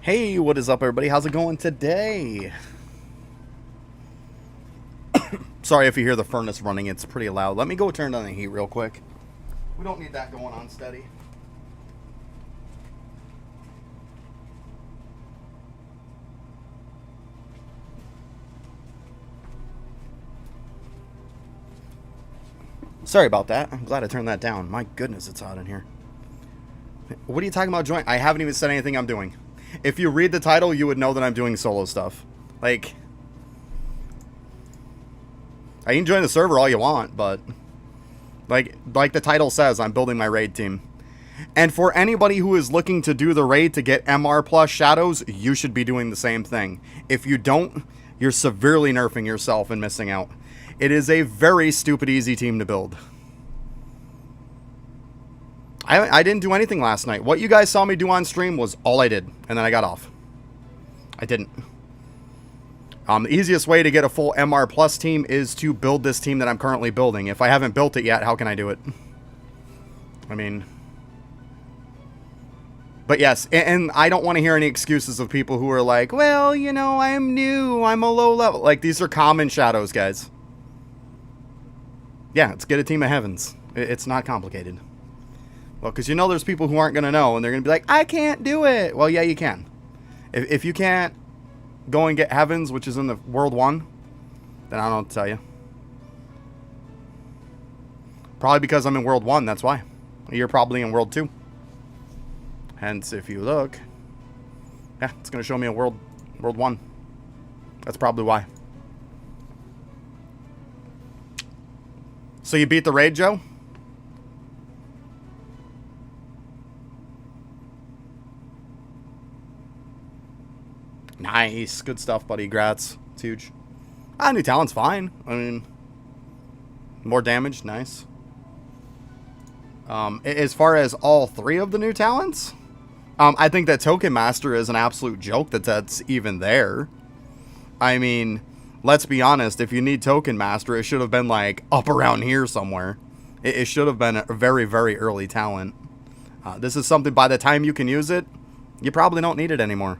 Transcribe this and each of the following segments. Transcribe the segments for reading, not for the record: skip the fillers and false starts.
Hey, what is up, everybody? How's it going today? Sorry if you hear the furnace running, it's pretty loud. Let me go turn on the heat real quick. We don't need that going on steady. Sorry about that. I'm glad I turned that down. My goodness, it's hot in here. What are you talking about join? I haven't even said anything I'm doing. If you read the title, you would know that I'm doing solo stuff. Like, I can join the server all you want, but like the title says, I'm building my raid team. And for anybody who is looking to do the raid to get MR plus shadows, you should be doing the same thing. If you don't, you're severely nerfing yourself and missing out. It is a very stupid easy team to build. I didn't do anything last night. What you guys saw me do on stream was all I did, and then I got off. I didn't. The easiest way to get a full MR plus team is to build this team that I'm currently building. If I haven't built it yet, how can I do it? I mean... But yes, and I don't want to hear any excuses of people who are like, well, you know, I'm new, I'm a low level. Like, these are common shadows, guys. Yeah, let's get a team of heavens. It's not complicated. Well, because you know there's people who aren't going to know, and they're going to be like, I can't do it. Well, yeah, you can. If you can't go and get heavens, which is in the World 1, then I don't know what to tell you. Probably because I'm in World 1, that's why. You're probably in World 2. Hence, if you look, yeah, it's going to show me a World 1. That's probably why. So you beat the raid, Joe? Nice. Good stuff, buddy. Grats. It's huge. New talent's fine. I mean, more damage. Nice. As far as all three of the new talents, I think that Token Master is an absolute joke that's even there. I mean, let's be honest. If you need Token Master, it should have been like up around here somewhere. It should have been a very, very early talent. This is something by the time you can use it, you probably don't need it anymore.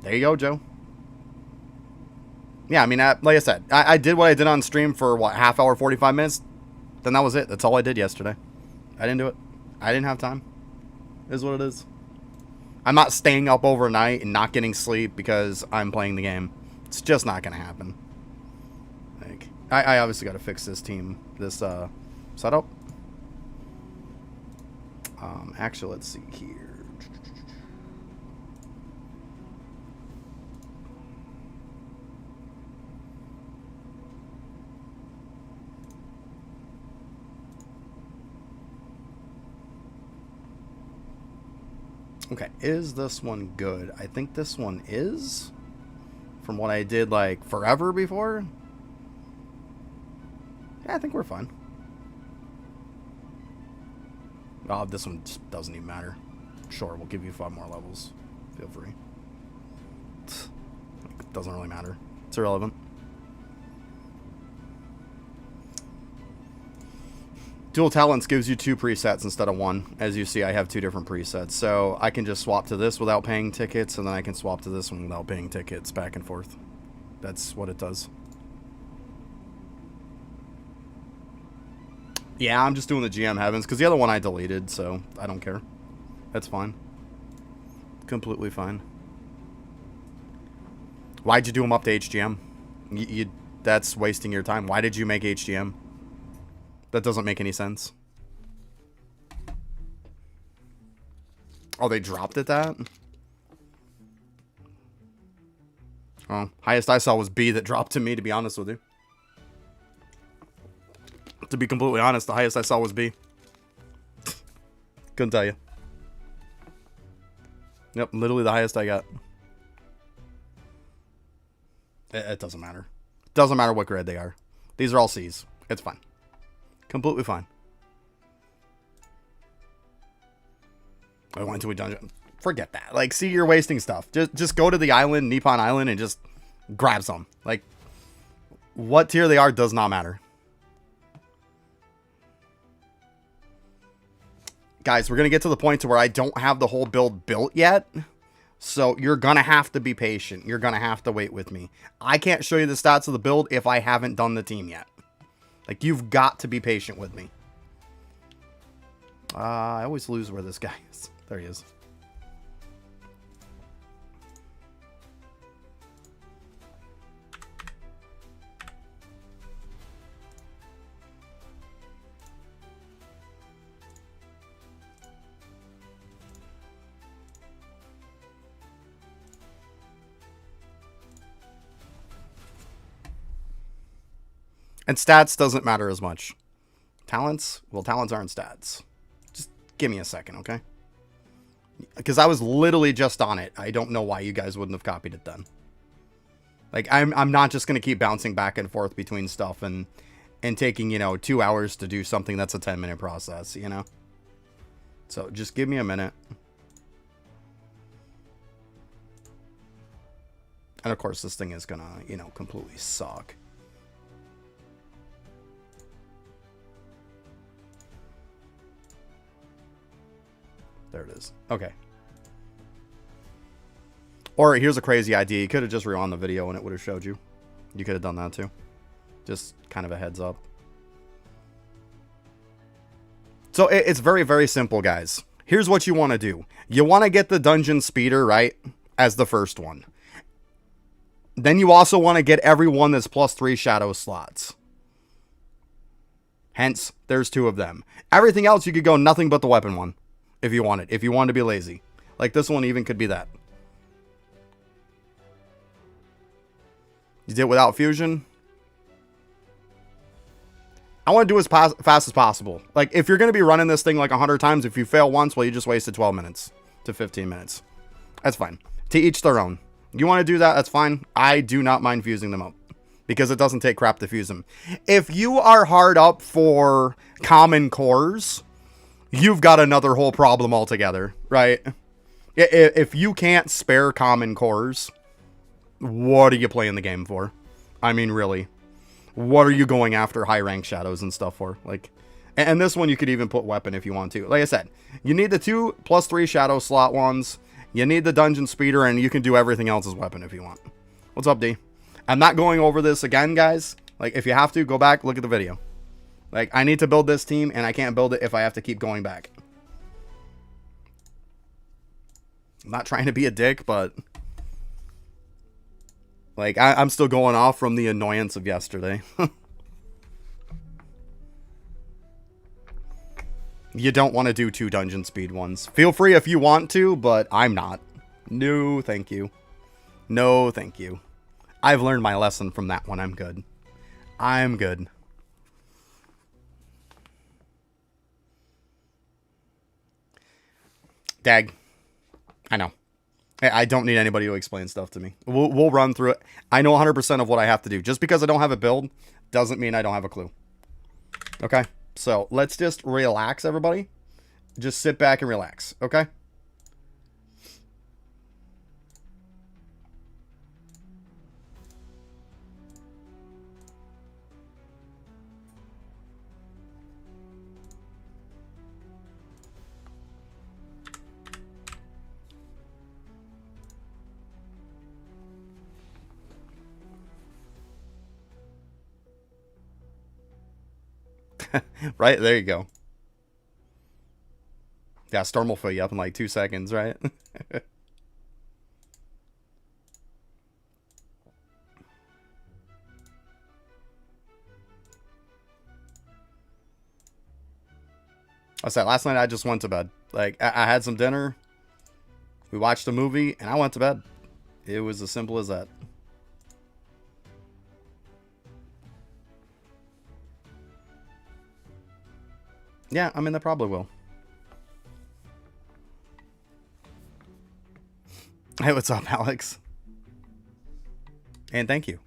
There you go, Joe. Yeah, I mean, like I said, I did what I did on stream for, what, half hour, 45 minutes? Then that was it. That's all I did yesterday. I didn't do it. I didn't have time. It is what it is. I'm not staying up overnight and not getting sleep because I'm playing the game. It's just not going to happen. Like, I obviously got to fix this team, this setup. Actually, let's see here. Okay, is this one good? I think this one is. From what I did, like, forever before. Yeah, I think we're fine. Oh, this one just doesn't even matter. Sure, we'll give you 5 more levels. Feel free. It doesn't really matter. It's irrelevant. Dual Talents gives you 2 presets instead of 1. As you see, I have 2 different presets. So I can just swap to this without paying tickets, and then I can swap to this one without paying tickets, back and forth. That's what it does. Yeah, I'm just doing the GM Heavens, because the other one I deleted, so I don't care. That's fine. Completely fine. Why'd you do them up to HGM? That's wasting your time. Why did you make HGM? That doesn't make any sense. Oh, they dropped it that? Oh, highest I saw was B that dropped to me, to be honest with you. To be completely honest, the highest I saw was B. Couldn't tell you. Yep, literally the highest I got. It doesn't matter. It doesn't matter what grade they are. These are all C's. It's fine. Completely fine. I went to a dungeon. Forget that. Like, see, you're wasting stuff. Just go to the island, Nippon Island, and just grab some. Like, what tier they are does not matter. Guys, we're going to get to the point to where I don't have the whole build built yet. So you're going to have to be patient. You're going to have to wait with me. I can't show you the stats of the build if I haven't done the team yet. Like, you've got to be patient with me. I always lose where this guy is. There he is. And stats doesn't matter as much. Talents? Well, talents aren't stats. Just give me a second, okay? Because I was literally just on it. I don't know why you guys wouldn't have copied it then. Like, I'm not just going to keep bouncing back and forth between stuff and taking, you know, 2 hours to do something that's a 10-minute process, you know? So, just give me a minute. And, of course, this thing is going to, you know, completely suck. There it is. Okay. Or here's a crazy idea. You could have just rewound the video and it would have showed you. You could have done that too. Just kind of a heads up. So it's very, very simple, guys. Here's what you want to do. You want to get the dungeon speeder, right? As the first one. Then you also want to get every one that's +3 shadow slots. Hence, there's 2 of them. Everything else, you could go nothing but the weapon one. If you want it. If you want to be lazy. Like this one even could be that. You did it without fusion. I want to do as fast as possible. Like if you're going to be running this thing like 100 times, if you fail once, well, you just wasted 12 minutes to 15 minutes. That's fine. To each their own. You want to do that? That's fine. I do not mind fusing them up. Because it doesn't take crap to fuse them. If you are hard up for common cores, you've got another whole problem altogether, right? If you can't spare common cores, what are you playing the game for? I mean, really. What are you going after high rank shadows and stuff for? Like, and this one you could even put weapon if you want to. Like I said, you need the 2 +3 shadow slot ones. You need the dungeon speeder, and you can do everything else as weapon if you want. What's up, D? I'm not going over this again, guys. Like, if you have to, go back, look at the video. Like, I need to build this team, and I can't build it if I have to keep going back. I'm not trying to be a dick, but... Like, I'm still going off from the annoyance of yesterday. You don't want to do 2 dungeon speed ones. Feel free if you want to, but I'm not. No, thank you. No, thank you. I've learned my lesson from that one. I'm good. I'm good. Dag. I know. I don't need anybody to explain stuff to me. We'll run through it. I know 100% of what I have to do. Just because I don't have a build doesn't mean I don't have a clue. Okay? So, let's just relax, everybody. Just sit back and relax. Okay? Right? There you go. Yeah, Storm will fill you up in like 2 seconds, right? I said last night I just went to bed. Like, I had some dinner. We watched a movie, and I went to bed. It was as simple as that. Yeah, I mean, they probably will. Hey, what's up, Alex? And thank you.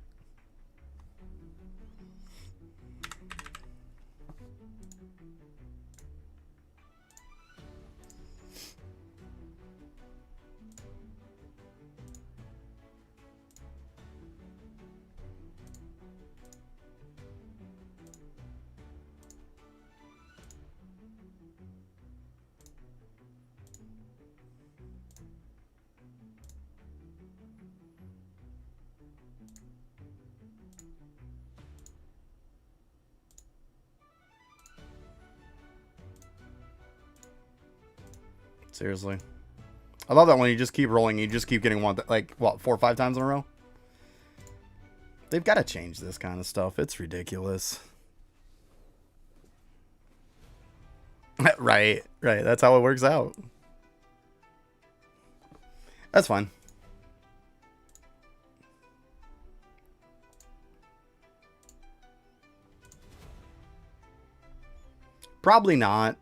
Seriously. I love that when you just keep rolling, you just keep getting one, like, what, 4 or 5 times in a row? They've got to change this kind of stuff. It's ridiculous. Right. That's how it works out. That's fine. Probably not.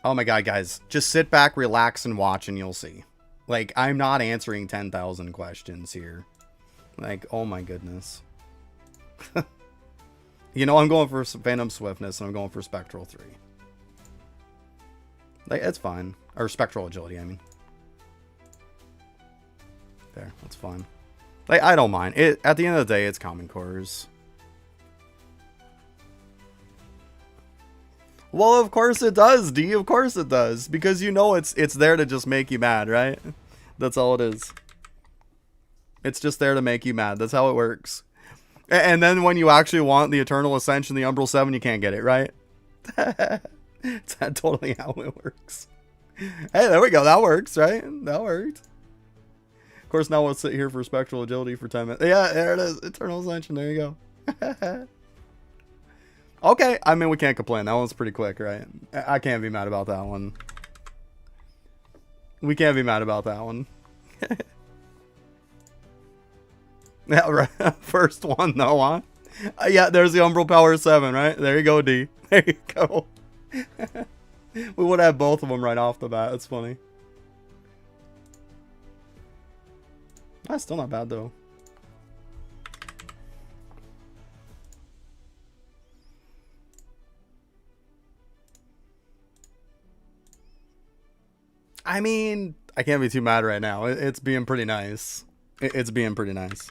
Oh my god, guys. Just sit back, relax, and watch, and you'll see. Like, I'm not answering 10,000 questions here. Like, oh my goodness. You know, I'm going for Phantom Swiftness, and I'm going for Spectral 3. Like, it's fine. Or Spectral Agility, I mean. There, that's fine. Like, I don't mind. At the end of the day, it's Common Cores. Well, of course it does, D. Of course it does. Because you know it's there to just make you mad, right? That's all it is. It's just there to make you mad. That's how it works. And then when you actually want the Eternal Ascension, the Umbral 7, you can't get it, right? That's totally how it works. Hey, there we go. That works, right? That worked. Of course, now we'll sit here for Spectral Agility for 10 minutes. Yeah, there it is. Eternal Ascension. There you go. Okay. I mean, we can't complain. That one's pretty quick, right? I can't be mad about that one. We can't be mad about that one. Yeah, right. First one, though, huh? Yeah, there's the Umbral Power 7, right? There you go, D. There you go. We would have both of them right off the bat. That's funny. That's still not bad, though. I mean, I can't be too mad right now. It's being pretty nice. It's being pretty nice.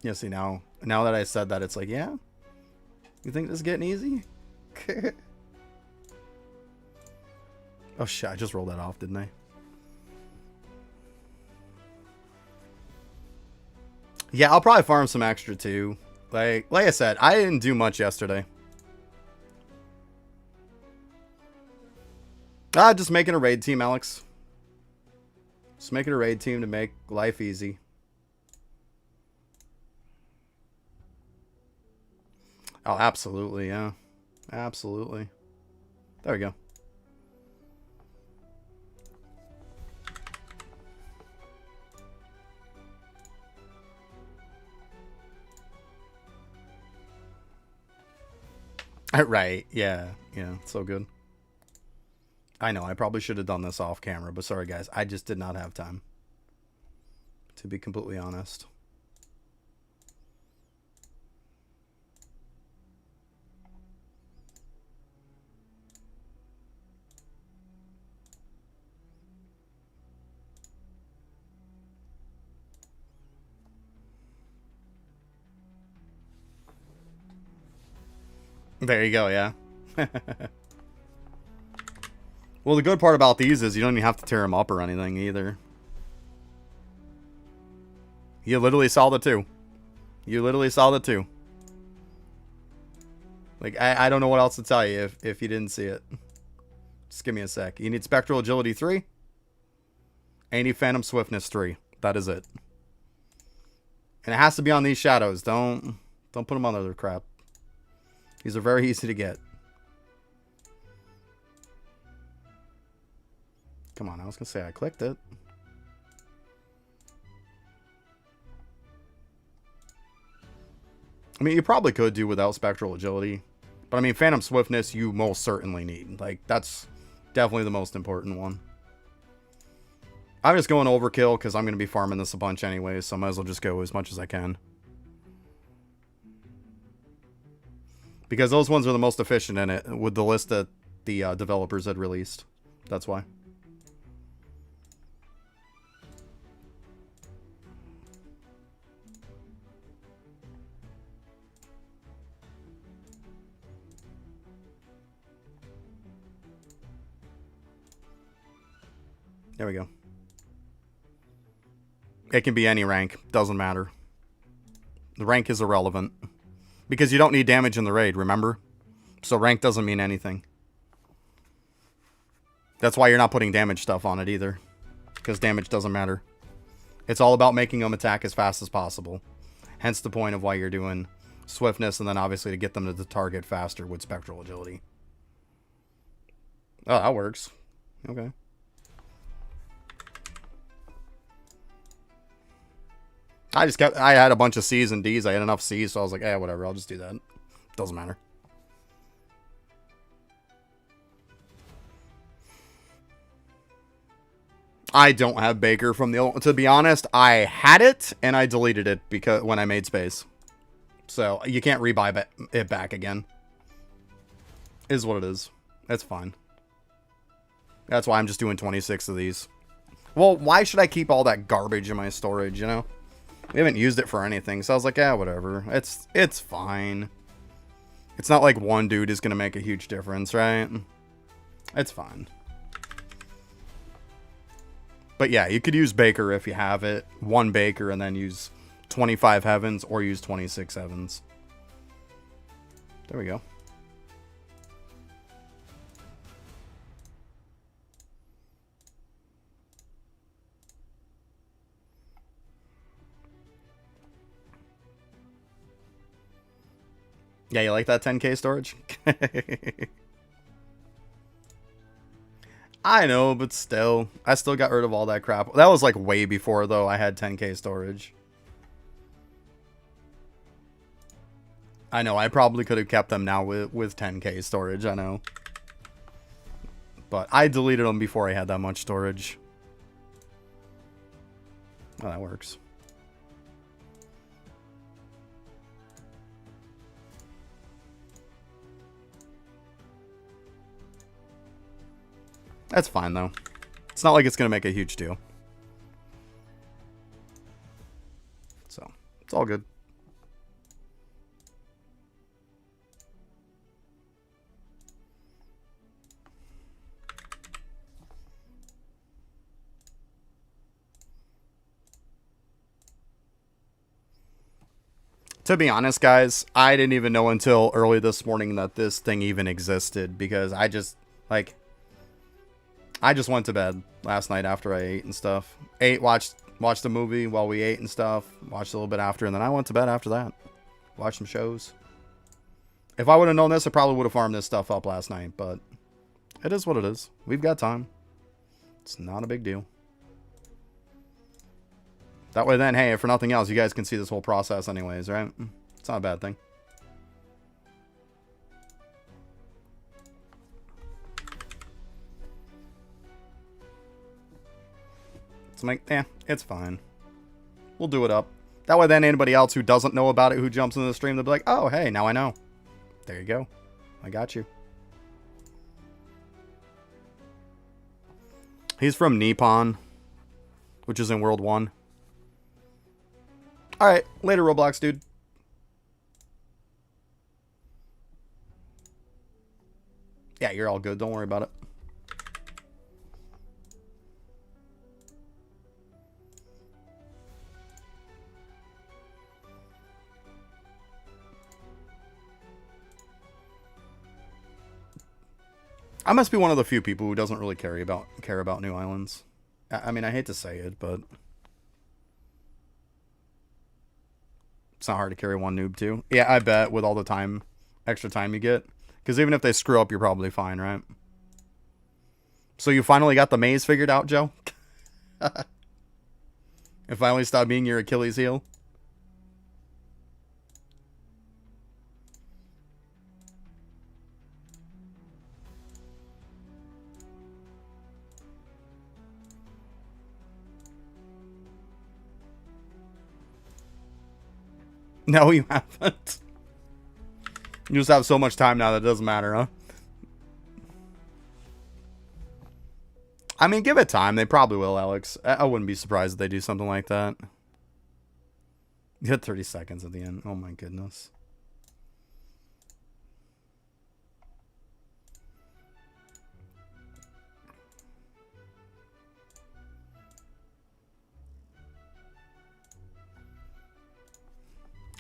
Yeah, see, now that I said that, it's like, yeah? You think this is getting easy? Oh, shit, I just rolled that off, didn't I? Yeah, I'll probably farm some extra, too. Like I said, I didn't do much yesterday. Just making a raid team, Alex. Just making a raid team to make life easy. Oh, absolutely, yeah. Absolutely. There we go. Right, yeah. Yeah, so good. I know, I probably should have done this off camera, but sorry, guys. I just did not have time. To be completely honest. There you go, yeah. Well, the good part about these is you don't even have to tear them up or anything either. You literally saw the 2. You literally saw the 2. Like, I don't know what else to tell you if you didn't see it. Just give me a sec. You need Spectral Agility 3. And you need Phantom Swiftness 3. That is it. And it has to be on these shadows. Don't put them on other crap. These are very easy to get. Come on, I was going to say I clicked it. I mean, you probably could do without Spectral Agility. But I mean, Phantom Swiftness you most certainly need. Like, that's definitely the most important one. I'm just going overkill because I'm going to be farming this a bunch anyway, so I might as well just go as much as I can. Because those ones are the most efficient in it with the list that the developers had released. That's why. There we go. It can be any rank. Doesn't matter. The rank is irrelevant. Because you don't need damage in the raid, remember? So rank doesn't mean anything. That's why you're not putting damage stuff on it either. Because damage doesn't matter. It's all about making them attack as fast as possible. Hence the point of why you're doing swiftness, and then obviously to get them to the target faster with spectral agility. Oh, that works. Okay. I had a bunch of C's and D's. I had enough C's, so I was like, eh, whatever, I'll just do that. Doesn't matter. I don't have Baker from the old... To be honest, I had it, and I deleted it because when I made space. So, you can't rebuy it back again. Is what it is. That's fine. That's why I'm just doing 26 of these. Well, why should I keep all that garbage in my storage, you know? We haven't used it for anything, so I was like, yeah, whatever. It's fine. It's not like one dude is going to make a huge difference, right? It's fine. But yeah, you could use Baker if you have it. One Baker and then use 25 Heavens or use 26 Heavens. There we go. Yeah, you like that 10k storage? I know, but still. I still got rid of all that crap. That was like way before, though, I had 10k storage. I know, I probably could have kept them now with 10k storage, I know. But I deleted them before I had that much storage. Oh, that works. That's fine, though. It's not like it's going to make a huge deal. So, it's all good. To be honest, guys, I didn't even know until early this morning that this thing even existed, because I just went to bed last night after I ate and stuff. Watched the movie while we ate and stuff. Watched a little bit after, and then I went to bed after that. Watched some shows. If I would have known this, I probably would have farmed this stuff up last night, but it is what it is. We've got time. It's not a big deal. That way then, hey, if for nothing else, you guys can see this whole process anyways, right? It's not a bad thing. It's like, eh, it's fine. We'll do it up. That way then anybody else who doesn't know about it, who jumps into the stream, they'll be like, oh, hey, now I know. There you go. I got you. He's from Nippon, which is in World 1. Alright, later Roblox, dude. Yeah, you're all good. Don't worry about it. I must be one of the few people who doesn't really care about new islands. I mean, I hate to say it, but it's not hard to carry one noob too. Yeah, I bet with all the extra time you get. Because even if they screw up, you're probably fine, right? So you finally got the maze figured out, Joe? It finally stopped being your Achilles heel? No, you haven't. You just have so much time now that it doesn't matter, huh? I mean, give it time. They probably will, Alex. I wouldn't be surprised if they do something like that. You had 30 seconds at the end. Oh my goodness.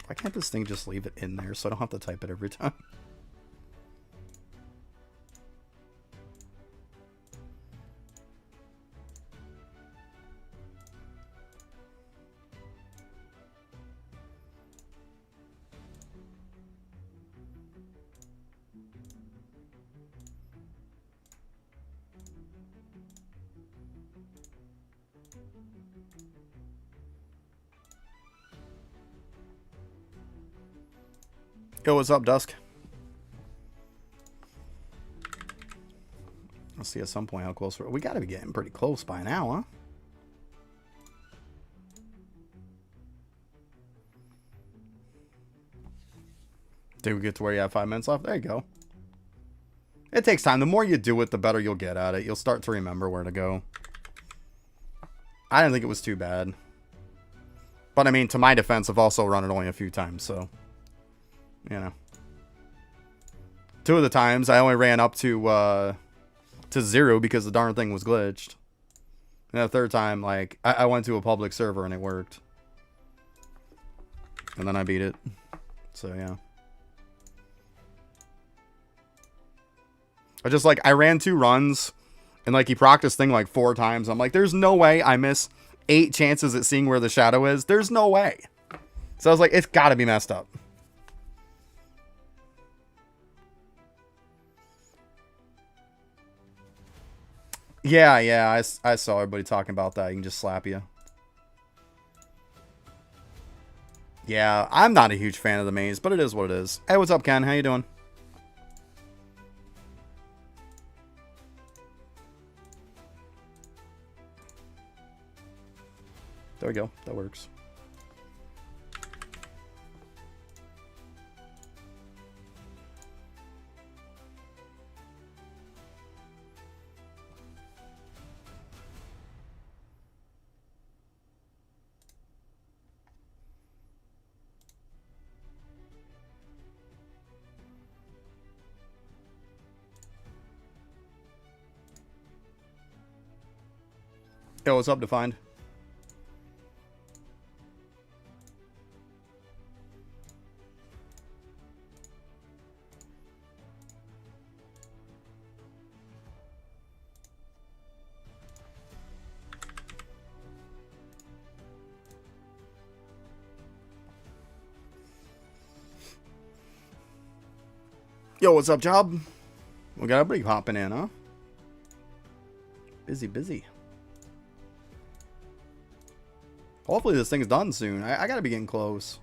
Why can't this thing just leave it in there so I don't have to type it every time? Yo, what's up, Dusk? Let's see at some point how close we got to be getting pretty close by now, huh? Did we get to where you have 5 minutes left? There you go. It takes time. The more you do it, the better you'll get at it. You'll start to remember where to go. I didn't think it was too bad. But I mean, to my defense, I've also run it only a few times, so... You know. 2 of the times, I only ran up to 0 because the darn thing was glitched. And the 3rd time, like, I went to a public server and it worked. And then I beat it. So, yeah. I ran 2 runs, and, like, he procced this thing, like, 4 times. I'm like, there's no way I miss 8 chances at seeing where the shadow is. There's no way. So I was like, it's gotta be messed up. Yeah, I saw everybody talking about that. You can just slap you. Yeah, I'm not a huge fan of the maze, but it is what it is. Hey, what's up, Ken? How you doing? There we go. That works. Yo, what's up, Defined? Yo, what's up, Job? We got everybody hopping in, huh? Busy. Hopefully this thing's done soon. I gotta be getting close.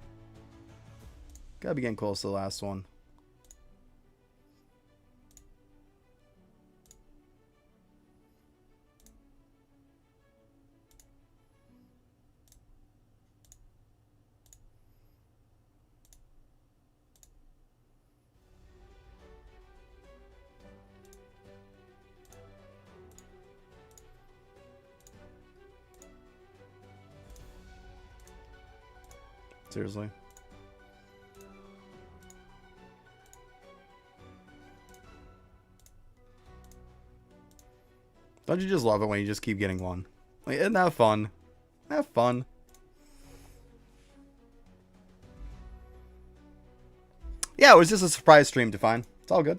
Gotta be getting close to the last one. Seriously. Don't you just love it when you just keep getting one? Like, isn't that fun? Have fun. Yeah, it was just a surprise stream to find. It's all good.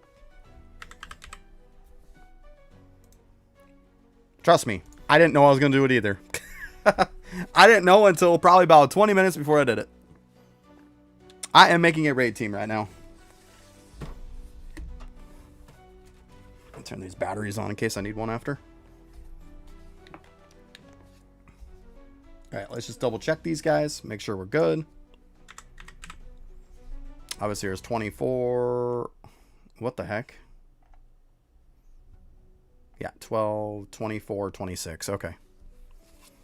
Trust me, I didn't know I was going to do it either. I didn't know until probably about 20 minutes before I did it. I am making a raid team right now. I'll turn these batteries on in case I need one after. Alright, let's just double check these guys. Make sure we're good. Obviously, there's 24. What the heck? Yeah, 12, 24, 26. Okay.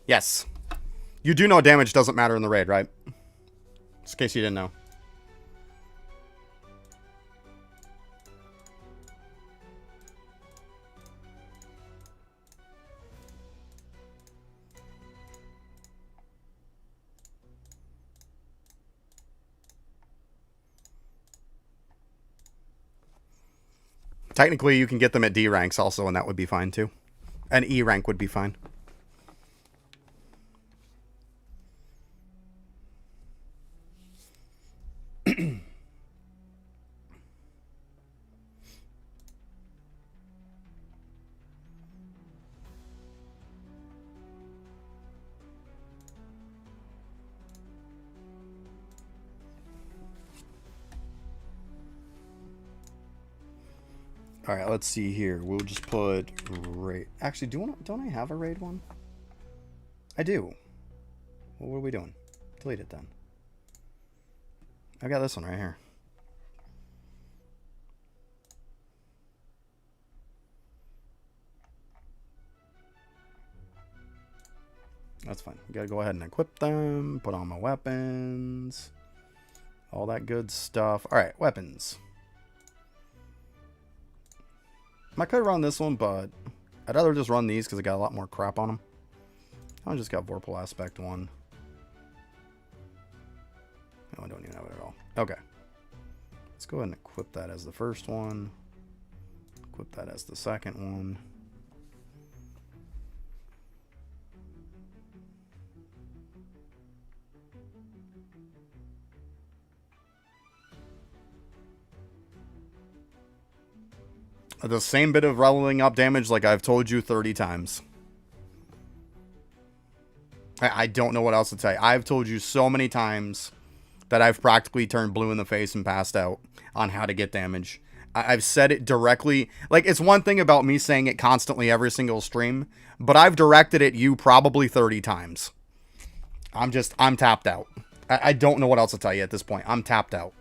Yes. You do know damage doesn't matter in the raid, right? Just in case you didn't know. Technically, you can get them at D ranks also, and that would be fine too. An E rank would be fine. All right, let's see here. We'll just put raid. Actually, don't I have a raid one? I do. Well, what are we doing? Delete it then. I got this one right here. That's fine. We gotta go ahead and equip them, put on my weapons, all that good stuff. All right, weapons. I could run this one, but I'd rather just run these because I got a lot more crap on them. I just got Vorpal Aspect 1. No, I don't even have it at all. Okay. Let's go ahead and equip that as the first one. Equip that as the second one. The same bit of leveling up damage like I've told you 30 times. I don't know what else to tell you. I've told you so many times that I've practically turned blue in the face and passed out on how to get damage. I've said it directly. Like, it's one thing about me saying it constantly every single stream, but I've directed at you probably 30 times. I'm tapped out. I don't know what else to tell you at this point. I'm tapped out.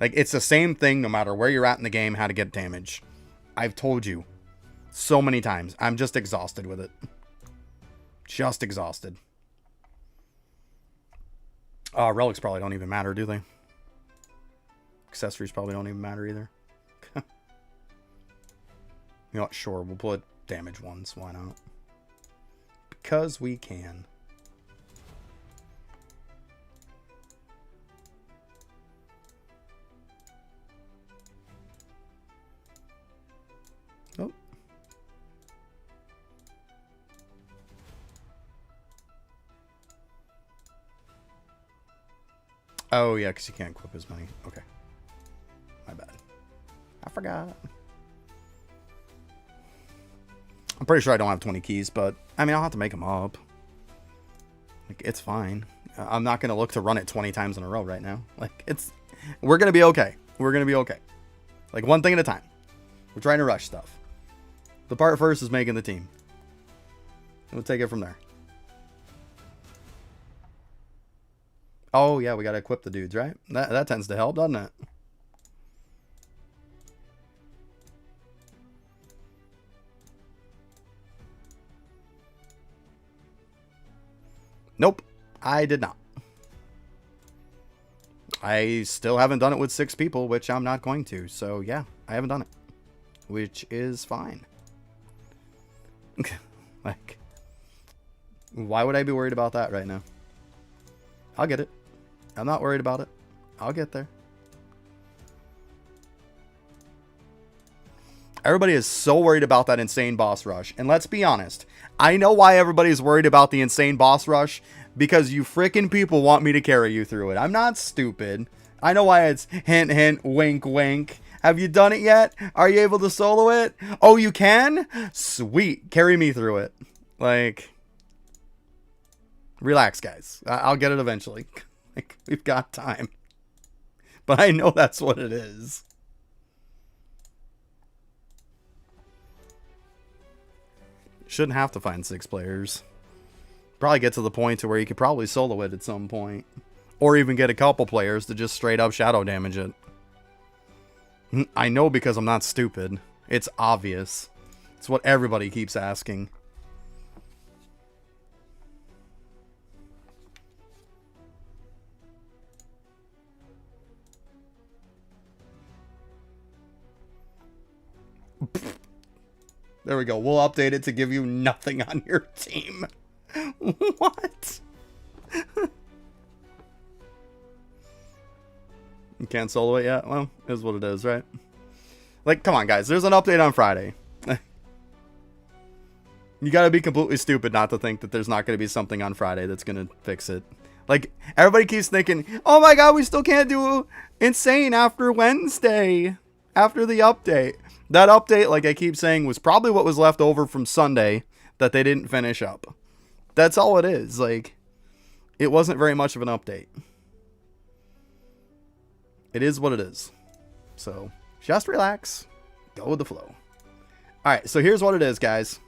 Like, it's the same thing no matter where you're at in the game, how to get damage. I've told you so many times. I'm just exhausted with it. Just exhausted. Relics probably don't even matter, do they? Accessories probably don't even matter either. You know what? Sure, we'll put damage ones. Why not? Because we can. Oh. Oh, yeah, because you can't equip as many. Okay. My bad. I forgot. I'm pretty sure I don't have 20 keys, but, I mean, I'll have to make them up. Like, it's fine. I'm not going to look to run it 20 times in a row right now. Like, we're going to be okay. We're going to be okay. Like, one thing at a time. We're trying to rush stuff. The part first is making the team. We'll take it from there. Oh, yeah, we got to equip the dudes, right? That tends to help, doesn't it? Nope, I did not. I still haven't done it with 6 people, which I'm not going to. So, yeah, I haven't done it. Which is fine. Like, why would I be worried about that right now? I'll get it. I'm not worried about it. I'll get there. Everybody is so worried about that insane boss rush. And let's be honest. I know why everybody's worried about the insane boss rush. Because you freaking people want me to carry you through it. I'm not stupid. I know why it's hint, hint, wink, wink. Have you done it yet? Are you able to solo it? Oh, you can? Sweet. Carry me through it. Like, relax, guys. I'll get it eventually. Like, we've got time. But I know that's what it is. Shouldn't have to find 6 players. Probably get to the point to where you could probably solo it at some point. Or even get a couple players to just straight up shadow damage it. I know because I'm not stupid. It's obvious. It's what everybody keeps asking. There we go. We'll update it to give you nothing on your team. What? You can't solo it yet? Well, it is what it is, right? Like, come on, guys. There's an update on Friday. You gotta be completely stupid not to think that there's not gonna be something on Friday that's gonna fix it. Like, everybody keeps thinking, oh my god, we still can't do Insane after Wednesday. After the update. That update, like I keep saying, was probably what was left over from Sunday that they didn't finish up. That's all it is. Like, it wasn't very much of an update. It is what it is. So, just relax. Go with the flow. Alright, so here's what it is, guys.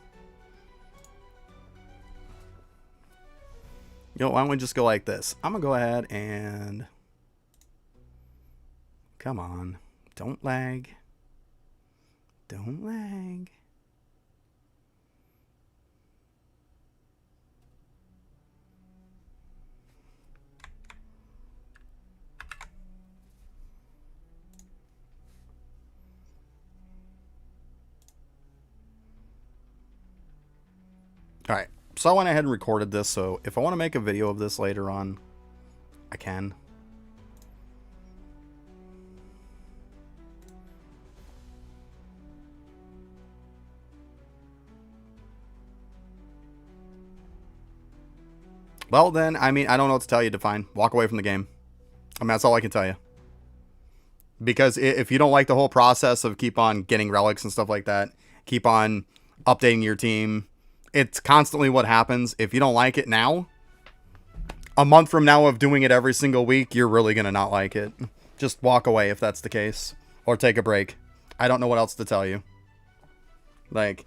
You know, why don't we just go like this? I'm going to go ahead and... Come on. Don't lag. Don't lag. Alright, so I went ahead and recorded this, so if I want to make a video of this later on, I can. Well then, I mean, I don't know what to tell you, Define. Walk away from the game. I mean, that's all I can tell you. Because if you don't like the whole process of keep on getting relics and stuff like that, keep on updating your team, it's constantly what happens. If you don't like it now, a month from now of doing it every single week, you're really going to not like it. Just walk away if that's the case. Or take a break. I don't know what else to tell you. Like,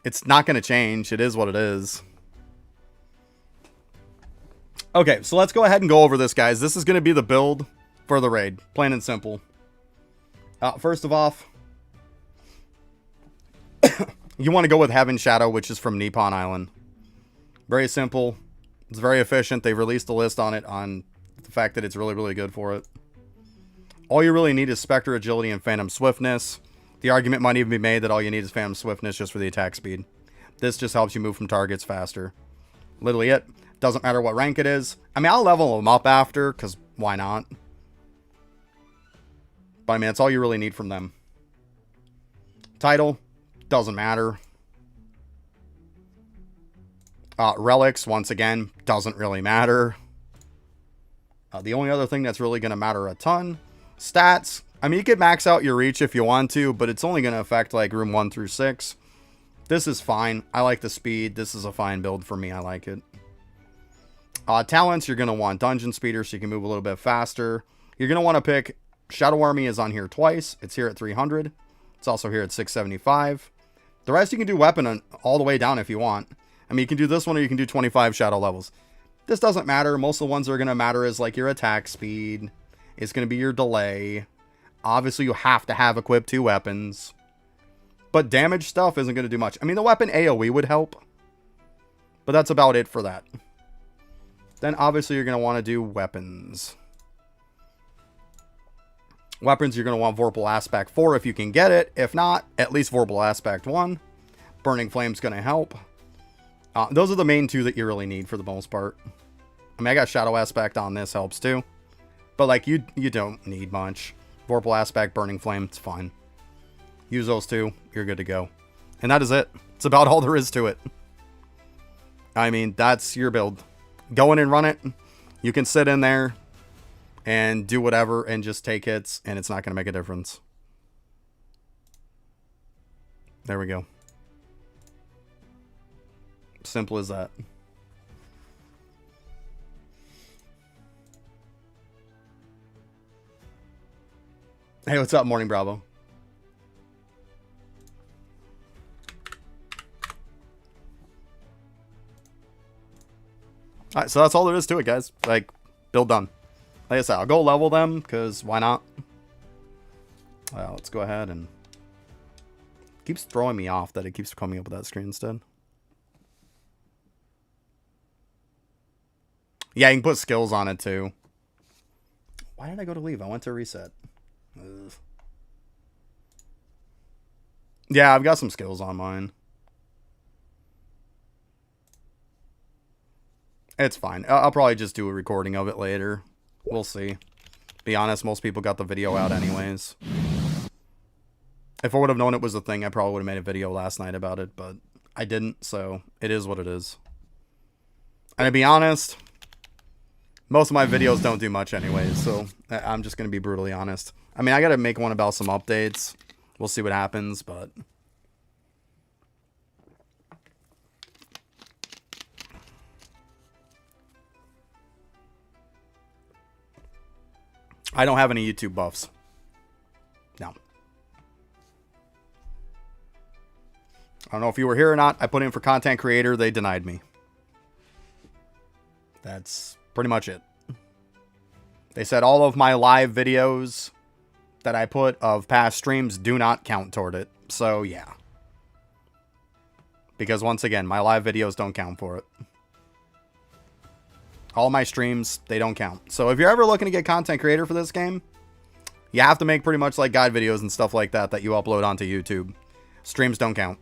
it's not going to change. It is what it is. Okay, so let's go ahead and go over this, guys. This is going to be the build for the raid. Plain and simple. First of all, you want to go with Heaven Shadow, which is from Nippon Island. Very simple. It's very efficient. They released a list on it on the fact that it's really, really good for it. All you really need is Spectre Agility and Phantom Swiftness. The argument might even be made that all you need is Phantom Swiftness just for the attack speed. This just helps you move from targets faster. Literally it. Doesn't matter what rank it is. I mean, I'll level them up after, because why not? But I mean, that's all you really need from them. Title. Doesn't matter. Relics, once again, doesn't really matter. The only other thing that's really going to matter a ton. Stats. I mean, you could max out your reach if you want to, but it's only going to affect like room 1 through 6. This is fine. I like the speed. This is a fine build for me. I like it. Talents, you're going to want Dungeon Speeder so you can move a little bit faster. You're going to want to pick Shadow Army is on here twice. It's here at 300. It's also here at 675. The rest you can do weapon all the way down if you want. I mean, you can do this one or you can do 25 shadow levels. This doesn't matter. Most of the ones that are going to matter is like your attack speed. It's going to be your delay. Obviously, you have to have equipped 2 weapons. But damage stuff isn't going to do much. I mean, the weapon AoE would help. But that's about it for that. Then obviously you're going to want to do weapons. Weapons, you're going to want Vorpal Aspect 4 if you can get it. If not, at least Vorpal Aspect 1. Burning Flame's going to help. Those are the main 2 that you really need for the most part. I mean, I got Shadow Aspect on this, helps too. But like, you don't need much. Vorpal Aspect, Burning Flame, it's fine. Use those 2, you're good to go. And that is it. It's about all there is to it. I mean, that's your build. Go in and run it. You can sit in there and do whatever and just take hits, and it's not going to make a difference. There we go. Simple as that. Hey, what's up, Morning Bravo? Alright, so that's all there is to it, guys. Like, build done. Like I said, I'll go level them, because why not? Let's go ahead and... Keeps throwing me off that it keeps coming up with that screen instead. Yeah, you can put skills on it, too. Why did I go to leave? I went to reset. Ugh. Yeah, I've got some skills on mine. It's fine. I'll probably just do a recording of it later. We'll see. Be honest, most people got the video out anyways. If I would have known it was a thing, I probably would have made a video last night about it, but I didn't, so it is what it is. And to be honest, most of my videos don't do much anyways, so I'm just going to be brutally honest. I mean, I got to make one about some updates. We'll see what happens, but... I don't have any YouTube buffs. No. I don't know if you were here or not. I put in for content creator. They denied me. That's pretty much it. They said all of my live videos that I put of past streams do not count toward it. So, yeah. Because once again, my live videos don't count for it. All my streams, they don't count. So if you're ever looking to get content creator for this game, you have to make pretty much like guide videos and stuff like that that you upload onto YouTube. Streams don't count.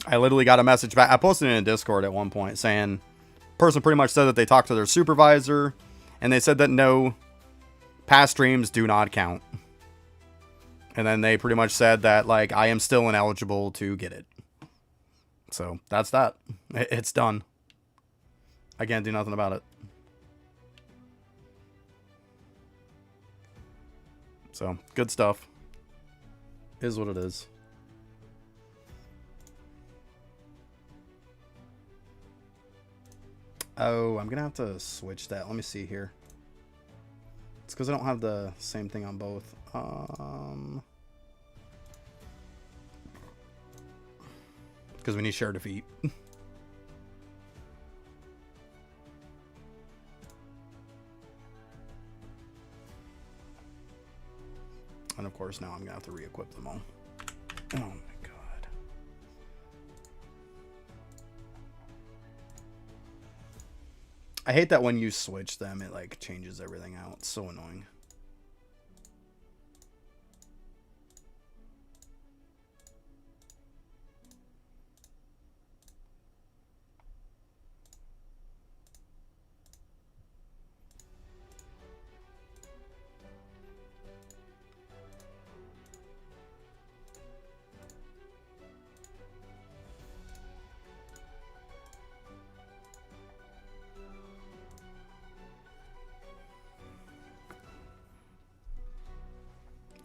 I literally got a message back. I posted it in Discord at one point saying, person pretty much said that they talked to their supervisor and they said that no, past streams do not count. And then they pretty much said that like I am still ineligible to get it. So that's that. It's done. I can't do nothing about it. So good stuff. Is what it is. Oh, I'm gonna have to switch that. Let me see here. It's because I don't have the same thing on both. Because we need share defeat. And of course now I'm gonna have to re-equip them all. Oh my god. I hate that when you switch them it like changes everything out. It's so annoying.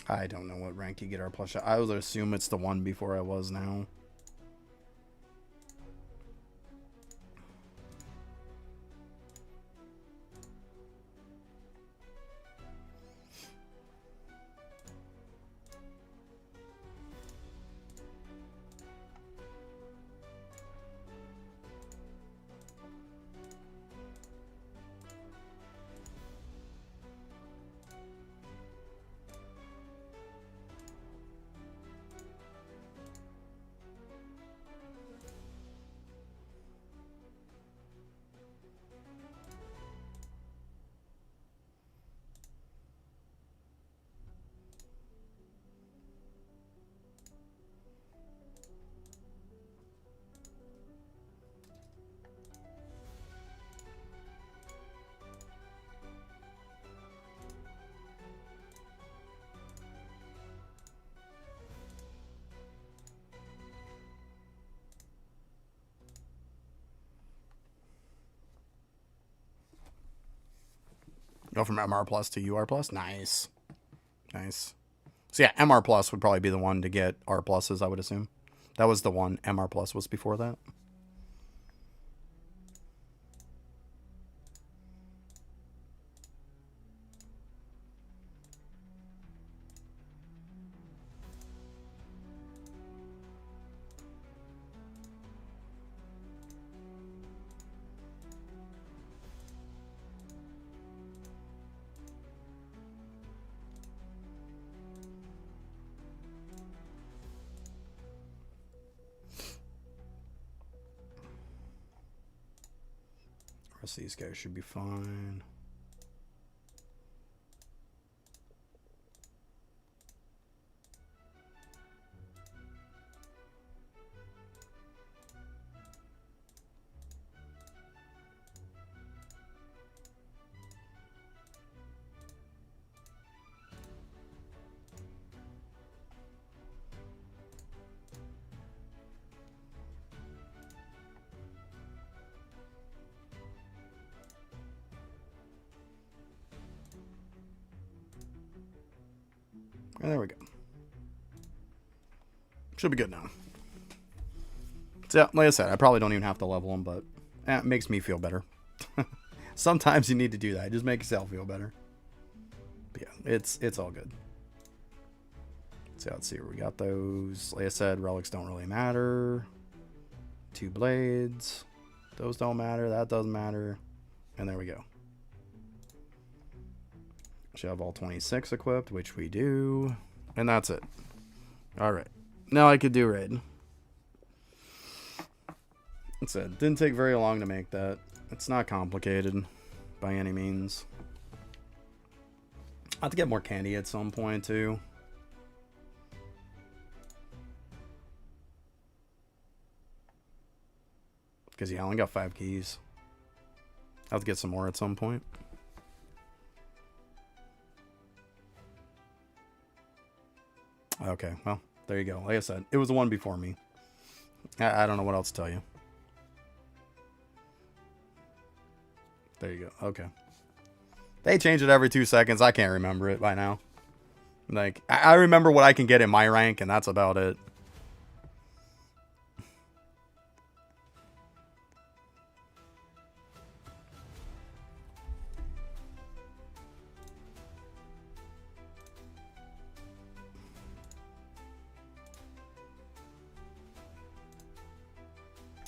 I don't know what rank you get our plush. I would assume it's the one before I was now. Go from MR Plus to UR Plus? Nice. Nice. So yeah, MR Plus would probably be the one to get R Pluses, I would assume. That was the one. MR Plus was before that. The rest of these guys should be fine. And there we go. Should be good now. So yeah, like I said, I probably don't even have to level them, but it makes me feel better. Sometimes you need to do that. Just make yourself feel better. But yeah, it's all good. So let's see where we got those. Like I said, relics don't really matter. 2 blades. Those don't matter. That doesn't matter. And there we go. Should have all 26 equipped, which we do. And that's it. Alright. Now I could do raid. That's it. Didn't take very long to make that. It's not complicated by any means. I have to get more candy at some point too. Because yeah, I only got 5 keys. I have to get some more at some point. Okay, well, there you go. Like I said, it was the one before me. I don't know what else to tell you. There you go. Okay. They change it every 2 seconds. I can't remember it by now. Like, I remember what I can get in my rank, and that's about it.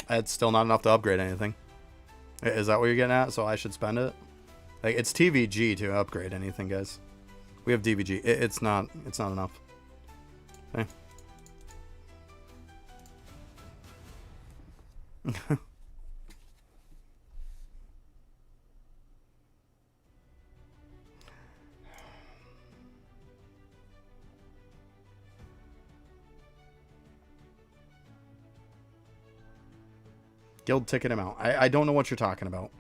It's still not enough to upgrade anything. Is that what you're getting at? So I should spend it? Like, it's TVG to upgrade anything, guys. We have DVG. It's not enough. Okay. Guild ticket amount. I don't know what you're talking about.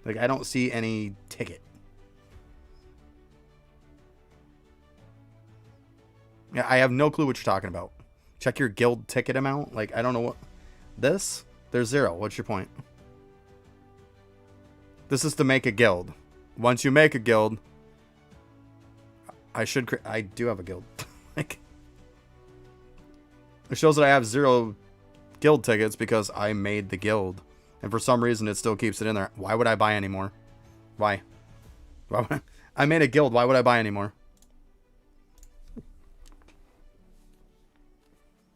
Like, I don't see any ticket. Yeah, I have no clue what you're talking about. Check your guild ticket amount. Like, I don't know what... This? There's 0. What's your point? This is to make a guild. Once you make a guild... I do have a guild. Like... It shows that I have 0 guild tickets because I made the guild. And for some reason, it still keeps it in there. Why would I buy any more? Why? I made a guild. Why would I buy any more?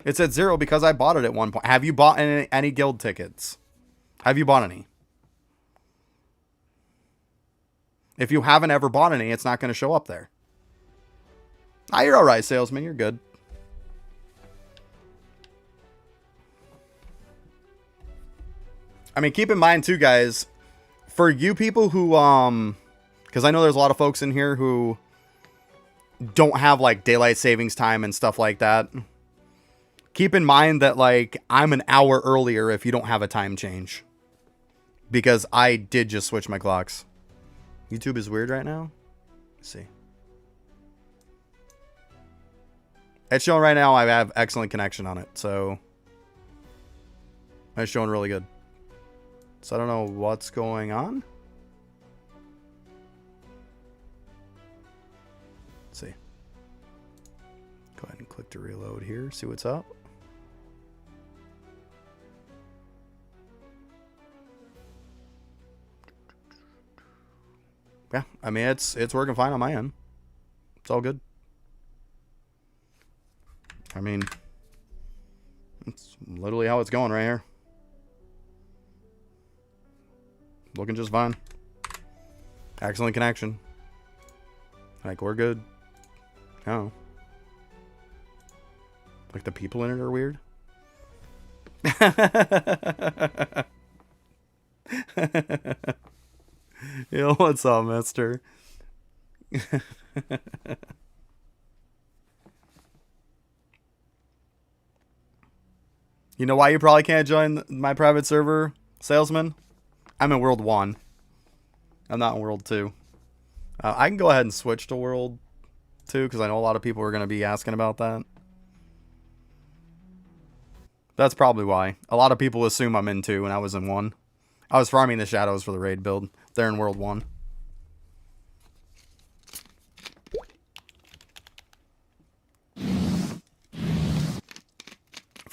It's at 0 because I bought it at one point. Have you bought any guild tickets? Have you bought any? If you haven't ever bought any, it's not going to show up there. Ah, you're alright, salesman. You're good. I mean, keep in mind, too, guys, for you people who, because I know there's a lot of folks in here who don't have, like, daylight savings time and stuff like that. Keep in mind that, like, I'm an hour earlier if you don't have a time change. Because I did just switch my clocks. YouTube is weird right now. Let's see. It's showing right now I have excellent connection on it, so it's showing really good. So I don't know what's going on. Let's see. Go ahead and click to reload here. See what's up. Yeah, I mean it's working fine on my end. It's all good. I mean, it's literally how it's going right here. Looking just fine. Excellent connection. Like, we're good. Oh. Like, the people in it are weird. Yo, what's up, mister? You know why you probably can't join my private server, salesman? I'm in World 1. I'm not in World 2. I can go ahead and switch to World 2 because I know a lot of people are going to be asking about that. That's probably why. A lot of people assume I'm in 2 and I was in 1. I was farming the shadows for the raid build. They're in World 1.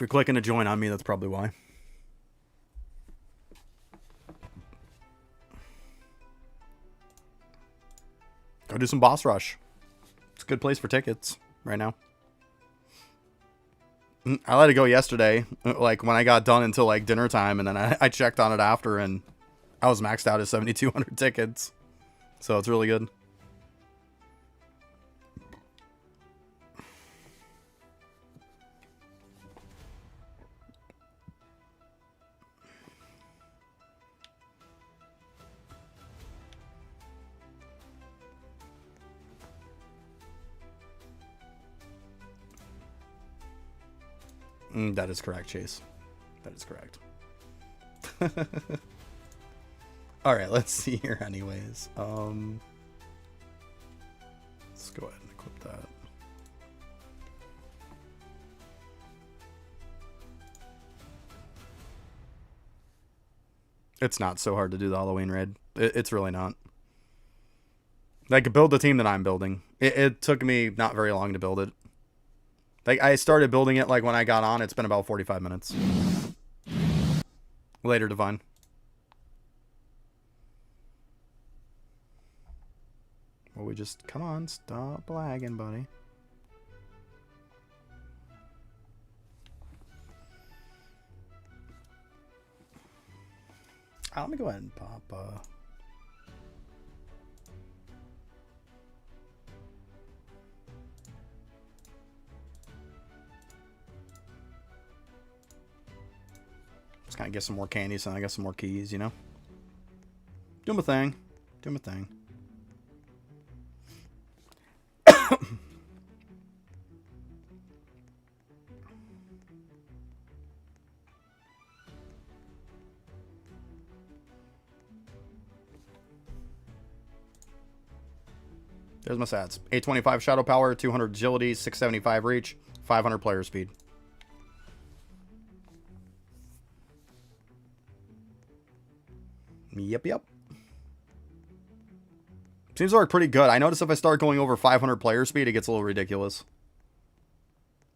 you're clicking to join on me, that's probably why. Go do some boss rush. It's a good place for tickets right now. I let it go yesterday, like when I got done until like dinner time, and then I checked on it after, and I was maxed out at 7,200 tickets. So it's really good. That is correct, Chase. That is correct. All right, let's see here anyways. Let's go ahead and equip that. It's not so hard to do the Halloween raid. It's really not. Like, build the team that I'm building. It took me not very long to build it. Like, I started building it, like, when I got on. It's been about 45 minutes. Later, Divine. Well, we just... Come on, stop lagging, buddy. Let me go ahead and pop... Just kind of get some more candy, so I got some more keys, you know? Do my thing. Do my thing. There's my stats. 825 shadow power, 200 agility, 675 reach, 500 player speed. Yep. Seems to work pretty good. I notice if I start going over 500 player speed, it gets a little ridiculous.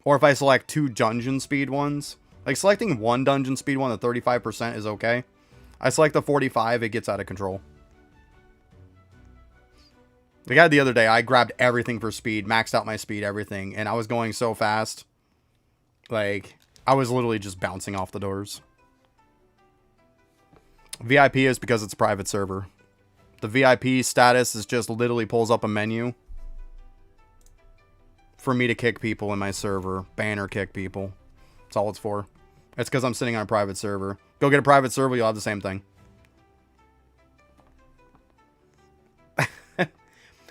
Or if I select 2 dungeon speed ones. Like, selecting 1 dungeon speed one at 35% is okay. I select the 45, it gets out of control. The guy the other day, I grabbed everything for speed, maxed out my speed, everything, and I was going so fast. Like, I was literally just bouncing off the doors. VIP is because it's a private server. The VIP status is just literally pulls up a menu for me to kick people in my server. Banner kick people. That's all it's for. It's because I'm sitting on a private server. Go get a private server, you'll have the same thing.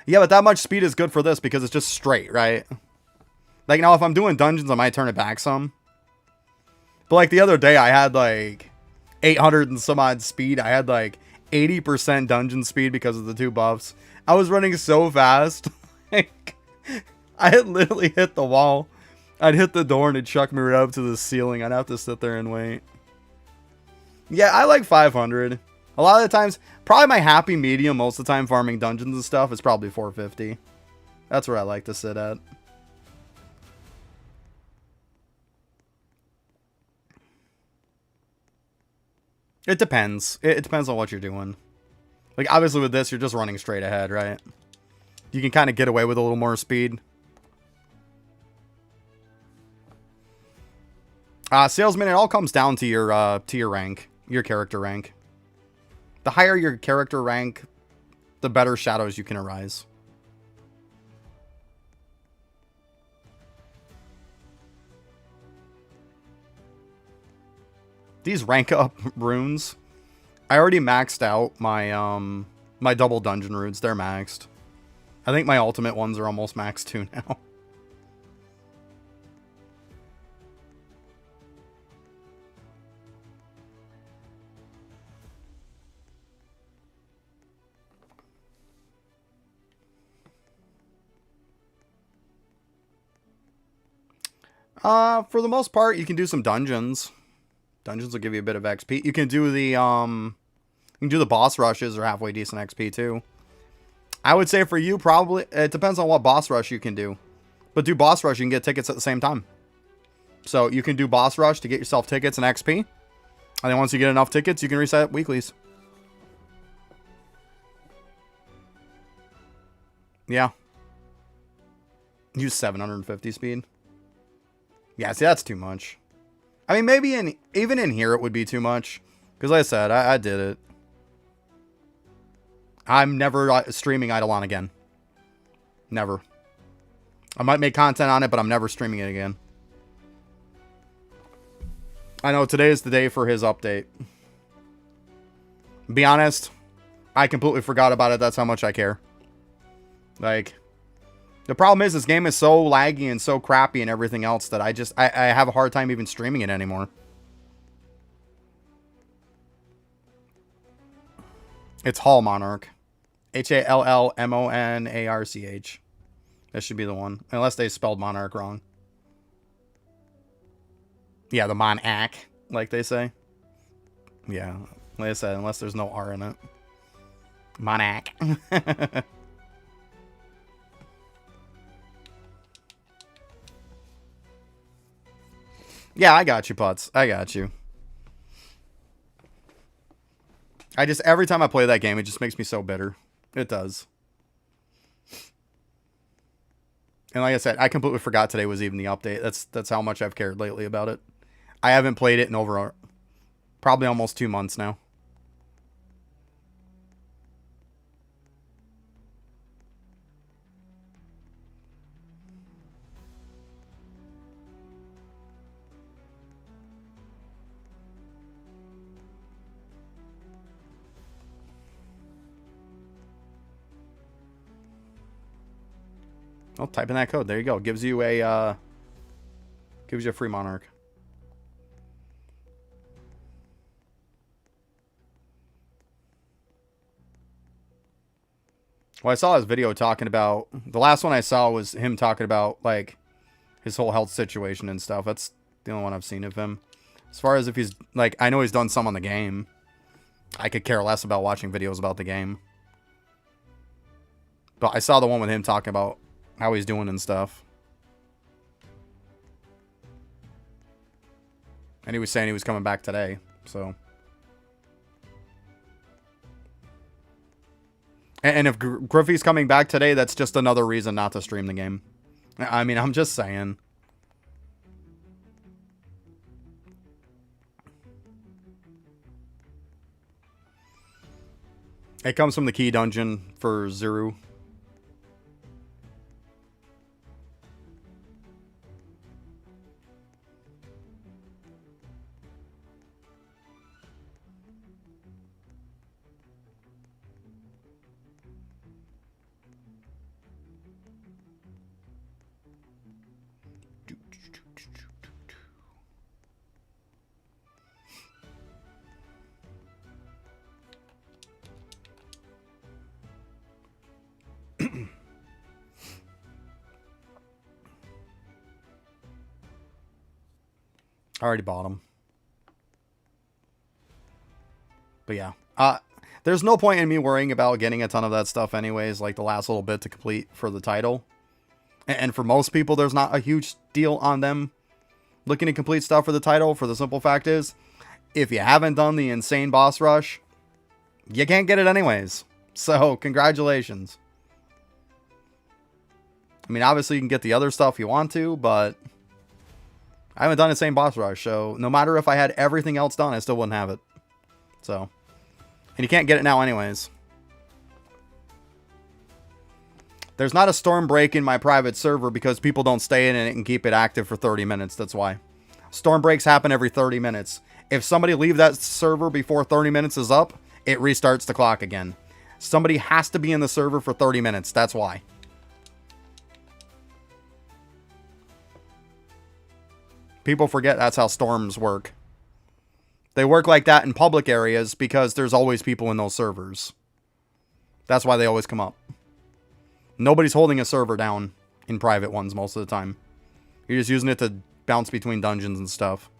Yeah, but that much speed is good for this because it's just straight, right? Like, now if I'm doing dungeons, I might turn it back some. But like the other day, I had like 800 and some odd speed. I had like 80% dungeon speed because of the 2 buffs. I was running so fast. Like, I had literally hit the wall. I'd hit the door and it'd chuck me right up to the ceiling. I'd have to sit there and wait. Yeah, I like 500. A lot of the times, probably my happy medium most of the time farming dungeons and stuff is probably 450. That's where I like to sit at. It depends. It depends on what you're doing. Like, obviously with this, you're just running straight ahead, right? You can kind of get away with a little more speed. Salesman, it all comes down to your rank. Your character rank. The higher your character rank, the better shadows you can arise. These rank up runes, I already maxed out my my double dungeon runes. They're maxed. I think my ultimate ones are almost maxed too now. For the most part, you can do some dungeons. Dungeons will give you a bit of XP. You can do the boss rushes, or halfway decent XP too. I would say for you, probably it depends on what boss rush you can do. But do boss rush, you can get tickets at the same time. So you can do boss rush to get yourself tickets and XP. And then once you get enough tickets, you can reset weeklies. Yeah. Use 750 speed. Yeah, see, that's too much. I mean, maybe even in here it would be too much. Because like I said, I did it. I'm never streaming Eidolon again. Never. I might make content on it, but I'm never streaming it again. I know today is the day for his update. Be honest, I completely forgot about it. That's how much I care. Like, the problem is this game is so laggy and so crappy and everything else that I have a hard time even streaming it anymore. It's Hall Monarch. Hallmonarch. That should be the one. Unless they spelled Monarch wrong. Yeah, the Monarch, like they say. Yeah, like I said, unless there's no R in it. Monarch. Yeah, I got you, Putz. I got you. Every time I play that game, it just makes me so bitter. It does. And like I said, I completely forgot today was even the update. That's how much I've cared lately about it. I haven't played it in over probably almost 2 months now. Oh, type in that code. There you go. Gives you a free Monarch. Well, I saw his video talking about, the last one I saw was him talking about like his whole health situation and stuff. That's the only one I've seen of him. As far as if he's like, I know he's done some on the game. I could care less about watching videos about the game. But I saw the one with him talking about how he's doing and stuff. And he was saying he was coming back today, so. And if Griffey's coming back today, that's just another reason not to stream the game. I mean, I'm just saying. It comes from the key dungeon for Zuru. I already bought them. But yeah. There's no point in me worrying about getting a ton of that stuff anyways, like the last little bit to complete for the title. And for most people, there's not a huge deal on them looking to complete stuff for the title, for the simple fact is, if you haven't done the insane boss rush, you can't get it anyways. So, congratulations. I mean, obviously you can get the other stuff you want to, but I haven't done the same boss rush, so no matter if I had everything else done, I still wouldn't have it. So, and you can't get it now anyways. There's not a storm break in my private server because people don't stay in it and keep it active for 30 minutes. That's why. Storm breaks happen every 30 minutes. If somebody leaves that server before 30 minutes is up, it restarts the clock again. Somebody has to be in the server for 30 minutes. That's why. People forget that's how storms work. They work like that in public areas because there's always people in those servers. That's why they always come up. Nobody's holding a server down in private ones most of the time. You're just using it to bounce between dungeons and stuff.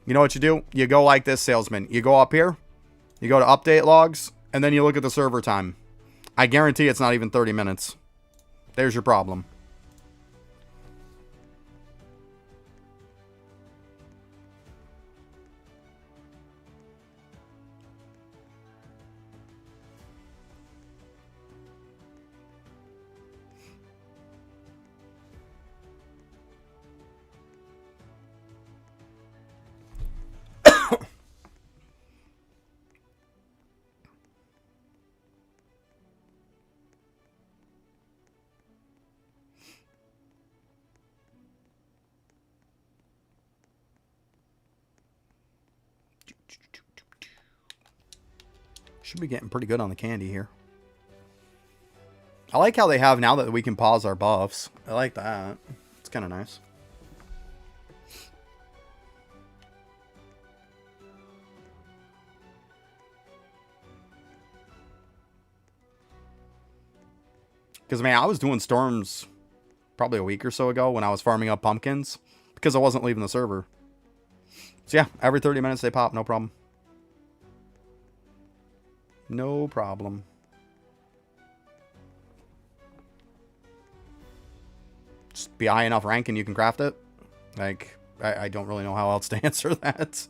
You know what you do? You go like this, salesman. You go up here, you go to update logs, and then you look at the server time. I guarantee it's not even 30 minutes. There's your problem. Should be getting pretty good on the candy here. I like how they have now that we can pause our buffs. I like that. It's kind of nice. Because, man, I was doing storms probably a week or so ago when I was farming up pumpkins because I wasn't leaving the server. So, yeah, every 30 minutes they pop. No problem. No problem. Just be high enough rank and you can craft it. Like, I don't really know how else to answer that.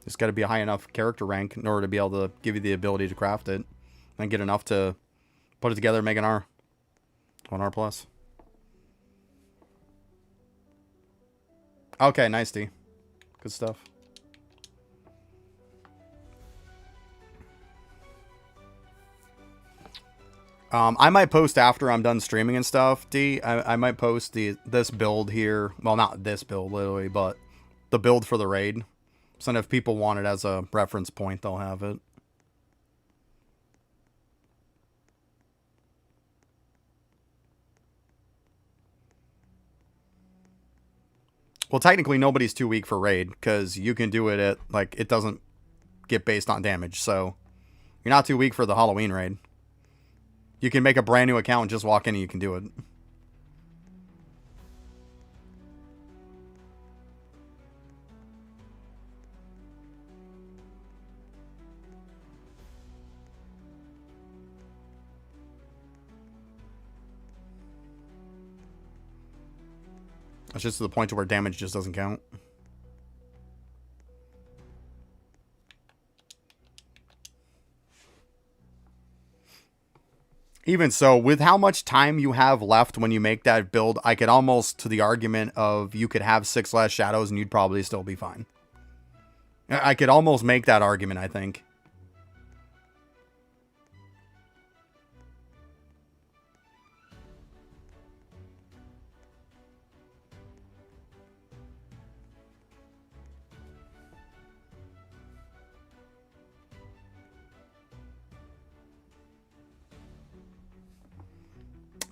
Just got to be a high enough character rank in order to be able to give you the ability to craft it. And get enough to put it together and make an R. 1 R plus. Okay, nice, D. Good stuff. I might post after I'm done streaming and stuff, D. I might post this build here. Well, not this build, literally, but the build for the raid. So if people want it as a reference point, they'll have it. Well, technically, nobody's too weak for raid, because you can do it at, like, it doesn't get based on damage, so you're not too weak for the Halloween raid. You can make a brand new account and just walk in and you can do it. It's just to the point to where damage just doesn't count. Even so, with how much time you have left when you make that build, I could almost to the argument of you could have 6 less shadows and you'd probably still be fine. I could almost make that argument, I think.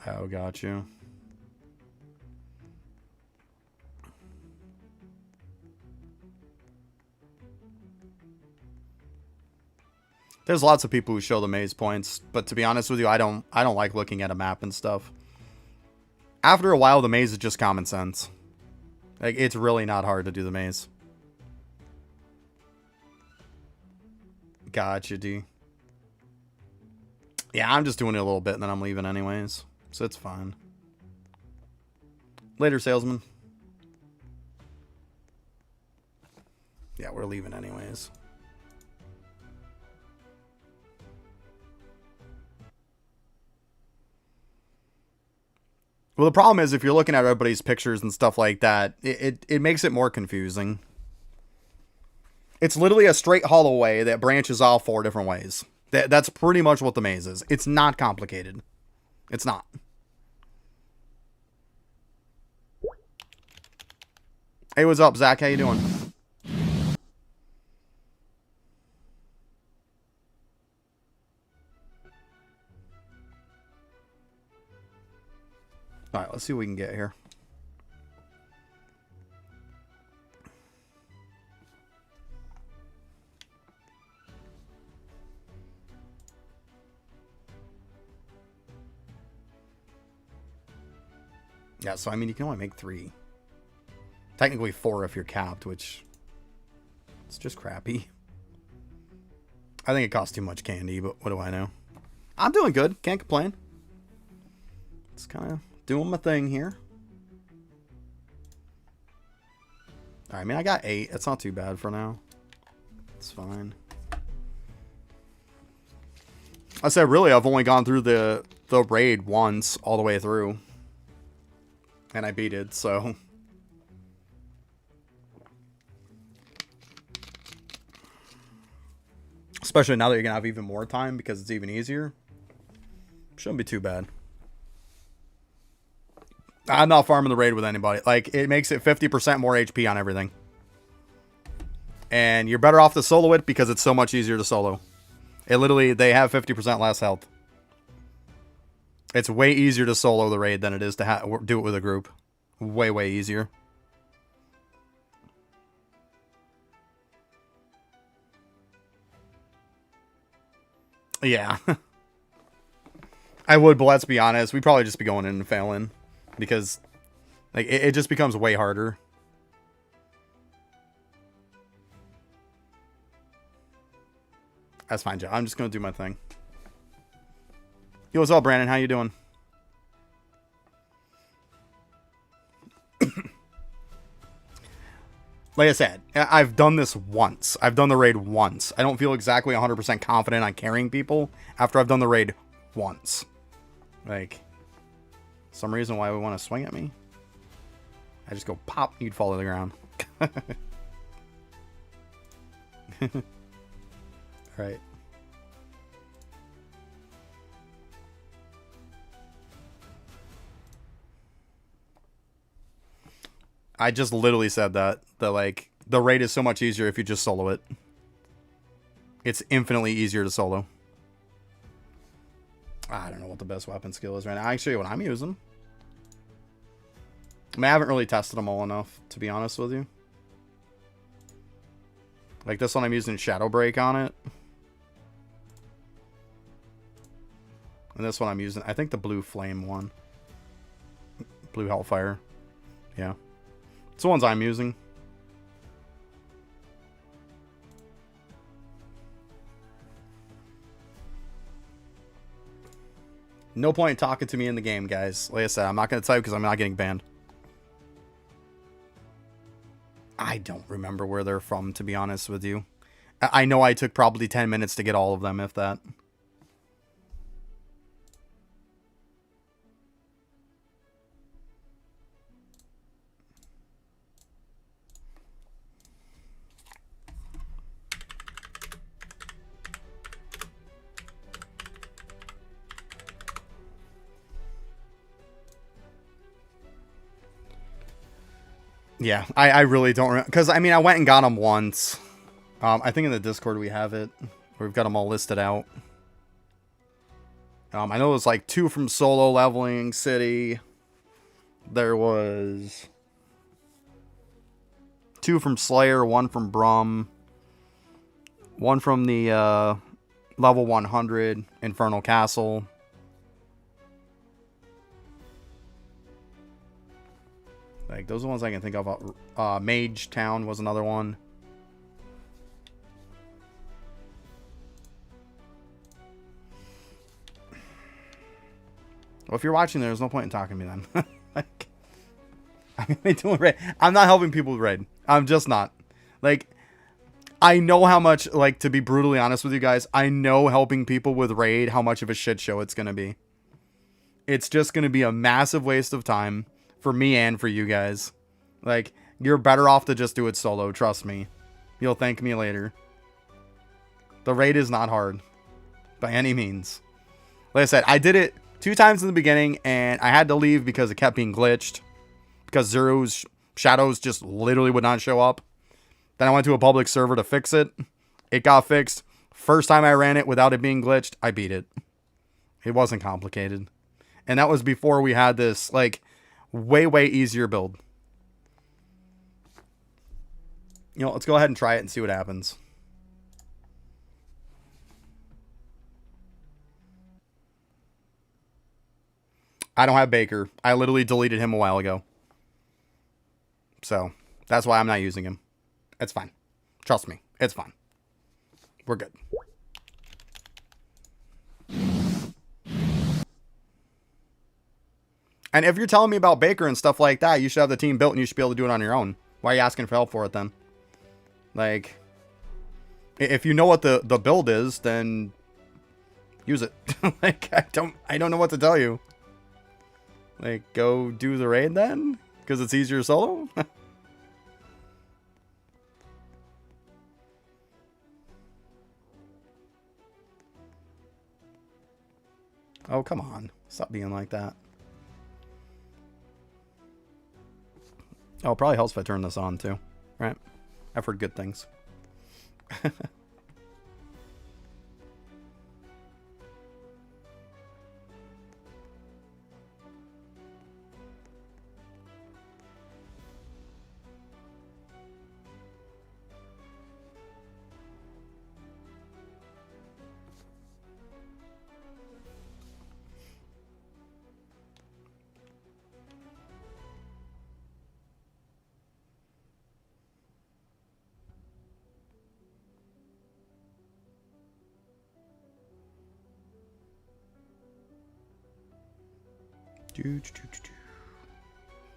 Oh, got you. There's lots of people who show the maze points, but to be honest with you, I don't like looking at a map and stuff. After a while, the maze is just common sense. Like, it's really not hard to do the maze. Gotcha, D. Yeah, I'm just doing it a little bit and then I'm leaving anyways. So it's fine. Later, salesman. Yeah, we're leaving anyways. Well, the problem is if you're looking at everybody's pictures and stuff like that, it makes it more confusing. It's literally a straight hallway that branches off 4 different ways. That's pretty much what the maze is. It's not complicated. It's not. Hey, what's up, Zach? How you doing? Alright, let's see what we can get here. Yeah, so I mean, you can only make 3. Technically 4 if you're capped, which it's just crappy. I think it costs too much candy, but what do I know? I'm doing good. Can't complain. It's kind of doing my thing here. Alright, I mean, I got 8. That's not too bad for now. It's fine. I said, really, I've only gone through the raid once all the way through. And I beat it, so... Especially now that you're going to have even more time because it's even easier. Shouldn't be too bad. I'm not farming the raid with anybody. Like, it makes it 50% more HP on everything. And you're better off to solo it because it's so much easier to solo. It literally, they have 50% less health. It's way easier to solo the raid than it is to do it with a group. Way, way easier. Yeah. I would, but let's be honest. We'd probably just be going in and failing. Because like it just becomes way harder. That's fine, Joe. I'm just going to do my thing. Yo, what's up, Brandon? How you doing? Like I said, I've done this once. I've done the raid once. I don't feel exactly 100% confident on carrying people after I've done the raid once. Like, some reason why we want to swing at me? I just go pop, you'd fall to the ground. Alright. I just literally said that like the raid is so much easier if you just solo it. It's infinitely easier to solo. I don't know what the best weapon skill is right now. I can show you what I'm using. I mean, I haven't really tested them all enough, to be honest with you. Like this one, I'm using Shadow Break on it. And this one I'm using, I think the Blue Flame one. Blue Hellfire. Yeah. It's the ones I'm using. No point talking to me in the game, guys. Like I said, I'm not going to tell you because I'm not getting banned. I don't remember where they're from, to be honest with you. I know I took probably 10 minutes to get all of them, if that. Yeah, I really don't remember. Because, I mean, I went and got them once. I think in the Discord we have it. We've got them all listed out. I know it was like 2 from Solo Leveling City. There was 2 from Slayer, 1 from Brum. 1 from the level 100 Infernal Castle. Like, those are the ones I can think of. Mage Town was another one. Well, if you're watching, there's no point in talking to me then. Like, I'm gonna be doing raid. I'm not helping people with raid. I'm just not. Like, I know how much, like, to be brutally honest with you guys, I know helping people with raid, how much of a shit show it's gonna be. It's just gonna be a massive waste of time. For me and for you guys. Like, you're better off to just do it solo, trust me. You'll thank me later. The raid is not hard. By any means. Like I said, I did it 2 times in the beginning, and I had to leave because it kept being glitched. Because Zero's shadows just literally would not show up. Then I went to a public server to fix it. It got fixed. First time I ran it without it being glitched, I beat it. It wasn't complicated. And that was before we had this, like... way, way easier build. You know, let's go ahead and try it and see what happens. I don't have Baker. I literally deleted him a while ago. So, that's why I'm not using him. It's fine. Trust me. It's fine. We're good. And if you're telling me about Baker and stuff like that, you should have the team built and you should be able to do it on your own. Why are you asking for help for it then? Like, if you know what the build is, then use it. Like, I don't know what to tell you. Like, go do the raid then? Because it's easier solo? Oh, come on. Stop being like that. Oh, it probably helps if I turn this on too. Right? I've heard good things.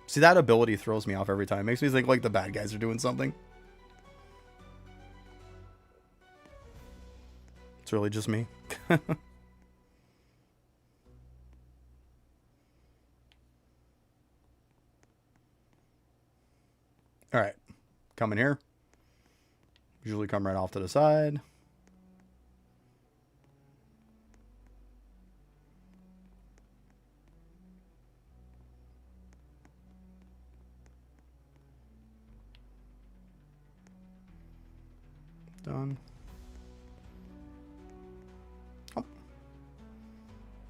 See, that ability throws me off every time. Makes me think like the bad guys are doing something. It's really just me. Alright. Come in here. Usually come right off to the side. Done. Oh.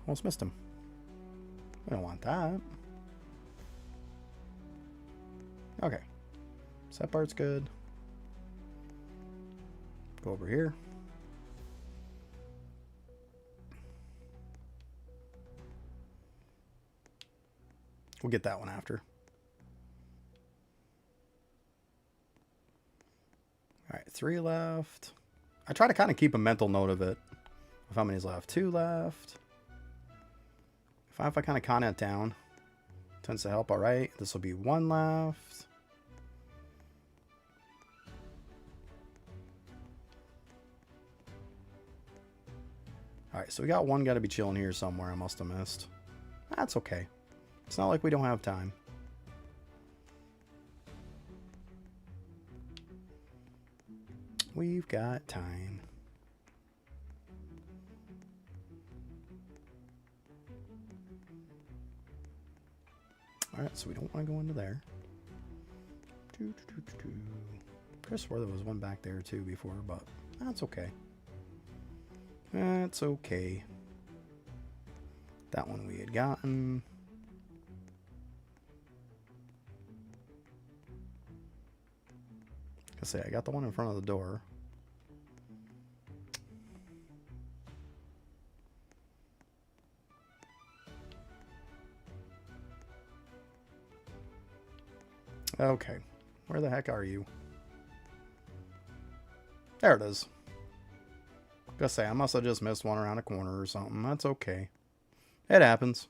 Almost missed him. We don't want that. Okay. Set part's good. Go over here. We'll get that one after. Alright, 3 left. I try to kind of keep a mental note of it. Of how many's left. 2 left. If I kind of count it down, tends to help. Alright, this will be 1 left. Alright, so we got one got to be chilling here somewhere. I must have missed. That's okay. It's not like we don't have time. We've got time. Alright, so we don't want to go into there. I could have swore there was one back there too before, but that's okay. That's okay. That one we had gotten. I say I got the one in front of the door. Okay, where the heck are you? There it is. Gonna say I must have just missed one around a corner or something. That's okay. It happens.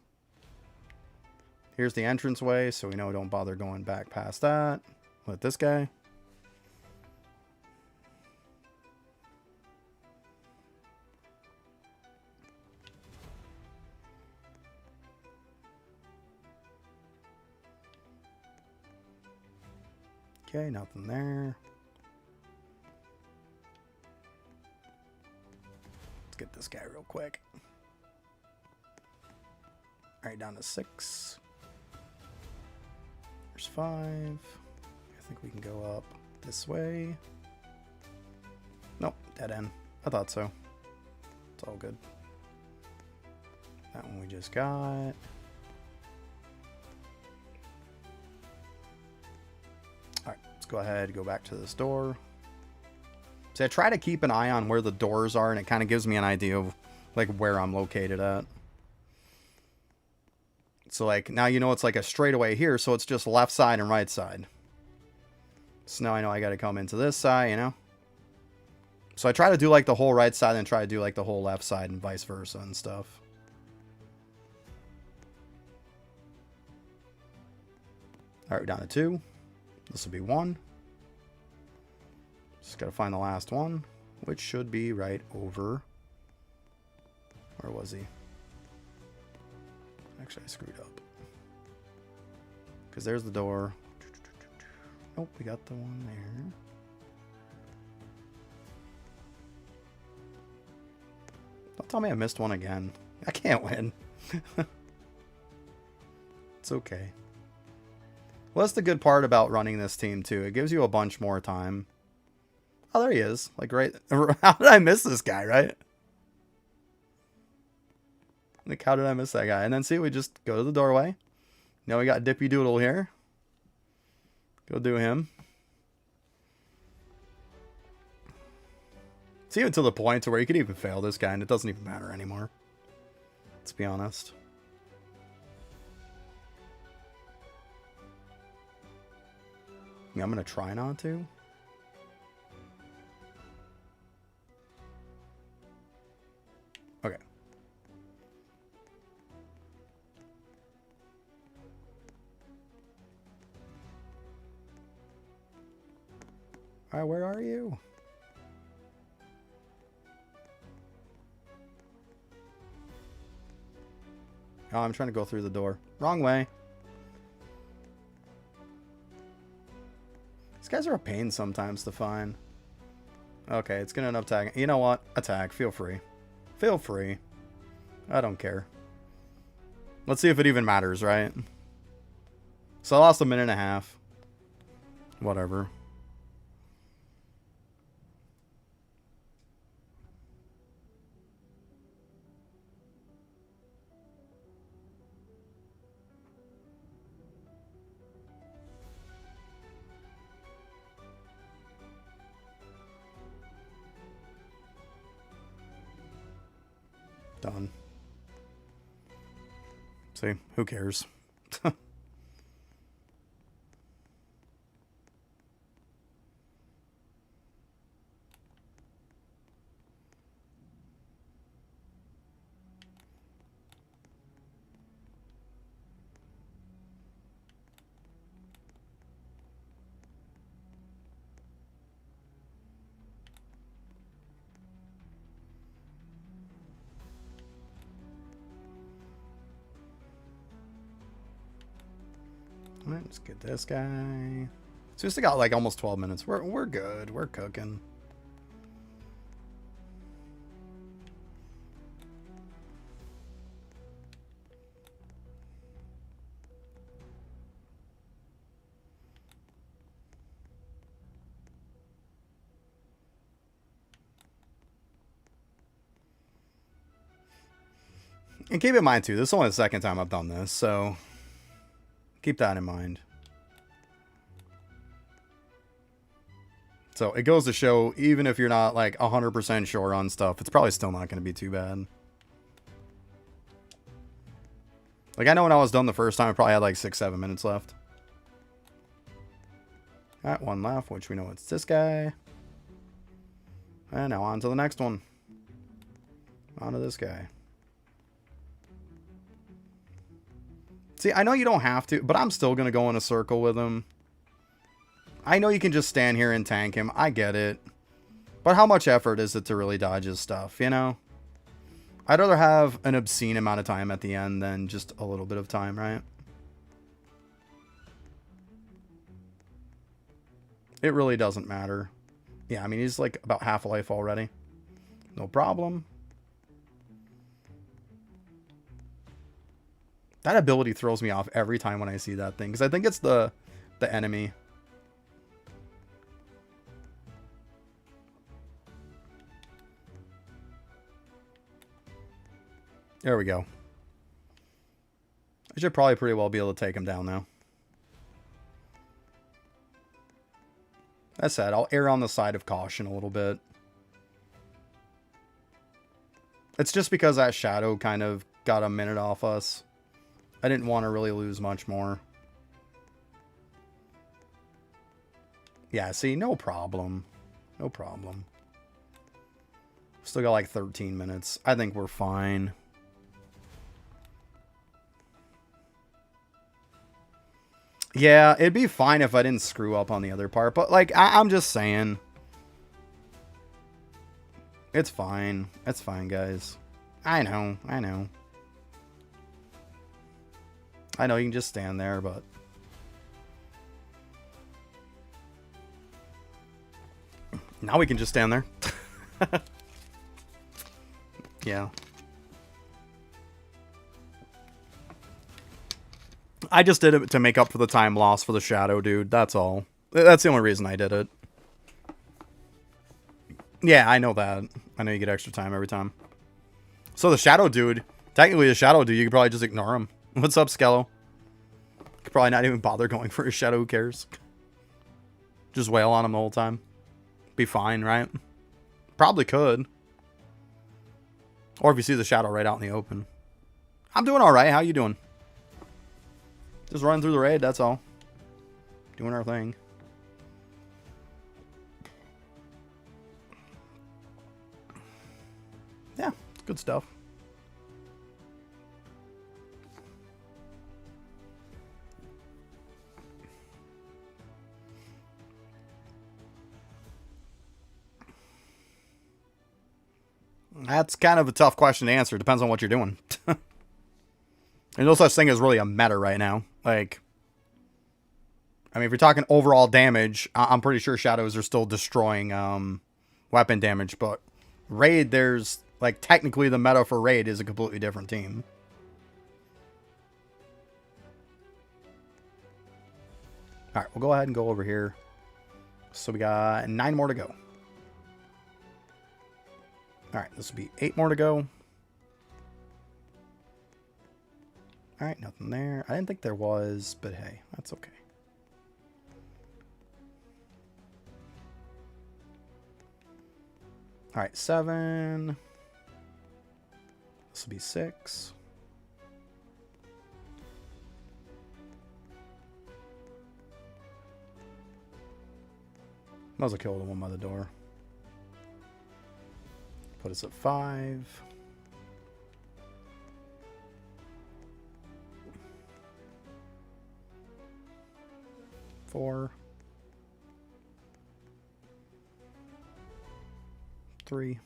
Here's the entranceway, so we know don't bother going back past that. With this guy. Okay, nothing there. Let's get this guy real quick. Alright, down to 6. There's 5. I think we can go up this way. Nope, dead end. I thought so. It's all good. That one we just got. Alright, let's go ahead and go back to this door. See, I try to keep an eye on where the doors are, and it kind of gives me an idea of like where I'm located at. So, like, now you know it's like a straightaway here, so it's just left side and right side. So now I know I got to come into this side, you know? So I try to do, like, the whole right side and try to do, like, the whole left side and vice versa and stuff. All right, we're down to 2. This will be 1. Just got to find the last one, which should be right over. Where was he? Actually, I screwed up. Because there's the door. Nope, we got the one there. Don't tell me I missed one again. I can't win. It's okay. Well, that's the good part about running this team, too. It gives you a bunch more time. Oh, there he is. Like, right... How did I miss this guy, right? Like, how did I miss that guy? And then, see, we just go to the doorway. Now we got Dippy Doodle here. Go do him. It's even to the point to where you could even fail this guy, and it doesn't even matter anymore. Let's be honest. Yeah, I'm going to try not to. Okay. Alright, where are you? Oh, I'm trying to go through the door. Wrong way. These guys are a pain sometimes to find. Okay, it's gonna end up tagging. You know what? Attack. Feel free. Feel free. I don't care. Let's see if it even matters, right? So I lost a minute and a half. Whatever. Done. See, who cares? Alright, let's get this guy. So we still got like almost 12 minutes. We're good. We're cooking. And keep in mind too, this is only the second time I've done this, so keep that in mind. So it goes to show, even if you're not like 100% sure on stuff, it's probably still not going to be too bad. Like, I know when I was done the first time, I probably had like 6-7 minutes left. Alright, one left, which we know it's this guy. And now on to the next one. On to this guy. See, I know you don't have to, but I'm still going to go in a circle with him. I know you can just stand here and tank him. I get it. But how much effort is it to really dodge his stuff, you know? I'd rather have an obscene amount of time at the end than just a little bit of time, right? It really doesn't matter. Yeah, I mean, he's like about half a life already. No problem. That ability throws me off every time when I see that thing, because I think it's the enemy. There we go. I should probably pretty well be able to take him down now. That said, I'll err on the side of caution a little bit. It's just because that shadow kind of got a minute off us. I didn't want to really lose much more. Yeah, see, no problem. No problem. Still got like 13 minutes. I think we're fine. Yeah, it'd be fine if I didn't screw up on the other part. But, like, I'm just saying. It's fine. It's fine, guys. I know. I know. I know you can just stand there, but... Now we can just stand there. Yeah. I just did it to make up for the time lost for the shadow dude. That's all. That's the only reason I did it. Yeah, I know that. I know you get extra time every time. So the shadow dude, technically the shadow dude, you could probably just ignore him. What's up, Skello? Could probably not even bother going for his shadow. Who cares? Just wail on him the whole time. Be fine, right? Probably could. Or if you see the shadow right out in the open. I'm doing alright. How you doing? Just running through the raid, that's all. Doing our thing. Yeah, it's good stuff. That's kind of a tough question to answer. Depends on what you're doing. There's no such thing as really a meta right now. Like, I mean, if you're talking overall damage, I'm pretty sure shadows are still destroying weapon damage. But raid, there's, like, technically the meta for raid is a completely different team. Alright, we'll go ahead and go over here. So we got 9 more to go. Alright, this will be 8 more to go. Alright, nothing there. I didn't think there was, but hey, that's okay. Alright, 7. This will be 6. Might as well kill the one by the door. Put us at 5. 4. 3.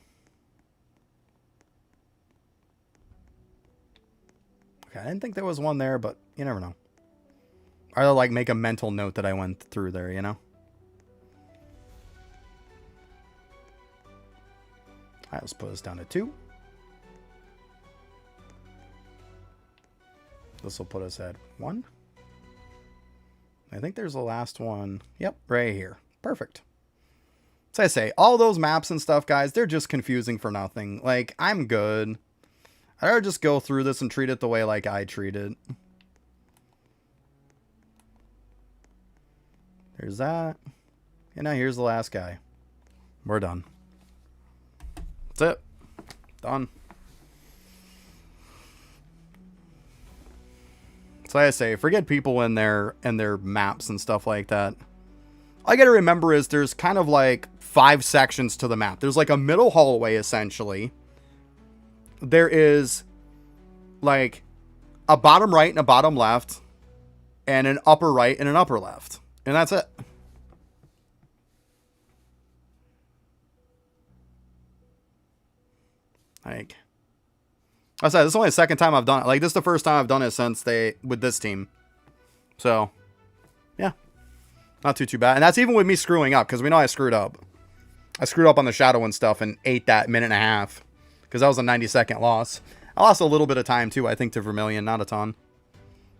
Okay, I didn't think there was one there, but you never know. I'll like make a mental note that I went through there, you know? Alright, let's put us down to 2. This will put us at 1. I think there's the last one. Yep, right here. Perfect. So I say, all those maps and stuff, guys, they're just confusing for nothing. Like, I'm good. I'd rather just go through this and treat it the way, like, I treat it. There's that. And now here's the last guy. We're done. That's it. Done. So I say, forget people and their maps and stuff like that. All I gotta remember is there's kind of like 5 sections to the map. There's like a middle hallway, essentially. There is like a bottom right and a bottom left, and an upper right and an upper left. And that's it. Like, I said, this is only the second time I've done it. Like, this is the first time I've done it since with this team. So, yeah. Not too bad. And that's even with me screwing up, because we know I screwed up. I screwed up on the shadow and stuff and ate that minute and a half, because that was a 90-second loss. I lost a little bit of time, too, I think, to Vermilion. Not a ton.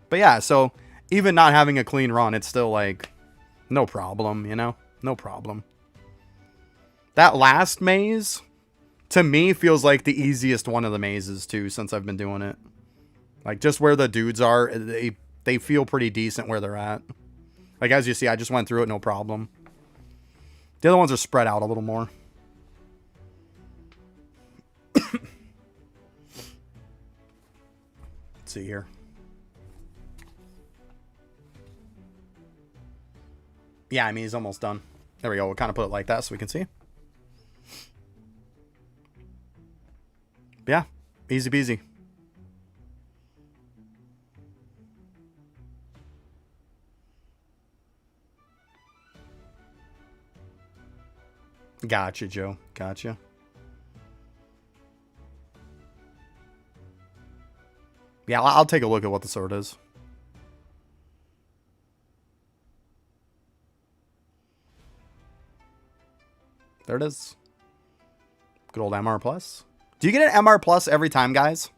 But, yeah, so even not having a clean run, it's still, like, no problem, you know? No problem. That last maze, to me, feels like the easiest one of the mazes, too, since I've been doing it. Like, just where the dudes are, they feel pretty decent where they're at. Like, as you see, I just went through it, no problem. The other ones are spread out a little more. Let's see here. Yeah, I mean, he's almost done. There we go. We'll kind of put it like that so we can see. Yeah, easy peasy. Gotcha, Joe. Gotcha. Yeah, I'll take a look at what the sword is. There it is. Good old MR Plus. Do you get an MR Plus every time, guys?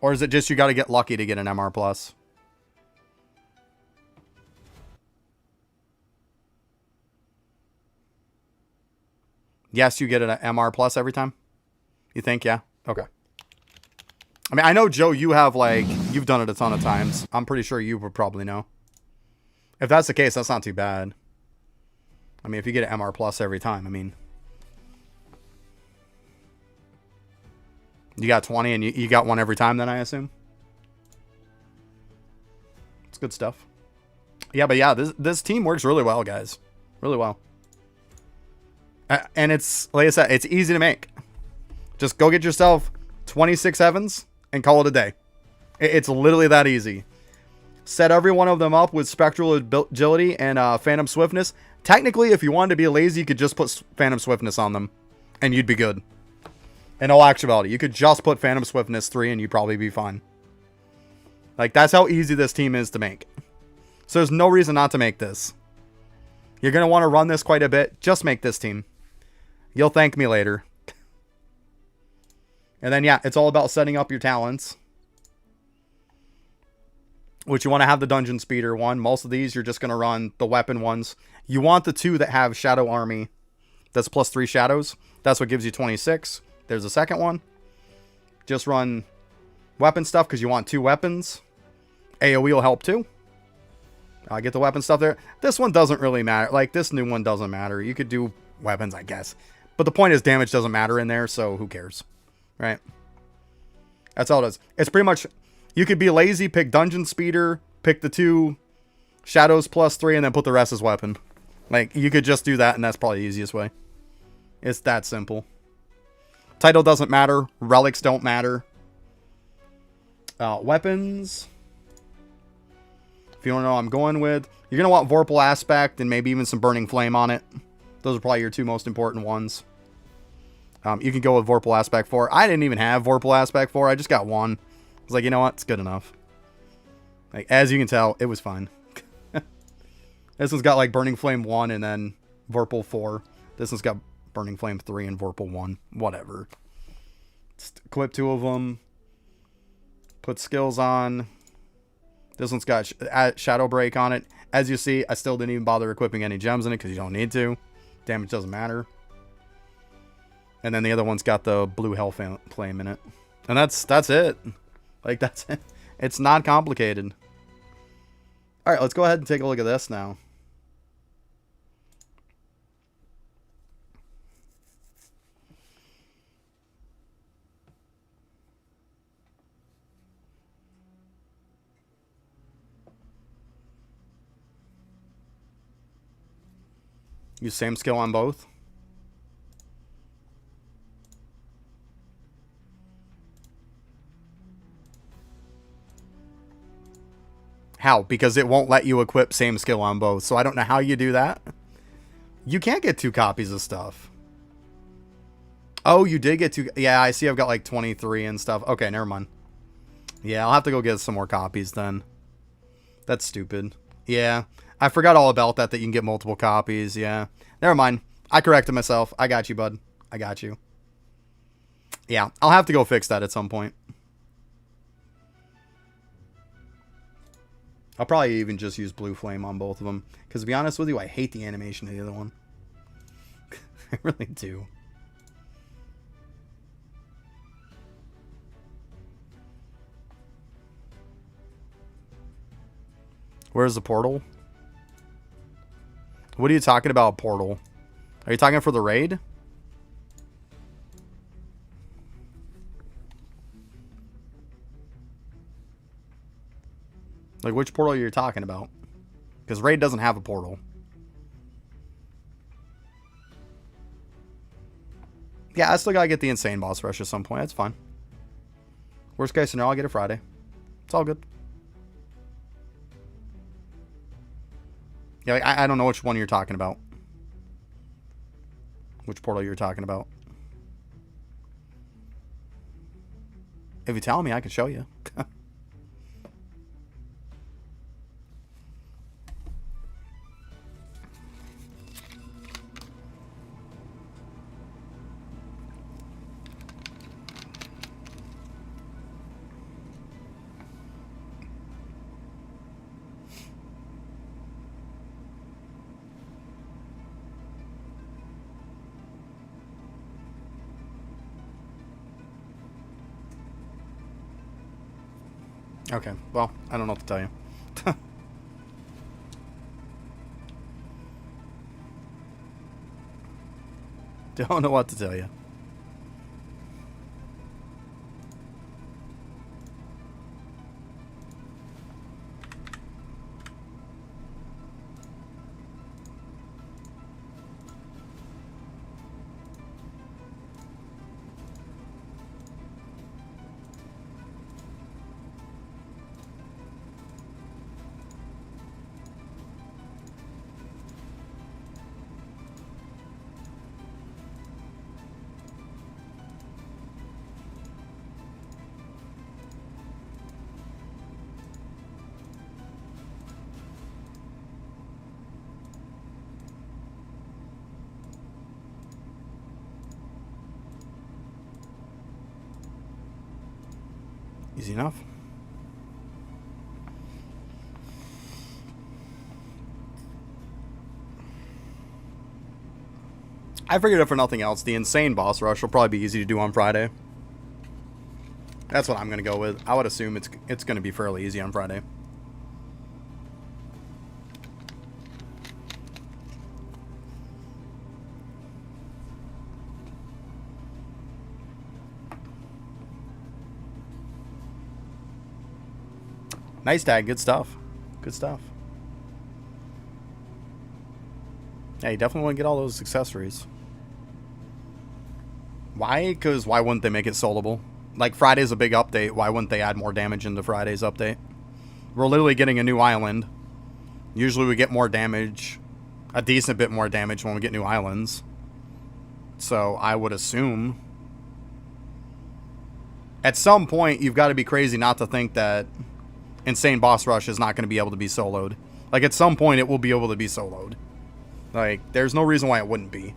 Or is it just you got to get lucky to get an MR Plus? Yes, you get an MR Plus every time? You think? Yeah? Okay. I mean, I know, Joe, you have, like, you've done it a ton of times. I'm pretty sure you would probably know. If that's the case, that's not too bad. I mean, if you get an MR Plus every time, I mean... You got 20 and you got one every time then, I assume? It's good stuff. Yeah, but yeah, this team works really well, guys. Really well. And it's, like I said, it's easy to make. Just go get yourself 26 Evans and call it a day. It's literally that easy. Set every one of them up with Spectral Agility and Phantom Swiftness. Technically, if you wanted to be lazy, you could just put Phantom Swiftness on them. And you'd be good. In all actuality, you could just put Phantom Swiftness 3 and you'd probably be fine. Like, that's how easy this team is to make. So there's no reason not to make this. You're going to want to run this quite a bit. Just make this team. You'll thank me later. And then, yeah, it's all about setting up your talents. Which you want to have the Dungeon Speeder one. Most of these, you're just going to run the weapon ones. You want the two that have Shadow Army. That's plus 3 shadows. That's what gives you 26. There's a second one. Just run weapon stuff because you want 2 weapons. AoE will help too. Get the weapon stuff there. This one doesn't really matter. Like, this new one doesn't matter. You could do weapons, I guess. But the point is damage doesn't matter in there, so who cares? Right? That's all it is. It's pretty much... You could be lazy, pick Dungeon Speeder, pick the 2 Shadows plus 3, and then put the rest as weapon. Like, you could just do that, and that's probably the easiest way. It's that simple. Title doesn't matter. Relics don't matter. Weapons. If you don't know what I'm going with, you're going to want Vorpal Aspect and maybe even some Burning Flame on it. Those are probably your 2 most important ones. You can go with Vorpal Aspect 4. I didn't even have Vorpal Aspect 4. I just got 1. I was like, you know what? It's good enough. Like, as you can tell, it was fine. This one's got like Burning Flame 1 and then Vorpal 4. This one's got Burning Flame 3 and Vorpal 1. Whatever. Just equip 2 of them. Put skills on. This one's got Shadow Break on it. As you see, I still didn't even bother equipping any gems in it because you don't need to. Damage doesn't matter. And then the other one's got the blue Hell Flame in it. And that's it. Like, that's it. It's not complicated. Alright, let's go ahead and take a look at this now. Use same skill on both. How? Because it won't let you equip same skill on both. So I don't know how you do that. You can't get 2 copies of stuff. Oh, you did get 2. Yeah, I see I've got like 23 and stuff. Okay, never mind. Yeah, I'll have to go get some more copies then. That's stupid. Yeah, I forgot all about that you can get multiple copies. Yeah, never mind. I corrected myself. I got you, bud. I got you. Yeah, I'll have to go fix that at some point. I'll probably even just use Blue Flame on both of them. Because to be honest with you, I hate the animation of the other one. I really do. Where's the portal? What are you talking about, portal? Are you talking for the raid? Like, which portal are you talking about? Because raid doesn't have a portal. Yeah, I still gotta get the insane boss rush at some point. That's fine. Worst case scenario, I'll get it Friday. It's all good. Yeah, like, I don't know which one you're talking about. Which portal you're talking about. If you tell me, I can show you. Okay, well, I don't know what to tell you. Don't know what to tell you. Easy enough. I figured if for nothing else, the insane boss rush will probably be easy to do on Friday. That's what I'm going to go with. I would assume it's going to be fairly easy on Friday. Nice tag. Good stuff. Good stuff. Yeah, you definitely want to get all those accessories. Why? Because why wouldn't they make it soloable? Like, Friday's a big update. Why wouldn't they add more damage into Friday's update? We're literally getting a new island. Usually we get more damage. A decent bit more damage when we get new islands. So, I would assume... At some point, you've got to be crazy not to think that Insane Boss Rush is not going to be able to be soloed. Like, at some point, it will be able to be soloed. Like, there's no reason why it wouldn't be.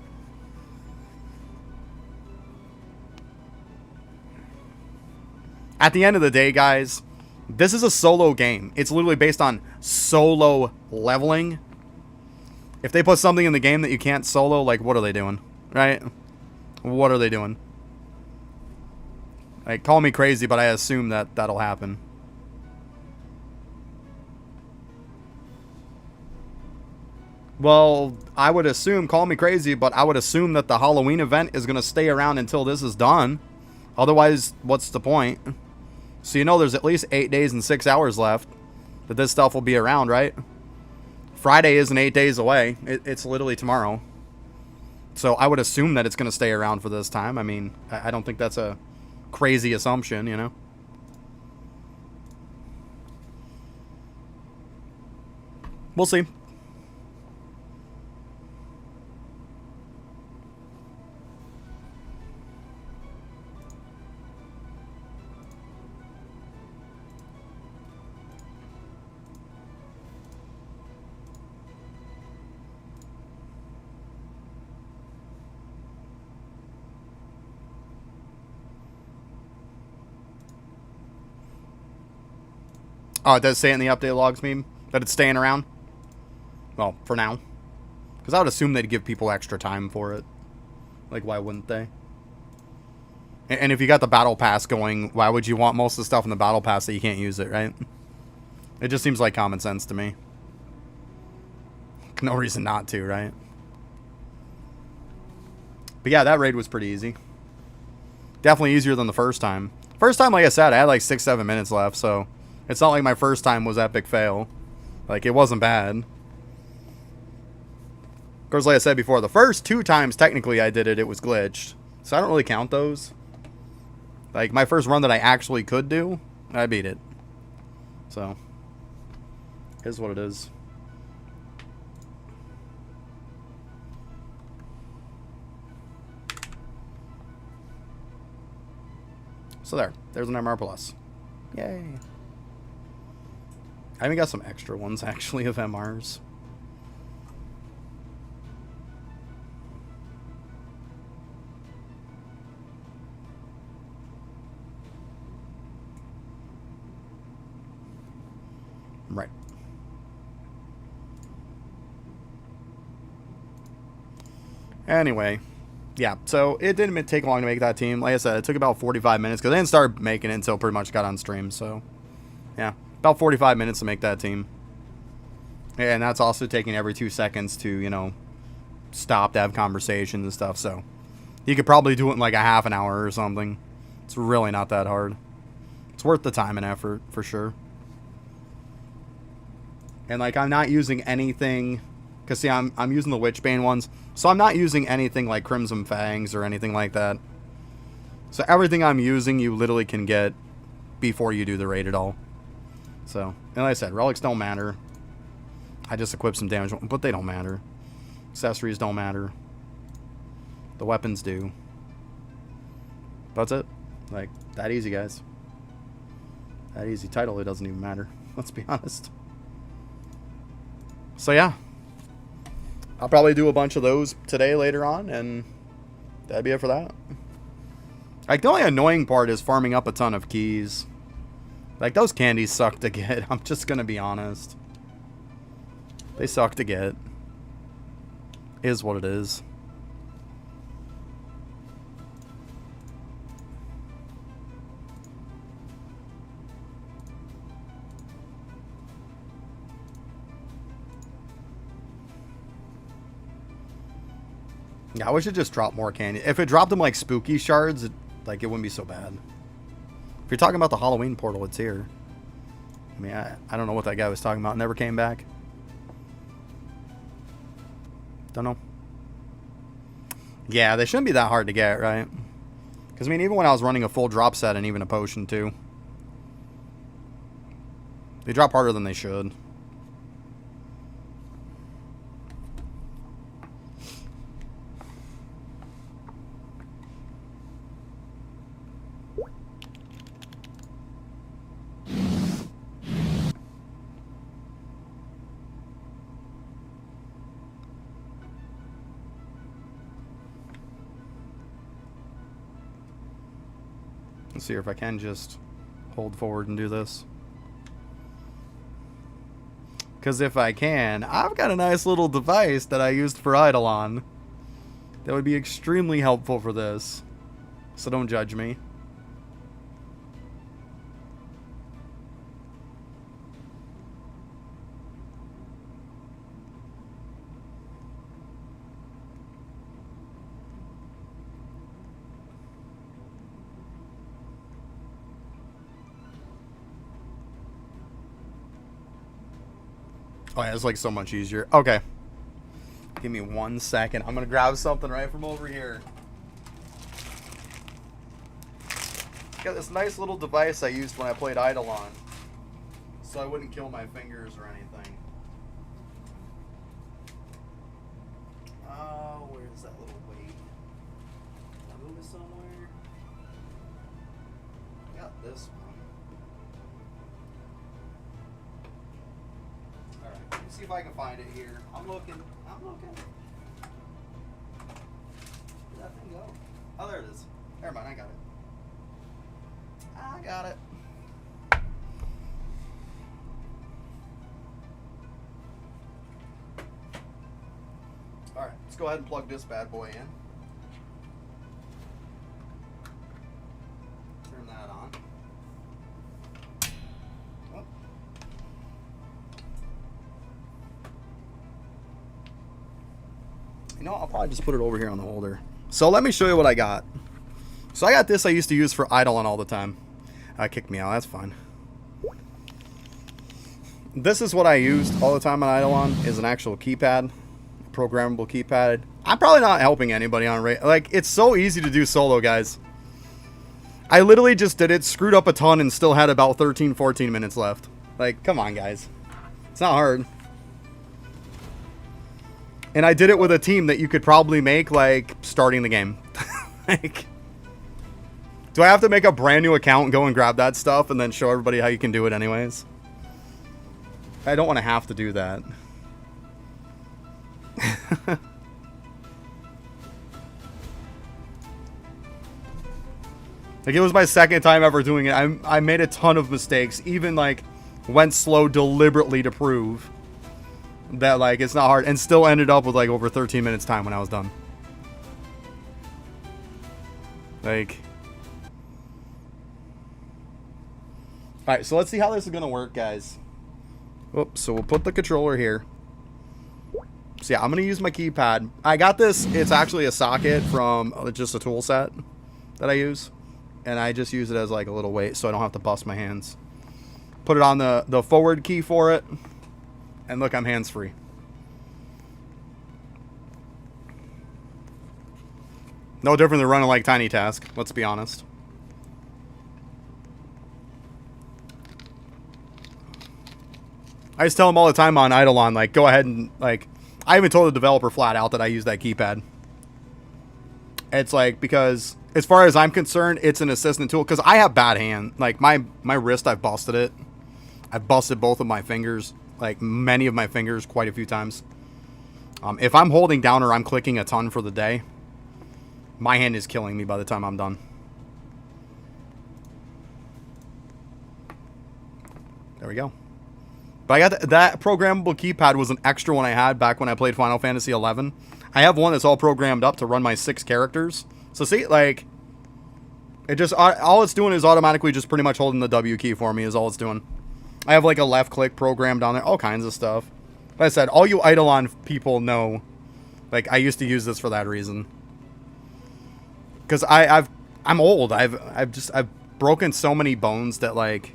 At the end of the day, guys, this is a solo game. It's literally based on solo leveling. If they put something in the game that you can't solo, like, what are they doing? Right? What are they doing? Like, call me crazy, but I assume that that'll happen. Well, I would assume, call me crazy, but I would assume that the Halloween event is going to stay around until this is done. Otherwise, what's the point? So you know there's at least 8 days and 6 hours left that this stuff will be around, right? Friday isn't 8 days away. It's literally tomorrow. So I would assume that it's going to stay around for this time. I mean, I don't think that's a crazy assumption, you know? We'll see. Oh, it does say in the update logs meme that it's staying around? Well, for now. Because I would assume they'd give people extra time for it. Like, why wouldn't they? And if you got the battle pass going, why would you want most of the stuff in the battle pass that you can't use it, right? It just seems like common sense to me. No reason not to, right? But yeah, that raid was pretty easy. Definitely easier than the first time. First time, like I said, I had like 6-7 minutes left, so... It's not like my first time was epic fail. Like, it wasn't bad. Of course, like I said before, the first 2 times, technically, I did it, it was glitched. So I don't really count those. Like, my first run that I actually could do, I beat it. So, here's what it is. So there's an MR Plus. Yay. I even got some extra ones, actually, of MRs. Right. Anyway, yeah, so it didn't take long to make that team. Like I said, it took about 45 minutes because I didn't start making it until pretty much got on stream. So, yeah, about 45 minutes to make that team. And that's also taking every 2 seconds to, you know, stop to have conversations and stuff. So, you could probably do it in like a half an hour or something. It's really not that hard. It's worth the time and effort for sure. And like, I'm not using anything, because see, I'm using the Witchbane ones, so I'm not using anything like Crimson Fangs or anything like that. So everything I'm using, you literally can get before you do the raid at all. So, and like I said, relics don't matter. I just equip some damage, but they don't matter. Accessories don't matter. The weapons do. That's it. Like, that easy, guys. That easy. Title, it doesn't even matter. Let's be honest. So yeah, I'll probably do a bunch of those today later on, and that'd be it for that. Like, the only annoying part is farming up a ton of keys. Like, those candies suck to get. I'm just gonna be honest. They suck to get. Is what it is. Yeah, I wish it just dropped more candy. If it dropped them like spooky shards, it wouldn't be so bad. If you're talking about the Halloween portal, it's here. I mean, I don't know what that guy was talking about. Never came back. Don't know. Yeah, they shouldn't be that hard to get, right? Because, I mean, even when I was running a full drop set and even a potion, too. They drop harder than they should. Let's see if I can just hold forward and do this. Because if I can, I've got a nice little device that I used for Eidolon that would be extremely helpful for this. So don't judge me. Oh yeah, it's like so much easier. Okay. Give me 1 second. I'm gonna grab something right from over here. Got this nice little device I used when I played Eidolon, so I wouldn't kill my fingers or anything. Oh, where's that little weight? Can I move it somewhere? I got this one. See if I can find it here. I'm looking. Where'd that thing go? Oh, there it is. Never mind, I got it. Alright, let's go ahead and plug this bad boy in. Turn that on. Oh. You know, I'll probably just put it over here on the holder. So let me show you what I got. So I got this I used to use for Eidolon all the time. Kicked me out, that's fine. This is what I used all the time on Eidolon, is an actual keypad. programmable keypad. I'm probably not helping anybody on rate. Like, it's so easy to do solo, guys. I literally just did it, screwed up a ton, and still had about 13, 14 minutes left. Like, come on, guys. It's not hard. And I did it with a team that you could probably make, like, starting the game. Like, do I have to make a brand new account and go and grab that stuff and then show everybody how you can do it anyways? I don't want to have to do that. Like, it was my second time ever doing it. I made a ton of mistakes. Even, like, went slow deliberately to prove that, like, it's not hard. And still ended up with, like, over 13 minutes time when I was done. Like... Alright, so let's see how this is going to work, guys. Oops, so we'll put the controller here. So yeah, I'm going to use my keypad. I got this. It's actually a socket from just a tool set that I use. And I just use it as like a little weight so I don't have to bust my hands. Put it on the forward key for it. And look, I'm hands-free. No different than running like Tiny Task, let's be honest. I just tell them all the time on Eidolon, like, go ahead and, like, I even told the developer flat out that I use that keypad. It's like, because as far as I'm concerned, it's an assistant tool. Because I have bad hand. Like, my wrist, I've busted it. I've busted both of my fingers. Like, many of my fingers quite a few times. If I'm holding down or I'm clicking a ton for the day, my hand is killing me by the time I'm done. There we go. But I got that programmable keypad was an extra one I had back when I played Final Fantasy 11. I have one that's all programmed up to run my 6 characters. So see, like, it just, all it's doing is automatically just pretty much holding the W key for me is all it's doing. I have like a left click program down there, all kinds of stuff. Like I said, all you Eidolon people know, like, I used to use this for that reason. Because I'm old. I've broken so many bones that, like,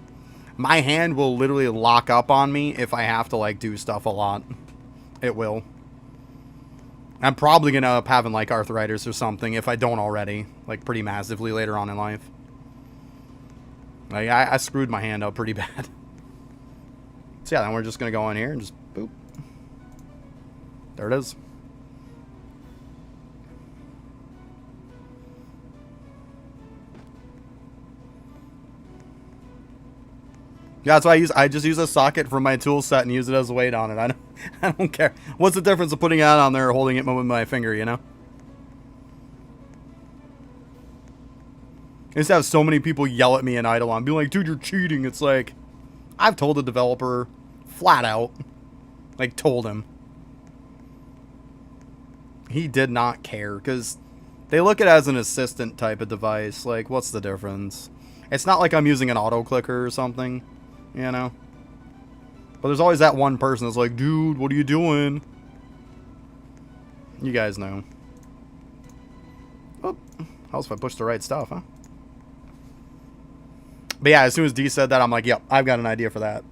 my hand will literally lock up on me if I have to, like, do stuff a lot. It will. I'm probably going to end up having, like, arthritis or something if I don't already. Like, pretty massively later on in life. Like, I screwed my hand up pretty bad. So, yeah, then we're just going to go in here and just boop. There it is. Yeah, that's why I just use a socket from my tool set and use it as a weight on it. I don't care. What's the difference of putting it on there or holding it with my finger, you know? I used to have so many people yell at me in Eidolon, be like, dude, you're cheating. It's like, I've told the developer flat out. Like, told him. He did not care, because they look at it as an assistant type of device. Like, what's the difference? It's not like I'm using an auto clicker or something. You know? But there's always that one person that's like, dude, what are you doing? You guys know. Oh, how else if I push the right stuff, huh? But yeah, as soon as D said that, I'm like, yep, I've got an idea for that.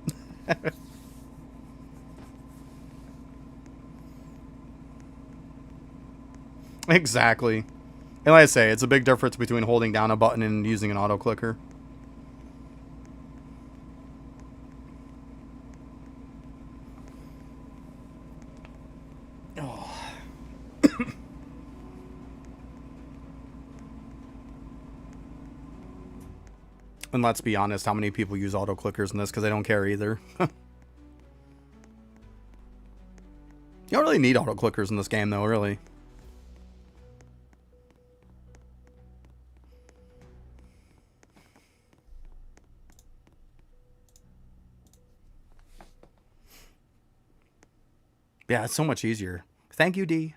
Exactly. And like I say, it's a big difference between holding down a button and using an auto clicker. And let's be honest, how many people use auto clickers in this because they don't care either. You don't really need auto clickers in this game, though, really. Yeah, it's so much easier. Thank you, D.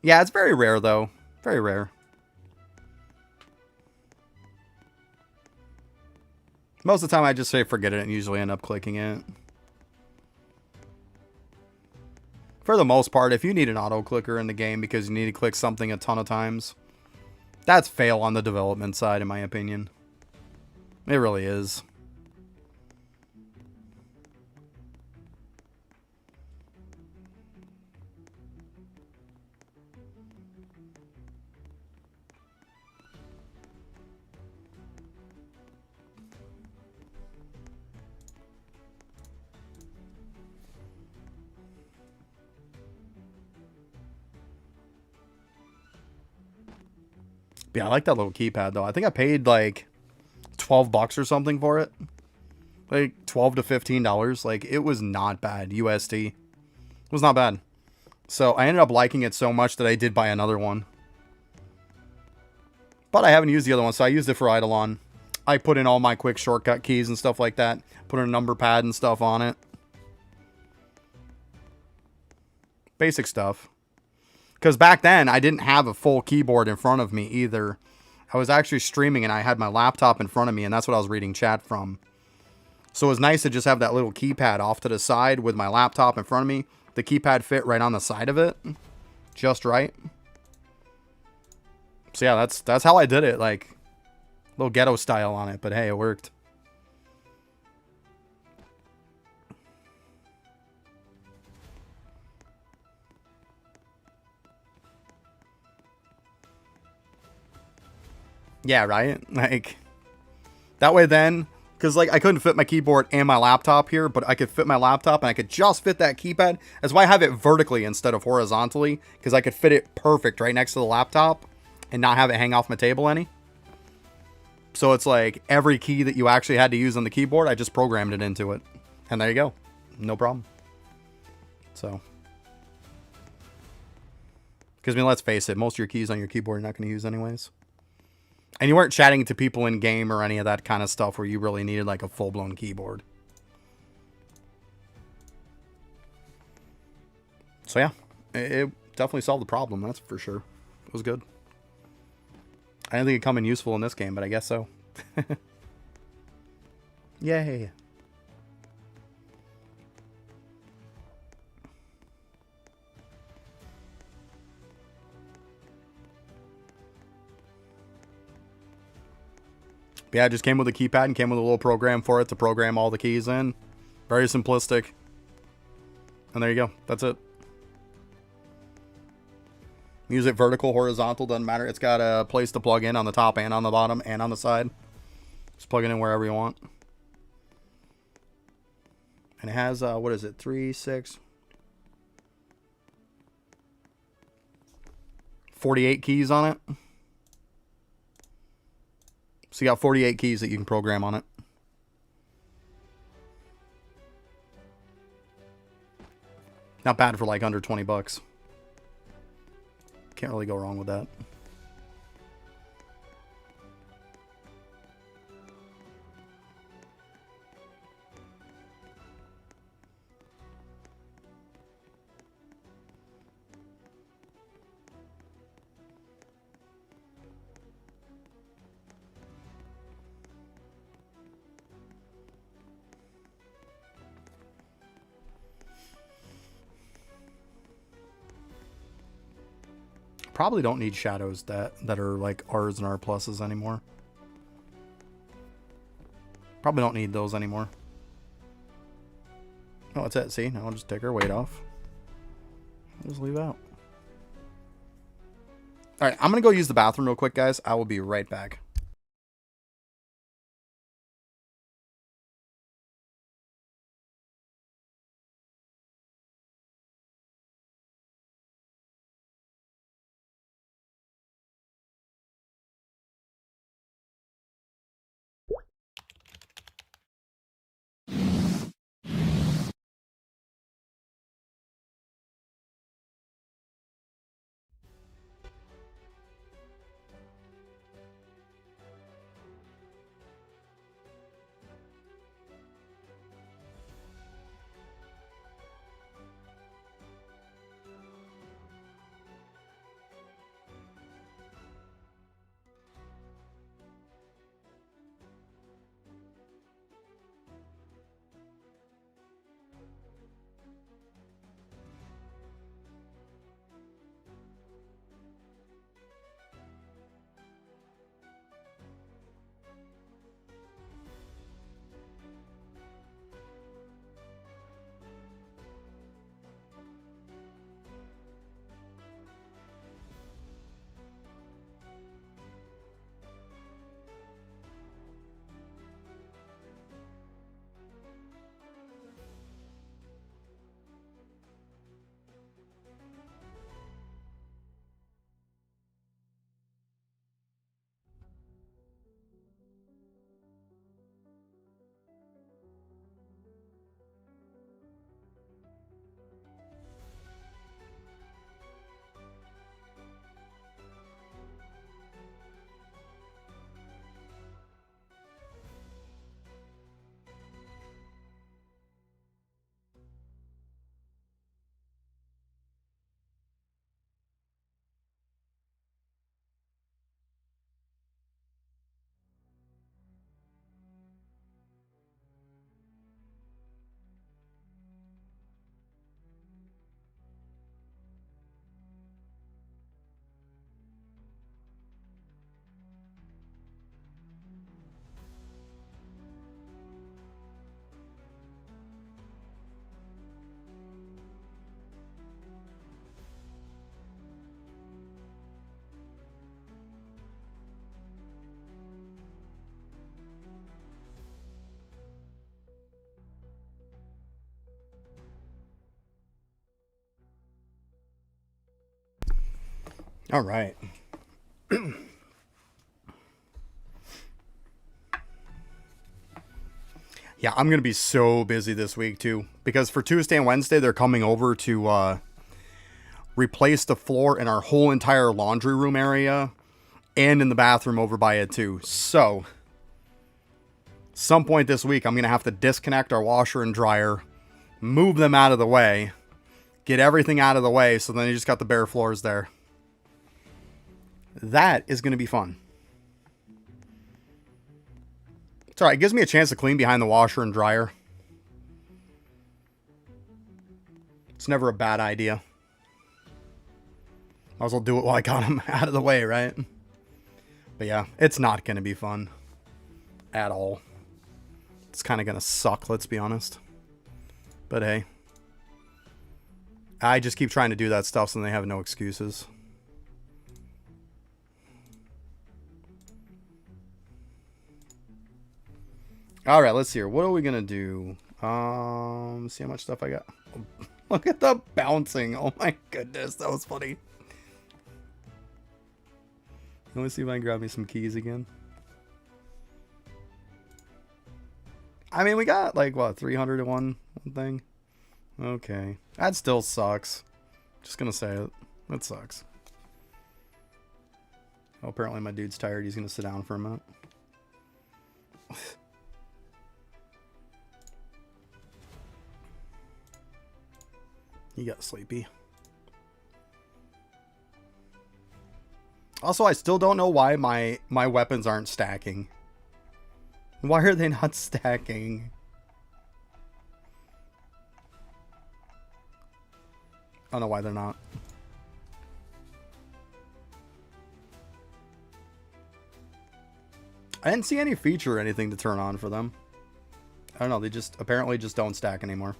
Yeah, it's very rare, though. Very rare. Most of the time, I just say forget it and usually end up clicking it. For the most part, if you need an auto clicker in the game because you need to click something a ton of times, that's fail on the development side, in my opinion. It really is. But yeah, I like that little keypad though. I think I paid like $12 or something for it. Like $12 to $15. Like it was not bad. USD. It was not bad. So I ended up liking it so much that I did buy another one. But I haven't used the other one, so I used it for Eidolon. I put in all my quick shortcut keys and stuff like that. Put a number pad and stuff on it. Basic stuff. Because back then, I didn't have a full keyboard in front of me either. I was actually streaming and I had my laptop in front of me, and that's what I was reading chat from. So it was nice to just have that little keypad off to the side with my laptop in front of me. The keypad fit right on the side of it. Just right. So yeah, that's how I did it. Like, little ghetto style on it. But hey, it worked. Yeah, right? Like, that way then... Because, like, I couldn't fit my keyboard and my laptop here, but I could fit my laptop, and I could just fit that keypad. That's why I have it vertically instead of horizontally, because I could fit it perfect right next to the laptop and not have it hang off my table any. So it's like, every key that you actually had to use on the keyboard, I just programmed it into it. And there you go. No problem. So. Because, I mean, let's face it, most of your keys on your keyboard you're not going to use anyways. And you weren't chatting to people in game or any of that kind of stuff where you really needed like a full-blown keyboard. So yeah, it definitely solved the problem, that's for sure. It was good. I didn't think it'd come in useful in this game, but I guess so. Yay. But yeah, it just came with a keypad and came with a little program for it to program all the keys in. Very simplistic. And there you go. That's it. Use it vertical, horizontal, doesn't matter. It's got a place to plug in on the top and on the bottom and on the side. Just plug it in wherever you want. And it has, what is it, 3, 6... 48 keys on it. So you got 48 keys that you can program on it. Not bad for like under 20 bucks. Can't really go wrong with that. Probably don't need shadows that are like R's and R pluses anymore. Probably don't need those anymore. Oh, that's it. See, now I'll just take our weight off. I'll just leave out. All right, I'm going to go use the bathroom real quick, guys. I will be right back. All right. Yeah, I'm going to be so busy this week too. Because for Tuesday and Wednesday, they're coming over to replace the floor in our whole entire laundry room area. And in the bathroom over by it too. So, some point this week, I'm going to have to disconnect our washer and dryer. Move them out of the way. Get everything out of the way. So then you just got the bare floors there. That is going to be fun. It's alright. It gives me a chance to clean behind the washer and dryer. It's never a bad idea. Might as well do it while I got them out of the way, right? But yeah, it's not going to be fun. At all. It's kind of going to suck, let's be honest. But hey. I just keep trying to do that stuff so they have no excuses. Alright, let's see here. What are we going to do? See how much stuff I got. Look at the bouncing. Oh my goodness, that was funny. Let me see if I can grab me some keys again. I mean, we got like, what, 301 thing? Okay. That still sucks. Just gonna say it. That sucks. Oh, apparently my dude's tired. He's gonna sit down for a minute. He got sleepy. Also, I still don't know why my weapons aren't stacking. Why are they not stacking? I don't know why they're not. I didn't see any feature or anything to turn on for them. I don't know, they just apparently just don't stack anymore.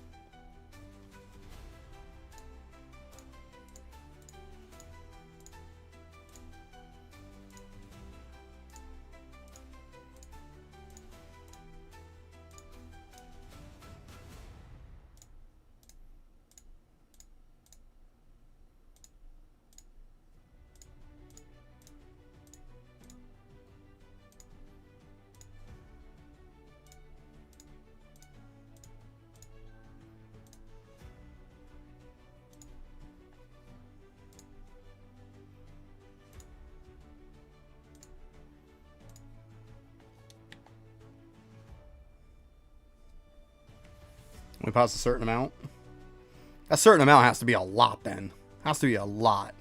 We pass a certain amount. A certain amount has to be a lot then. Has to be a lot.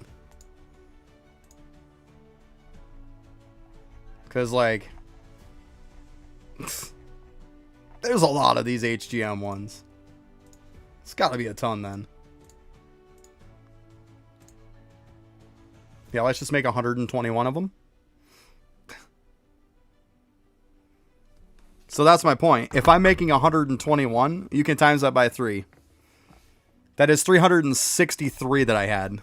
Because, like, there's a lot of these HGM ones. It's got to be a ton then. Yeah, let's just make 121 of them. So that's my point. If I'm making 121, you can times that by 3. That is 363 that I had.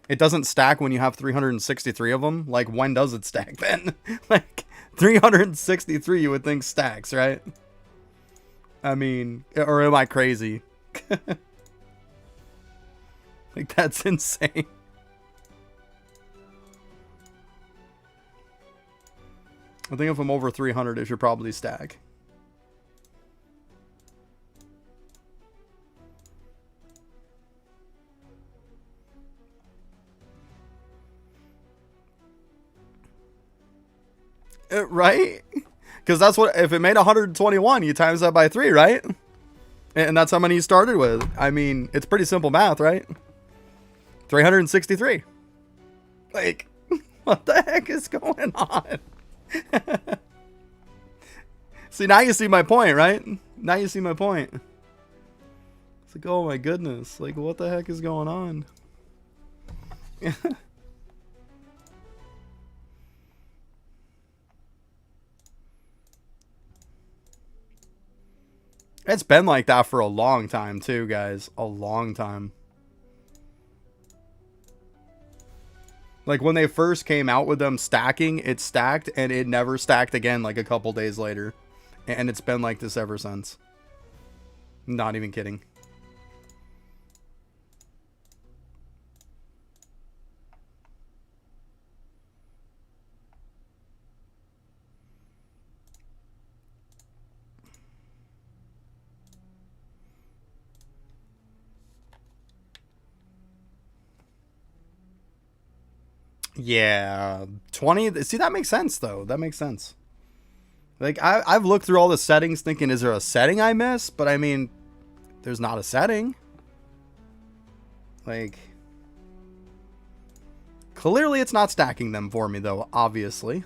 It doesn't stack when you have 363 of them. Like, when does it stack then? Like, 363 you would think stacks, right? I mean, or am I crazy? Like, that's insane. I think if I'm over 300, it should probably stack. Right? Because that's what, if it made 121, you times that by 3, right? And that's how many you started with. I mean, it's pretty simple math, right? 363. Like, what the heck is going on? See, now you see my point, right? Now you see my point. It's like, oh my goodness. Like, what the heck is going on? It's been like that for a long time too, guys. A long time. Like, when they first came out with them stacking, it stacked, and it never stacked again like a couple days later. And it's been like this ever since. Not even kidding. Yeah, 20. See, that makes sense though. That makes sense. Like I've looked through all the settings, thinking, is there a setting I miss? But I mean, there's not a setting. Like, clearly it's not stacking them for me though. Obviously.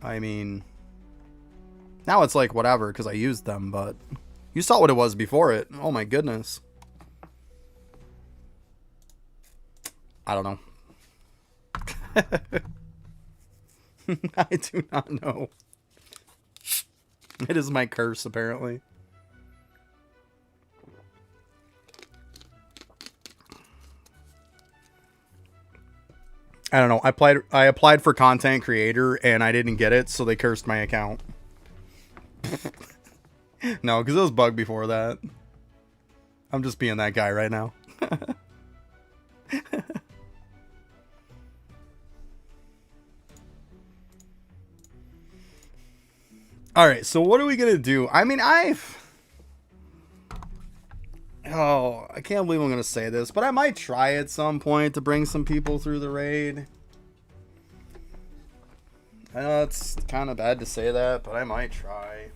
I mean, now it's like whatever because I used them, but you saw what it was before it. Oh my goodness. I don't know. I do not know. It is my curse, apparently. I don't know. I applied for content creator and I didn't get it, so they cursed my account. No, because it was bugged before that. I'm just being that guy right now. All right, so what are we gonna do? I mean, I can't believe I'm gonna say this, but I might try at some point to bring some people through the raid. I know it's kind of bad to say that, but I might try.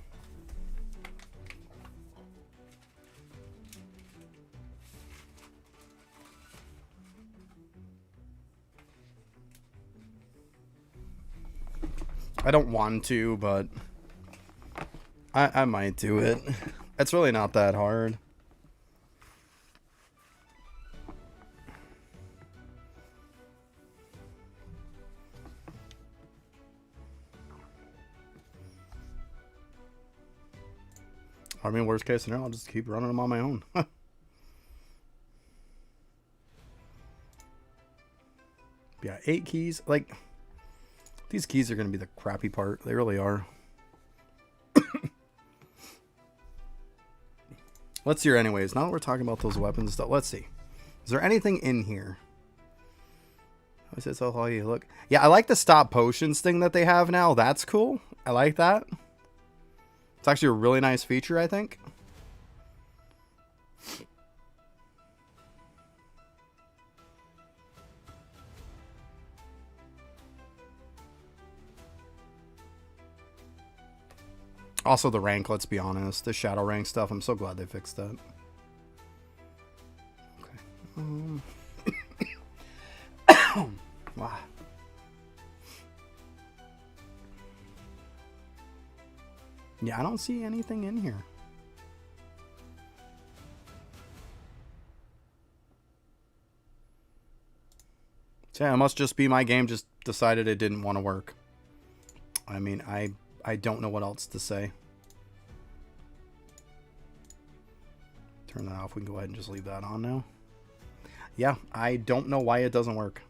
I don't want to, but I might do it. It's really not that hard. I mean, worst case scenario, I'll just keep running them on my own. Yeah, 8 keys. Like, these keys are going to be the crappy part. They really are. Let's see here anyways. Now that we're talking about those weapons and stuff, let's see. Is there anything in here? I said so how you look. Yeah, I like the stop potions thing that they have now. That's cool. I like that. It's actually a really nice feature, I think. Also the rank, let's be honest. The shadow rank stuff, I'm so glad they fixed that. Okay. Wow. Yeah, I don't see anything in here. So yeah, it must just be my game just decided it didn't want to work. I mean, I don't know what else to say. Turn that off. We can go ahead and just leave that on now. Yeah, I don't know why it doesn't work.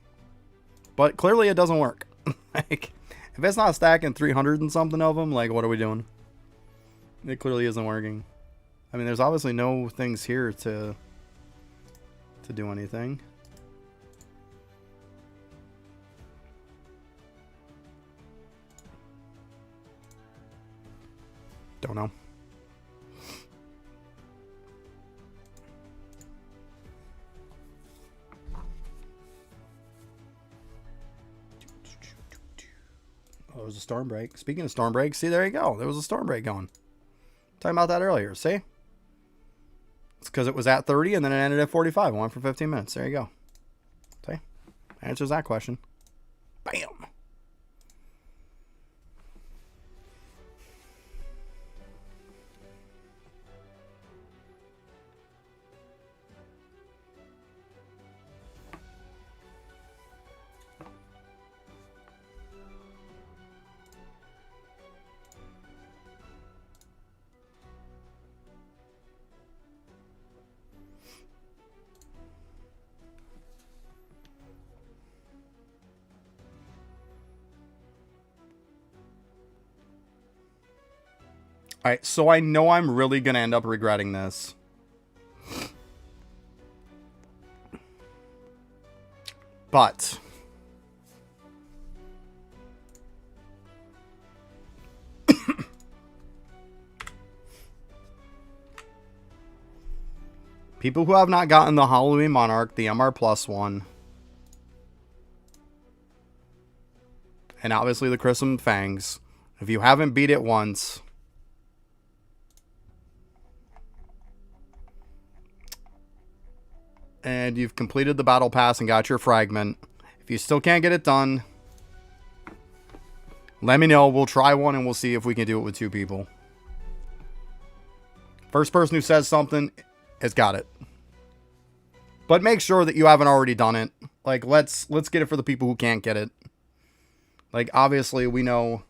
But clearly it doesn't work. Like, if it's not stacking 300 and something of them, like, what are we doing? It clearly isn't working. I mean, there's obviously no things here to do anything. Don't know. Oh, there was a storm break. Speaking of storm break, see, there you go. There was a storm break going. Talking about that earlier. See? It's because it was at 30 and then it ended at 45. It went for 15 minutes. There you go. See? Answers that question. Bam. Alright, so I know I'm really going to end up regretting this. But people who have not gotten the Halloween Monarch, the MR Plus one, And obviously the Crimson Fangs. If you haven't beat it once, and you've completed the battle pass and got your fragment, if you still can't get it done, let me know. We'll try one and we'll see if we can do it with 2 people. First person who says something has got it. But make sure that you haven't already done it. Like, let's get it for the people who can't get it. Like, obviously, we know,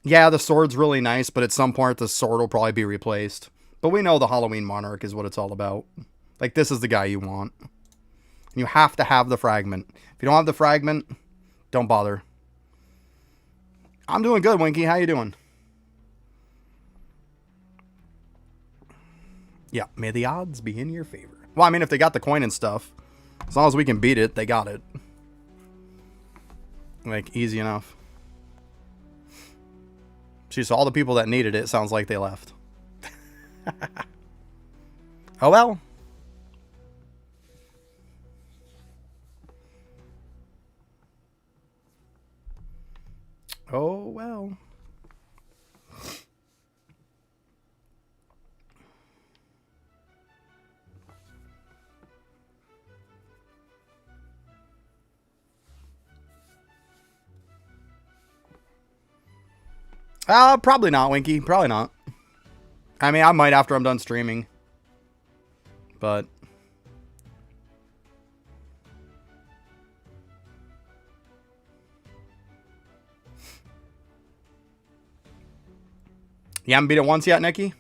yeah, the sword's really nice, but at some point the sword will probably be replaced. But we know the Halloween Monarch is what it's all about. Like, this is the guy you want. You have to have the fragment. If you don't have the fragment, don't bother. I'm doing good, Winky. How you doing? Yeah, may the odds be in your favor. Well, I mean, if they got the coin and stuff, as long as we can beat it, they got it. Like, easy enough. Geez, so all the people that needed it, sounds like they left. Oh, well. Oh, well. Probably not, Winky. Probably not. I mean, I might after I'm done streaming. But you haven't beat it once yet, Nikki?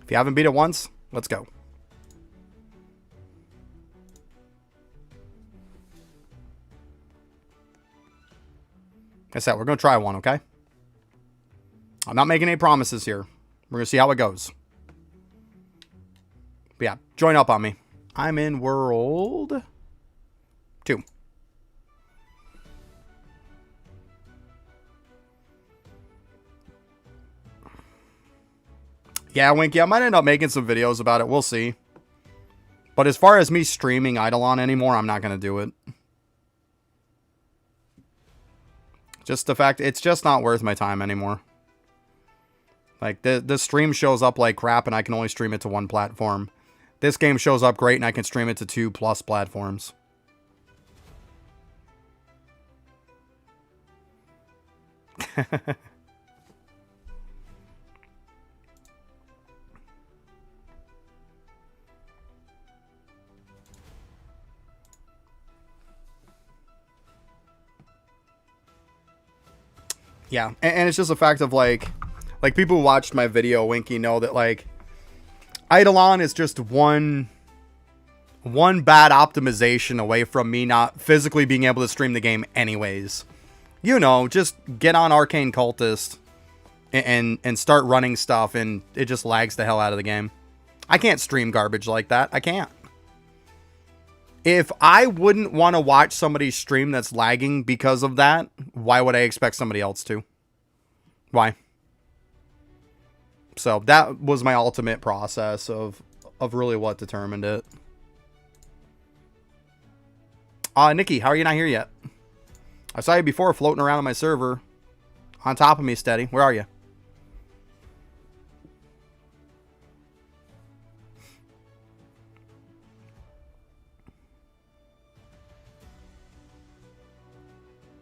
If you haven't beat it once, let's go. Like I said, we're going to try one, okay? I'm not making any promises here. We're going to see how it goes. But yeah, join up on me. I'm in World 2. Yeah, Winky, I might end up making some videos about it. We'll see. But as far as me streaming Eidolon anymore, I'm not going to do it. Just the fact, it's just not worth my time anymore. Like, the stream shows up like crap and I can only stream it to 1 platform. This game shows up great and I can stream it to 2+ platforms. Yeah, and it's just a fact of like people who watched my video, Winky, know that like Eidolon is just one bad optimization away from me not physically being able to stream the game anyways. You know, just get on Arcane Cultist and start running stuff and it just lags the hell out of the game. I can't stream garbage like that. I can't. If I wouldn't want to watch somebody's stream that's lagging because of that, why would I expect somebody else to? Why? So that was my ultimate process of really what determined it. Nikki, how are you not here yet? I saw you before floating around on my server. On top of me, steady. Where are you?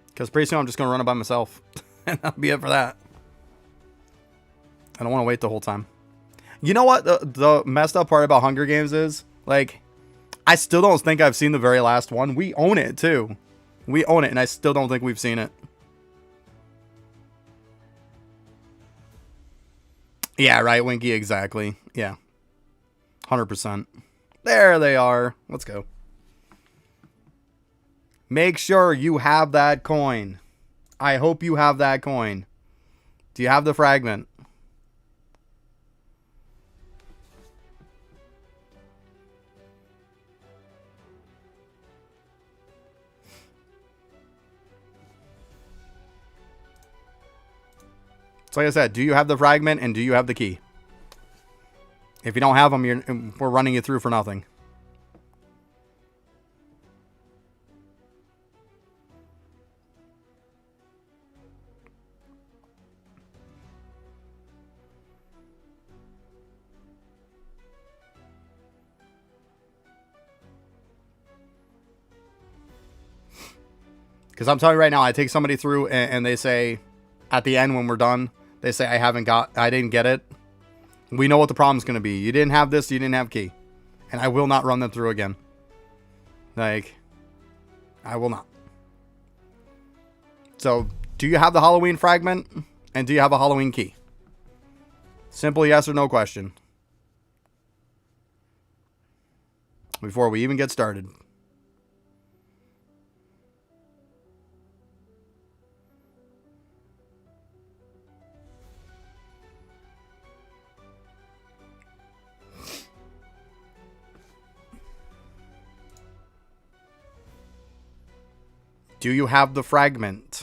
Because pretty soon I'm just going to run it by myself. And that'll be it for that. I don't want to wait the whole time. You know what the messed up part about Hunger Games is? Like, I still don't think I've seen the very last one. We own it, too. We own it, and I still don't think we've seen it. Yeah, right, Winky, exactly. Yeah. 100%. There they are. Let's go. Make sure you have that coin. I hope you have that coin. Do you have the fragment? So like I said, do you have the fragment and do you have the key? If you don't have them, we're running you through for nothing. Because I'm telling you right now, I take somebody through and they say, at the end when we're done, they say, I didn't get it. We know what the problem's going to be. You didn't have this, you didn't have key. And I will not run them through again. Like, I will not. So, do you have the Halloween fragment? And do you have a Halloween key? Simple yes or no question. Before we even get started. Do you have the fragment?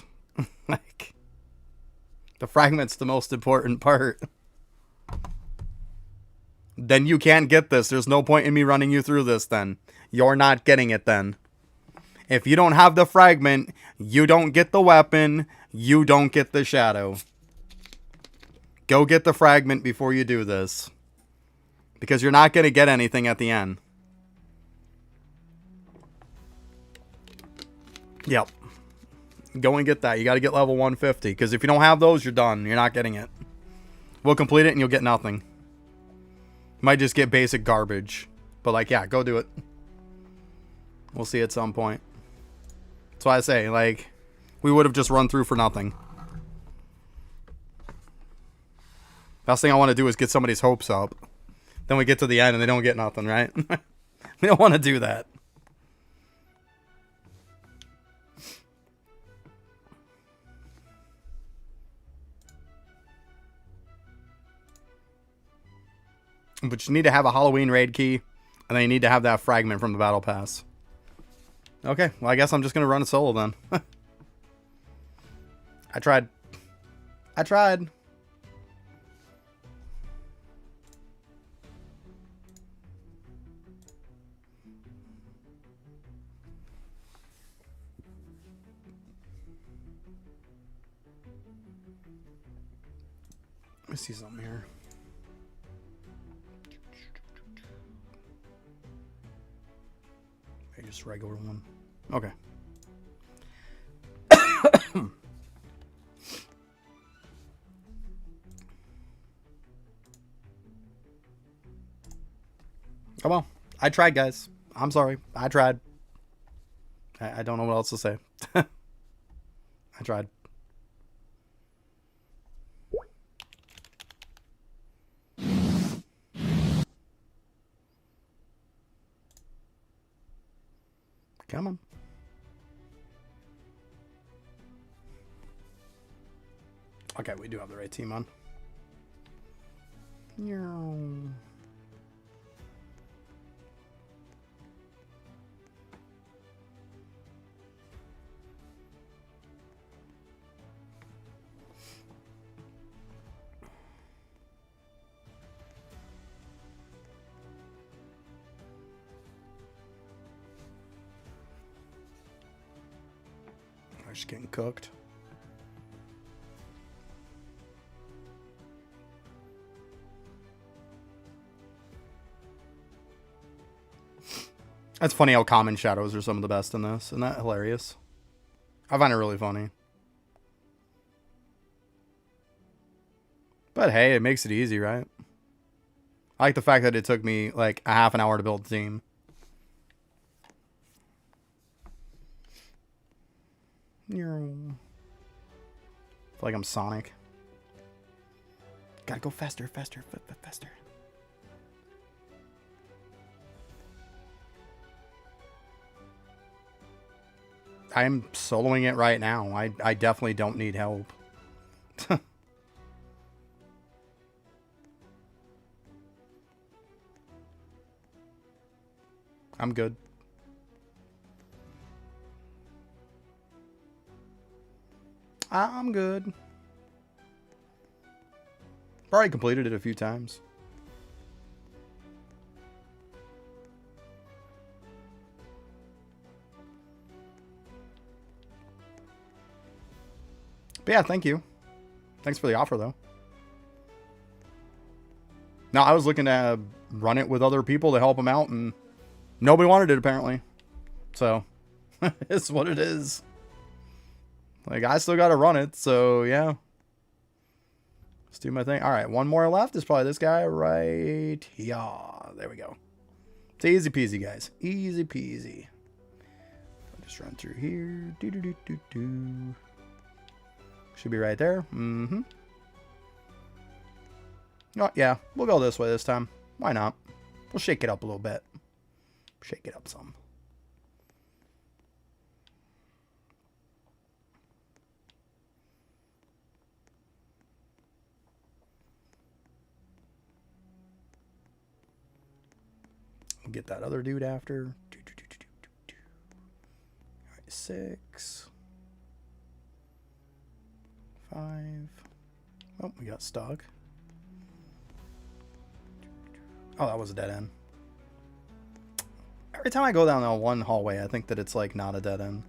Like, the fragment's the most important part. Then you can't get this. There's no point in me running you through this then. You're not getting it then. If you don't have the fragment, you don't get the weapon, you don't get the shadow. Go get the fragment before you do this. Because you're not going to get anything at the end. Yep. Go and get that. You got to get level 150. Because if you don't have those, you're done. You're not getting it. We'll complete it and you'll get nothing. You might just get basic garbage. But like, yeah, go do it. We'll see at some point. That's why I say, like, we would have just run through for nothing. Last thing I want to do is get somebody's hopes up. Then we get to the end and they don't get nothing, right? We don't want to do that. But you need to have a Halloween raid key. And then you need to have that fragment from the battle pass. Okay, well I guess I'm just going to run a solo then. I tried. Let me see something here. Just regular one. Okay. Come on. I tried, guys. I'm sorry. I tried. I don't know what else to say. I tried. Come on. Okay, we do have the right team on. Just getting cooked. It's funny how common shadows are some of the best in this. Isn't that hilarious? I find it really funny. But hey, it makes it easy, right? I like the fact that it took me like a half an hour to build the team. I feel like I'm Sonic. Gotta go faster, faster, faster. I'm soloing it right now. I definitely don't need help. I'm good. I'm good. Already completed it a few times. But yeah, thank you. Thanks for the offer, though. No, I was looking to run it with other people to help them out, and nobody wanted it, apparently. So, it's what it is. Like, I still got to run it, so yeah. Let's do my thing. All right, one more left. Is probably this guy right here. There we go. It's easy peasy, guys. Easy peasy. I'll just run through here. Do. Should be right there. Mm-hmm. Oh, yeah. We'll go this way this time. Why not? We'll shake it up a little bit. Shake it up some. We'll get that other dude after. All right, 6. 5. Oh, we got stuck. Oh, that was a dead end. Every time I go down that one hallway, I think that it's like not a dead end.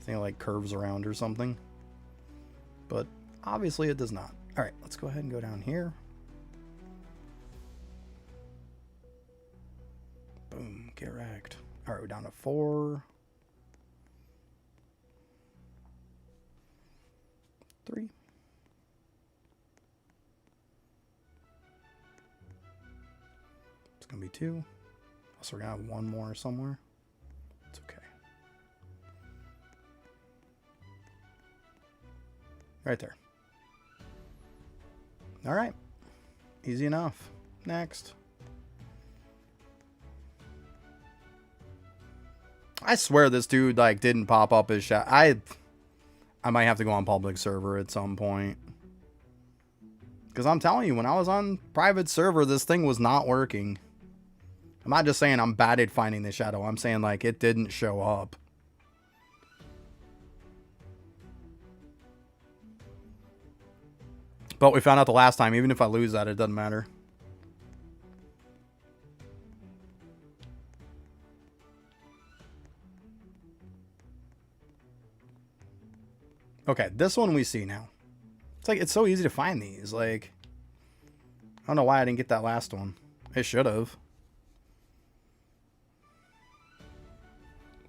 I think it like curves around or something. But obviously it does not. All right, let's go ahead and go down here. Boom, get wrecked. All right, we're down to 4. 3. It's gonna be 2. So we're gonna have one more somewhere. It's okay. Right there. All right. Easy enough. Next. I swear this dude like didn't pop up his shot. I might have to go on public server at some point. Because I'm telling you, when I was on private server, this thing was not working. I'm not just saying I'm bad at finding the shadow. I'm saying like it didn't show up. But we found out the last time, even if I lose that, it doesn't matter. Okay, this one we see now. It's like, it's so easy to find these. Like, I don't know why I didn't get that last one. I should have.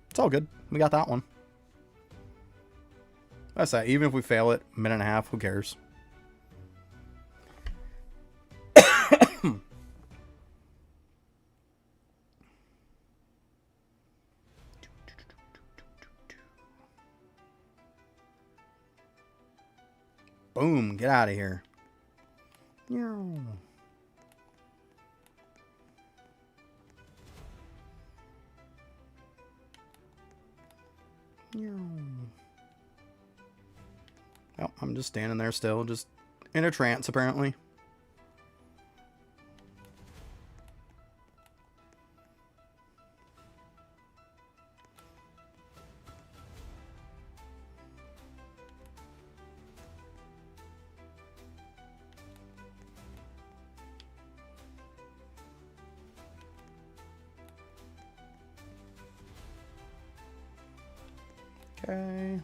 It's all good. We got that one. That's that. Even if we fail it, 1.5 minutes, who cares? Boom, get out of here. Oh, I'm just standing there still, just in a trance apparently. Okay.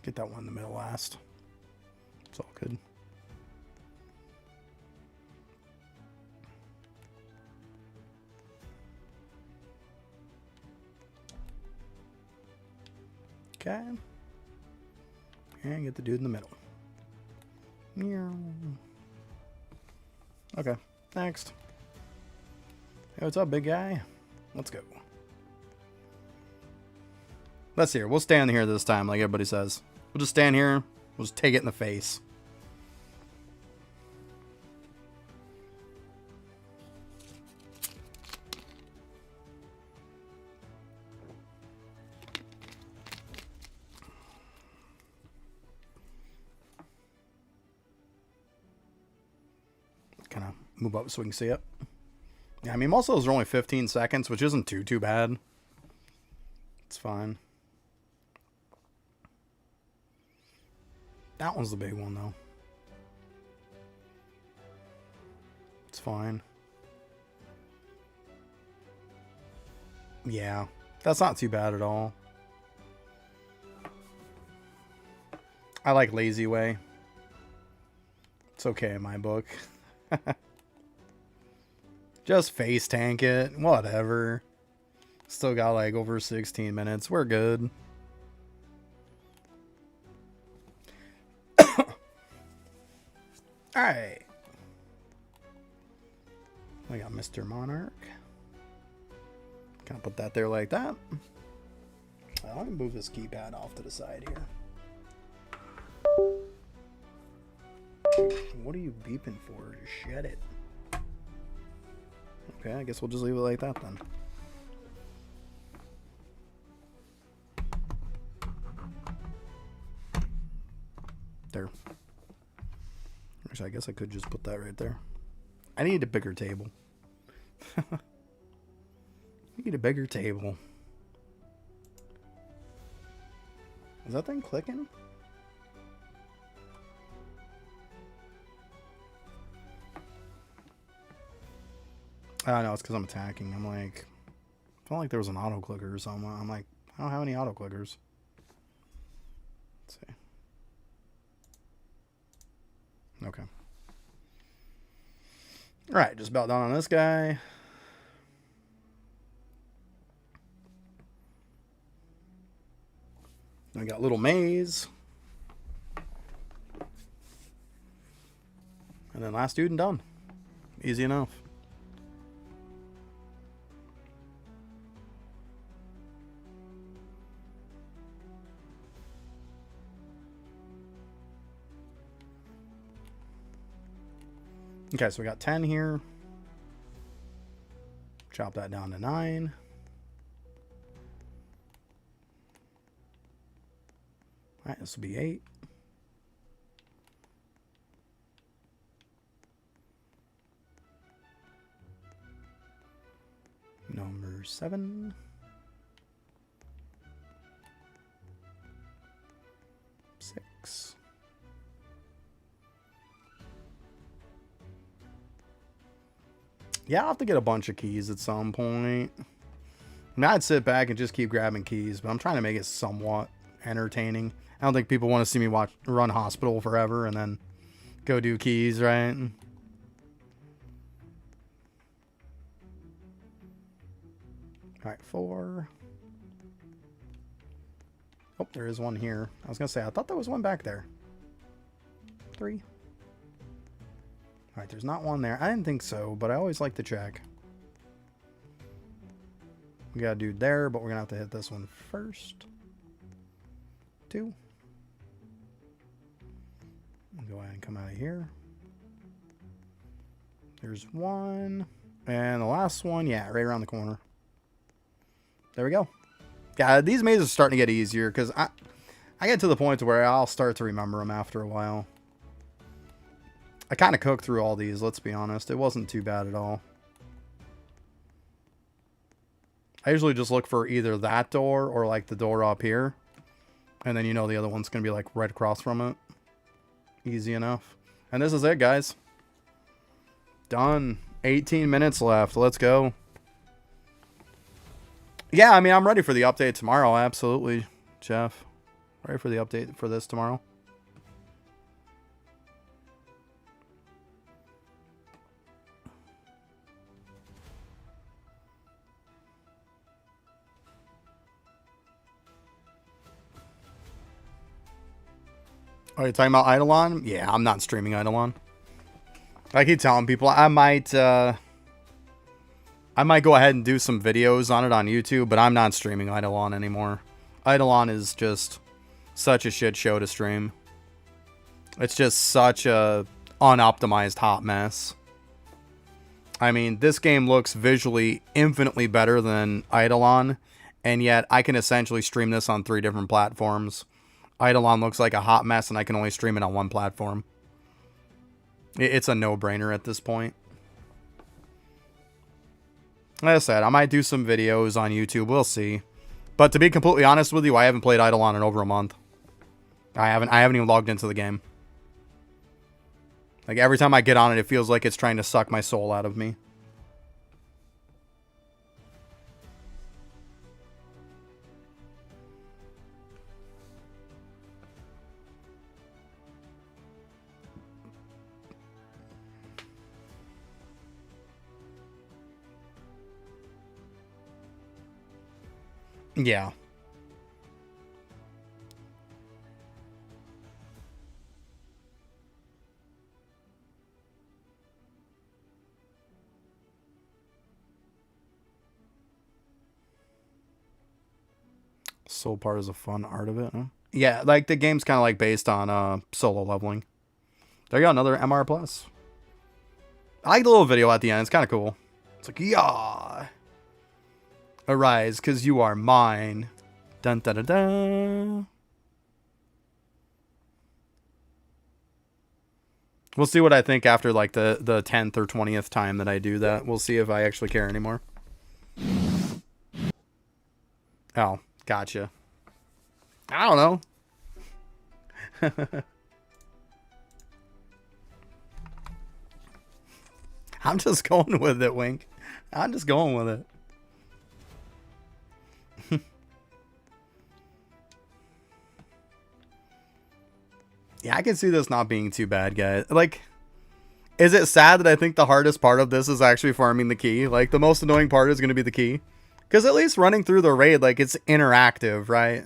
Get that one in the middle last. It's all good. Okay. And get the dude in the middle. Okay, next. Hey, what's up, big guy? Let's go. Let's see here. We'll stand here this time, like everybody says. We'll just stand here. We'll just take it in the face. Move up so we can see it. Yeah, I mean, most of those are only 15 seconds, which isn't too bad. It's fine. That one's the big one, though. It's fine. Yeah, that's not too bad at all. I like Lazy Way. It's okay in my book. Just face tank it. Whatever. Still got like over 16 minutes. We're good. Alright. We got Mr. Monarch. Kind of put that there like that. Let me move this keypad off to the side here. What are you beeping for? Just shed it. Okay, I guess we'll just leave it like that then. There. Actually, I guess I could just put that right there. I need a bigger table. I need a bigger table. Is that thing clicking? Oh, no, it's because I'm attacking. I'm like, I felt like there was an auto clicker or something. I'm like, I don't have any auto clickers. Let's see. Okay. Alright, just about done on this guy. Then we got Little Maze. And then last dude and done. Easy enough. Okay, so we got 10 here. Chop that down to 9. All right, this will be 8. Number 7. 6. Yeah, I'll have to get a bunch of keys at some point. I mean, I'd sit back and just keep grabbing keys, but I'm trying to make it somewhat entertaining. I don't think people want to see me run hospital forever and then go do keys, right? All right, 4. Oh, there is one here. I was going to say, I thought there was one back there. 3. All right, there's not one there. I didn't think so, but I always like to check. We got a dude there, but we're going to have to hit this one first. 2. Go ahead and come out of here. There's 1. And the last one, yeah, right around the corner. There we go. Yeah, these mazes are starting to get easier because I get to the point where I'll start to remember them after a while. I kind of cooked through all these, let's be honest. It wasn't too bad at all. I usually just look for either that door or like the door up here. And then you know the other one's going to be like right across from it. Easy enough. And this is it, guys. Done. 18 minutes left. Let's go. Yeah, I mean, I'm ready for the update tomorrow. Absolutely, Jeff. Ready for the update for this tomorrow. Are you talking about Eidolon? Yeah, I'm not streaming Eidolon. I keep telling people I might go ahead and do some videos on it on YouTube, but I'm not streaming Eidolon anymore. Eidolon is just such a shit show to stream. It's just such a unoptimized hot mess. I mean, this game looks visually infinitely better than Eidolon, and yet I can essentially stream this on 3 different platforms. Eidolon looks like a hot mess, and I can only stream it on one platform. It's a no-brainer at this point. Like I said, I might do some videos on YouTube. We'll see. But to be completely honest with you, I haven't played Eidolon in over a month. I haven't even logged into the game. Like, every time I get on it, it feels like it's trying to suck my soul out of me. Yeah. Soul part is a fun art of it, huh? Yeah, like the game's kind of like based on solo leveling. There you go, another MR plus. I like the little video at the end. It's kind of cool. It's like, yeah, arise, because you are mine. Dun dun dun dun. We'll see what I think after like the 10th or 20th time that I do that. We'll see if I actually care anymore. Oh, gotcha. I don't know. I'm just going with it, Wink. I'm just going with it. Yeah, I can see this not being too bad, guys. Like, is it sad that I think the hardest part of this is actually farming the key? Like, the most annoying part is going to be the key. Because at least running through the raid, like, it's interactive, right?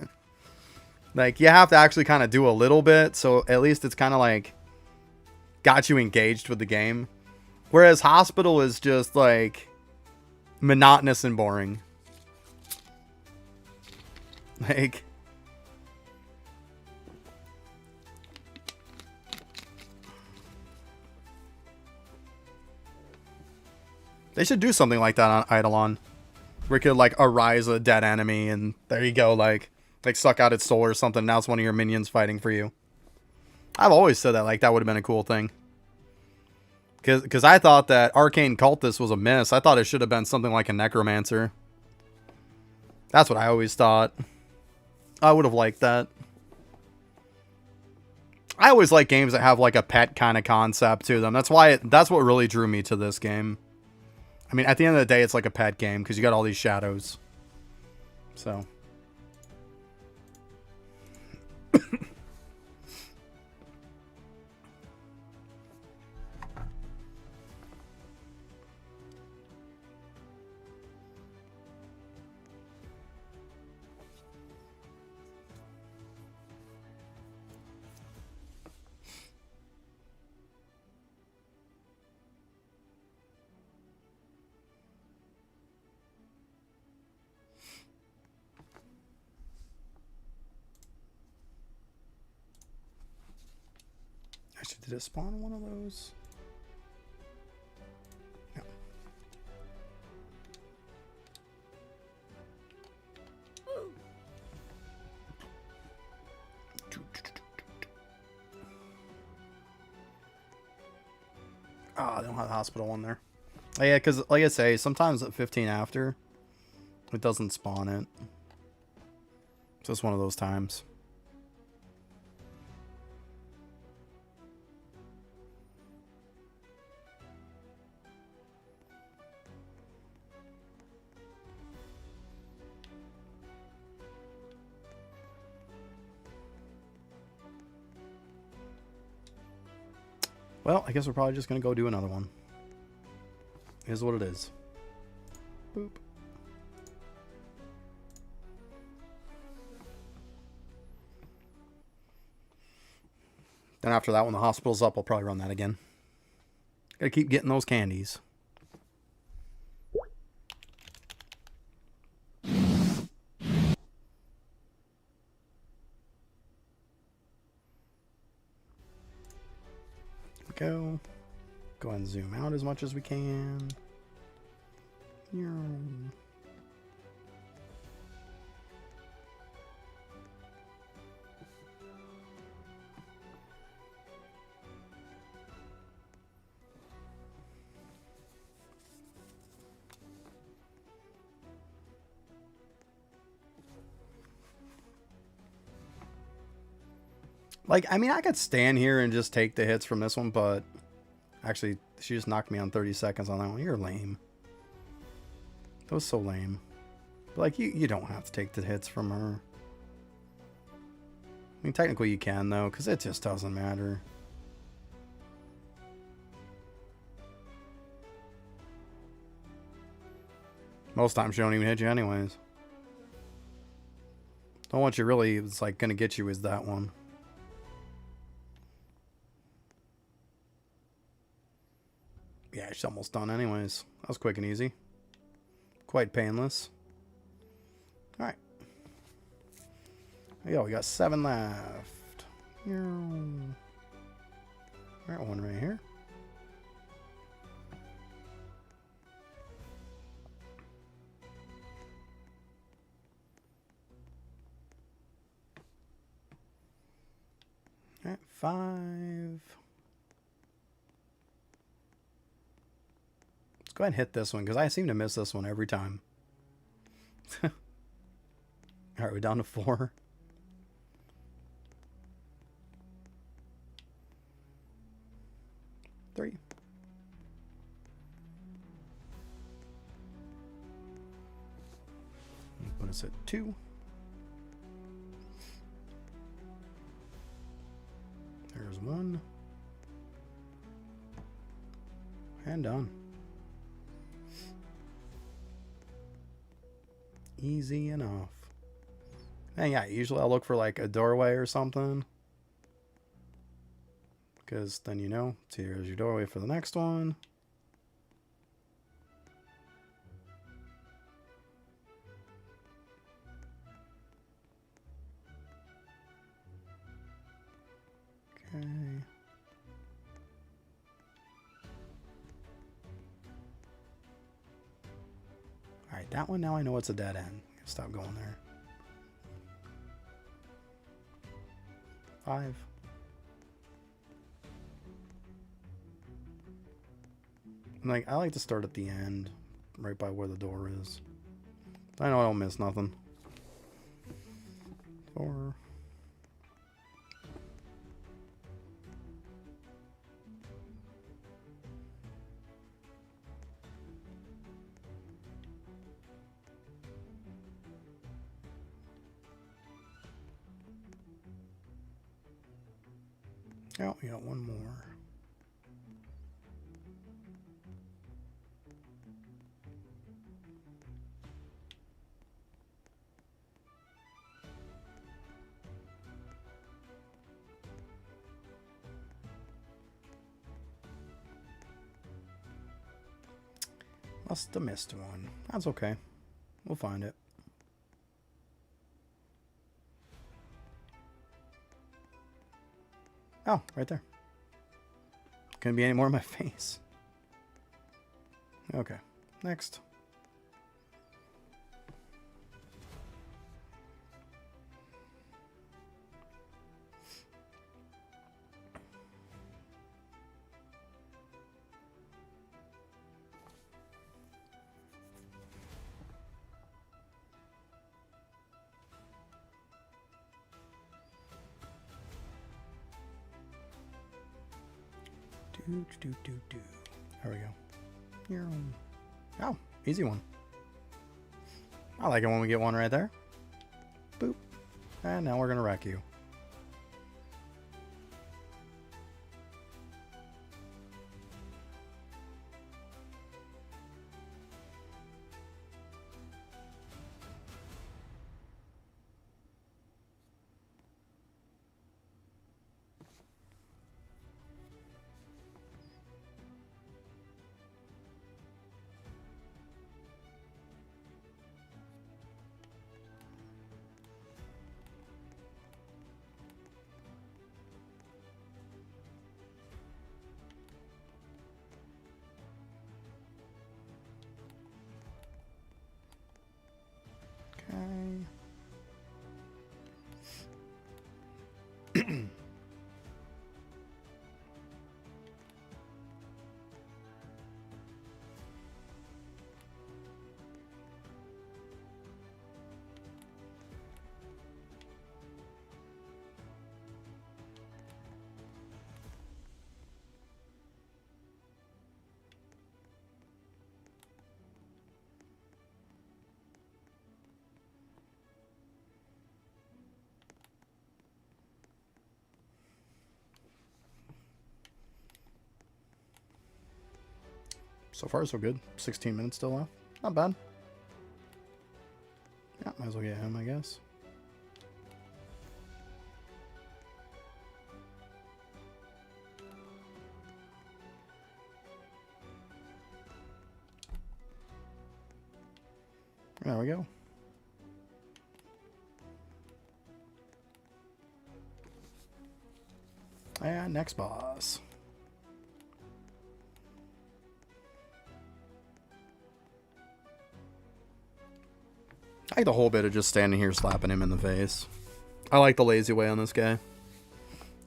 Like, you have to actually kind of do a little bit, so at least it's kind of like got you engaged with the game. Whereas Hospital is just like monotonous and boring. Like, they should do something like that on Eidolon, where you could like arise a dead enemy and there you go, like suck out its soul or something. Now it's one of your minions fighting for you. I've always said that like that would have been a cool thing. Because I thought that Arcane Cultist was a miss. I thought it should have been something like a Necromancer. That's what I always thought. I would have liked that. I always like games that have like a pet kind of concept to them. That's what really drew me to this game. I mean, at the end of the day, it's like a pet game because you got all these shadows. So. Actually, did it spawn one of those? No. Oh, they don't have the hospital one there. Oh, yeah, because like I say, sometimes at 15 after, it doesn't spawn it. So it's one of those times. Well, I guess we're probably just going to go do another one. Is what it is. Boop. Then after that, when the hospital's up, I'll probably run that again. Gotta keep getting those candies. Go ahead and zoom out as much as we can. Like, I mean, I could stand here and just take the hits from this one, but actually, she just knocked me on 30 seconds on that one. You're lame. That was so lame. But, like, you don't have to take the hits from her. I mean, technically you can, though, because it just doesn't matter. Most times she don't even hit you anyways. The one she really is, like, going to get you is that one. Yeah, she's almost done anyways. That was quick and easy. Quite painless. Alright. There you go, we got 7 left. Alright, one right here. Alright, 5. Let's go ahead and hit this one, because I seem to miss this one every time. Alright, we're down to 4. Three. Put us at 2. There's 1. And done. Easy enough. And yeah, usually I'll look for like a doorway or something. Because then you know, so here's your doorway for the next one. Okay. Alright, that one now I know it's a dead end. Stop going there. 5. Like, I like to start at the end, right by where the door is. I know I don't miss nothing. 4. Oh, we got one more. Must have missed one. That's okay. We'll find it. Oh, right there. Couldn't be any more in my face. Okay, next. There we go. Oh, easy one. I like it when we get one right there. Boop. And now we're going to wreck you. Okay. So far, so good. 16 minutes still left. Not bad. Yeah, might as well get him, I guess. There we go. And next boss. I like the whole bit of just standing here slapping him in the face. I like the lazy way on this guy.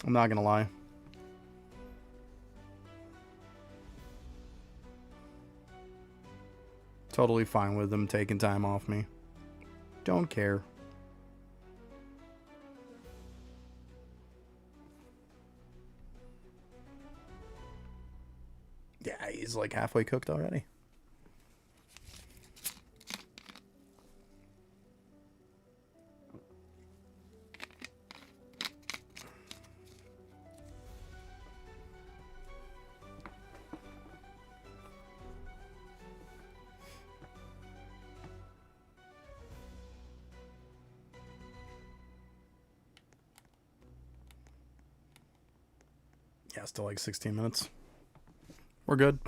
I'm not gonna lie. Totally fine with them taking time off me. Don't care. Yeah, he's like halfway cooked already. Yeah, still like 16 minutes. We're good.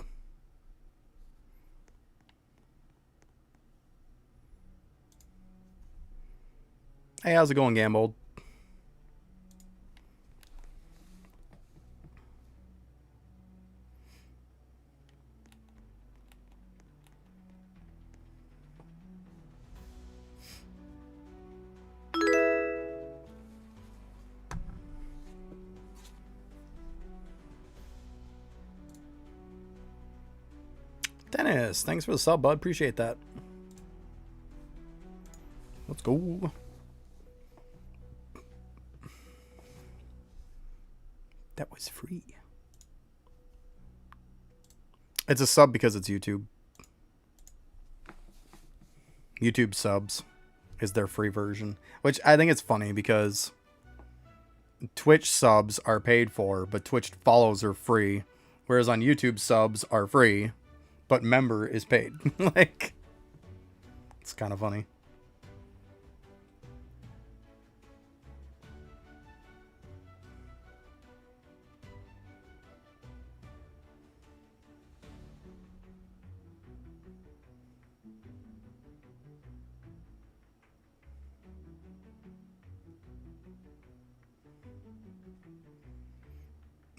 Hey, how's it going, Gambold? Dennis, thanks for the sub, bud. Appreciate that. Let's go. That was free. It's a sub because it's YouTube. YouTube subs is their free version. Which I think it's funny because Twitch subs are paid for, but Twitch follows are free. Whereas on YouTube, subs are free, but member is paid. Like, it's kind of funny.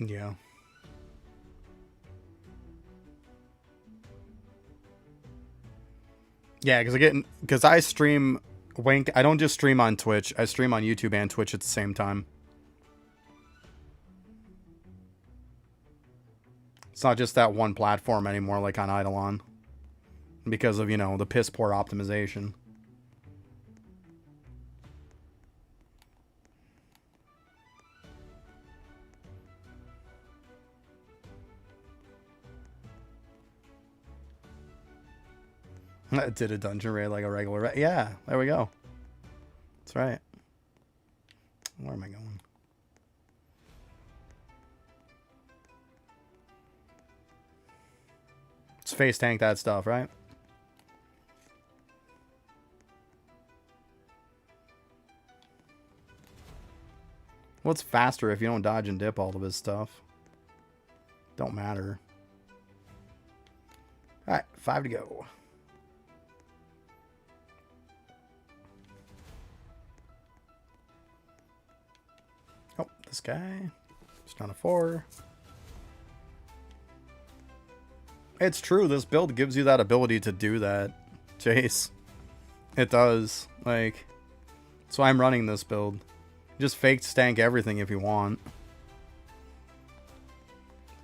Yeah. Yeah, because I stream Wink. I don't just stream on Twitch. I stream on YouTube and Twitch at the same time. It's not just that one platform anymore, like on Eidolon, because of, you know, the piss poor optimization. I did a dungeon raid like a regular raid. Yeah, there we go. That's right. Where am I going? It's face tank that stuff, right? What's faster if you don't dodge and dip all of his stuff? Don't matter. Alright, 5 to go. Oh, this guy. Just on a 4. It's true, this build gives you that ability to do that, Chase. It does. Like, that's why I'm running this build. Just fake stank everything if you want.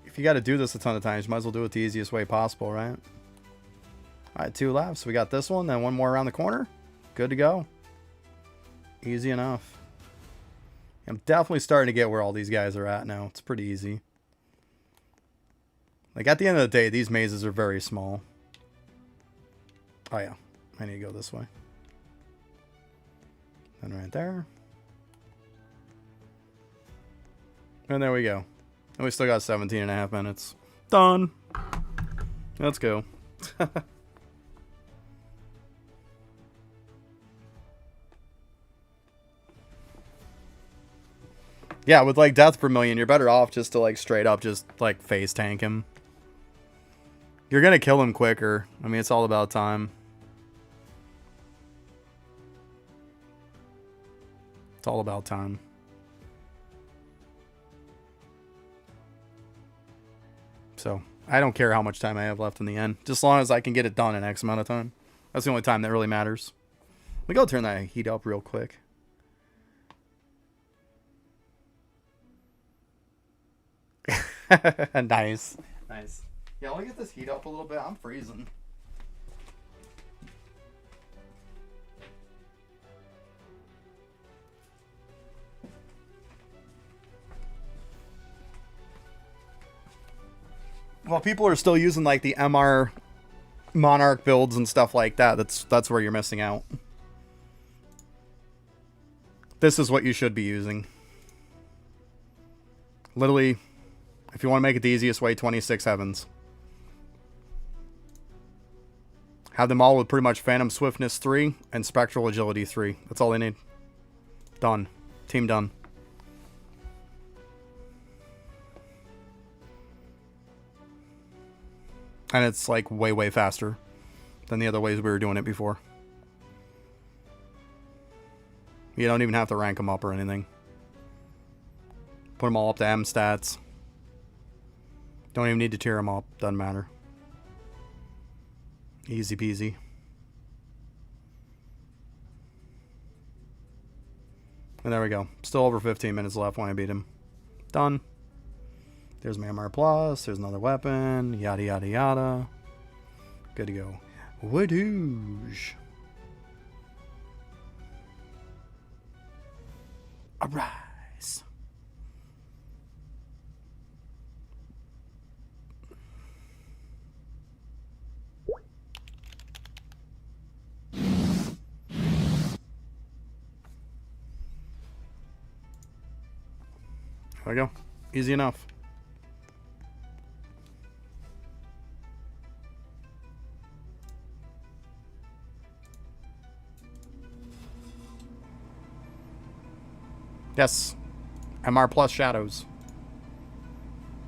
If you got to do this a ton of times, you might as well do it the easiest way possible, right? Alright, 2 left. So we got this one, then one more around the corner. Good to go. Easy enough. I'm definitely starting to get where all these guys are at now. It's pretty easy. Like, at the end of the day, these mazes are very small. Oh, yeah. I need to go this way. And right there. And there we go. And we still got 17 and a half minutes. Done. Let's go. Yeah, with like death per million, you're better off just to like straight up just like phase tank him. You're gonna kill him quicker. I mean, it's all about time. It's all about time. So, I don't care how much time I have left in the end. Just as long as I can get it done in X amount of time. That's the only time that really matters. Let me go turn that heat up real quick. Nice. Nice. Yeah, let me get this heat up a little bit. I'm freezing. Well, people are still using like the MR Monarch builds and stuff like that. That's where you're missing out. This is what you should be using. Literally, if you want to make it the easiest way, 26 heavens. Have them all with pretty much Phantom Swiftness 3 and Spectral Agility 3. That's all they need. Done. Team done. And it's like way, way faster than the other ways we were doing it before. You don't even have to rank them up or anything. Put them all up to M stats. Don't even need to tier them up. Doesn't matter. Easy peasy. And there we go. Still over 15 minutes left when I beat him. Done. There's my MR Plus. There's another weapon. Yada, yada, yada. Good to go. Wadoosh. Arise. There we go. Easy enough. Yes. MR Plus Shadows.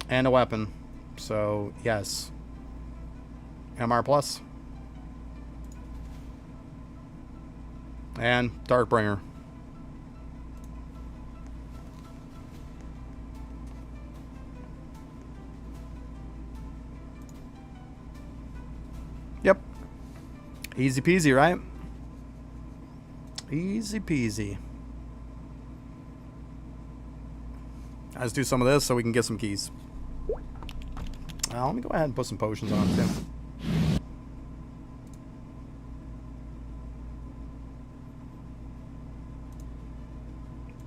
And a weapon. So, yes. MR Plus. And Darkbringer. Yep. Easy peasy, right? Easy peasy. Let's do some of this so we can get some keys. Let me go ahead and put some potions on too.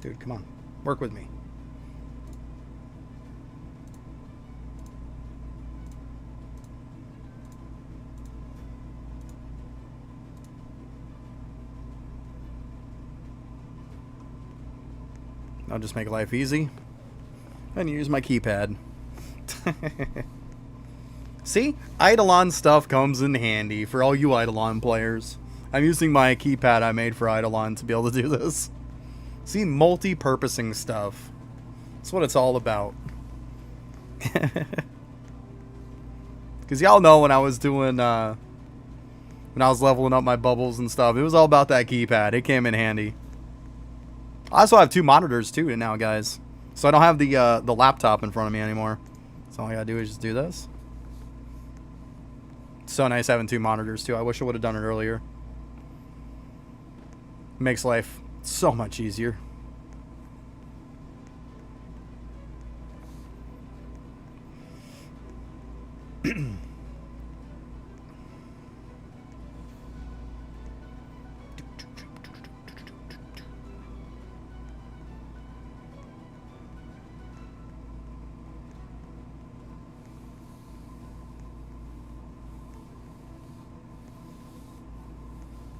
Dude, come on. Work with me. I'll just make life easy. And use my keypad. See? Eidolon stuff comes in handy for all you Eidolon players. I'm using my keypad I made for Eidolon to be able to do this. See? Multi-purposing stuff. That's what it's all about. Because y'all know when I was doing... when I was leveling up my bubbles and stuff, it was all about that keypad. It came in handy. I also have 2 monitors too now, guys. So I don't have the laptop in front of me anymore. So all I gotta do is just do this. So nice having 2 monitors too. I wish I would have done it earlier. Makes life so much easier.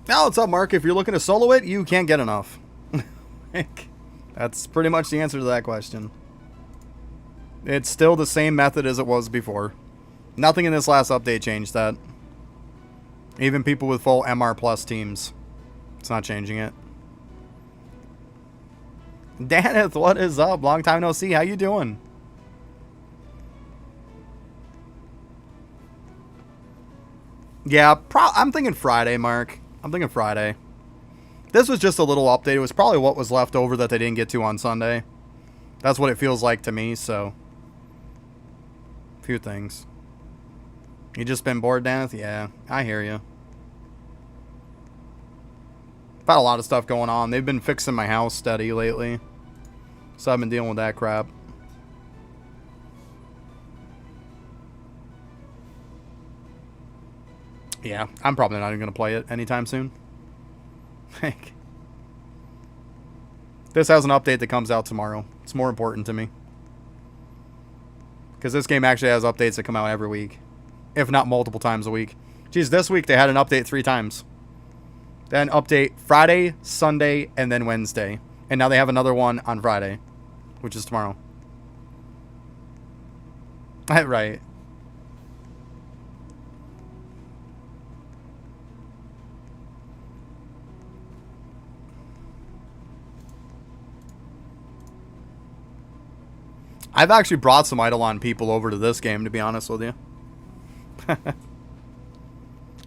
Now, what's up, Mark? If you're looking to solo it, you can't get enough. That's pretty much the answer to that question. It's still the same method as it was before. Nothing in this last update changed that. Even people with full MR Plus teams. It's not changing it. Daneth, what is up? Long time no see. How you doing? Yeah, I'm thinking Friday, Mark. I'm thinking Friday. This was just a little update. It was probably what was left over that they didn't get to on Sunday. That's what it feels like to me, so. A few things. You just been bored, Daneth? Yeah, I hear you. I've had a lot of stuff going on. They've been fixing my house steady lately. So I've been dealing with that crap. Yeah, I'm probably not even going to play it anytime soon. This has an update that comes out tomorrow. It's more important to me. Because this game actually has updates that come out every week. If not multiple times a week. Geez, this week they had an update 3 times. Then update Friday, Sunday, and then Wednesday. And now they have another one on Friday. Which is tomorrow. Right. I've actually brought some Eidolon people over to this game, to be honest with you.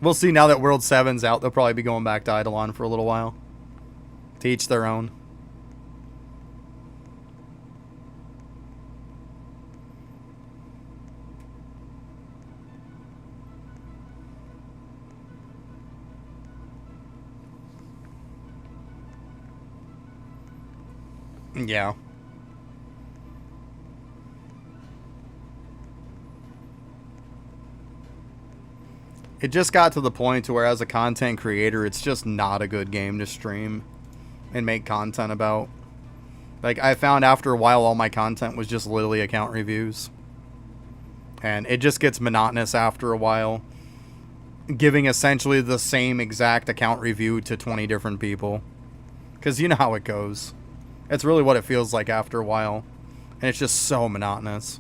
We'll see now that World 7's out. They'll probably be going back to Eidolon for a little while. To each their own. Yeah. It just got to the point to where as a content creator, it's just not a good game to stream and make content about. Like, I found after a while all my content was just literally account reviews. And it just gets monotonous after a while. Giving essentially the same exact account review to 20 different people. Because you know how it goes. It's really what it feels like after a while. And it's just so monotonous.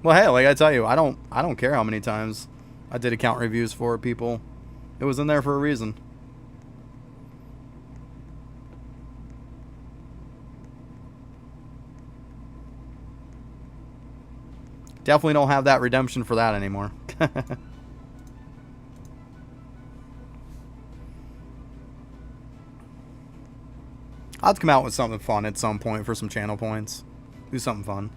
Well, hey, like I tell you, I don't care how many times I did account reviews for people. It was in there for a reason. Definitely don't have that redemption for that anymore. I'll have to come out with something fun at some point for some channel points. Do something fun.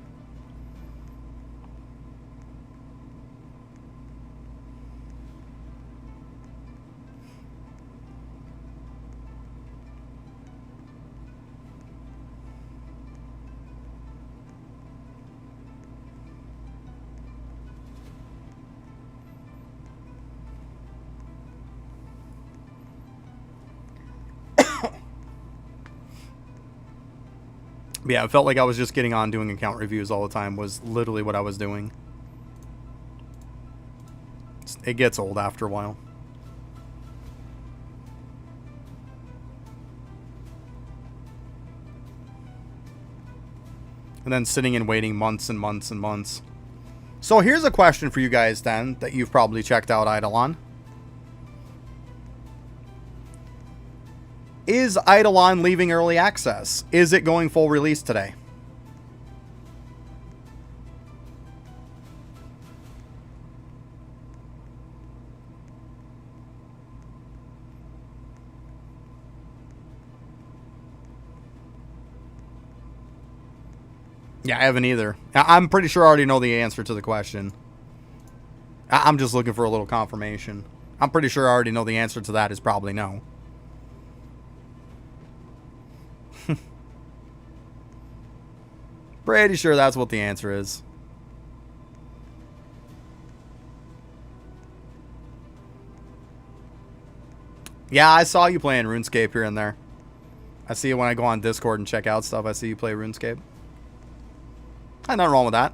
But yeah, it felt like I was just getting on doing account reviews all the time was literally what I was doing. It gets old after a while. And then sitting and waiting months and months and months. So here's a question for you guys then that you've probably checked out Eidolon. Is Eidolon leaving early access? Is it going full release today? Yeah, I haven't either. I'm pretty sure I already know the answer to the question. I'm just looking for a little confirmation. I'm pretty sure I already know the answer to that is probably no. Pretty sure that's what the answer is. Yeah, I saw you playing RuneScape here and there. I see it when I go on Discord and check out stuff. I see you play RuneScape. Nothing wrong with that.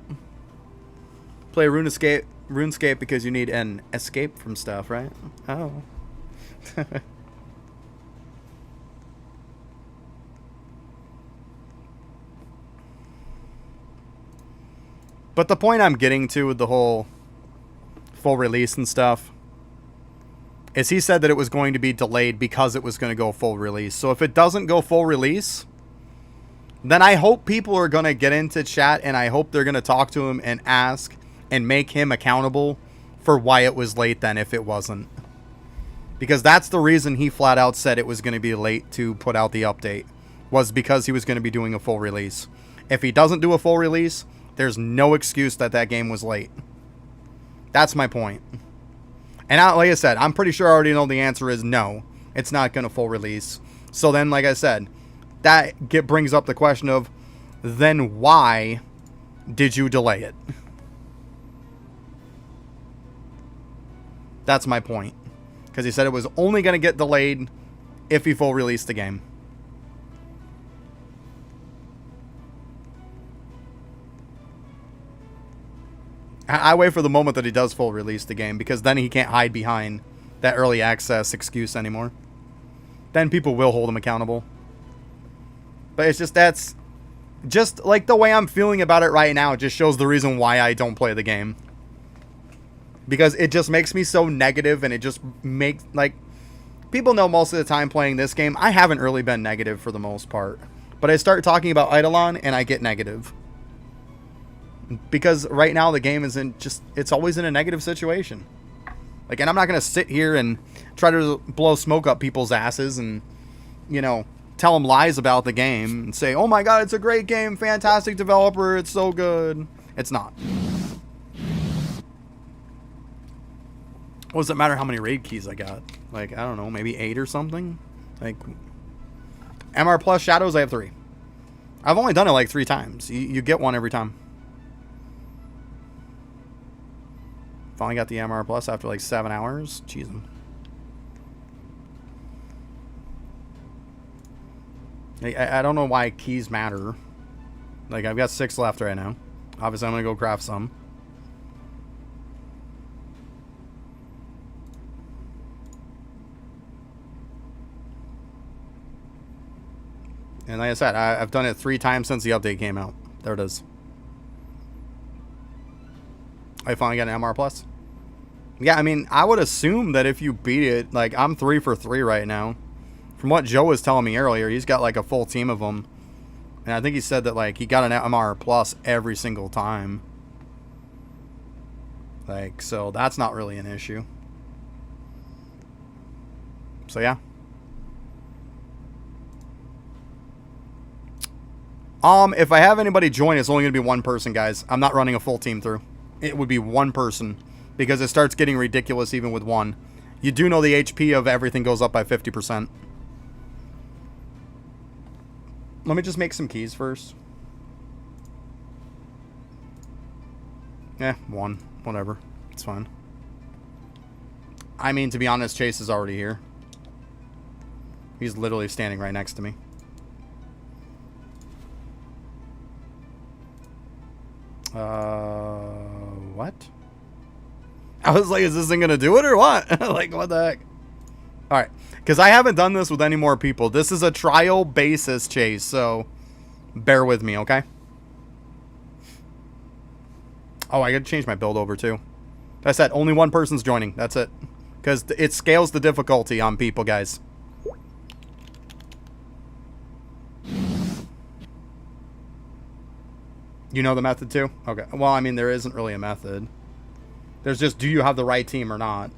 Play RuneScape because you need an escape from stuff, right? Oh. But the point I'm getting to with the whole full release and stuff is he said that it was going to be delayed because it was going to go full release. So if it doesn't go full release, then I hope people are going to get into chat and I hope they're going to talk to him and ask and make him accountable for why it was late then if it wasn't. Because that's the reason he flat out said it was going to be late to put out the update, was because he was going to be doing a full release. If he doesn't do a full release, there's no excuse that that game was late. That's my point. And like I said, I'm pretty sure I already know the answer is no. It's not going to full release. So then, like I said, that brings up the question of, then why did you delay it? That's my point. Because he said it was only going to get delayed if he full released the game. I wait for the moment that he does full release the game, because then he can't hide behind that early access excuse anymore. Then people will hold him accountable. But it's just, that's just like the way I'm feeling about it right now. It just shows the reason why I don't play the game. Because it just makes me so negative, and it just makes, like, people know most of the time playing this game, I haven't really been negative for the most part. But I start talking about Eidolon, and I get negative. Because right now the game is in just, it's always in a negative situation. Like, and I'm not going to sit here and try to blow smoke up people's asses and, you know, tell them lies about the game and say, oh my god, it's a great game, fantastic developer, it's so good. It's not. What does it matter how many raid keys I got? Like, I don't know, maybe 8 or something? Like, MR Plus Shadows, I have 3. I've only done it like 3 times. You get one every time. Finally got the MR Plus after like 7 hours. Jeez. I don't know why keys matter. Like, I've got 6 left right now. Obviously, I'm going to go craft some. And like I said, I've done it 3 times since the update came out. There it is. I finally got an MR Plus. Yeah, I mean, I would assume that if you beat it, like, I'm 3 for 3 right now. From what Joe was telling me earlier, he's got, like, a full team of them. And I think he said that, like, he got an MR Plus every single time. Like, so that's not really an issue. So, yeah. If I have anybody join, it's only going to be 1 person, guys. I'm not running a full team through. It would be 1 person. Because it starts getting ridiculous even with 1. You do know the HP of everything goes up by 50%. Let me just make some keys first. Yeah, 1. Whatever. It's fine. I mean, to be honest, Chase is already here. He's literally standing right next to me. What? I was like, is this thing going to do it or what? Like, what the heck? Alright. Because I haven't done this with any more people. This is a trial basis chase, so bear with me, okay? Oh, I got to change my build over, too. Like I said, only 1 person's joining. That's it. Because it scales the difficulty on people, guys. You know the method, too? Okay. Well, I mean, there isn't really a method. There's just, do you have the right team or not?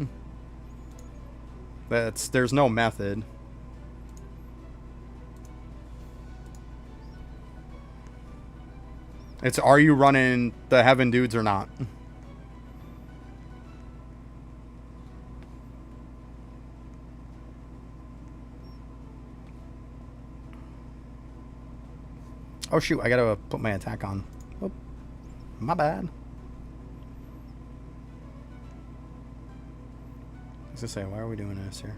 There's no method. It's, are you running the Heaven Dudes or not? Oh shoot, I gotta put my attack on. Whoop. My bad. I was gonna say, why are we doing this here?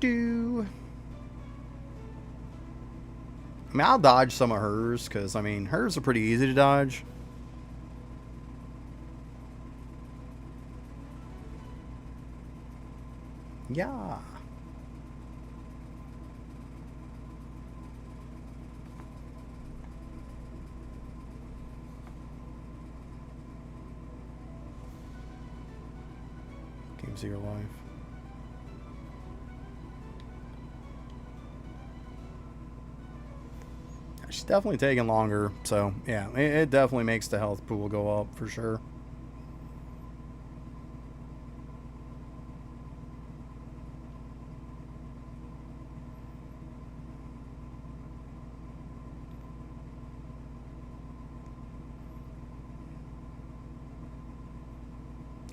Do. I mean, I'll dodge some of hers, because, I mean, hers are pretty easy to dodge. Yeah. Games of your life. She's definitely taking longer, so yeah, it definitely makes the health pool go up for sure.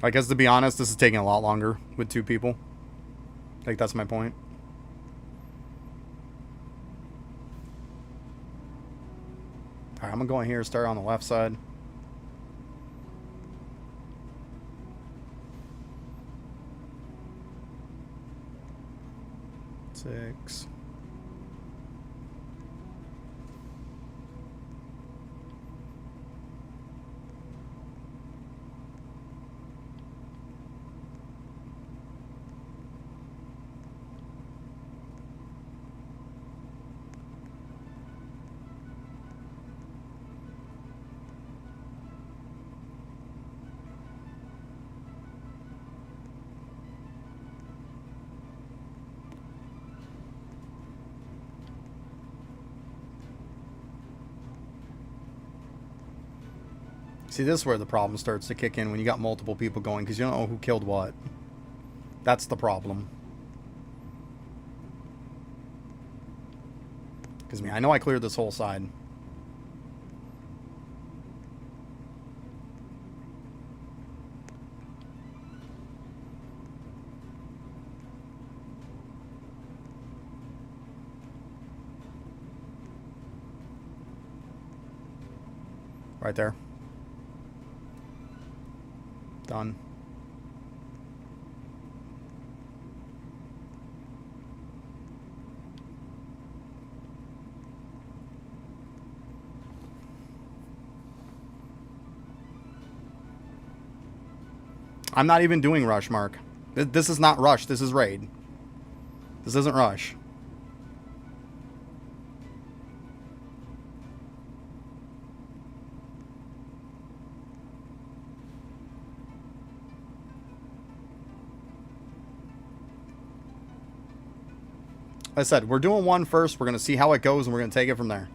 I guess to be honest, this is taking a lot longer with 2 people. Like, that's my point. Alright, I'm gonna go in here and start on the left side. Six. See, this is where the problem starts to kick in when you got multiple people going, because you don't know who killed what. That's the problem. Because I know I cleared this whole side. Right there. Done. I'm not even doing rush, Mark. This is not rush. This is raid. This isn't rush. Like I said, we're doing one first. We're going to see how it goes, and we're going to take it from there.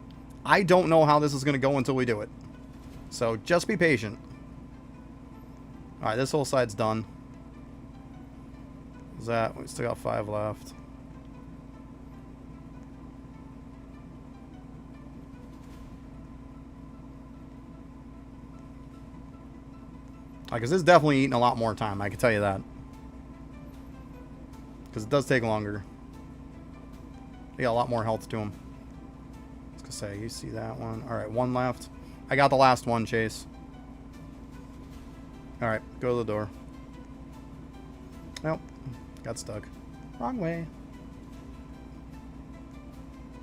I don't know how this is going to go until we do it. So just be patient. Alright, this whole side's done. Is that? We still got 5 left. Because this is definitely eating a lot more time, I can tell you that. Because it does take longer. They got a lot more health to them. I was going to say, you see that one. Alright, 1 left. I got the last one, Chase. Alright, go to the door. Nope. Got stuck. Wrong way.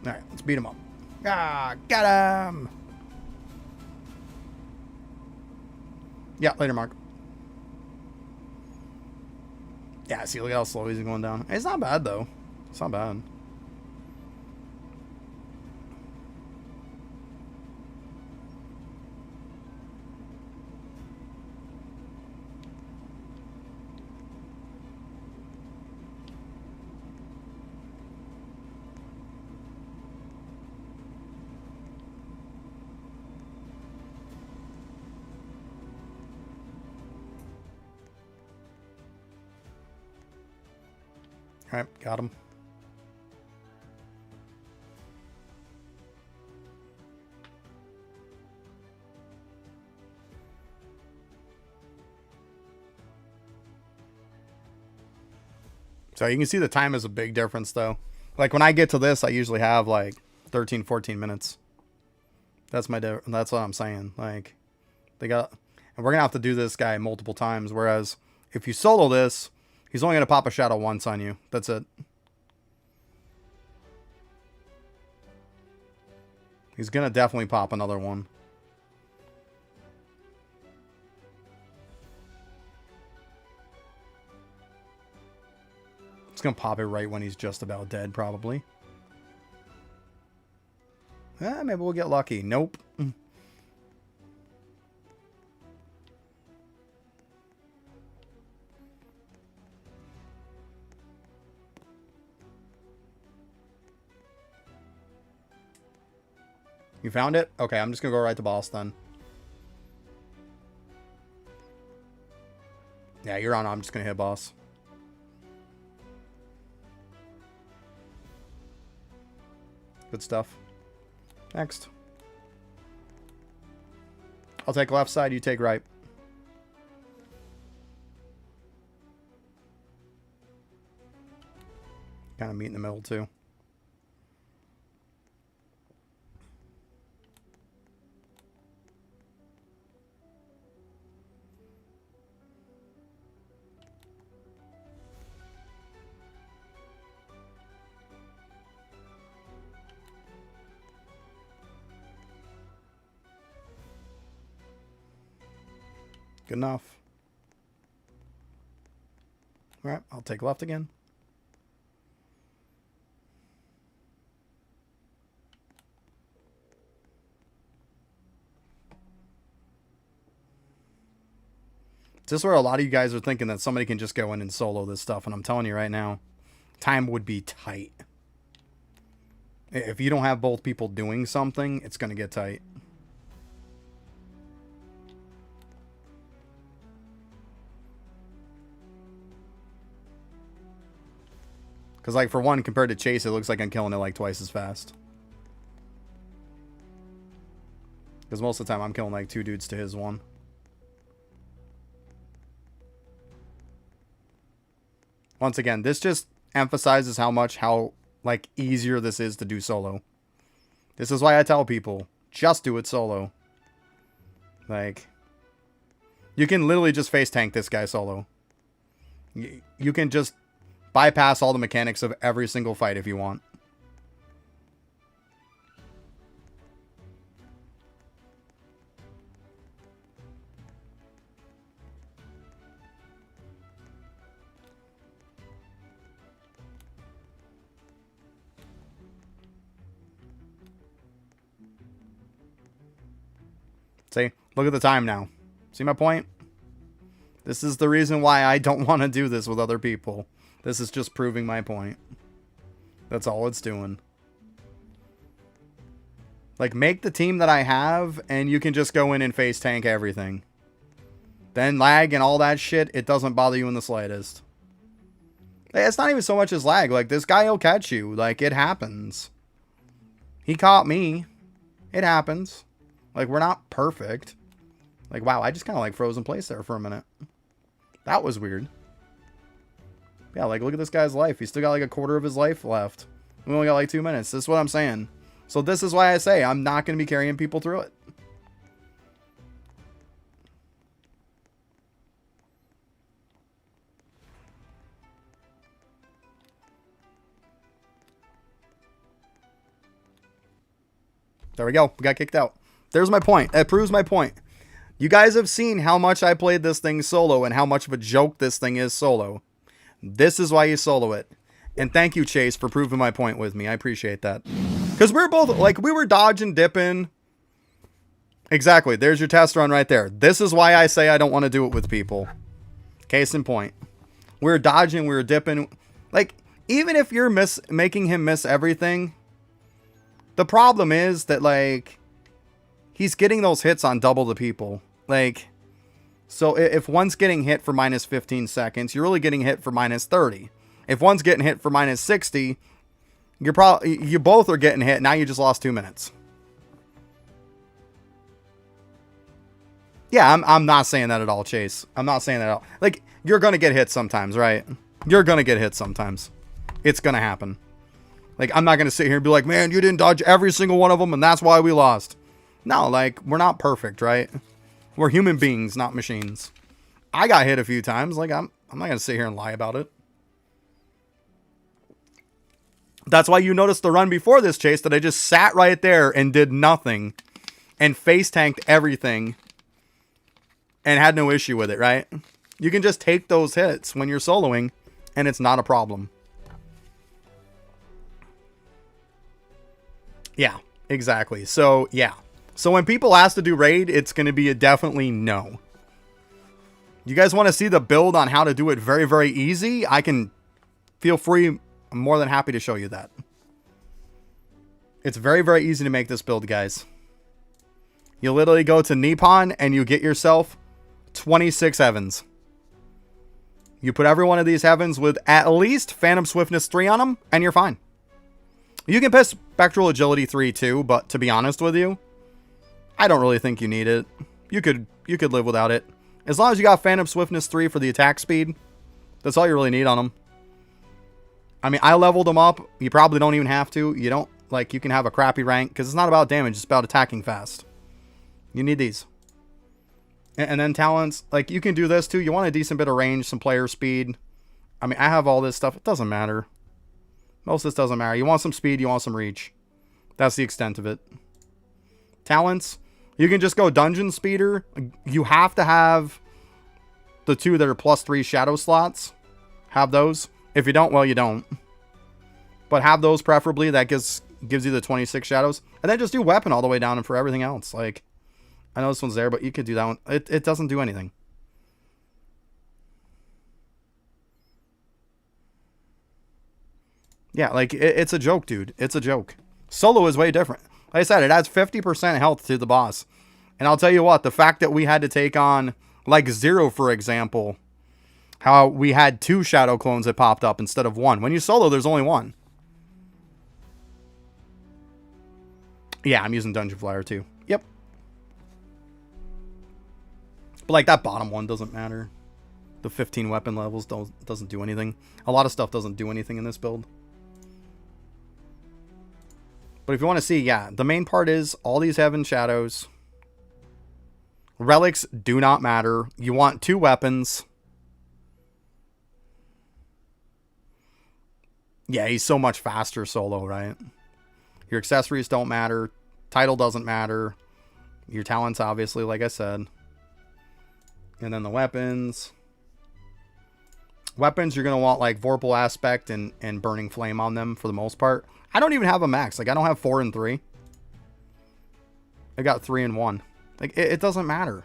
Alright, let's beat him up. Ah, got him! Yeah, later, Mark. Yeah, see, look how slow he's going down. It's not bad, though. It's not bad. Alright, got him. So you can see the time is a big difference, though. Like, when I get to this, I usually have, like, 13, 14 minutes. That's that's what I'm saying. Like, they got... And we're going to have to do this guy multiple times, whereas if you solo this... He's only going to pop a shadow once on you. That's it. He's going to definitely pop another one. It's going to pop it right when he's just about dead, probably. Maybe we'll get lucky. Nope. You found it? Okay, I'm just going to go right to boss then. Yeah, you're on. I'm just going to hit boss. Good stuff. Next. I'll take left side, you take right. Kind of meet in the middle too. Good enough. All right, I'll take left again. This is where a lot of you guys are thinking that somebody can just go in and solo this stuff, and I'm telling you right now, time would be tight. If you don't have both people doing something, it's going to get tight. Because, like, for one, compared to Chase, it looks like I'm killing it, like, twice as fast. Because most of the time, I'm killing, like, 2 dudes to his 1. Once again, this just emphasizes how like, easier this is to do solo. This is why I tell people, just do it solo. Like, you can literally just face tank this guy solo. You can just bypass all the mechanics of every single fight if you want. See, look at the time now. See my point? This is the reason why I don't want to do this with other people. This is just proving my point. That's all it's doing. Like, make the team that I have, and you can just go in and face tank everything. Then lag and all that shit, it doesn't bother you in the slightest. It's not even so much as lag. Like, this guy will catch you. Like, it happens. He caught me. It happens. Like, we're not perfect. Like, wow, I just kind of, like, froze in place there for a minute. That was weird. Yeah, like, look at this guy's life. He's still got, like, a quarter of his life left. We only got, like, 2 minutes. This is what I'm saying. So this is why I say I'm not going to be carrying people through it. There we go. We got kicked out. There's my point. That proves my point. You guys have seen how much I played this thing solo and how much of a joke this thing is solo. This is why you solo it. And thank you, Chase, for proving my point with me. I appreciate that. Because we're both, like, we were dodging, dipping. Exactly. There's your test run right there. This is why I say I don't want to do it with people. Case in point. We were dodging, we were dipping. Like, even if you're making him miss everything, the problem is that, like, he's getting those hits on double the people. Like, so if one's getting hit for minus 15 seconds, you're really getting hit for minus 30. If one's getting hit for minus 60, you both are getting hit. Now you just lost 2 minutes. Yeah, I'm not saying that at all, Chase. I'm not saying that at all. Like, you're going to get hit sometimes, right? You're going to get hit sometimes. It's going to happen. Like, I'm not going to sit here and be like, man, you didn't dodge every single one of them, and that's why we lost. No, like, we're not perfect, right? We're human beings, not machines. I got hit a few times. Like, I'm not going to sit here and lie about it. That's why you noticed the run before this, Chase, that I just sat right there and did nothing and face tanked everything and had no issue with it, right? You can just take those hits when you're soloing and it's not a problem. Yeah, exactly. So, yeah. So when people ask to do raid, it's going to be a definitely no. You guys want to see the build on how to do it very, very easy? I can feel free. I'm more than happy to show you that. It's very, very easy to make this build, guys. You literally go to Nippon and you get yourself 26 heavens. You put every one of these heavens with at least Phantom Swiftness 3 on them, and you're fine. You can piss Spectral Agility 3 too, but to be honest with you, I don't really think you need it. You could live without it. As long as you got Phantom Swiftness 3 for the attack speed, that's all you really need on them. I mean, I leveled them up. You probably don't even have to. You don't, like, you can have a crappy rank, because it's not about damage, it's about attacking fast. You need these. And then talents, like, you can do this too. You want a decent bit of range, some player speed. I mean, I have all this stuff. It doesn't matter. Most of this doesn't matter. You want some speed, you want some reach. That's the extent of it. Talents, you can just go Dungeon Speeder. You have to have the 2 that are +3 shadow slots. Have those. If you don't, well, you don't. But have those preferably. That gives you the 26 shadows. And then just do weapon all the way down and for everything else. Like, I know this one's there, but you could do that one. It doesn't do anything. Yeah, like, it's a joke, dude. It's a joke. Solo is way different. Like I said, it adds 50% health to the boss. And I'll tell you what, the fact that we had to take on, like, Zero, for example, how we had 2 shadow clones that popped up instead of 1. When you solo, there's only 1. Yeah, I'm using Dungeon Flyer too. Yep. But, like, that bottom one doesn't matter. The 15 weapon levels doesn't do anything. A lot of stuff doesn't do anything in this build. But if you want to see, yeah, the main part is all these heaven shadows. Relics do not matter. You want 2 weapons. Yeah, he's so much faster solo, right? Your accessories don't matter. Title doesn't matter. Your talents, obviously, like I said. And then the weapons. Weapons, you're going to want, like, Vorpal Aspect and Burning Flame on them for the most part. I don't even have a max. Like, I don't have 4 and 3. I got 3 and 1. Like, it doesn't matter.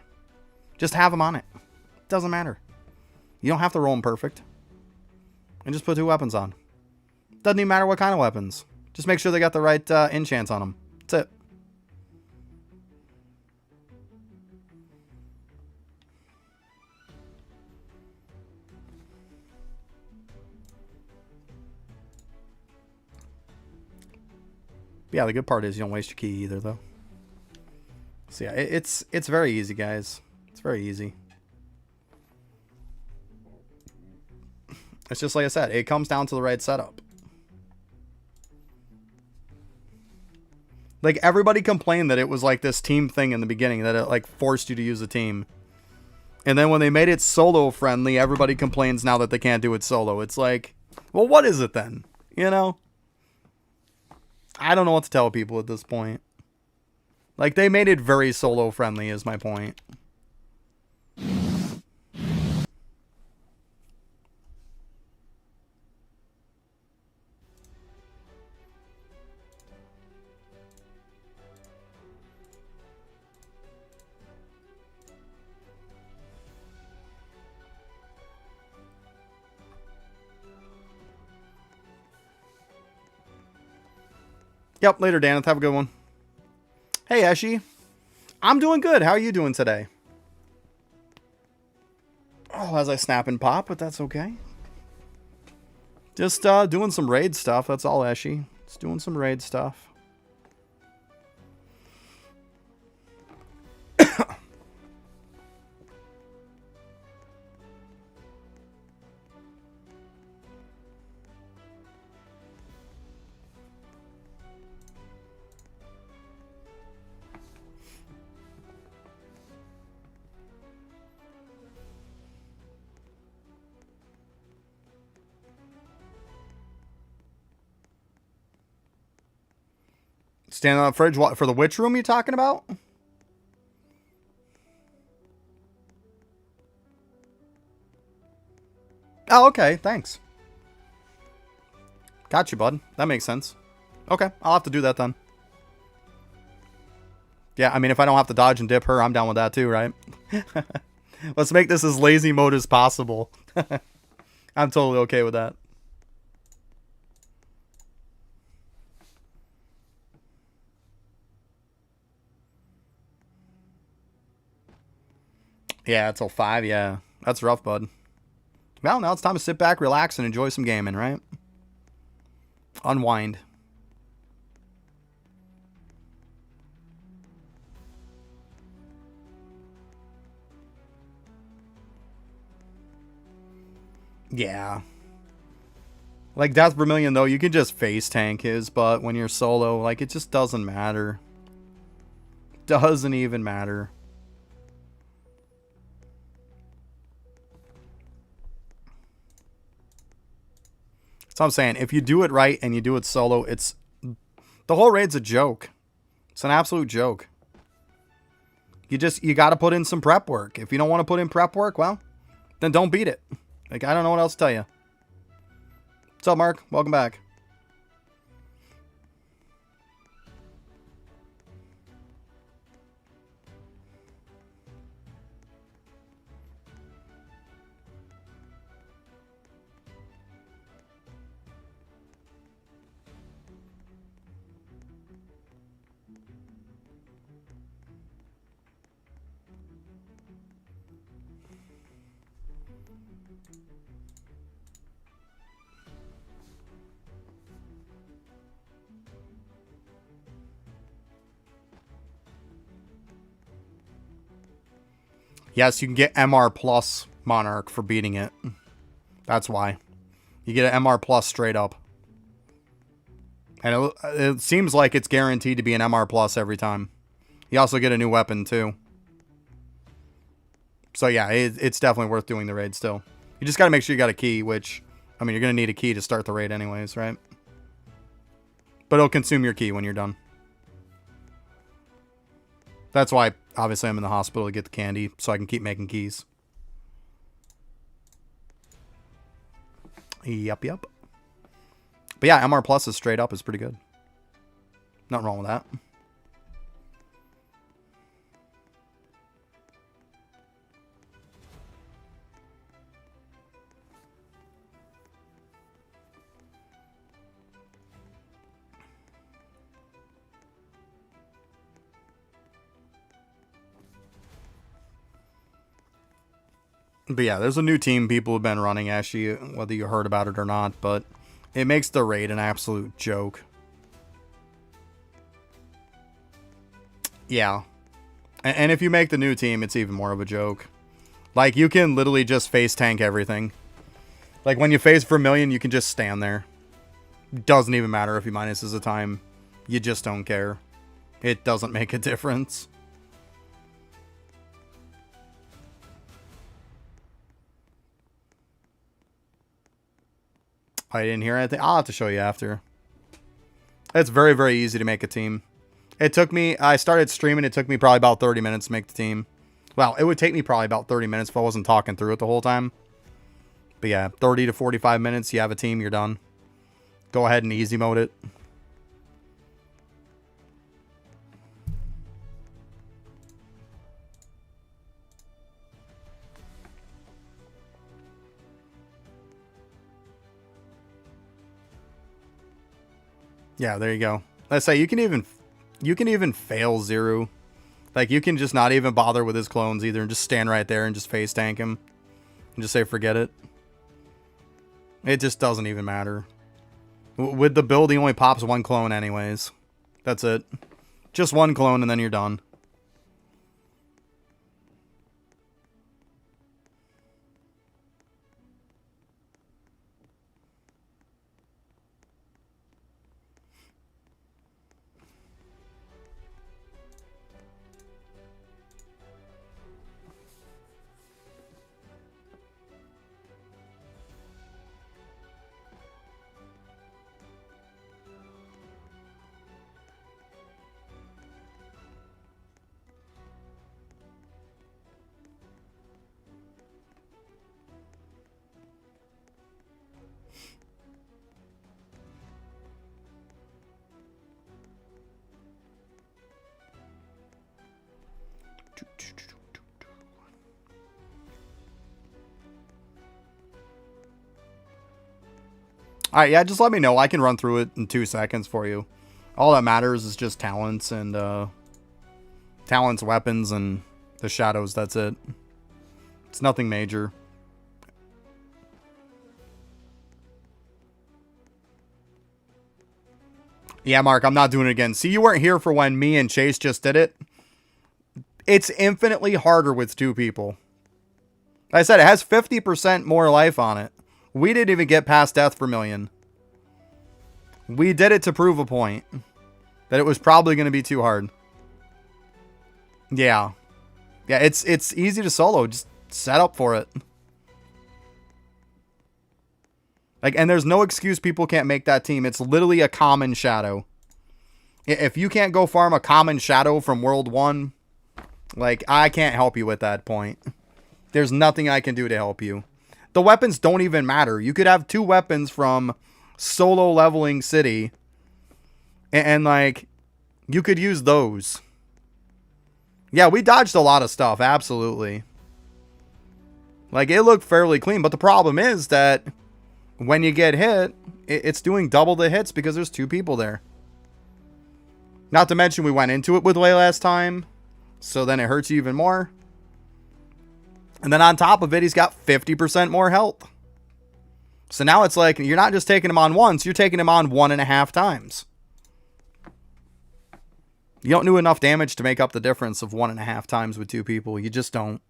Just have them on it. It doesn't matter. You don't have to roll them perfect. And just put 2 weapons on. Doesn't even matter what kind of weapons. Just make sure they got the right enchants on them. That's it. Yeah, the good part is you don't waste your key either, though. So yeah, it's very easy, guys. It's very easy. It's just like I said, it comes down to the right setup. Like, everybody complained that it was like this team thing in the beginning, that it like forced you to use a team. And then when they made it solo friendly, everybody complains now that they can't do it solo. It's like, well, what is it then? You know? I don't know what to tell people at this point. Like, they made it very solo friendly is my point. Yep, later, Daneth. Have a good one. Hey, Eshi. I'm doing good. How are you doing today? Oh, as I snap and pop, but that's okay. Just doing some raid stuff. That's all, Eshi. Just doing some raid stuff. Stand on the fridge. What, for the witch room you talking about? Oh, okay. Thanks. Got you, bud. That makes sense. Okay, I'll have to do that then. Yeah, I mean, if I don't have to dodge and dip her, I'm down with that too, right? Let's make this as lazy mode as possible. I'm totally okay with that. Yeah, until 5, yeah. That's rough, bud. Well, now it's time to sit back, relax, and enjoy some gaming, right? Unwind. Yeah. Like, Death Vermilion, though, you can just face tank his, but when you're solo, like, it just doesn't matter. Doesn't even matter. So I'm saying, if you do it right and you do it solo, it's... The whole raid's a joke. It's an absolute joke. You gotta put in some prep work. If you don't want to put in prep work, well, then don't beat it. Like, I don't know what else to tell you. What's up, Mark? Welcome back. Yes, you can get MR plus Monarch for beating it. That's why. You get an MR plus straight up. And it seems like it's guaranteed to be an MR plus every time. You also get a new weapon too. So yeah, it's definitely worth doing the raid still. You just got to make sure you got a key, which, I mean, you're going to need a key to start the raid anyways, right? But it'll consume your key when you're done. That's why, obviously, I'm in the hospital to get the candy, so I can keep making keys. Yup. But yeah, MR Plus is straight up is pretty good. Nothing wrong with that. But yeah, there's a new team people have been running, actually, whether you heard about it or not, but it makes the raid an absolute joke. Yeah. And if you make the new team, it's even more of a joke. Like, you can literally just face tank everything. Like, when you face Vermilion, you can just stand there. Doesn't even matter if he minuses the time. You just don't care. It doesn't make a difference. I didn't hear anything. I'll have to show you after. It's very, very easy to make a team. It took me... I started streaming. It took me probably about 30 minutes to make the team. Well, it would take me probably about 30 minutes if I wasn't talking through it the whole time. But yeah, 30 to 45 minutes. You have a team. You're done. Go ahead and easy mode it. Yeah, there you go. Let's say you can even fail Zero. Like, you can just not even bother with his clones either and just stand right there and just face tank him. And just say forget it. It just doesn't even matter. With the build, he only pops one clone anyways. That's it. Just one clone and then you're done. Alright, yeah, just let me know. I can run through it in 2 seconds for you. All that matters is just talents and, talents, weapons, and the shadows. That's it. It's nothing major. Yeah, Mark, I'm not doing it again. See, you weren't here for when me and Chase just did it. It's infinitely harder with 2 people. Like I said, it has 50% more life on it. We didn't even get past death per million. We did it to prove a point. That it was probably going to be too hard. Yeah. Yeah, it's easy to solo. Just set up for it. Like, and there's no excuse people can't make that team. It's literally a common shadow. If you can't go farm a common shadow from World 1, like, I can't help you with that point. There's nothing I can do to help you. The weapons don't even matter. You could have 2 weapons from solo leveling city. And like, you could use those. Yeah, we dodged a lot of stuff. Absolutely. Like, it looked fairly clean. But the problem is that when you get hit, it's doing double the hits because there's 2 people there. Not to mention we went into it with way last time. So then it hurts you even more. And then on top of it, he's got 50% more health. So now it's like, you're not just taking him on once, you're taking him on 1.5 times. You don't do enough damage to make up the difference of 1.5 times with 2 people. You just don't.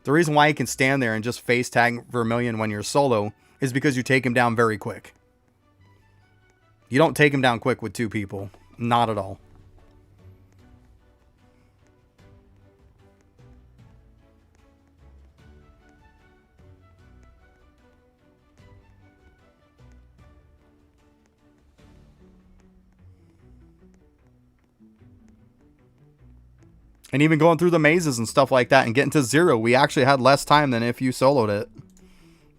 The reason why you can stand there and just face tag Vermilion when you're solo is because you take him down very quick. You don't take him down quick with 2 people. Not at all. And even going through the mazes and stuff like that and getting to 0, we actually had less time than if you soloed it.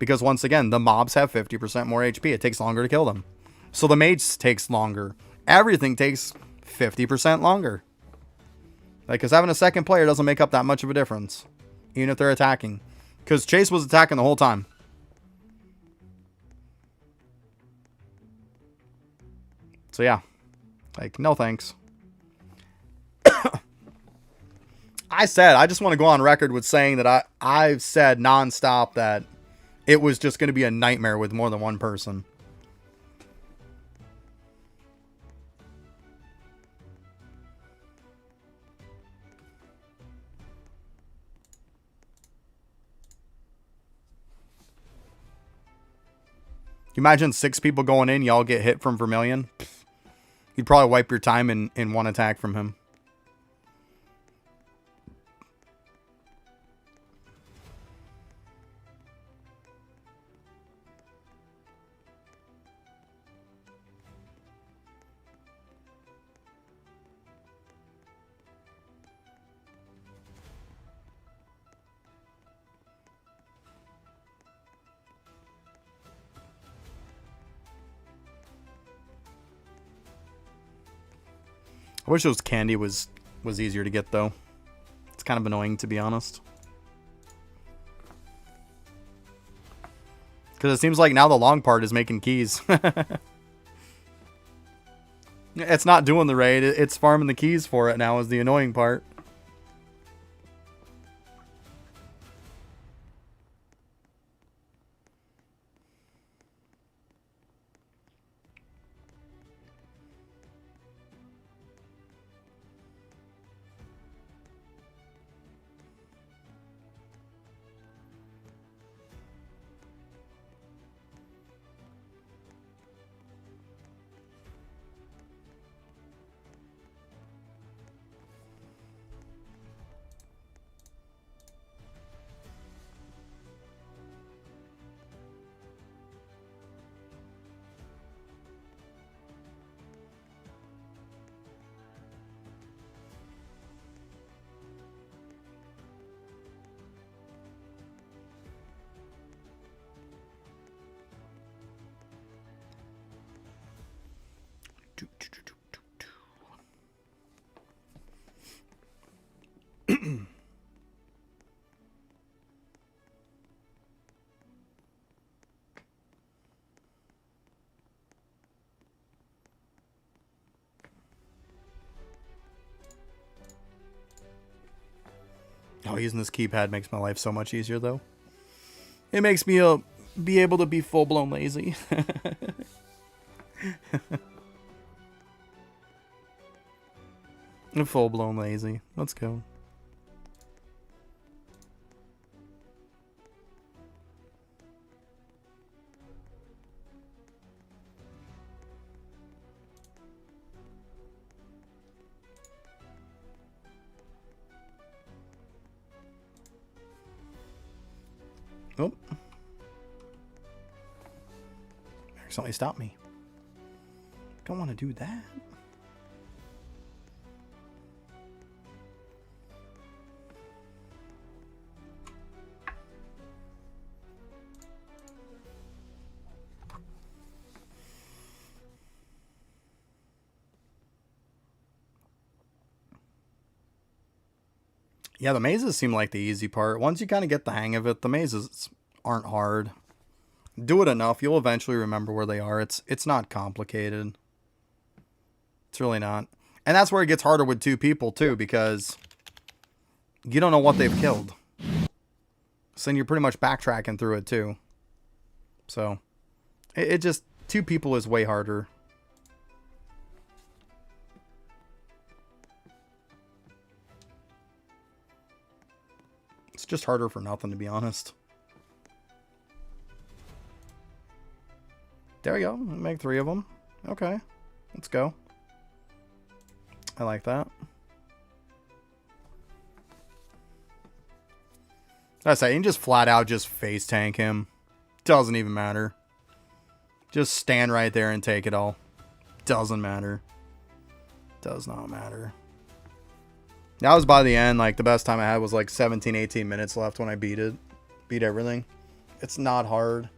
Because once again, the mobs have 50% more HP. It takes longer to kill them. So the mage takes longer. Everything takes 50% longer. Like, because having a second player doesn't make up that much of a difference. Even if they're attacking. Because Chase was attacking the whole time. So yeah. Like, no thanks. I just want to go on record with saying that I've said nonstop that it was just going to be a nightmare with more than one person. You imagine 6 people going in, y'all get hit from Vermilion? You'd probably wipe your time in one attack from him. I wish those candy was easier to get, though. It's kind of annoying, to be honest. Because it seems like now the long part is making keys. It's not doing the raid. It's farming the keys for it now is the annoying part. Oh, using this keypad makes my life so much easier, though. It makes me be able to be full-blown lazy. Full-blown lazy. Let's go. Oh. Accidentally stopped me. Don't want to do that. Yeah, the mazes seem like the easy part. Once you kind of get the hang of it, the mazes aren't hard. Do it enough, you'll eventually remember where they are. It's not complicated. It's really not. And that's where it gets harder with two people, too, because you don't know what they've killed. So then you're pretty much backtracking through it, too. So, it just... two people is way harder. It's just harder for nothing, to be honest. There we go. Make 3 of them. Okay. Let's go. I like that. That's it. You can just flat out just face tank him. Doesn't even matter. Just stand right there and take it all. Doesn't matter. Does not matter. That was by the end. Like, the best time I had was like 17, 18 minutes left when I beat it. Beat everything. It's not hard.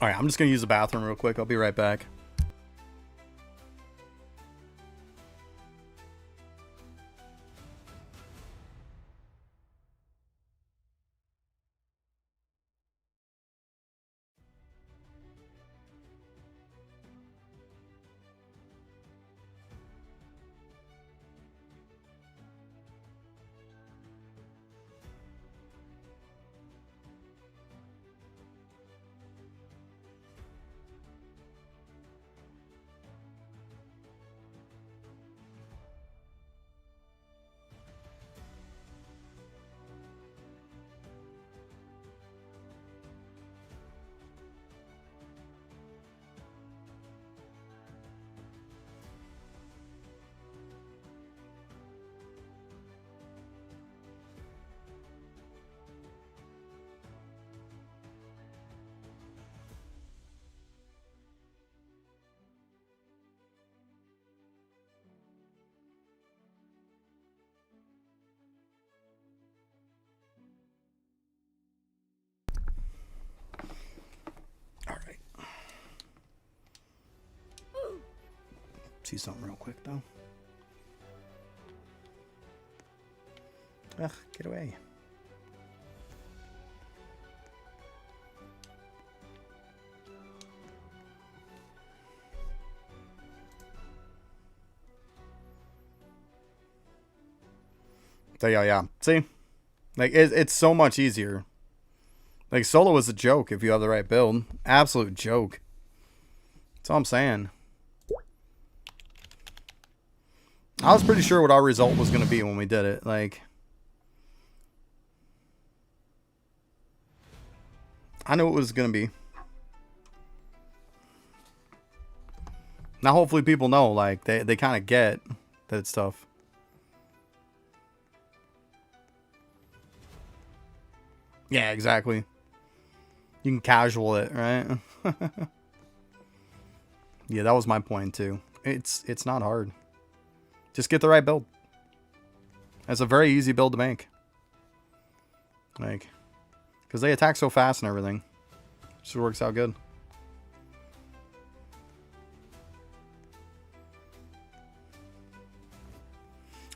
Alright, I'm just going to use the bathroom real quick. I'll be right back. See something real quick, though. Ugh, get away. So yeah. See? Like, it's so much easier. Like, solo is a joke if you have the right build. Absolute joke. That's all I'm saying. I was pretty sure what our result was going to be when we did it. Like, I knew it was going to be. Now, hopefully people know, like, they kind of get that it's tough. Yeah, exactly. You can casual it, right? Yeah, that was my point, too. It's not hard. Just get the right build. It's a very easy build to make. Like, because they attack so fast and everything. Just works out good.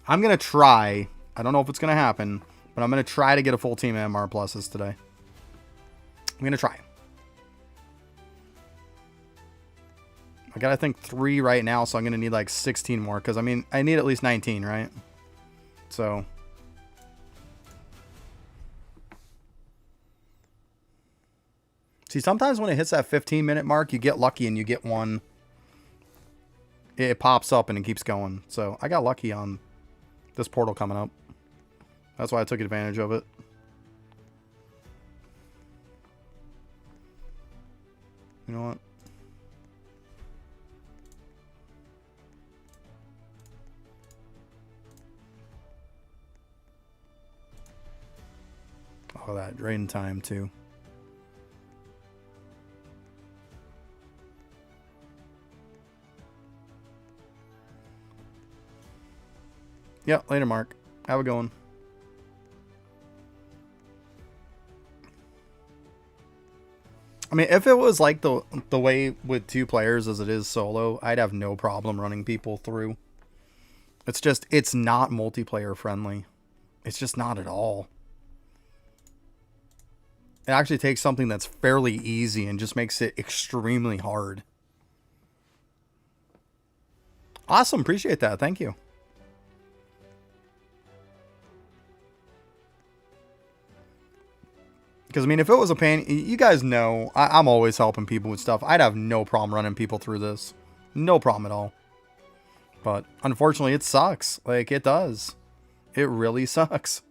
I'm going to try. I don't know if it's going to happen, but I'm going to try to get a full team of MR pluses today. I'm going to try. I got, I think, 3 right now, so I'm going to need like 16 more. Because, I mean, I need at least 19, right? So. See, sometimes when it hits that 15-minute mark, you get lucky and you get one. It pops up and it keeps going. So, I got lucky on this portal coming up. That's why I took advantage of it. You know what? Oh, that drain time too. Yep, later, Mark. Have a good one. I mean, if it was like the way with 2 players as it is solo, I'd have no problem running people through. It's just, it's not multiplayer friendly. It's just not at all. It actually takes something that's fairly easy and just makes it extremely hard. Awesome. Appreciate that. Thank you. Because, I mean, if it was a pain, you guys know, I'm always helping people with stuff. I'd have no problem running people through this. No problem at all. But, unfortunately, it sucks. Like, it does. It really sucks.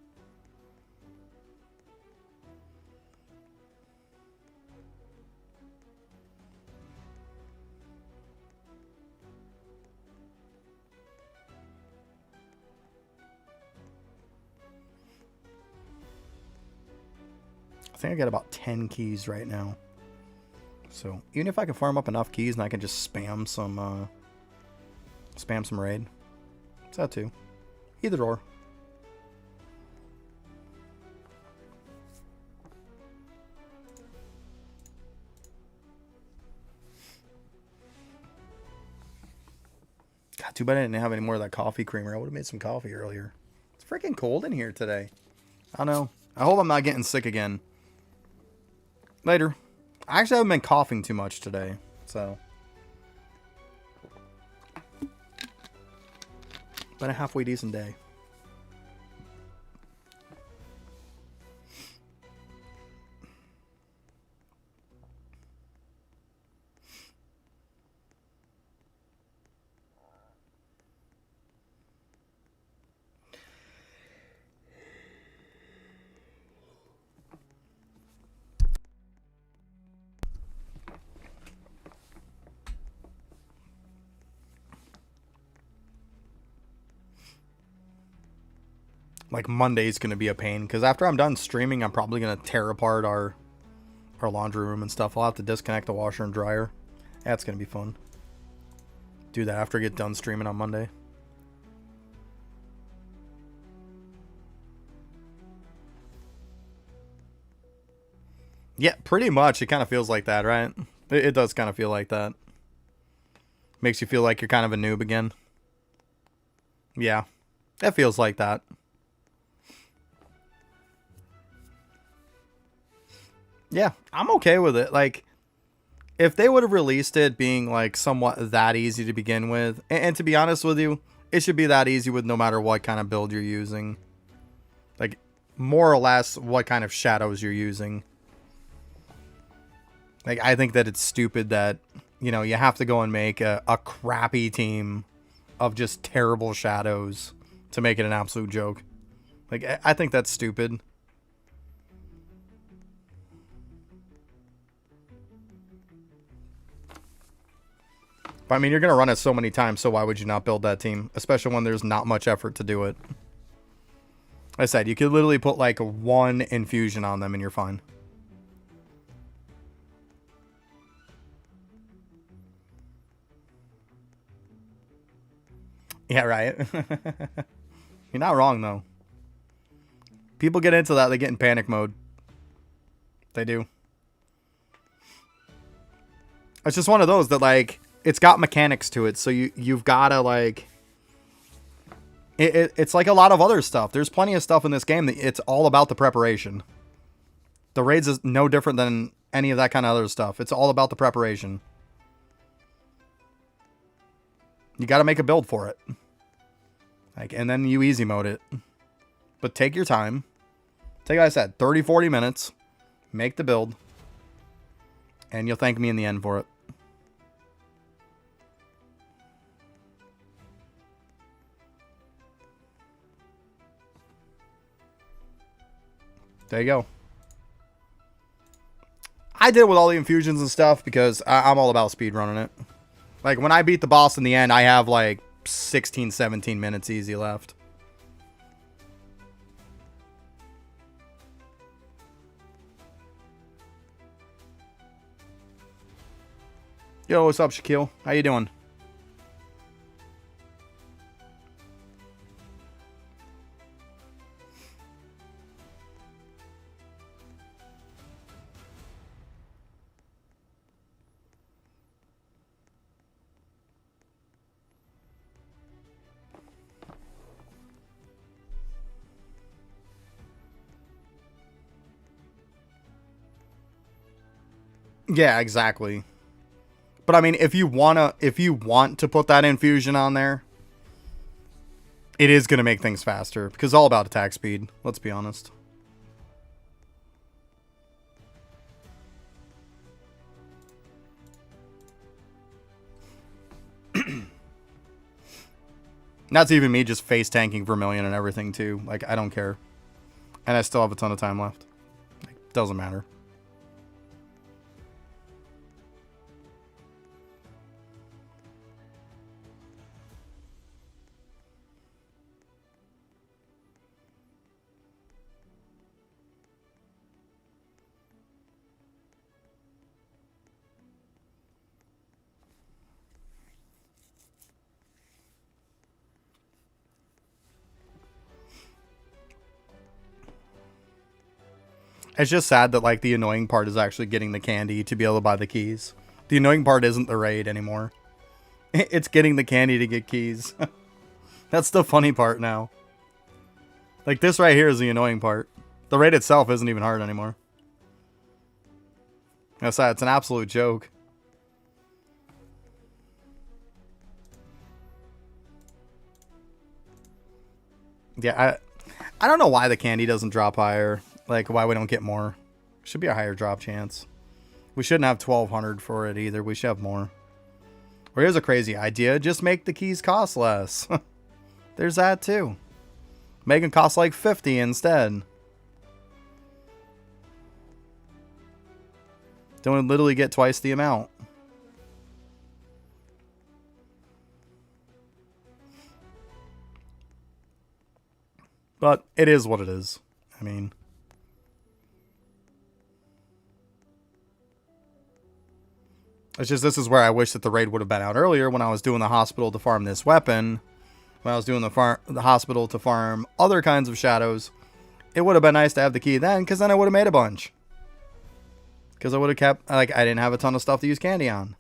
I think I got about 10 keys right now. So, even if I can farm up enough keys and I can just spam some raid. It's that too. Either or. God, too bad I didn't have any more of that coffee creamer. I would have made some coffee earlier. It's freaking cold in here today. I don't know. I hope I'm not getting sick again. Later. I actually haven't been coughing too much today, so. Been a halfway decent day. Like, Monday's going to be a pain, because after I'm done streaming, I'm probably going to tear apart our laundry room and stuff. I'll have to disconnect the washer and dryer. That's going to be fun. Do that after I get done streaming on Monday. Yeah, pretty much. It kind of feels like that, right? It does kind of feel like that. Makes you feel like you're kind of a noob again. Yeah, it feels like that. Yeah, I'm okay with it. Like, if they would have released it being, like, somewhat that easy to begin with, and to be honest with you, it should be that easy with no matter what kind of build you're using. Like, more or less what kind of shadows you're using. Like, I think that it's stupid that, you know, you have to go and make a crappy team of just terrible shadows to make it an absolute joke. Like, I think that's stupid. I mean, you're going to run it so many times, so why would you not build that team? Especially when there's not much effort to do it. Like I said, you could literally put like 1 infusion on them and you're fine. Yeah, right. You're not wrong, though. People get into that, they get in panic mode. They do. It's just one of those that, like, it's got mechanics to it, so you've gotta, like, it's like a lot of other stuff. There's plenty of stuff in this game that it's all about the preparation. The raids is no different than any of that kind of other stuff. It's all about the preparation. You got to make a build for it. Like, and then you easy mode it. But take your time. Take, like I said, 30, 40 minutes. Make the build. And you'll thank me in the end for it. There you go. I did it with all the infusions and stuff because I'm all about speedrunning it. Like, when I beat the boss in the end, I have like 16, 17 minutes easy left. Yo, what's up, Shaquille? How you doing? Yeah, exactly. But I mean, if you want to put that infusion on there, it is going to make things faster because it's all about attack speed. Let's be honest. That's even me just face tanking Vermilion and everything too. Like, I don't care. And I still have a ton of time left. Like, doesn't matter. It's just sad that, like, the annoying part is actually getting the candy to be able to buy the keys. The annoying part isn't the raid anymore. It's getting the candy to get keys. That's the funny part now. Like, this right here is the annoying part. The raid itself isn't even hard anymore. That's sad. It's an absolute joke. Yeah, I don't know why the candy doesn't drop higher. Like, why we don't get more. Should be a higher drop chance. We shouldn't have 1,200 for it either. We should have more. Or here's a crazy idea. Just make the keys cost less. There's that too. Make them cost like 50 instead. Don't literally get twice the amount. But it is what it is. I mean... It's just, this is where I wish that the raid would have been out earlier when I was doing the hospital to farm this weapon. When I was doing the hospital to farm other kinds of shadows. It would have been nice to have the key then, because then I would have made a bunch. Because I would have kept, like, I didn't have a ton of stuff to use candy on.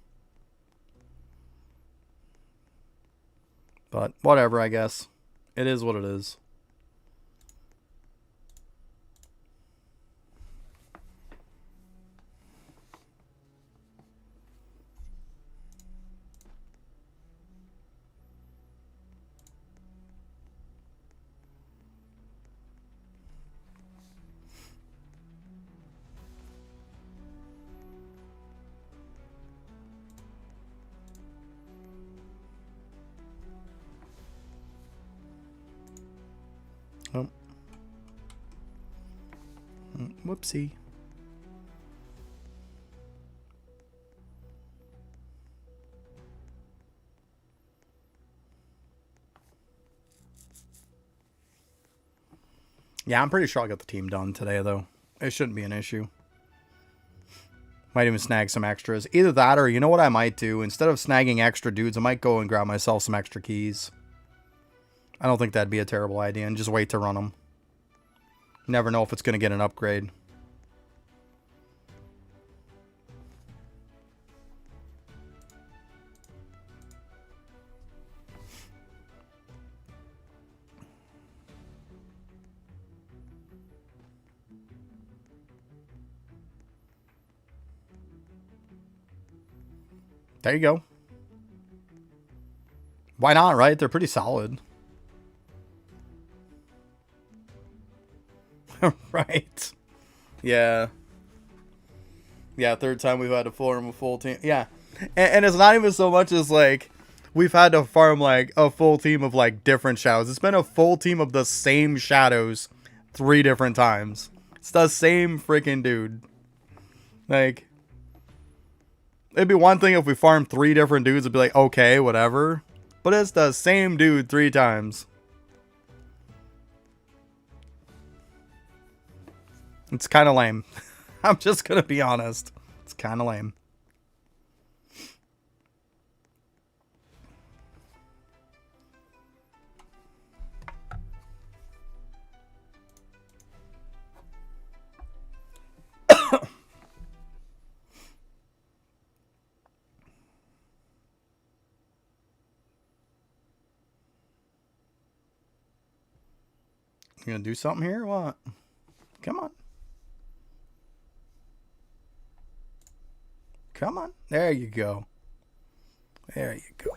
But, whatever, I guess. It is what it is. Oh. Whoopsie. Yeah, I'm pretty sure I'll get the team done today, though. It shouldn't be an issue. Might even snag some extras. Either that or, you know what I might do? Instead of snagging extra dudes, I might go and grab myself some extra keys. I don't think that'd be a terrible idea, and just wait to run them. Never know if it's going to get an upgrade. There you go. Why not, right? They're pretty solid. Right. Yeah. Yeah, third time we've had to farm a full team. Yeah. And it's not even so much as like we've had to farm like a full team of like different shadows. It's been a full team of the same shadows 3 different times. It's the same freaking dude. Like, it'd be one thing if we farmed 3 different dudes, it'd be like, okay, whatever. But it's the same dude 3 times. It's kind of lame. I'm just going to be honest. It's kind of lame. You gonna do something here or what? Come on. Come on. There you go. There you go.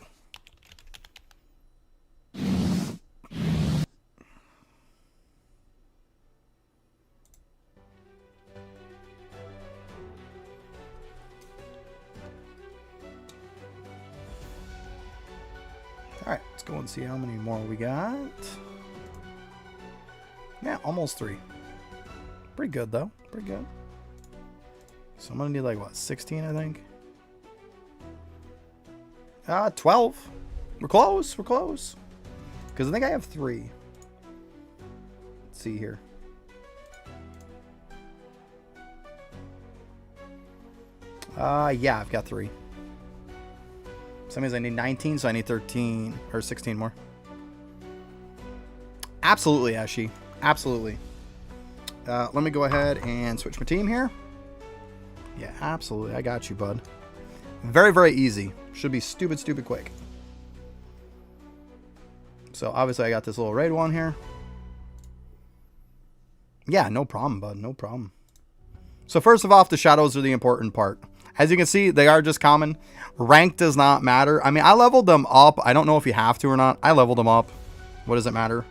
Alright, let's go and see how many more we got. Yeah, almost 3. Pretty good, though. Pretty good. So I'm going to need, like, what, 16, I think? 12. We're close. We're close. Because I think I have 3. Let's see here. Yeah, I've got 3. So that means I need 19, so I need 13, or 16 more. Absolutely, Ashi. Absolutely. Let me go ahead and switch my team here. Yeah, absolutely. I got you, bud. Very, very easy. Should be stupid, stupid quick. So, obviously, I got this little raid one here. Yeah, no problem, bud. No problem. So, first of all, the shadows are the important part. As you can see, they are just common. Rank does not matter. I mean, I leveled them up. I don't know if you have to or not. I leveled them up. What does it matter?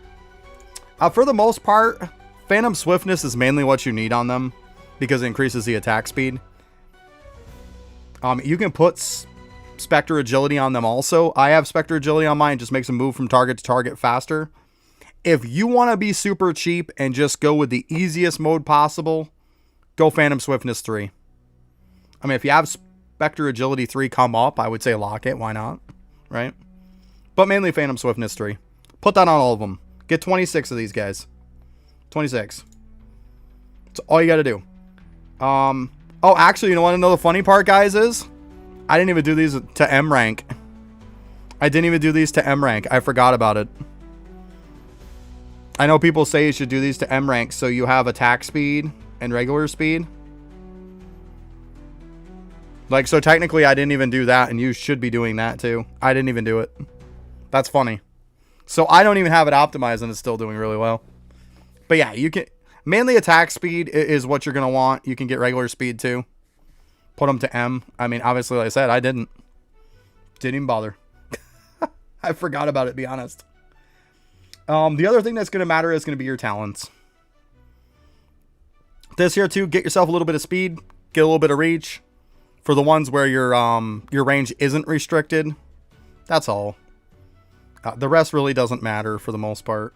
For the most part, Phantom Swiftness is mainly what you need on them because it increases the attack speed. You can put Spectre Agility on them also. I have Spectre Agility on mine. Just makes them move from target to target faster. If you want to be super cheap and just go with the easiest mode possible, go Phantom Swiftness 3. I mean, if you have Spectre Agility 3 come up, I would say lock it. Why not? Right? But mainly Phantom Swiftness 3. Put that on all of them. Get 26 of these guys. 26. That's all you got to do. Oh, actually, you want to know the funny part, guys, is I didn't even do these to M rank. I didn't even do these to M rank. I forgot about it. I know people say you should do these to M rank so you have attack speed and regular speed. Like, so technically I didn't even do that, and you should be doing that too. I didn't even do it. That's funny. So I don't even have it optimized, and it's still doing really well. But yeah, you can... Mainly attack speed is what you're going to want. You can get regular speed too. Put them to M. I mean, obviously, like I said, I didn't. Didn't even bother. I forgot about it, to be honest. The other thing that's going to matter is going to be your talents. This here too, get yourself a little bit of speed. Get a little bit of reach. For the ones where your range isn't restricted. That's all. The rest really doesn't matter for the most part.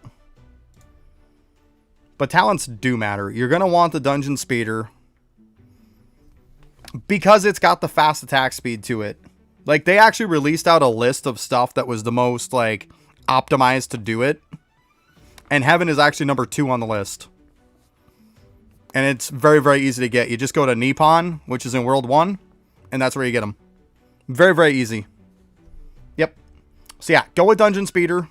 But talents do matter. You're going to want the Dungeon Speeder. Because it's got the fast attack speed to it. Like, they actually released out a list of stuff that was the most, like, optimized to do it. And Heaven is actually number 2 on the list. And it's very, very easy to get. You just go to Nippon, which is in World 1. And that's where you get them. Very, very easy. Yep. So yeah, go with Dungeon Speeder.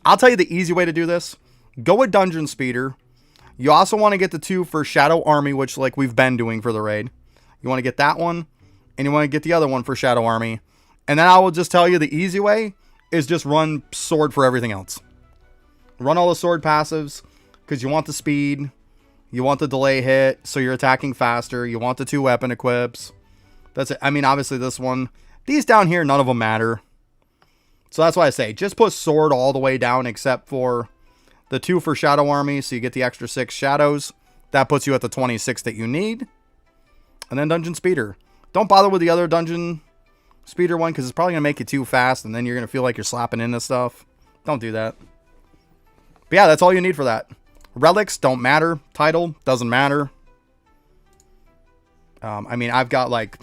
I'll tell you the easy way to do this. Go with Dungeon Speeder. You also want to get the 2 for Shadow Army, which like we've been doing for the raid. You want to get that one. And you want to get the other one for Shadow Army. And then I will just tell you the easy way is just run Sword for everything else. Run all the Sword passives. Because you want the speed. You want the delay hit. So you're attacking faster. You want the 2 weapon equips. That's it. I mean, obviously this one. These down here, none of them matter. So that's why I say, just put sword all the way down except for the 2 for Shadow Army, so you get the extra 6 shadows. That puts you at the 26 that you need. And then Dungeon Speeder. Don't bother with the other Dungeon Speeder one, because it's probably going to make it too fast, and then you're going to feel like you're slapping into stuff. Don't do that. But yeah, that's all you need for that. Relics don't matter. Title doesn't matter. I mean, I've got like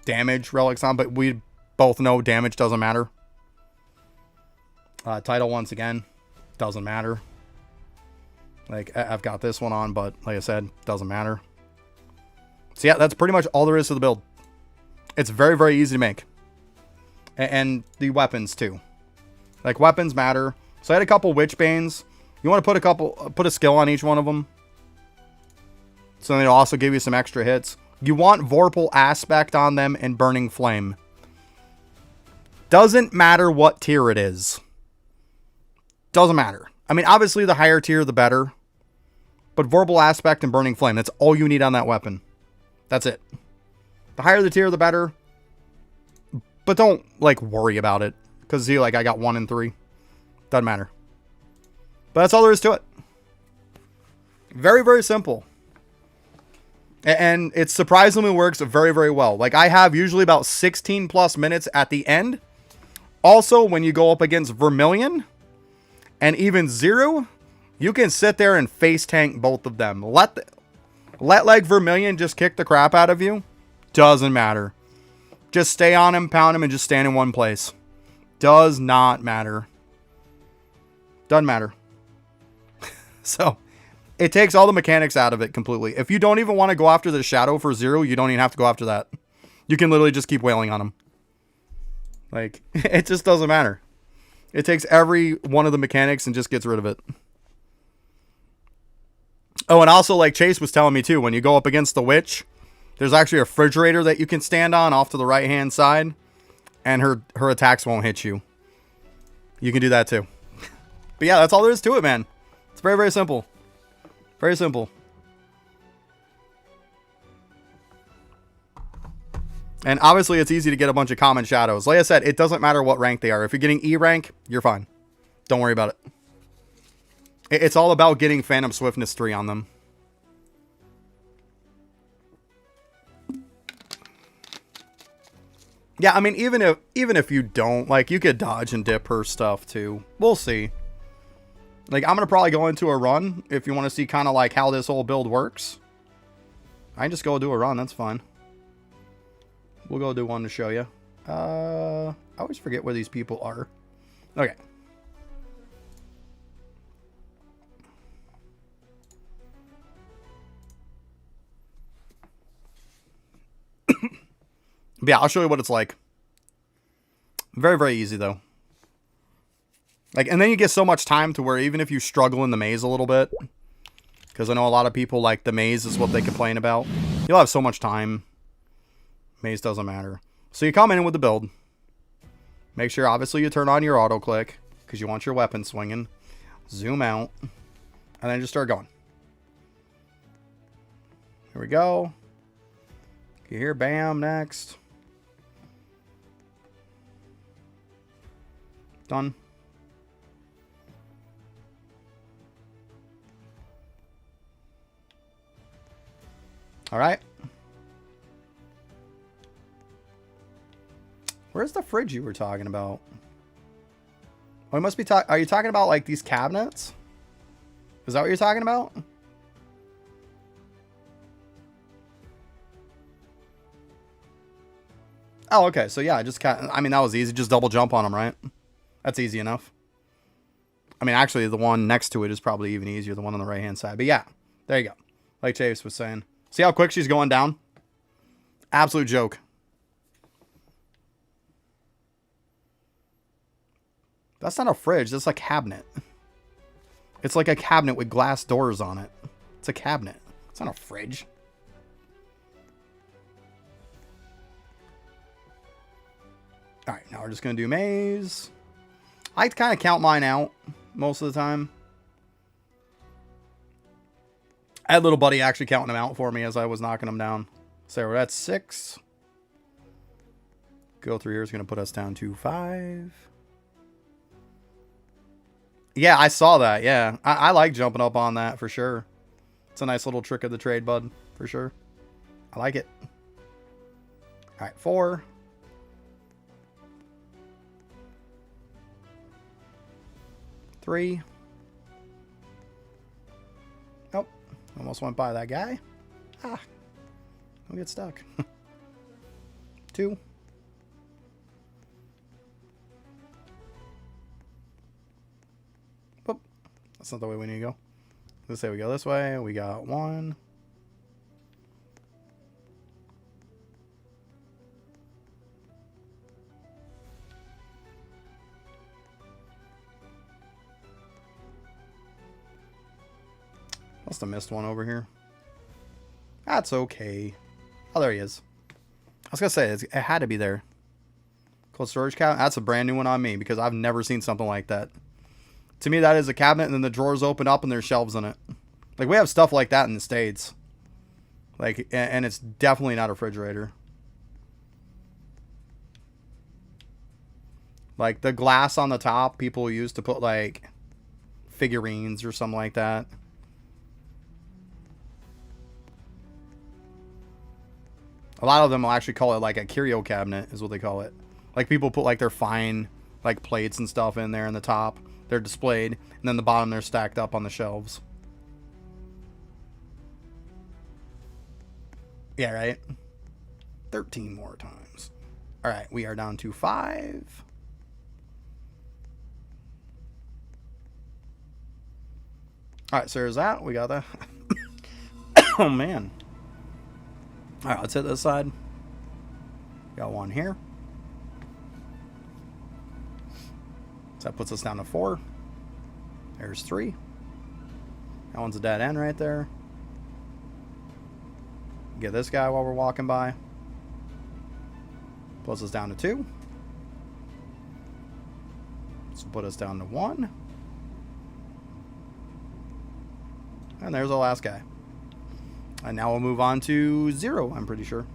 damage relics on, but we both know damage doesn't matter. Title, once again, doesn't matter. Like, I've got this one on, but like I said, doesn't matter. So yeah, that's pretty much all there is to the build. It's very, very easy to make. And the weapons too. Like, weapons matter. So I had a couple Witchbanes. You want to put a skill on each one of them. So they'll also give you some extra hits. You want Vorpal Aspect on them and Burning Flame. Doesn't matter what tier it is. Doesn't matter. I mean, obviously the higher tier, the better. But Vorpal Aspect and Burning Flame, that's all you need on that weapon. That's it. The higher the tier, the better. But don't, like, worry about it. Because, see, like, I got 1 and 3. Doesn't matter. But that's all there is to it. Very, very simple. And it surprisingly works very, very well. Like, I have usually about 16 plus minutes at the end. Also, when you go up against Vermilion and even Zero, you can sit there and face tank both of them. Let like Vermilion just kick the crap out of you. Doesn't matter. Just stay on him, pound him, and just stand in one place. Does not matter. Doesn't matter. So, it takes all the mechanics out of it completely. If you don't even want to go after the shadow for Zero, you don't even have to go after that. You can literally just keep wailing on him. Like, it just doesn't matter. It takes every one of the mechanics and just gets rid of it. Oh, and also, like Chase was telling me too, when you go up against the Witch, there's actually a refrigerator that you can stand on off to the right-hand side, and her attacks won't hit you. You can do that too. But yeah, that's all there is to it, man. It's very, very simple. Very simple. And obviously, it's easy to get a bunch of common shadows. Like I said, it doesn't matter what rank they are. If you're getting E rank, you're fine. Don't worry about it. It's all about getting Phantom Swiftness 3 on them. Yeah, I mean, even if you don't, like, you could dodge and dip her stuff too. We'll see. Like, I'm going to probably go into a run if you want to see kind of like how this whole build works. I can just go do a run. That's fine. We'll go do one to show you. I always forget where these people are. Okay. Yeah, I'll show you what it's like. Very, very easy, though. Like, and then you get so much time to where even if you struggle in the maze a little bit, because I know a lot of people like the maze is what they complain about, you'll have so much time. Maze doesn't matter. So you come in with the build. Make sure, obviously, you turn on your auto click because you want your weapon swinging. Zoom out. And then just start going. Here we go. You hear bam next. Done. All right. Where's the fridge you were talking about? Oh, you must be are you talking about like these cabinets? Is that what you're talking about? Oh, okay. So yeah, just I mean, that was easy. Just double jump on them, right? That's easy enough. I mean, actually, the one next to it is probably even easier, the one on the right-hand side. But yeah, there you go. Like Chase was saying. See how quick she's going down? Absolute joke. That's not a fridge. That's a cabinet. It's like a cabinet with glass doors on it. It's a cabinet. It's not a fridge. Alright, now we're just going to do maze. I like to kind of count mine out most of the time. I had little buddy actually counting them out for me as I was knocking them down. So we're at 6. Go through here is going to put us down to 5. Yeah, I saw that. Yeah, I like jumping up on that for sure. It's a nice little trick of the trade, bud, for sure. I like it. All right, 4. 3. Nope. Almost went by that guy. Ah. Don't get stuck. 2. Whoop. That's not the way we need to go. Let's say we go this way. We got 1. Must have missed one over here. That's okay. Oh, there he is. I was going to say, it had to be there. Cold storage cabinet. That's a brand new one on me because I've never seen something like that. To me, that is a cabinet and then the drawers open up and there's shelves in it. Like, we have stuff like that in the States. Like, and it's definitely not a refrigerator. Like, the glass on the top, people use to put, like, figurines or something like that. A lot of them will actually call it like a curio cabinet is what they call it. Like people put like their fine like plates and stuff in there in the top. They're displayed. And then the bottom they're stacked up on the shelves. Yeah, right? 13 more times. All right, we are down to 5. All right, so there's that. We got that. Oh, man. All right, let's hit this side. Got 1 here. So that puts us down to 4. There's 3. That one's a dead end right there. Get this guy while we're walking by. Puts us down to 2. So put us down to 1. And there's the last guy. And now we'll move on to 0, I'm pretty sure.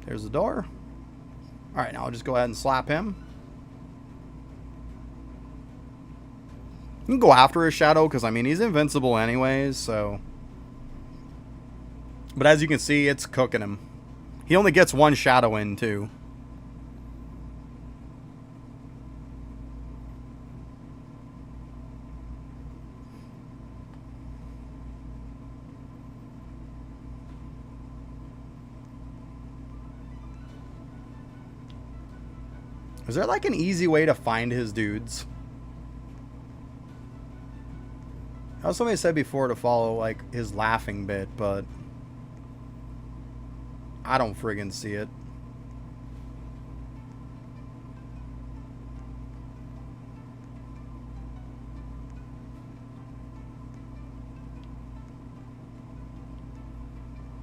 There's the door. Alright, now I'll just go ahead and slap him. You can go after his shadow, because, I mean, he's invincible anyways, so... But as you can see, it's cooking him. He only gets 1 shadow in, too. Is there like an easy way to find his dudes? I know somebody said before to follow like his laughing bit, but I don't friggin' see it.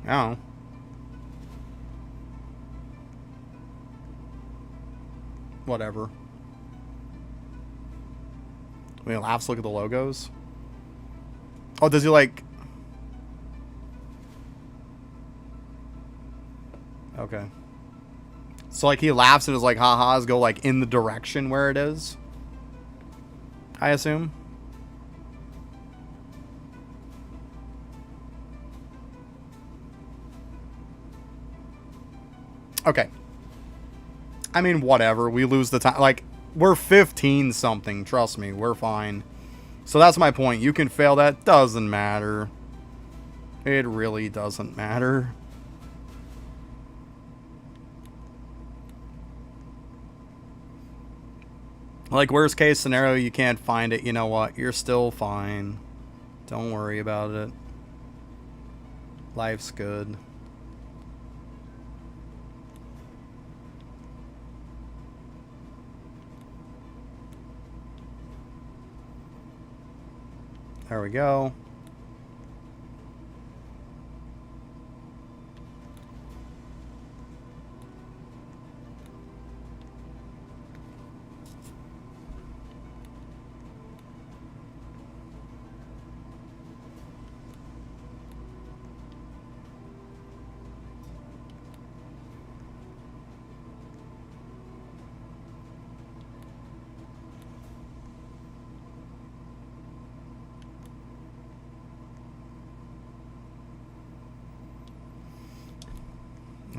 Oh. Whatever. When he laughs, look at the logos. Oh, does he like... Okay. So like he laughs and his like ha-has go like in the direction where it is? I assume. Okay. I mean, whatever. We lose the time. Like, we're 15 something. Trust me, we're fine. So that's my point. You can fail that. Doesn't matter. It really doesn't matter. Like, worst case scenario, you can't find it. You know what? You're still fine. Don't worry about it. Life's good. There we go.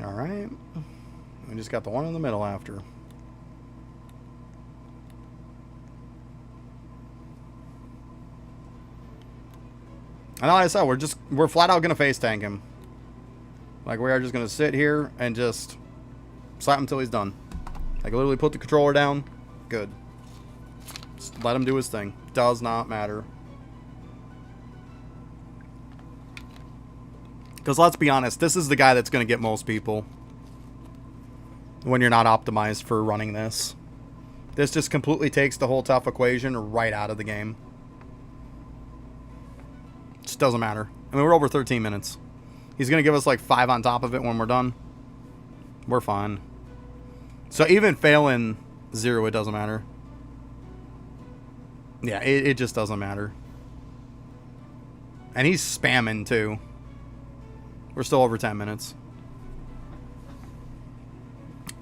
Alright. We just got the one in the middle after. And like I said, we're flat out gonna face tank him. Like, we are just gonna sit here and just slap him until he's done. Like, literally put the controller down. Good. Just let him do his thing. Does not matter. Because let's be honest, this is the guy that's gonna get most people when you're not optimized for running this. This just completely takes the whole tough equation right out of the game. Just doesn't matter. I mean, we're over 13 minutes. He's going to give us like 5 on top of it when we're done. We're fine. So even failing 0, it doesn't matter. Yeah, it just doesn't matter. And he's spamming too. We're still over 10 minutes.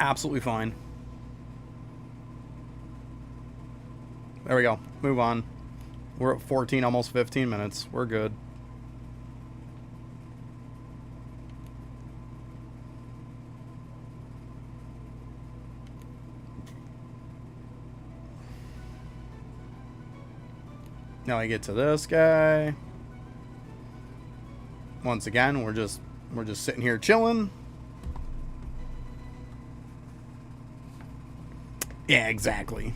Absolutely fine. There we go. Move on. We're at 14, almost 15 minutes. We're good. Now I get to this guy. Once again, we're just sitting here chilling. Yeah, exactly.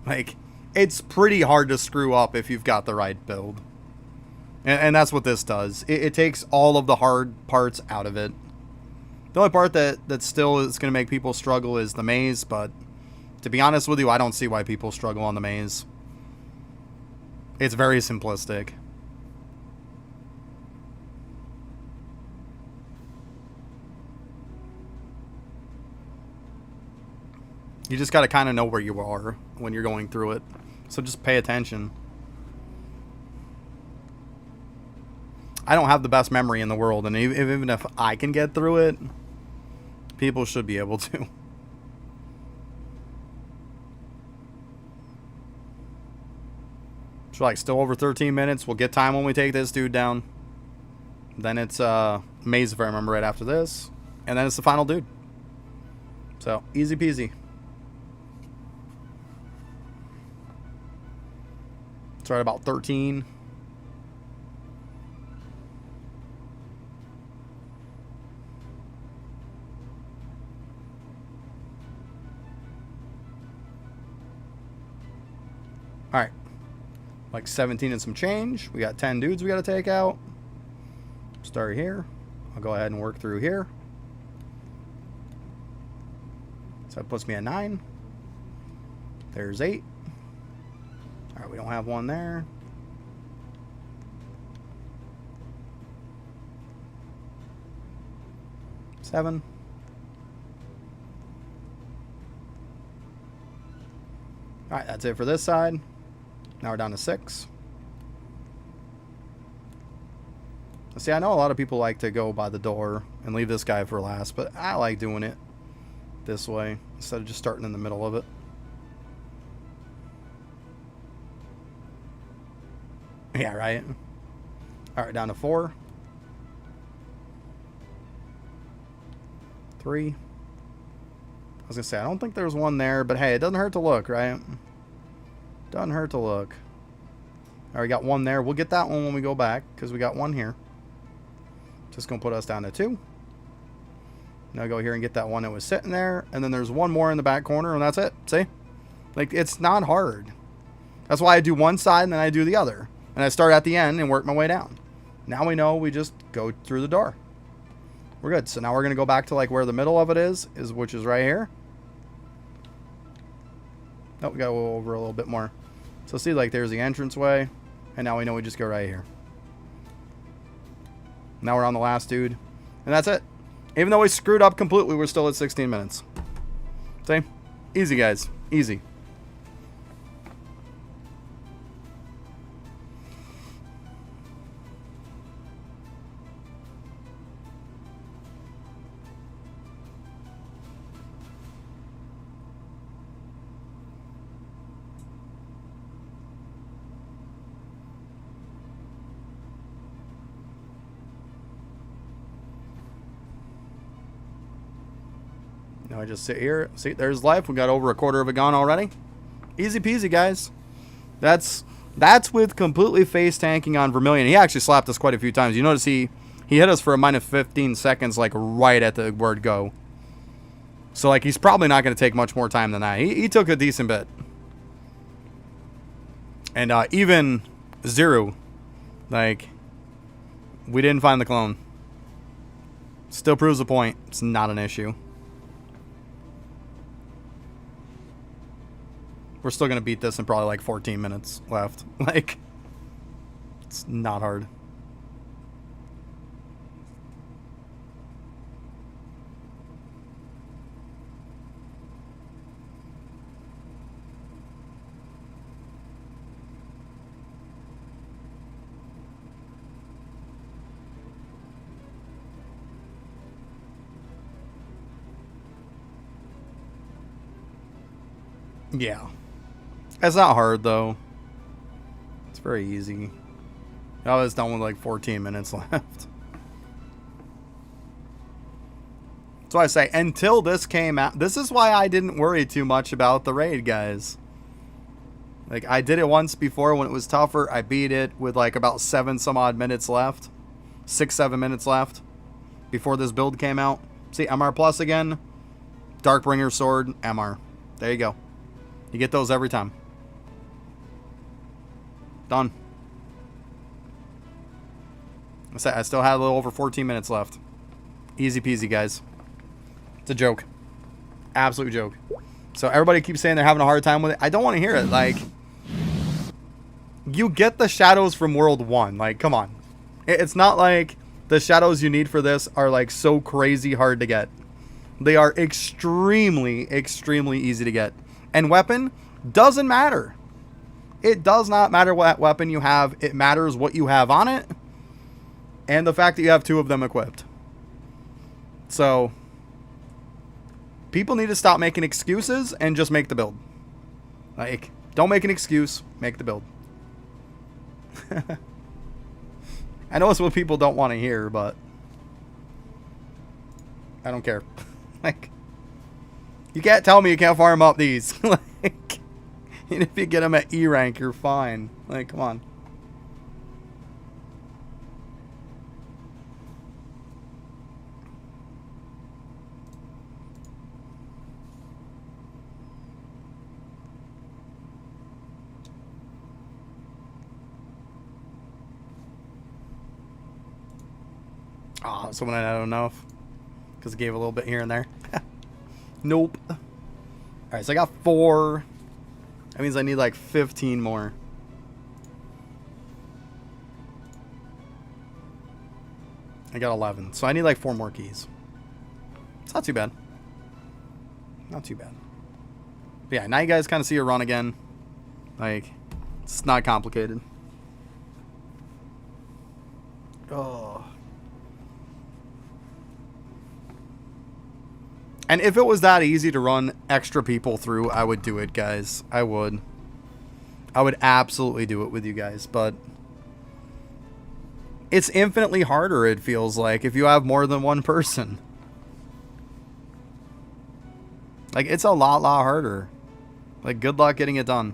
Like, it's pretty hard to screw up if you've got the right build. And that's what this does. It takes all of the hard parts out of it. The only part that still is going to make people struggle is the maze, but to be honest with you, I don't see why people struggle on the maze. It's very simplistic. You just got to kind of know where you are when you're going through it. So just pay attention. I don't have the best memory in the world, and even if I can get through it, people should be able to. So like still over 13 minutes. We'll get time when we take this dude down. Then it's maze, if I remember right, after this. And then it's the final dude. So easy peasy. It's right about 13. Alright. Like 17 and some change. We got 10 dudes we got to take out. Start here. I'll go ahead and work through here. So that puts me at 9. There's 8. Alright, we don't have one there. Seven. Alright, that's it for this side. Now we're down to 6. See, I know a lot of people like to go by the door and leave this guy for last, but I like doing it this way instead of just starting in the middle of it. Yeah, right? Alright, down to 4. 3. I was going to say, I don't think there's one there, but hey, it doesn't hurt to look, right? Doesn't hurt to look. Alright, we got one there. We'll get that one when we go back, because we got one here. Just going to put us down to 2. Now go here and get that one that was sitting there. And then there's one more in the back corner, and that's it. See? Like, it's not hard. That's why I do one side and then I do the other. And I start at the end and work my way down. Now we know we just go through the door. We're good. So now we're going to go back to like where the middle of it is which is right here. Oh, we got to go over a little bit more. So see, like there's the entranceway. And now we know we just go right here. Now we're on the last dude. And that's it. Even though we screwed up completely, we're still at 16 minutes. See? Easy, guys. Easy. I just sit here. See, there's life. We got over a quarter of it gone already. Easy peasy, guys. That's with completely face tanking on Vermilion. He actually slapped us quite a few times. You notice he hit us for a minus 15 seconds, like right at the word go. So like he's probably not going to take much more time than that. He took a decent bit. And even Zero, like, we didn't find the clone. Still proves the point. It's not an issue. We're still going to beat this in probably like 14 minutes left. Like, it's not hard. Yeah. It's not hard, though. It's very easy. Oh, it's done with like 14 minutes left. So I say, until this came out, this is why I didn't worry too much about the raid, guys. Like, I did it once before when it was tougher. I beat it with like about 7 some odd minutes left. 6-7 minutes left before this build came out. See, MR Plus again. Darkbringer Sword, MR. There you go. You get those every time. Done. I still had a little over 14 minutes left. Easy peasy, guys. It's a joke. Absolute joke. So everybody keeps saying they're having a hard time with it. I don't want to hear it. Like, you get the shadows from World 1. Like, come on. It's not like the shadows you need for this are like so crazy hard to get. They are extremely, extremely easy to get. And weapon doesn't matter. It does not matter what weapon you have. It matters what you have on it. And the fact that you have 2 of them equipped. So, people need to stop making excuses and just make the build. Like, don't make an excuse. Make the build. I know it's what people don't want to hear, but I don't care. Like, you can't tell me you can't farm up these. Like, and if you get them at E rank, you're fine. Like, come on. Oh, someone I don't know if, because it gave a little bit here and there. Nope. Alright, so I got 4. That means I need like 15 more. I got 11. So I need like 4 more keys. It's not too bad. Not too bad. But yeah, now you guys kind of see her run again. Like, it's not complicated. Oh. And if it was that easy to run extra people through, I would do it, guys. I would. I would absolutely do it with you guys, but it's infinitely harder, it feels like, if you have more than one person. Like, it's a lot harder. Like, good luck getting it done.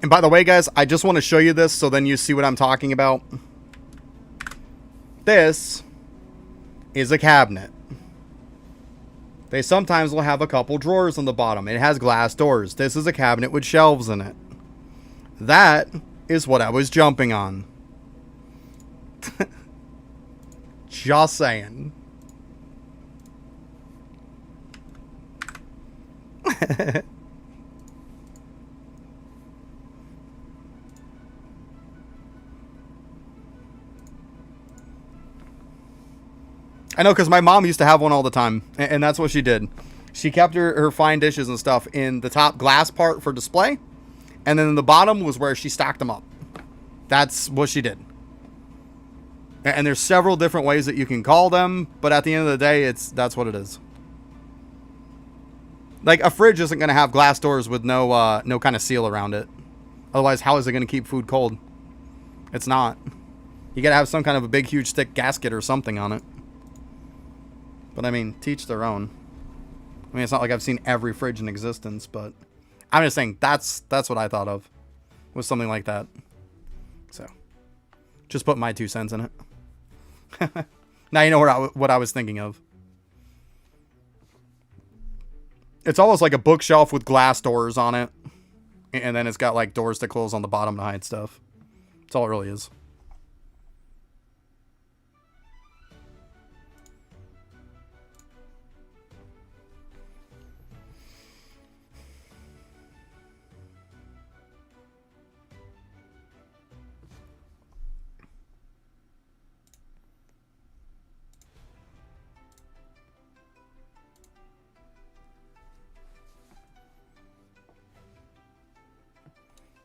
And by the way, guys, I just want to show you this so then you see what I'm talking about. This is a cabinet. They sometimes will have a couple drawers on the bottom. It has glass doors. This is a cabinet with shelves in it. That is what I was jumping on. Just saying. I know, because my mom used to have one all the time, and that's what she did. She kept her fine dishes and stuff in the top glass part for display, and then the bottom was where she stacked them up. That's what she did. And there's several different ways that you can call them, but at the end of the day, that's what it is. Like, a fridge isn't going to have glass doors with no kind of seal around it. Otherwise, how is it going to keep food cold? It's not. You got to have some kind of a big, huge, thick gasket or something on it. But, I mean, teach their own. I mean, it's not like I've seen every fridge in existence, but I'm just saying that's what I thought of. Was something like that. So, just put my 2 cents in it. Now you know what I was thinking of. It's almost like a bookshelf with glass doors on it. And then it's got, like, doors to close on the bottom to hide stuff. That's all it really is.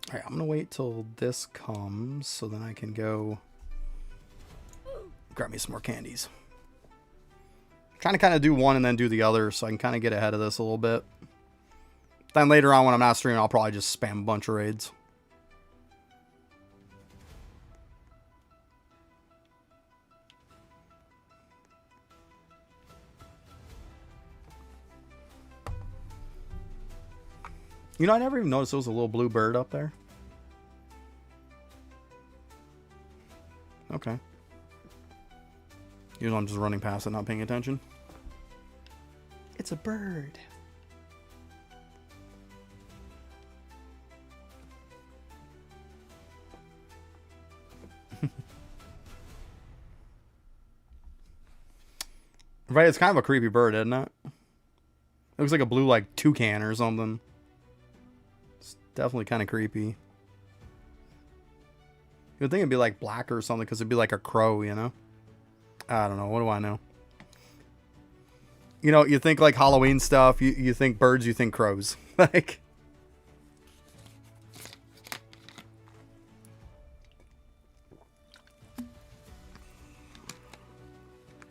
Alright, I'm going to wait till this comes so then I can go grab me some more candies. I'm trying to kind of do one and then do the other so I can kind of get ahead of this a little bit. Then later on when I'm not streaming, I'll probably just spam a bunch of raids. You know, I never even noticed there was a little blue bird up there. Okay. Usually I'm just running past it, not paying attention. It's a bird. Right, it's kind of a creepy bird, isn't it? It looks like a blue, like, toucan or something. It's definitely kind of creepy. You'd think it'd be like black or something because it'd be like a crow, you know? I don't know. What do I know? You know, you think like Halloween stuff, you think birds, you think crows. Like,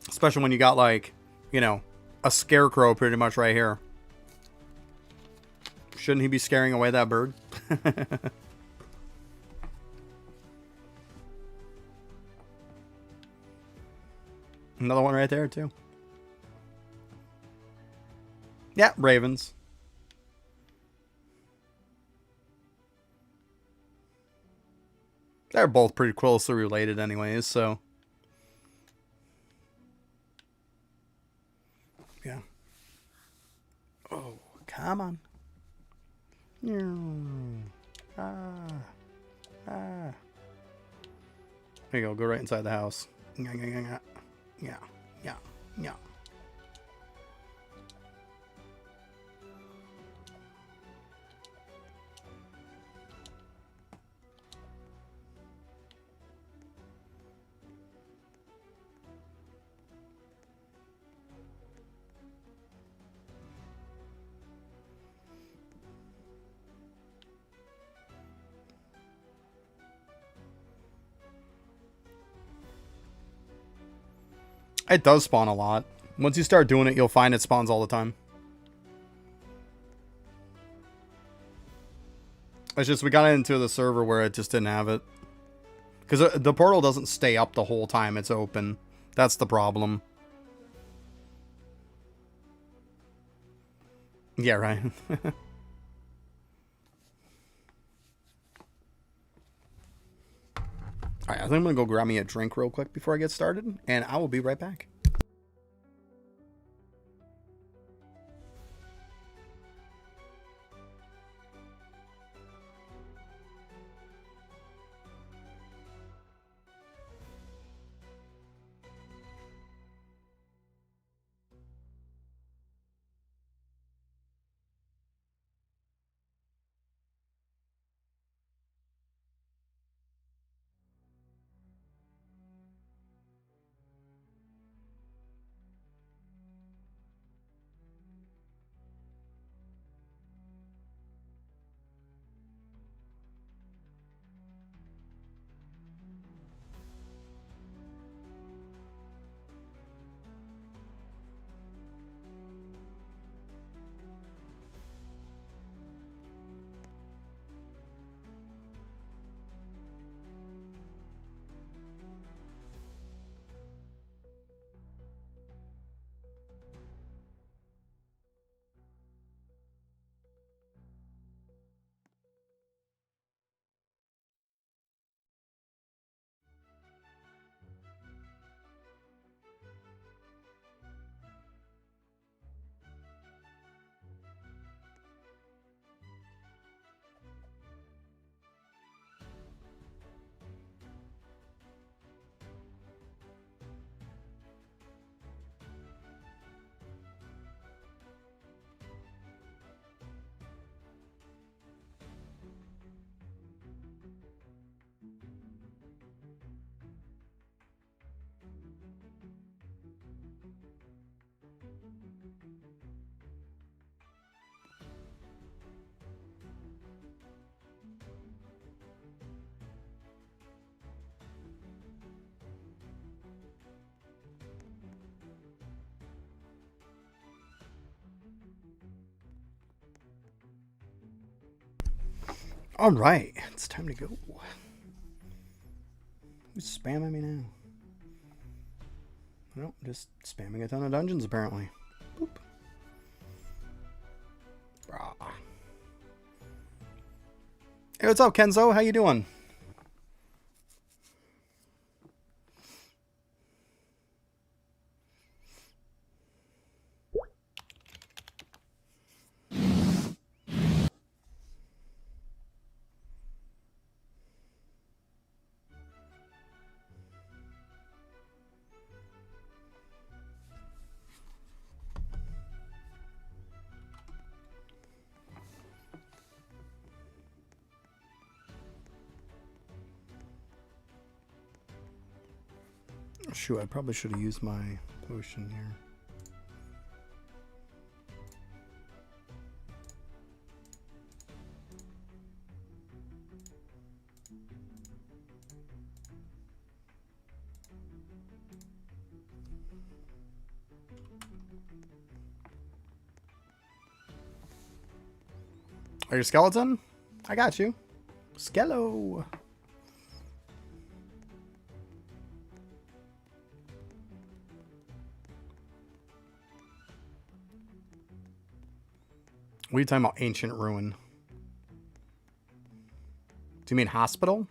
especially when you got like, you know, a scarecrow pretty much right here. Shouldn't he be scaring away that bird? Another one right there, too. Yeah, ravens. They're both pretty closely related anyways, so. Yeah. Oh, come on. There you go. Go right inside the house. Yeah. It does spawn a lot. Once you start doing it, you'll find it spawns all the time. It's just we got into the server where it just didn't have it. Because the portal doesn't stay up the whole time it's open. That's the problem. Yeah, right. Alright, I think I'm going to go grab me a drink real quick before I get started, and I will be right back. All right, it's time to go. Who's spamming me now? Nope, just spamming a ton of dungeons apparently. Boop. Rah. Hey, what's up, Kenzo? How you doing? Shoot, I probably should have used my potion here. Are you a skeleton? I got you. Skello. What are you talking about, ancient ruin? Do you mean hospital?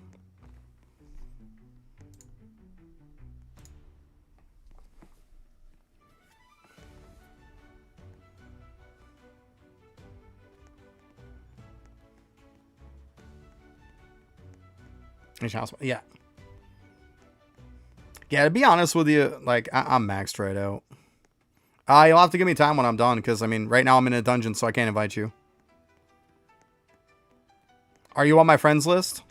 Ancient hospital, yeah. Yeah, to be honest with you, like, I'm maxed right out. You'll have to give me time when I'm done, because, I mean, right now I'm in a dungeon, so I can't invite you. Are you on my friends list?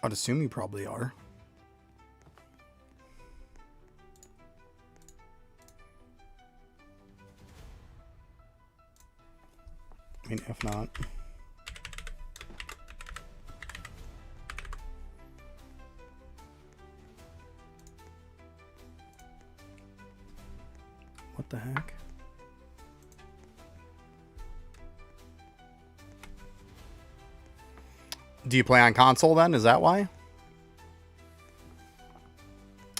I'd assume you probably are. I mean, if not... What the heck? Do you play on console then? Is that why?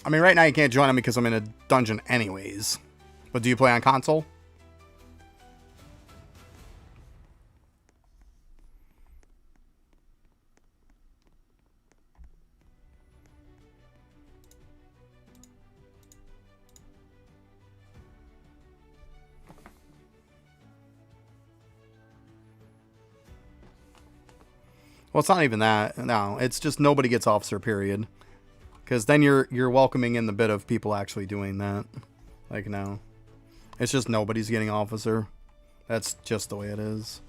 I mean, right now you can't join me because I'm in a dungeon anyways. But do you play on console? Well, it's not even that. No, it's just nobody gets officer, period. Because then you're welcoming in the bit of people actually doing that. Like, no. It's just nobody's getting officer. That's just the way it is.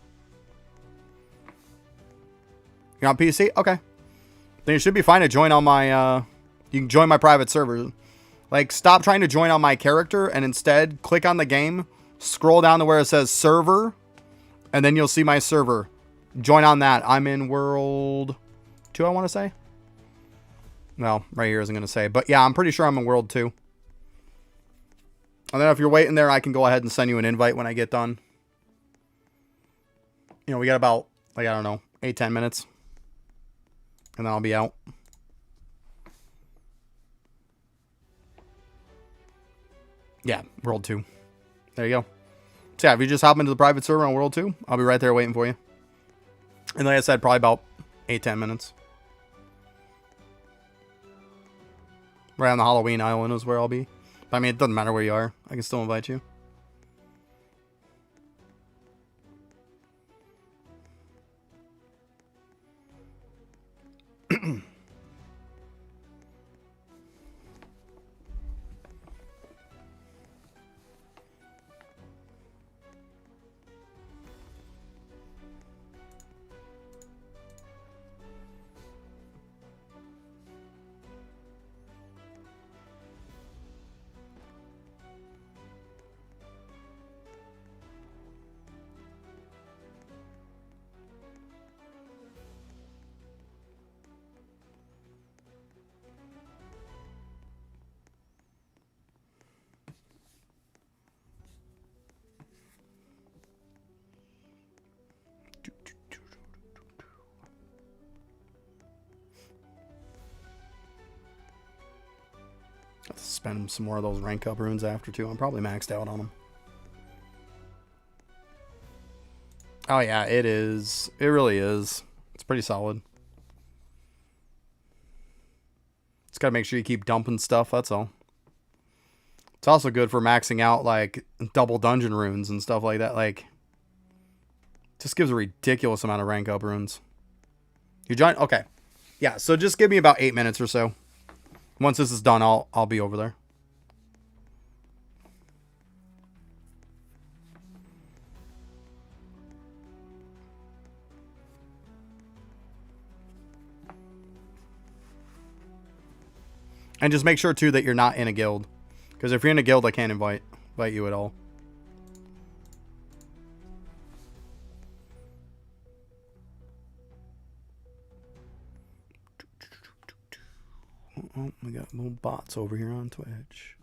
You're on PC? Okay. Then you should be fine to join on my... you can join my private server. Like, stop trying to join on my character and instead click on the game. Scroll down to where it says server. And then you'll see my server. Join on that. I'm in World 2, I want to say. Well, right here isn't going to say. But yeah, I'm pretty sure I'm in World 2. And then if you're waiting there, I can go ahead and send you an invite when I get done. You know, we got about, like, I don't know, 8-10 minutes. And then I'll be out. Yeah, World 2. There you go. So yeah, if you just hop into the private server on World 2, I'll be right there waiting for you. And like I said, probably about 8-10 minutes. Right on the Halloween island is where I'll be. But, I mean, it doesn't matter where you are. I can still invite you. spend some more of those rank up runes after, too. I'm probably maxed out on them. Oh, yeah, it is. It really is. It's pretty solid. Just gotta make sure you keep dumping stuff, that's all. It's also good for maxing out, like, double dungeon runes and stuff like that. Like, just gives a ridiculous amount of rank up runes. You join? Okay. Yeah, so just give me about 8 minutes or so. Once this is done, I'll be over there. And just make sure, too, that you're not in a guild. Because if you're in a guild, I can't invite you at all. Oh, we got little bots over here on Twitch.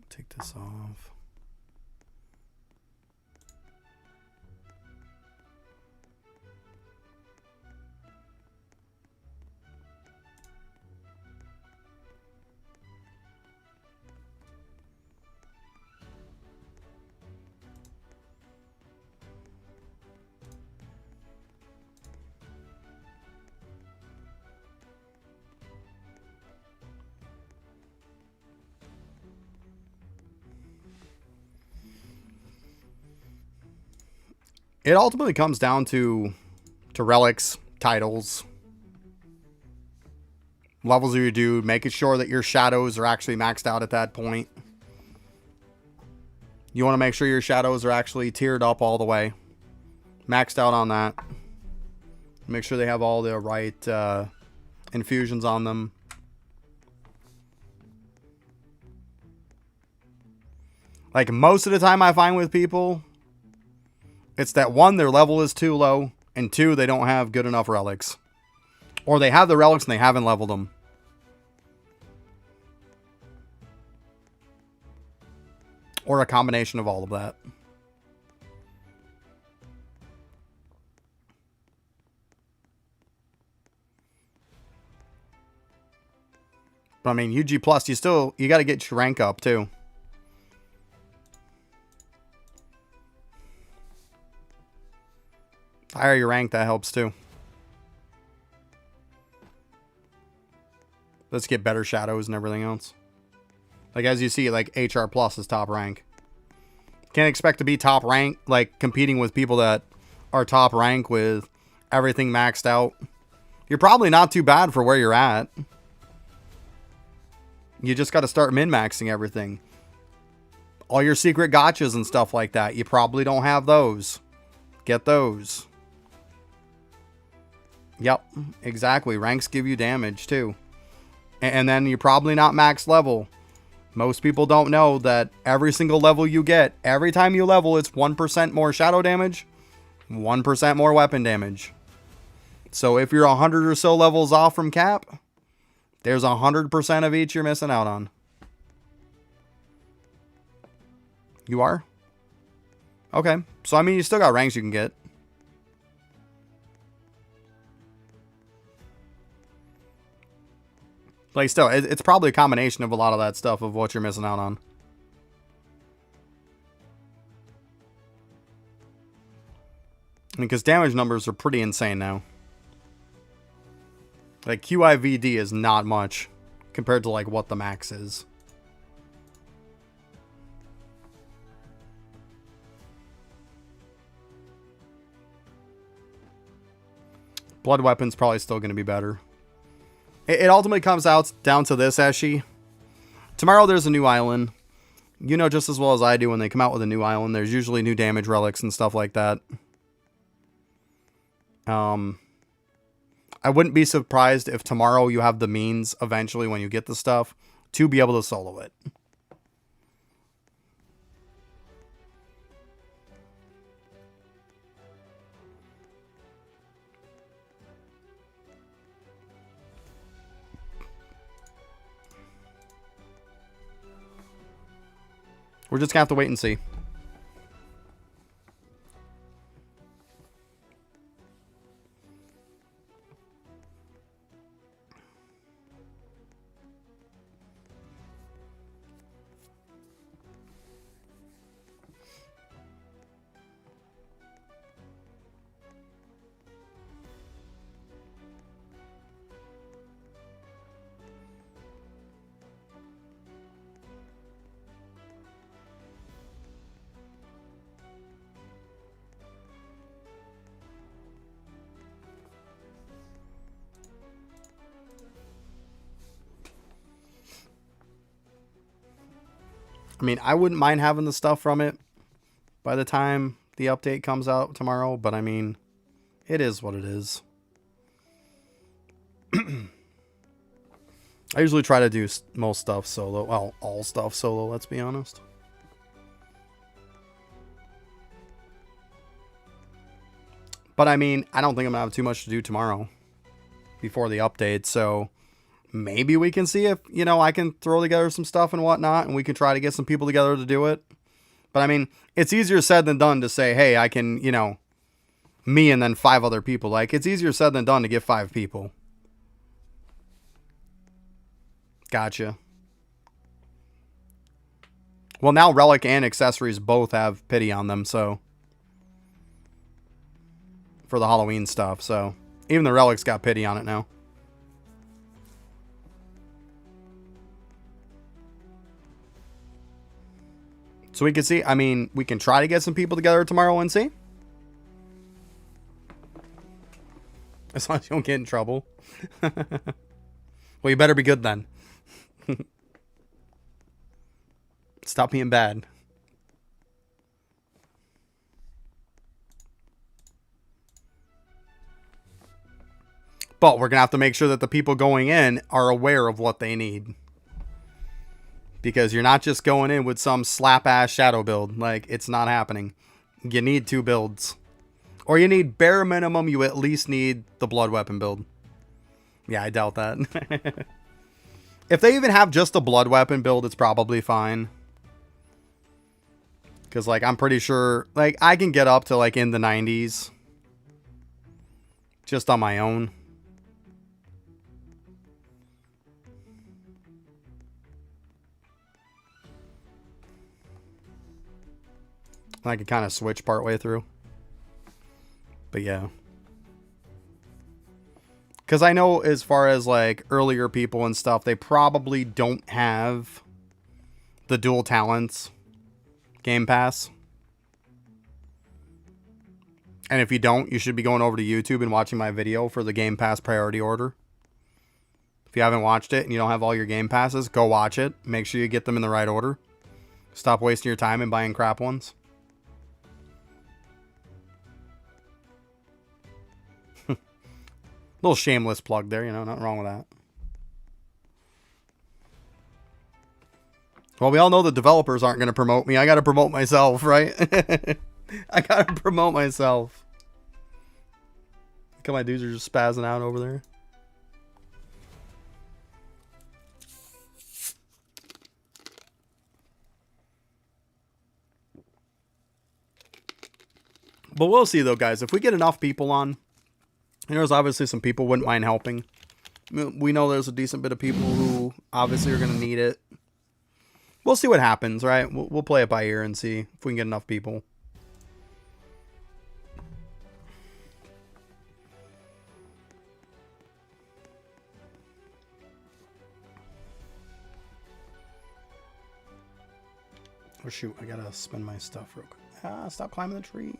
Take this off. It ultimately comes down to relics, titles, levels of your dude, making sure that your shadows are actually maxed out at that point. You want to make sure your shadows are actually tiered up all the way. Maxed out on that. Make sure they have all the right infusions on them. Like, most of the time I find with people, it's that, one, their level is too low, and two, they don't have good enough relics. Or they have the relics and they haven't leveled them. Or a combination of all of that. But I mean, UG Plus, you got to get your rank up too. The higher your rank, that helps too. Let's get better shadows and everything else. Like, as you see, like, HR Plus is top rank. Can't expect to be top rank, like, competing with people that are top rank with everything maxed out. You're probably not too bad for where you're at. You just got to start min-maxing everything. All your secret gotchas and stuff like that, you probably don't have those. Get those. Yep, exactly. Ranks give you damage, too. And then you're probably not max level. Most people don't know that every single level you get, every time you level, it's 1% more shadow damage, 1% more weapon damage. So if you're 100 or so levels off from cap, there's 100% of each you're missing out on. You are? Okay. So, I mean, you still got ranks you can get. Like, still, it's probably a combination of a lot of that stuff of what you're missing out on. I mean, because damage numbers are pretty insane now. Like, QIVD is not much compared to, like, what the max is. Blood weapon's probably still going to be better. It ultimately comes out down to this, Eshi. Tomorrow there's a new island. You know just as well as I do when they come out with a new island, there's usually new damage relics and stuff like that. I wouldn't be surprised if tomorrow you have the means, eventually when you get the stuff, to be able to solo it. We're just going to have to wait and see. I mean, I wouldn't mind having the stuff from it by the time the update comes out tomorrow, but I mean, it is what it is. I usually try to do most stuff solo. Well, all stuff solo, let's be honest. But I mean, I don't think I'm going to have too much to do tomorrow before the update. So maybe we can see if, you know, I can throw together some stuff and whatnot, and we can try to get some people together to do it. But I mean, it's easier said than done to say, hey, I can, you know, me and then 5 other people. Like, it's easier said than done to get 5 people. Gotcha. Well, now Relic and Accessories both have pity on them, so. For the Halloween stuff, so. Even the Relic's got pity on it now. So we can see, I mean, we can try to get some people together tomorrow and see. As long as you don't get in trouble. Well, you better be good then. Stop being bad. But we're going to have to make sure that the people going in are aware of what they need. Because you're not just going in with some slap-ass shadow build. Like, it's not happening. You need 2 builds. Or you need, bare minimum, you at least need the blood weapon build. Yeah, I doubt that. If they even have just a blood weapon build, it's probably fine. Because, like, I'm pretty sure, like, I can get up to, like, in the 90s. Just on my own. I could kind of switch partway through. But yeah. Because I know as far as, like, earlier people and stuff, they probably don't have the dual talents Game Pass. And if you don't, you should be going over to YouTube and watching my video for the Game Pass priority order. If you haven't watched it and you don't have all your Game Passes, go watch it. Make sure you get them in the right order. Stop wasting your time and buying crap ones. Little shameless plug there, you know, nothing wrong with that. Well, we all know the developers aren't going to promote me. I got to promote myself, right? I got to promote myself. Look at my dudes are just spazzing out over there. But we'll see, though, guys. If we get enough people on, there's obviously some people wouldn't mind helping. We know there's a decent bit of people who obviously are going to need it. We'll see what happens, right? We'll play it by ear and see if we can get enough people. Oh, shoot. I got to spend my stuff real quick. Ah, stop climbing the tree.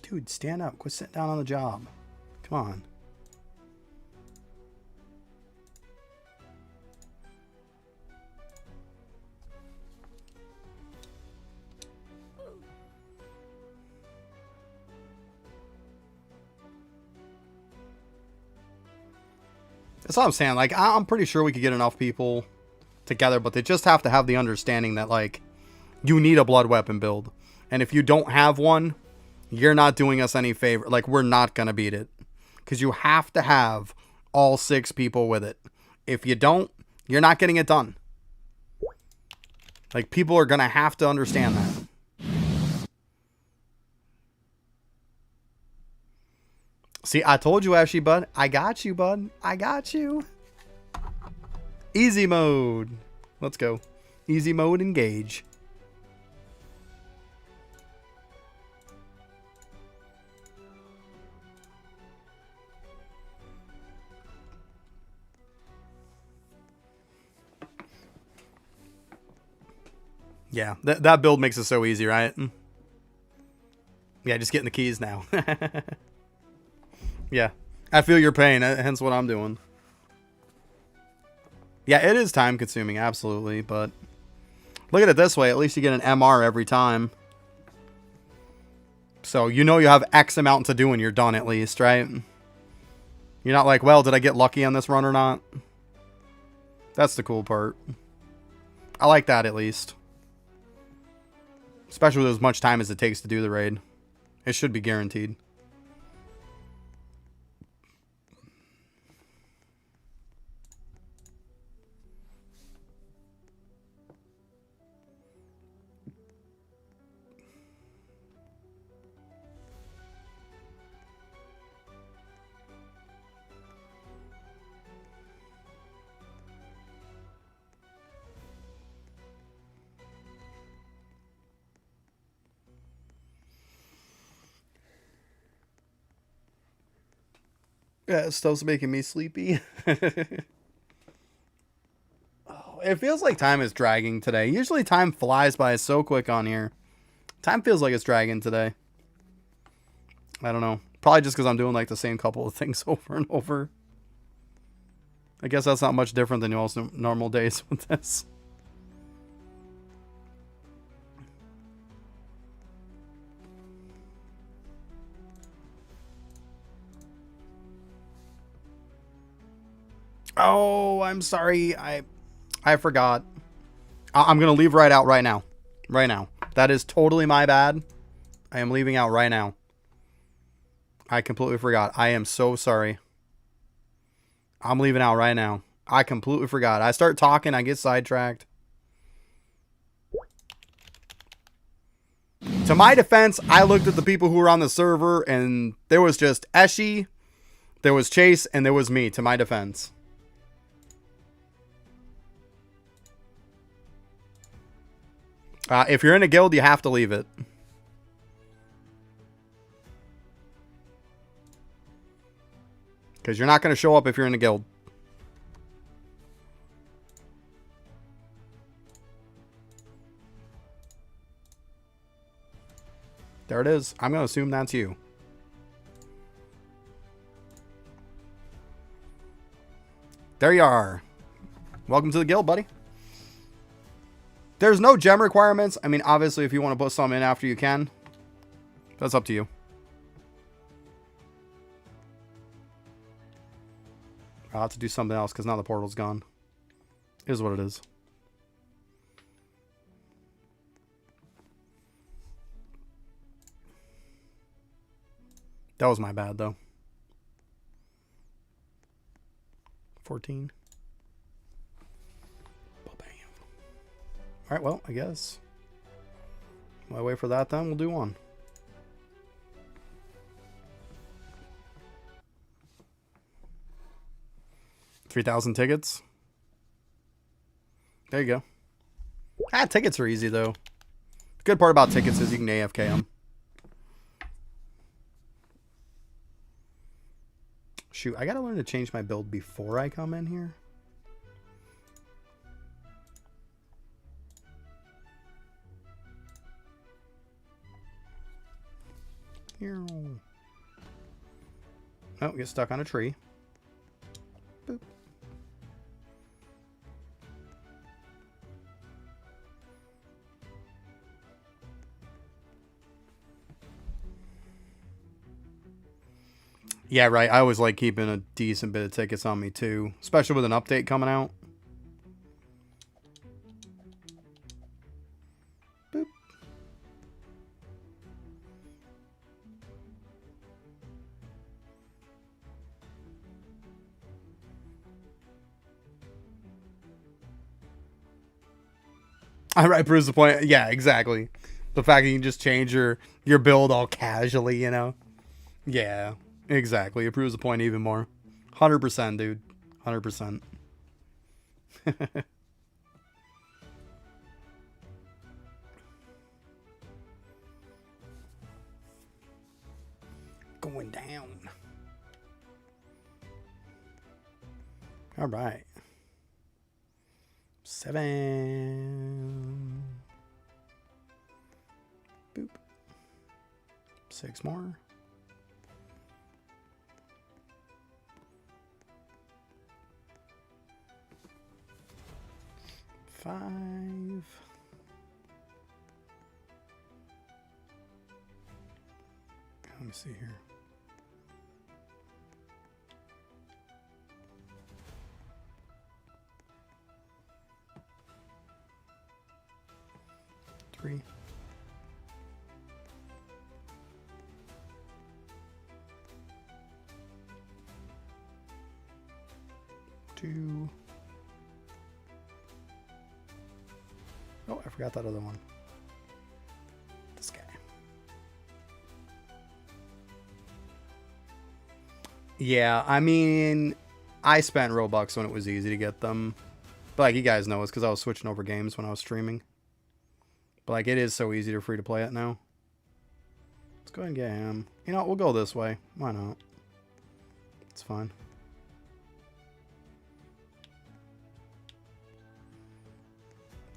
Dude, stand up. Quit sitting down on the job. Come on. That's all I'm saying. Like, I'm pretty sure we could get enough people together, but they just have to have the understanding that, like, you need a blood weapon build. And if you don't have one, you're not doing us any favor. Like, we're not going to beat it. Because you have to have all 6 people with it. If you don't, you're not getting it done. Like, people are going to have to understand that. See, I told you, Ashy, bud. I got you, bud. I got you. Easy mode. Let's go. Easy mode, engage. Yeah, that build makes it so easy, right? Yeah, just getting the keys now. Yeah. I feel your pain, hence what I'm doing. Yeah, it is time consuming, absolutely, but look at it this way, at least you get an MR every time. So you know you have X amount to do when you're done at least, right? You're not like, well, did I get lucky on this run or not? That's the cool part. I like that at least. Especially with as much time as it takes to do the raid. It should be guaranteed. Yeah, stuff's making me sleepy. Oh, it feels like time is dragging today. Usually time flies by so quick on here. Time feels like it's dragging today. I don't know. Probably just because I'm doing like the same couple of things over and over. I guess that's not much different than y'all's normal days with this. Oh, I'm sorry. I forgot. I'm going to leave right out right now. Right now. That is totally my bad. I am leaving out right now. I completely forgot. I am so sorry. I'm leaving out right now. I completely forgot. I start talking, I get sidetracked. To my defense, I looked at the people who were on the server, and there was just Eshi, there was Chase, and there was me, to my defense. If you're in a guild, you have to leave it. Because you're not going to show up if you're in a guild. There it is. I'm going to assume that's you. There you are. Welcome to the guild, buddy. There's no gem requirements. I mean, obviously, if you want to put some in after, you can. That's up to you. I'll have to do something else because now the portal's gone. It is what it is. That was my bad, though. 14. Bam. Alright, well, I guess. While I wait for that, then we'll do one. $3,000 tickets. There you go. Tickets are easy, though. The good part about tickets is you can AFK them. Shoot, I gotta learn to change my build before I come in here. Oh, get stuck on a tree. Boop. Yeah, right. I always like keeping a decent bit of tickets on me, too. Especially with an update coming out. Boop. Alright, proves the point. Yeah, exactly. The fact that you can just change your build all casually, you know? Yeah. Exactly. It proves the point even more. 100%, dude. 100%. Going down. All right. 7. Boop. 6 more. 5. Let me see here. Three. 2. Oh, I forgot that other one. This guy. Yeah, I mean, I spent Robux when it was easy to get them. But like you guys know, it's because I was switching over games when I was streaming. But like it is so easy to free to play it now. Let's go ahead and get him. You know what, we'll go this way. Why not? It's fine.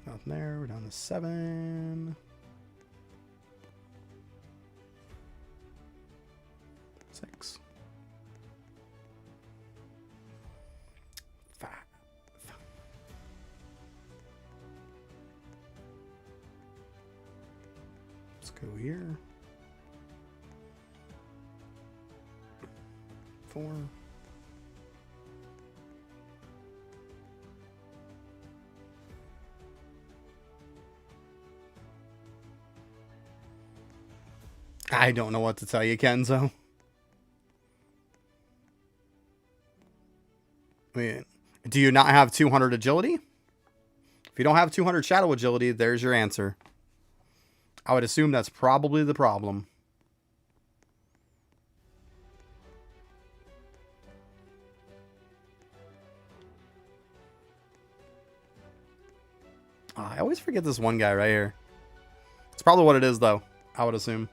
Nothing there. We're down to 7. 6. 5. Let's go here. 4. I don't know what to tell you, Kenzo. I mean, do you not have 200 agility? If you don't have 200 shadow agility, there's your answer. I would assume that's probably the problem. Oh, I always forget this one guy right here. It's probably what it is, though. I would assume.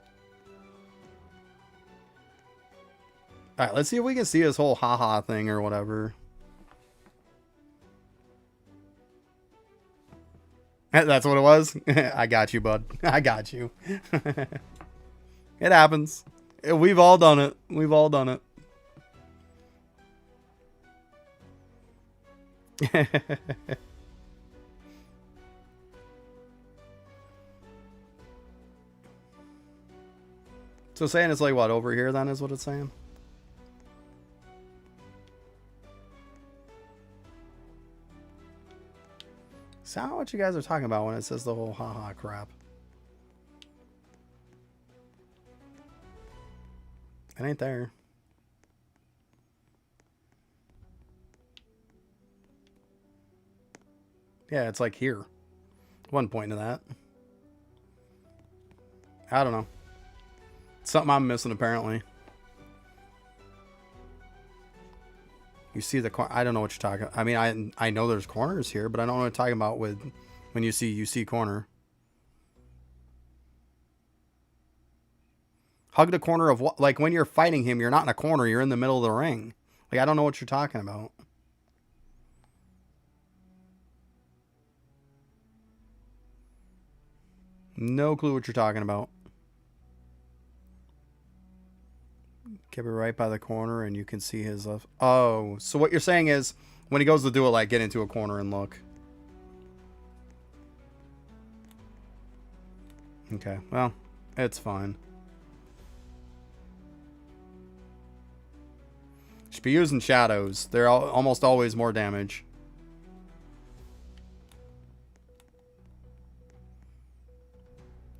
All right, let's see if we can see his whole haha thing or whatever. That's what it was? I got you, bud. I got you. It happens. We've all done it. We've all done it. So saying it's like what, over here then is what it's saying? Is that what you guys are talking about when it says the whole haha crap? It ain't there. Yeah, it's like here. One point to that. I don't know. Something I'm missing apparently. You see the corner. I don't know what you're talking about. I mean, I know there's corners here, but I don't know what you're talking about with when you see corner. Hug the corner of what? Like when you're fighting him, you're not in a corner. You're in the middle of the ring. Like I don't know what you're talking about. No clue what you're talking about. Keep it right by the corner and you can see his left. Oh, so what you're saying is when he goes to do it, like get into a corner and look. Okay, well, it's fine. Should be using shadows. They're almost always more damage.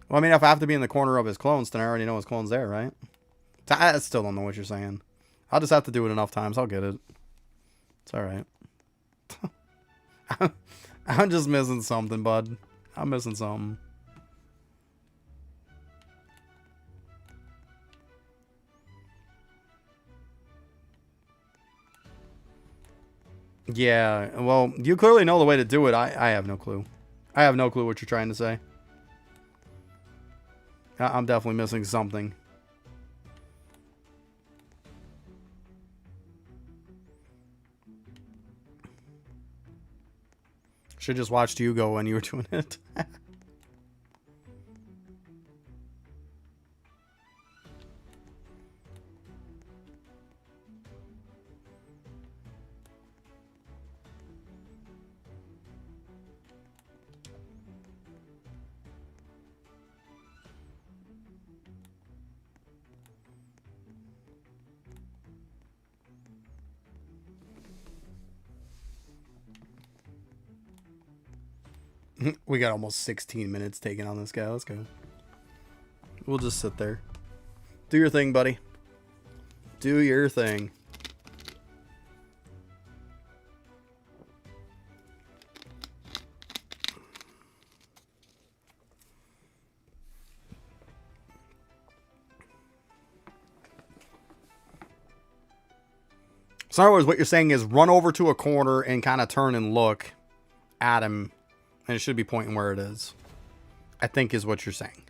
Well, I mean, if I have to be in the corner of his clones, then I already know his clone's there, right? I still don't know what you're saying. I'll just have to do it enough times. I'll get it. It's alright. I'm just missing something, bud. I'm missing something. Yeah, well, you clearly know the way to do it. I have no clue. I have no clue what you're trying to say. I'm definitely missing something. Should just watched you go when you were doing it. We got almost 16 minutes taken on this guy. Let's go. We'll just sit there. Do your thing, buddy. Do your thing. So in other words, what you're saying is run over to a corner and kind of turn and look at him, and it should be pointing where it is. I think is what you're saying.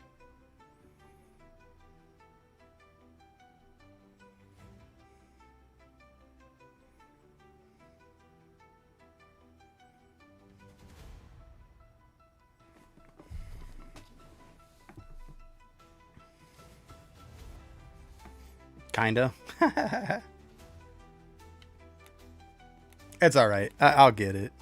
Kinda. It's all right. I'll get it.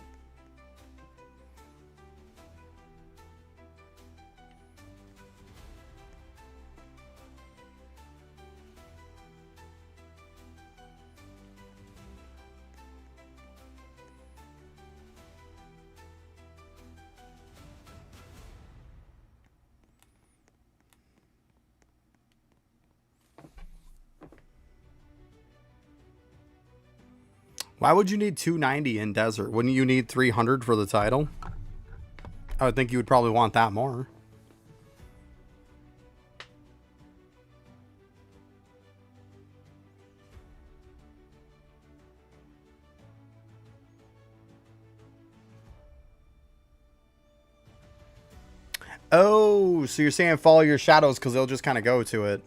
Why would you need 290 in desert? Wouldn't you need 300 for the title? I would think you would probably want that more. Oh, so you're saying follow your shadows because they'll just kind of go to it.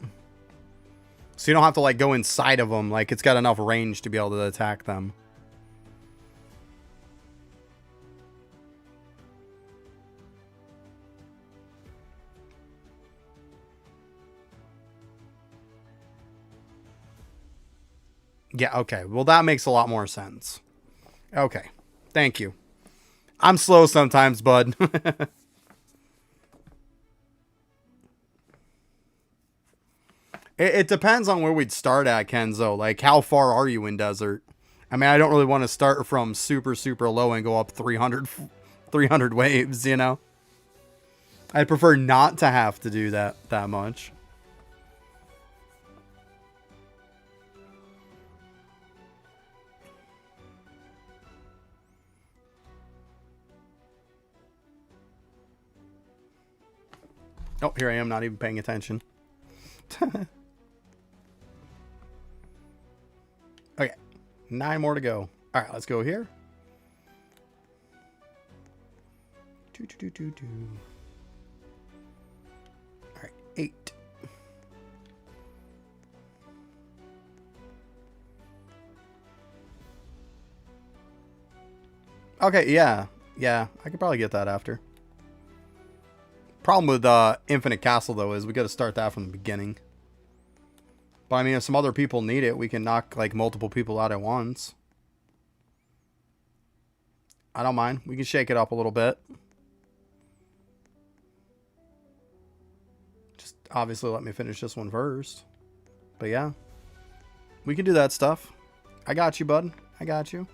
So you don't have to like go inside of them. Like it's got enough range to be able to attack them. Yeah, okay. Well, that makes a lot more sense. Okay. Thank you. I'm slow sometimes, bud. It depends on where we'd start at, Kenzo. Like, how far are you in desert? I mean, I don't really want to start from super, super low and go up 300 waves, you know? I'd prefer not to have to do that much. Oh, here I am, not even paying attention. Okay, 9 more to go. All right, let's go here. All right, 8. Okay, yeah, I could probably get that after. Problem with Infinite Castle, though, is we got to start that from the beginning. But, I mean, if some other people need it, we can knock, like, multiple people out at once. I don't mind. We can shake it up a little bit. Just obviously let me finish this one first. But, yeah. We can do that stuff. I got you, bud. I got you.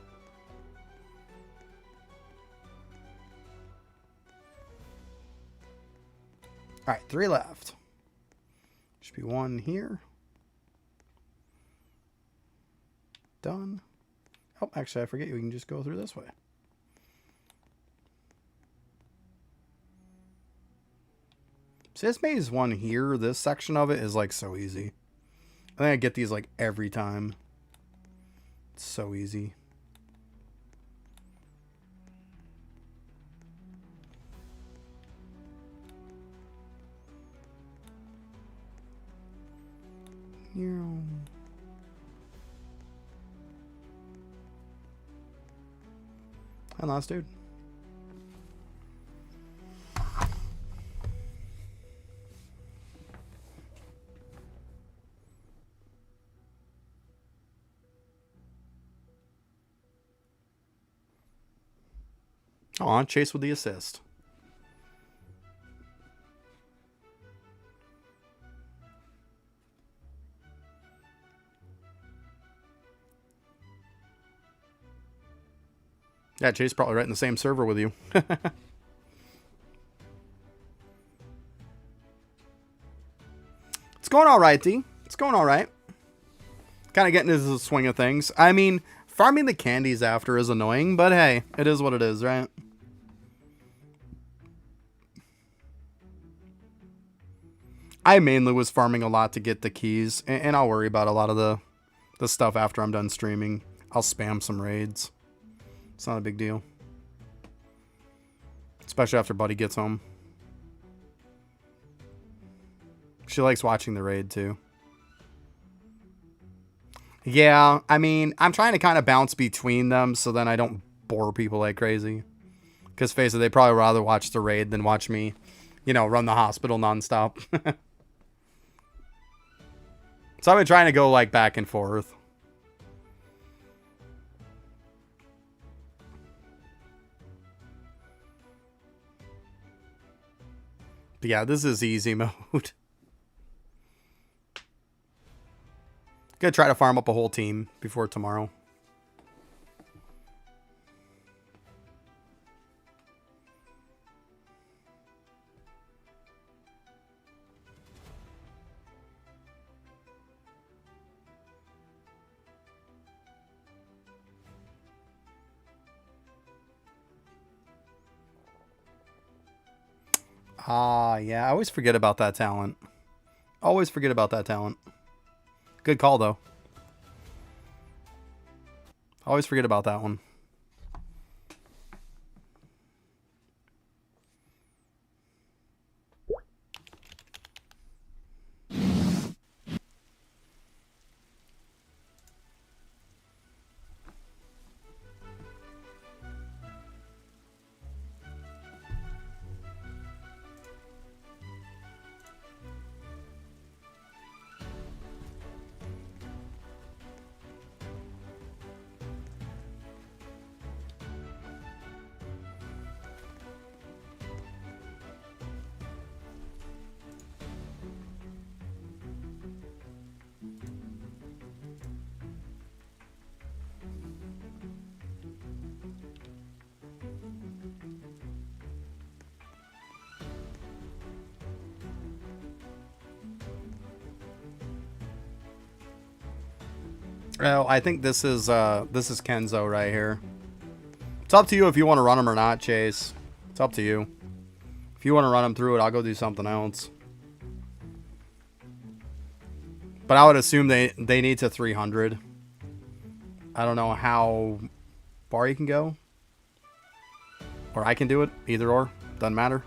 All right, 3 left. Should be 1 here. Done. Oh, actually, I forget you can just go through this way. See, this maze one here, this section of it is like so easy. I think I get these like every time. It's so easy. And last dude. Aw, Chase with the assist. Yeah, Chase probably right in the same server with you. going all right, D. It's going all right. Kind of getting into the swing of things. I mean, farming the candies after is annoying, but hey, it is what it is, right? I mainly was farming a lot to get the keys, and I'll worry about a lot of the stuff after I'm done streaming. I'll spam some raids. It's not a big deal. Especially after Buddy gets home. She likes watching the raid, too. Yeah, I mean, I'm trying to kind of bounce between them so then I don't bore people like crazy. Because face it, they'd probably rather watch the raid than watch me, you know, run the hospital nonstop. So I've been trying to go, like, back and forth. But yeah, this is easy mode. Gonna try to farm up a whole team before tomorrow. Ah, yeah, I always forget about that talent. Always forget about that talent. Good call, though. Always forget about that one. Oh, I think this is Kenzo right here. It's up to you if you want to run him or not, Chase. It's up to you. If you want to run him through it, I'll go do something else. But I would assume they need to 300. I don't know how far you can go. Or I can do it. Either or. Doesn't matter.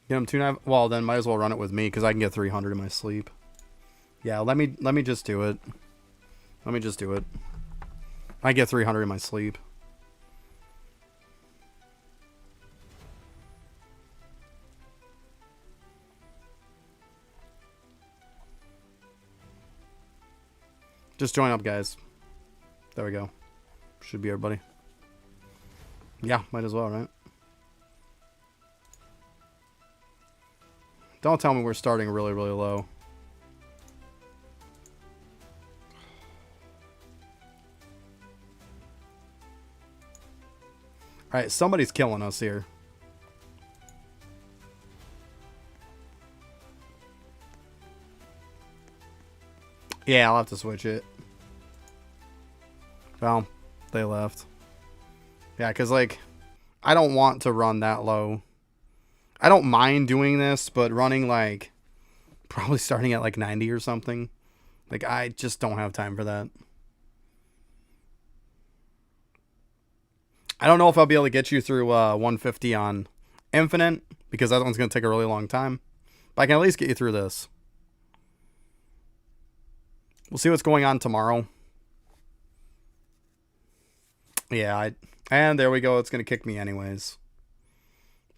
Get him 2.9. Well, then might as well run it with me because I can get 300 in my sleep. Yeah, let me just do it. Let me just do it. I get 300 in my sleep. Just join up, guys. There we go. Should be everybody. Yeah, might as well, right? Don't tell me we're starting really, really low. Alright, somebody's killing us here. Yeah, I'll have to switch it. Well, they left. Yeah, because, like, I don't want to run that low. I don't mind doing this, but running, like, probably starting at, like, 90 or something. Like, I just don't have time for that. I don't know if I'll be able to get you through 150 on Infinite, because that one's going to take a really long time. But I can at least get you through this. We'll see what's going on tomorrow. Yeah, and there we go. It's going to kick me anyways.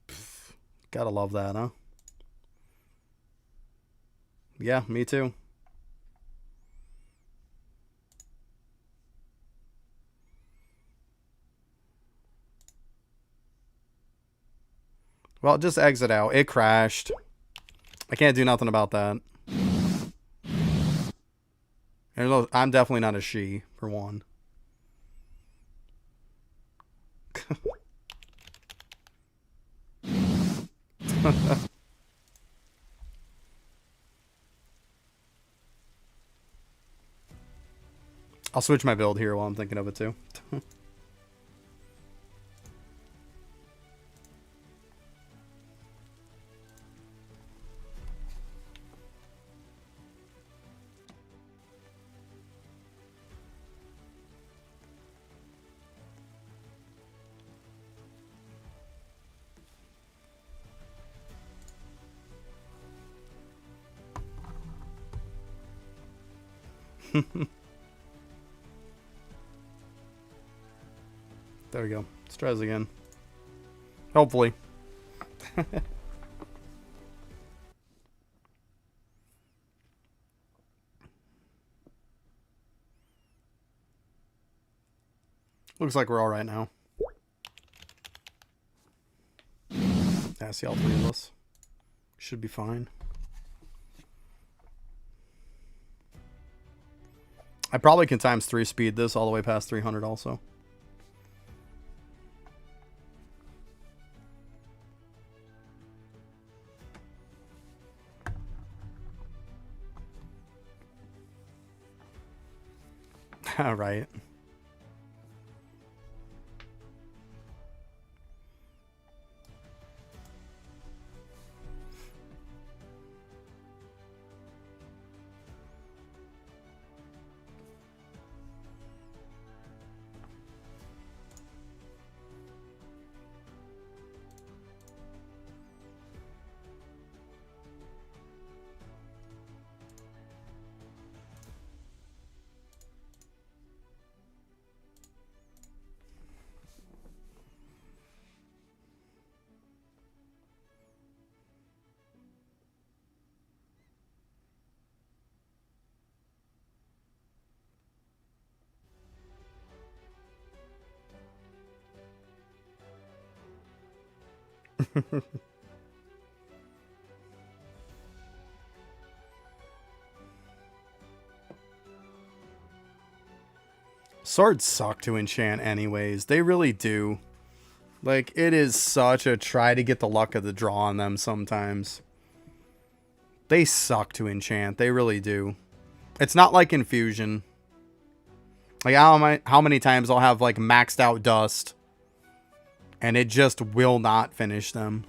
Pff, gotta love that, huh? Yeah, me too. Well, just exit out. It crashed. I can't do nothing about that. I'm definitely not a she, for one. I'll switch my build here while I'm thinking of it too. There we go. Let's try this again. Hopefully. Looks like we're all right now. Yeah, see all three of us. Should be fine. I probably can times 3 speed this all the way past 300 also. Right. Swords suck to enchant anyways. They really do. Like, it is such a try to get the luck of the draw on them sometimes. They suck to enchant. They really do. It's not like Infusion. Like, how many times I'll have, like, maxed out Dust. And it just will not finish them.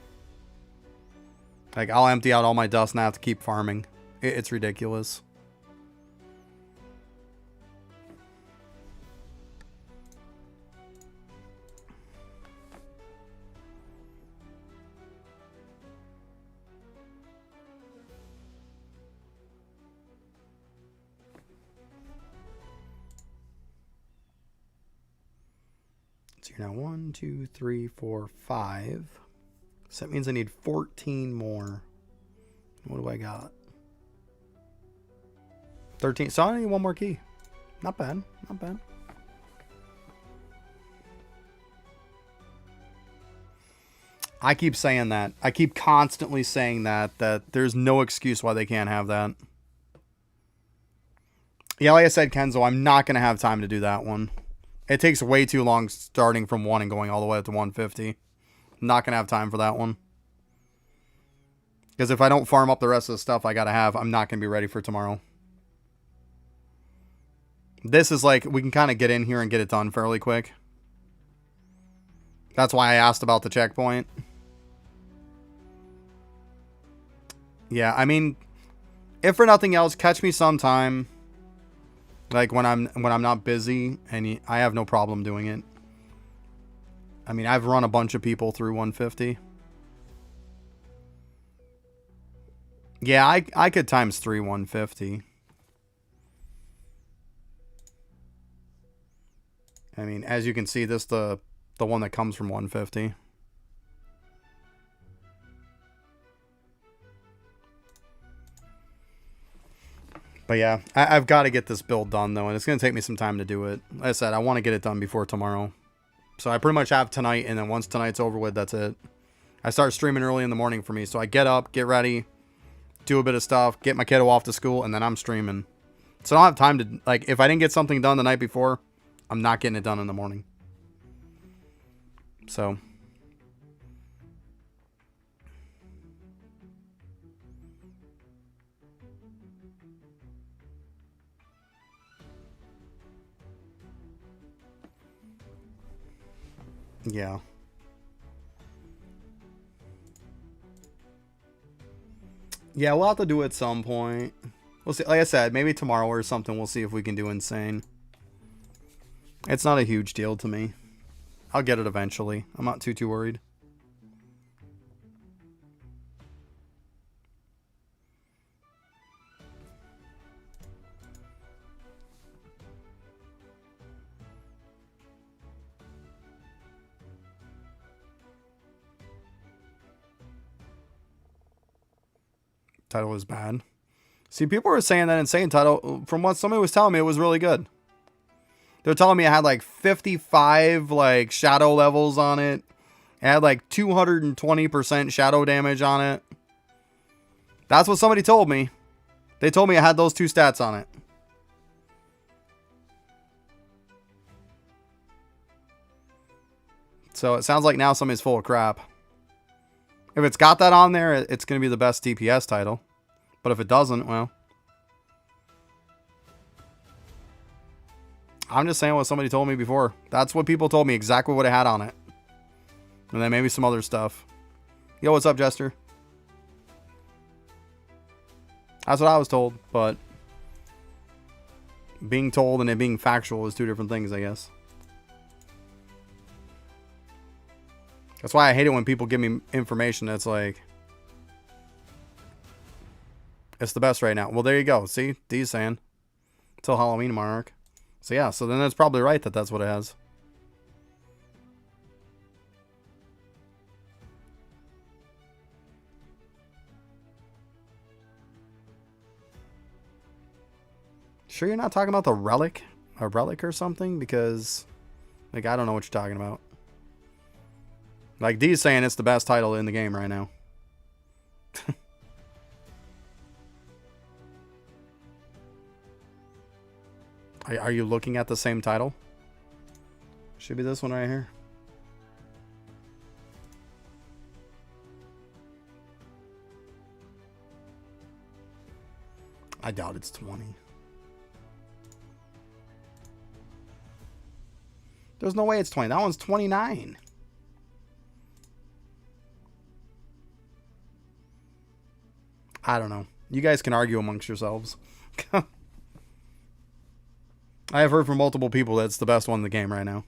Like, I'll empty out all my Dust and I have to keep farming. It's ridiculous. So you're now 1, 2, 3, 4, 5. So that means I need 14 more. What do I got? 13. So I need one more key. Not bad. Not bad. I keep saying that. I keep constantly saying that there's no excuse why they can't have that. Yeah, like I said, Kenzo, I'm not going to have time to do that one. It takes way too long starting from 1 and going all the way up to 150. Not going to have time for that one. Because if I don't farm up the rest of the stuff I got to have, I'm not going to be ready for tomorrow. This is like, we can kind of get in here and get it done fairly quick. That's why I asked about the checkpoint. Yeah, I mean, if for nothing else, catch me sometime. Like when I'm not busy, and I have no problem doing it. I mean, I've run a bunch of people through 150. Yeah, I could times 3 150. I mean, as you can see, this the one that comes from 150. But yeah, I've got to get this build done, though, and it's going to take me some time to do it. Like I said, I want to get it done before tomorrow. So I pretty much have tonight, and then once tonight's over with, that's it. I start streaming early in the morning for me, so I get up, get ready, do a bit of stuff, get my kiddo off to school, and then I'm streaming. So I don't have time to, like, if I didn't get something done the night before, I'm not getting it done in the morning. So. Yeah. Yeah, we'll have to do it at some point. We'll see. Like I said, maybe tomorrow or something. We'll see if we can do insane. It's not a huge deal to me. I'll get it eventually. I'm not too worried. Title was bad. See, people were saying that insane title. From what somebody was telling me, it was really good. They're telling me it had like 55 like shadow levels on it. It had like 220% shadow damage on it. That's what somebody told me. They told me it had those two stats on it. So it sounds like now somebody's full of crap. If it's got that on there, it's going to be the best TPS title. But if it doesn't, well. I'm just saying what somebody told me before. That's what people told me, exactly what it had on it. And then maybe some other stuff. Yo, what's up, Jester? That's what I was told, but being told and it being factual is two different things, I guess. That's why I hate it when people give me information that's like, it's the best right now. Well, there you go. See? D's saying. Till Halloween, Monarch. So yeah, so then that's probably right that that's what it has. Sure you're not talking about the relic? A relic or something? Because, like, I don't know what you're talking about. Like, D's saying it's the best title in the game right now. Are you looking at the same title? Should be this one right here. I doubt it's 20. There's no way it's 20. That one's 29. I don't know. You guys can argue amongst yourselves. I have heard from multiple people that it's the best one in the game right now.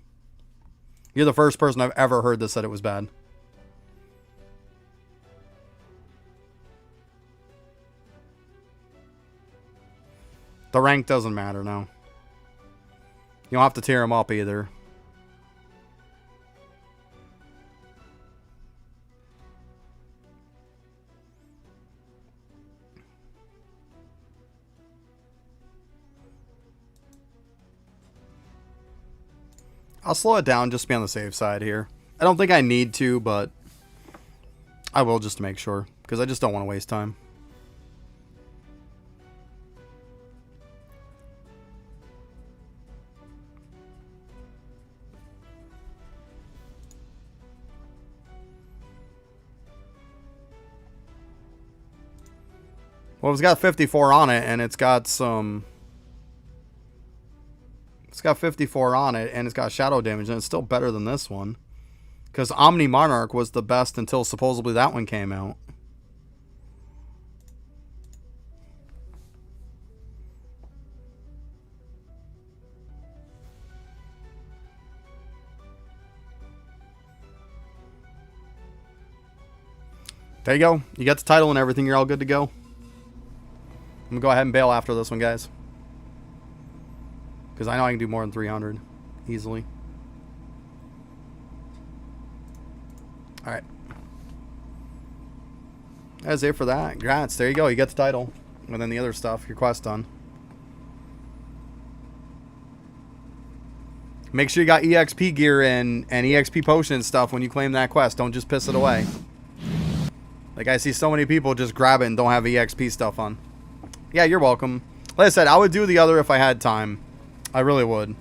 You're the first person I've ever heard that said it was bad. The rank doesn't matter now. You don't have to tear them up either. I'll slow it down just to be on the safe side here. I don't think I need to, but I will just to make sure, because I just don't want to waste time. Well, it's got 54 on it, and it's got some... It's got 54 on it, and it's got shadow damage, and it's still better than this one. Because MR Monarch was the best until supposedly that one came out. There you go. You got the title and everything. You're all good to go. I'm going to go ahead and bail after this one, guys. Because I know I can do more than 300 easily. Alright. That's it for that. Congrats. There you go. You get the title. And then the other stuff. Your quest done. Make sure you got EXP gear and EXP potion and stuff when you claim that quest. Don't just piss it away. Like, I see so many people just grab it and don't have EXP stuff on. Yeah, you're welcome. Like I said, I would do the other if I had time. I really would.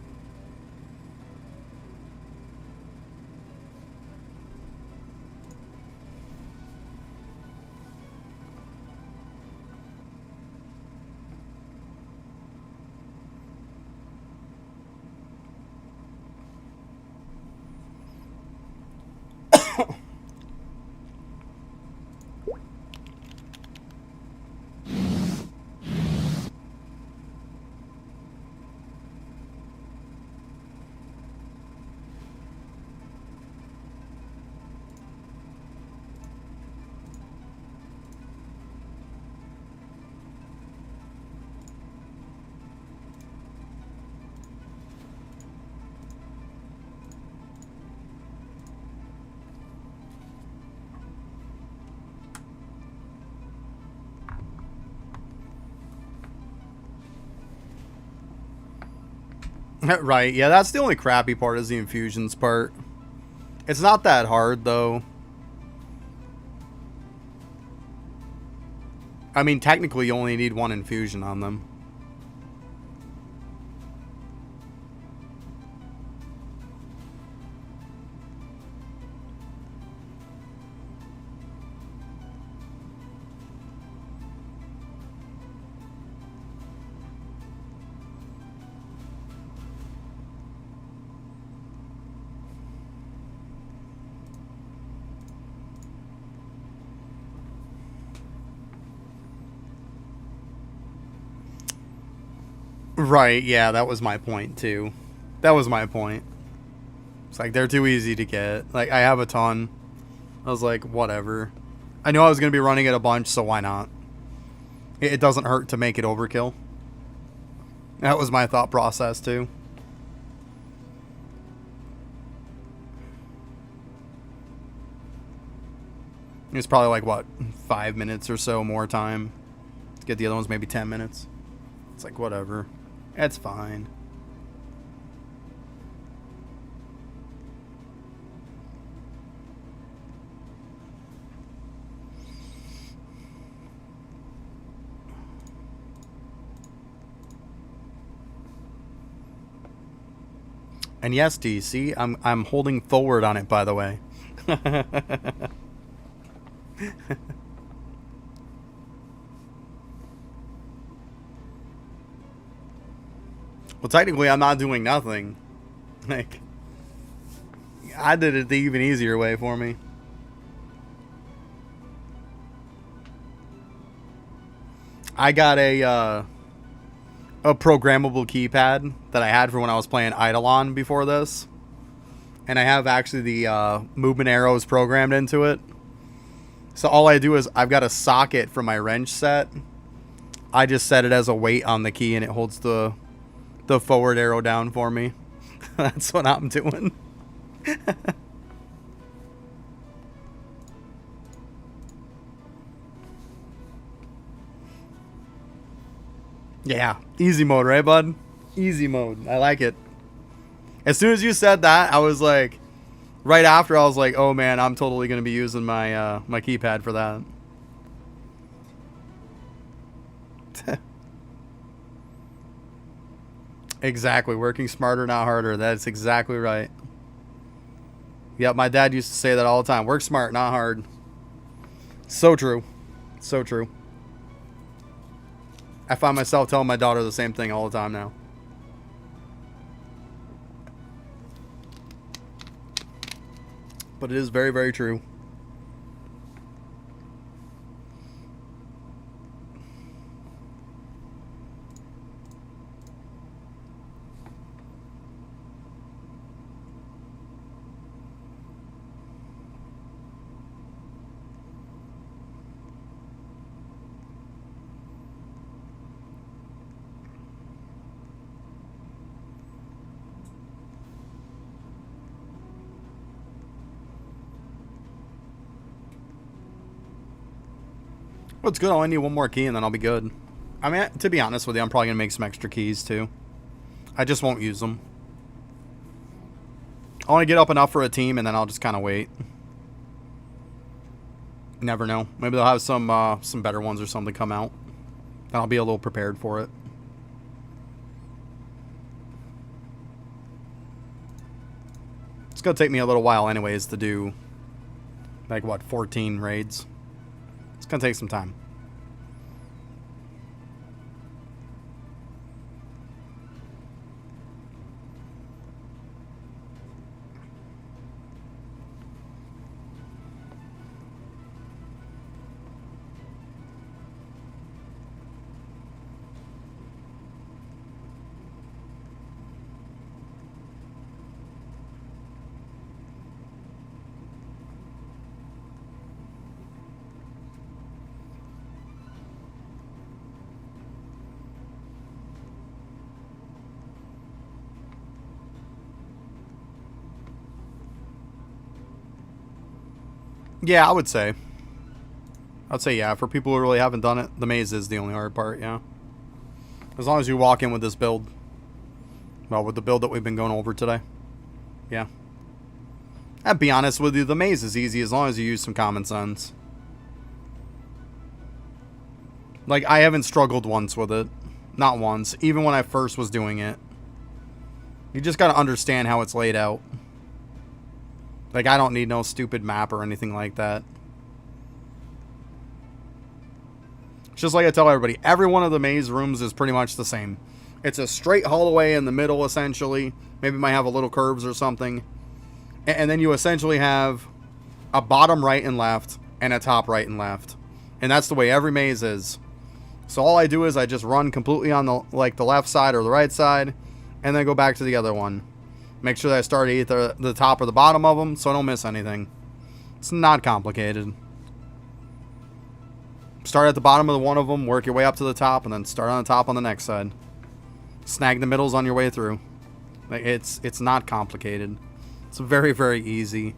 Right, yeah, that's the only crappy part is the infusions part. It's not that hard, though. I mean, technically, you only need one infusion on them. Right, yeah, that was my point, too. That was my point. It's like, they're too easy to get. Like, I have a ton. I was like, whatever. I knew I was going to be running it a bunch, so why not? It doesn't hurt to make it overkill. That was my thought process, too. It's probably like, what, 5 minutes or so more time to get the other ones, maybe 10 minutes. It's like, whatever. It's fine. And yes, DC, I'm holding forward on it, by the way. Well, technically, I'm not doing nothing. Like, I did it the even easier way for me. I got a programmable keypad that I had for when I was playing Eidolon before this. And I have actually the movement arrows programmed into it. So all I do is I've got a socket for my wrench set. I just set it as a weight on the key and it holds the forward arrow down for me. That's what I'm doing. Yeah, easy mode, right, bud? Easy mode. I like it. As soon as you said that, I was like, right after, I was like, oh man, I'm totally going to be using my my keypad for that. Exactly. Working smarter, not harder. That's exactly right. Yep, my dad used to say that all the time. Work smart, not hard. So true. So true. I find myself telling my daughter the same thing all the time now. But it is very, very true. Well, it's good. I only need one more key and then I'll be good. I mean, to be honest with you, I'm probably going to make some extra keys too. I just won't use them. I want to get up enough for a team and then I'll just kind of wait. Never know. Maybe they'll have some better ones or something come out. And I'll be a little prepared for it. It's going to take me a little while anyways to do, like, what, 14 raids. It's going to take some time. Yeah, I would say. I'd say, yeah, for people who really haven't done it, the maze is the only hard part, yeah. As long as you walk in with this build. Well, with the build that we've been going over today. Yeah. I'll be honest with you, the maze is easy as long as you use some common sense. Like, I haven't struggled once with it. Not once. Even when I first was doing it. You just gotta understand how it's laid out. Like, I don't need no stupid map or anything like that. It's just like I tell everybody, every one of the maze rooms is pretty much the same. It's a straight hallway in the middle, essentially. Maybe it might have a little curves or something. And then you essentially have a bottom right and left and a top right and left. And that's the way every maze is. So all I do is I just run completely on the left side or the right side, and then go back to the other one. Make sure that I start at either the top or the bottom of them so I don't miss anything. It's not complicated. Start at the bottom of one of them, work your way up to the top, and then start on the top on the next side. Snag the middles on your way through. Like, it's not complicated. It's very, very easy.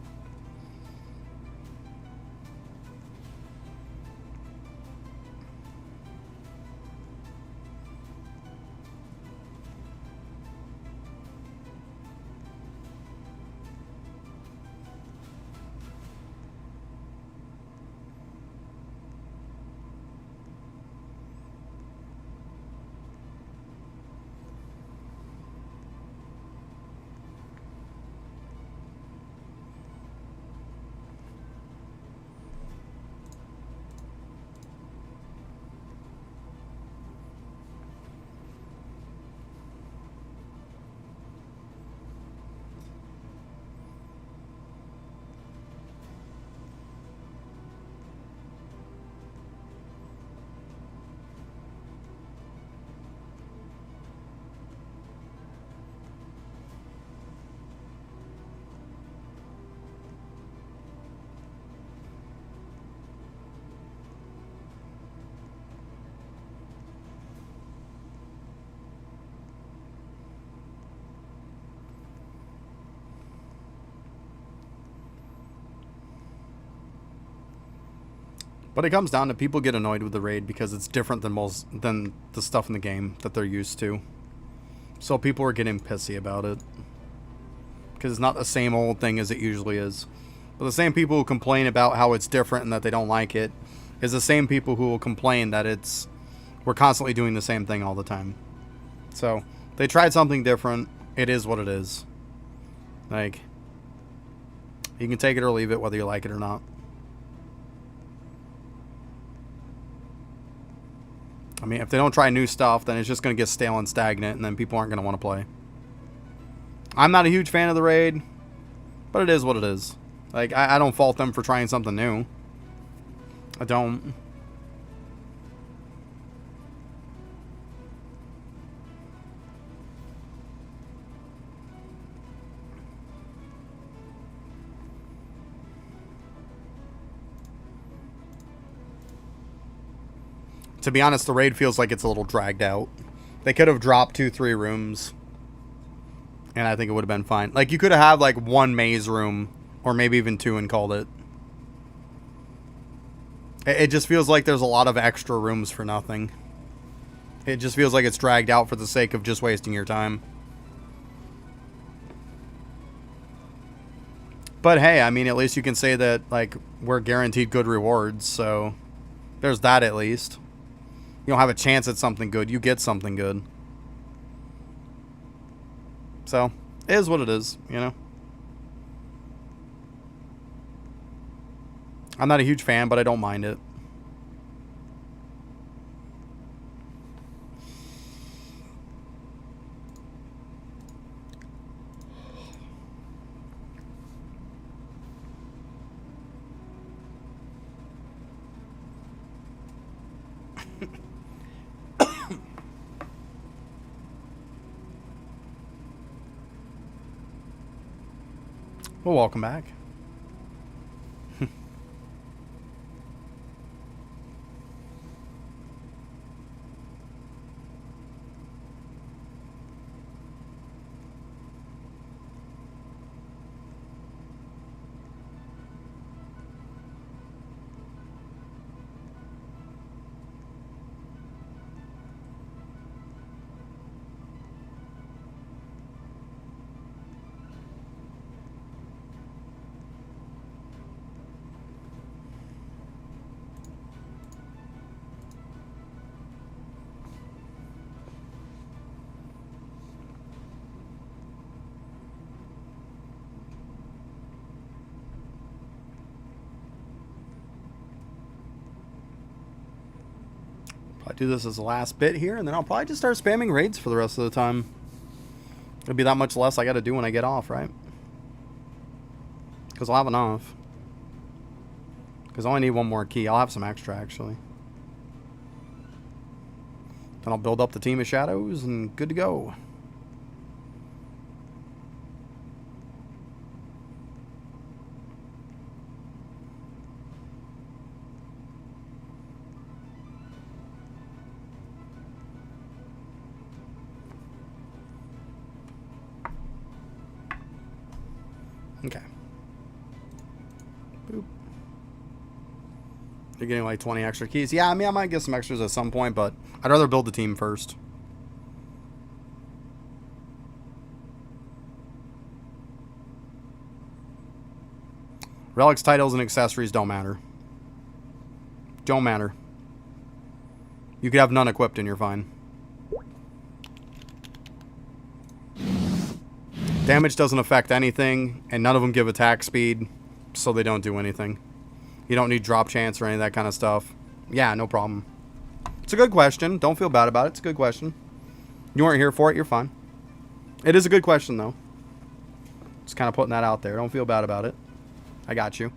But it comes down to people get annoyed with the raid because it's different than the stuff in the game that they're used to. So people are getting pissy about it. Because it's not the same old thing as it usually is. But the same people who complain about how it's different and that they don't like it is the same people who will complain that we're constantly doing the same thing all the time. So they tried something different. It is what it is. Like, you can take it or leave it whether you like it or not. I mean, if they don't try new stuff, then it's just going to get stale and stagnant, and then people aren't going to want to play. I'm not a huge fan of the raid, but it is what it is. Like, I don't fault them for trying something new. I don't. To be honest, the raid feels like it's a little dragged out. They could have dropped 2-3 rooms, and I think it would have been fine. Like, you could have had, like, one maze room, or maybe even 2 and called it. It just feels like there's a lot of extra rooms for nothing. It just feels like it's dragged out for the sake of just wasting your time. But hey, I mean, at least you can say that, like, we're guaranteed good rewards, so there's that at least. You don't have a chance at something good. You get something good. So, it is what it is, you know? I'm not a huge fan, but I don't mind it. Well, welcome back. I'll do this as the last bit here, and then I'll probably just start spamming raids for the rest of the time. It'll be that much less I got to do when I get off, right? Because I'll have enough. Because I only need one more key. I'll have some extra, actually. Then I'll build up the team of shadows, and good to go. Okay. Boop. You're getting like 20 extra keys. Yeah, I mean, I might get some extras at some point, but I'd rather build the team first. Relics, titles, and accessories don't matter. Don't matter. You could have none equipped and you're fine. Damage doesn't affect anything, and none of them give attack speed, so they don't do anything. You don't need drop chance or any of that kind of stuff. Yeah, no problem. It's a good question. Don't feel bad about it. It's a good question. You weren't here for it. You're fine. It is a good question, though. Just kind of putting that out there. Don't feel bad about it. I got you.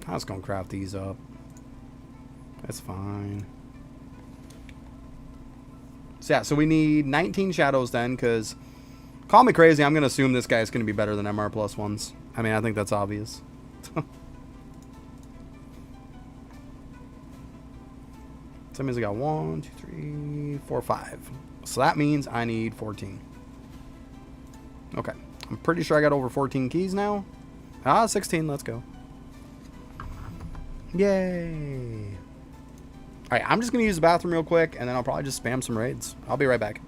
I was going to craft these up. That's fine. So yeah, so we need 19 shadows then, because call me crazy, I'm going to assume this guy's going to be better than MR plus ones. I mean, I think that's obvious. So that means I got 1, 2, 3, 4, 5. So that means I need 14. Okay. I'm pretty sure I got over 14 keys now. 16. Let's go. Yay. Alright, I'm just going to use the bathroom real quick, and then I'll probably just spam some raids. I'll be right back.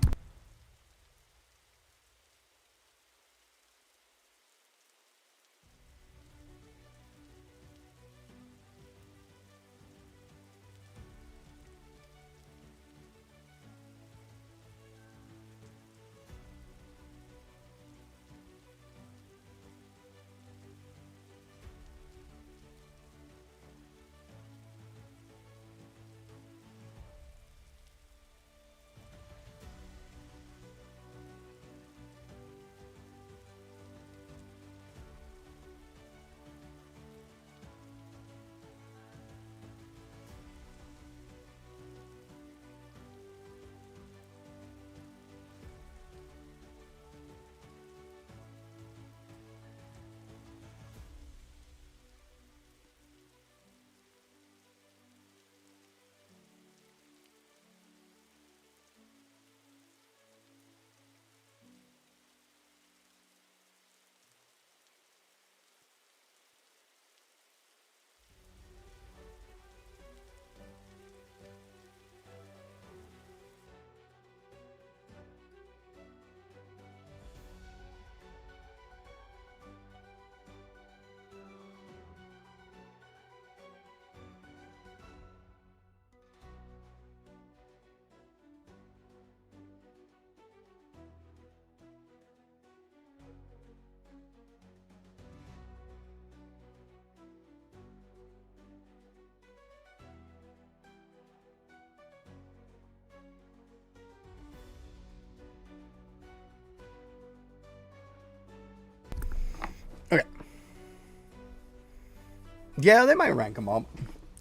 Yeah, they might rank them up.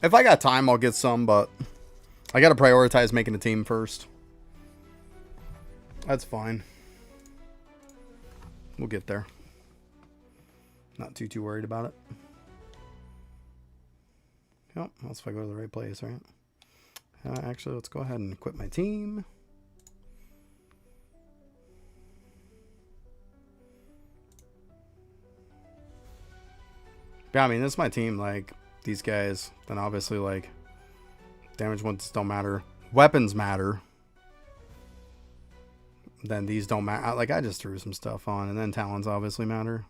If I got time, I'll get some, but I got to prioritize making a team first. That's fine. We'll get there. Not too worried about it. Yep, that's if I go to the right place, right? Actually, let's go ahead and equip my team. Yeah, I mean, this is my team. Like, these guys, then obviously, like, damage ones don't matter. Weapons matter. Then these don't matter. Like, I just threw some stuff on. And then talons obviously matter.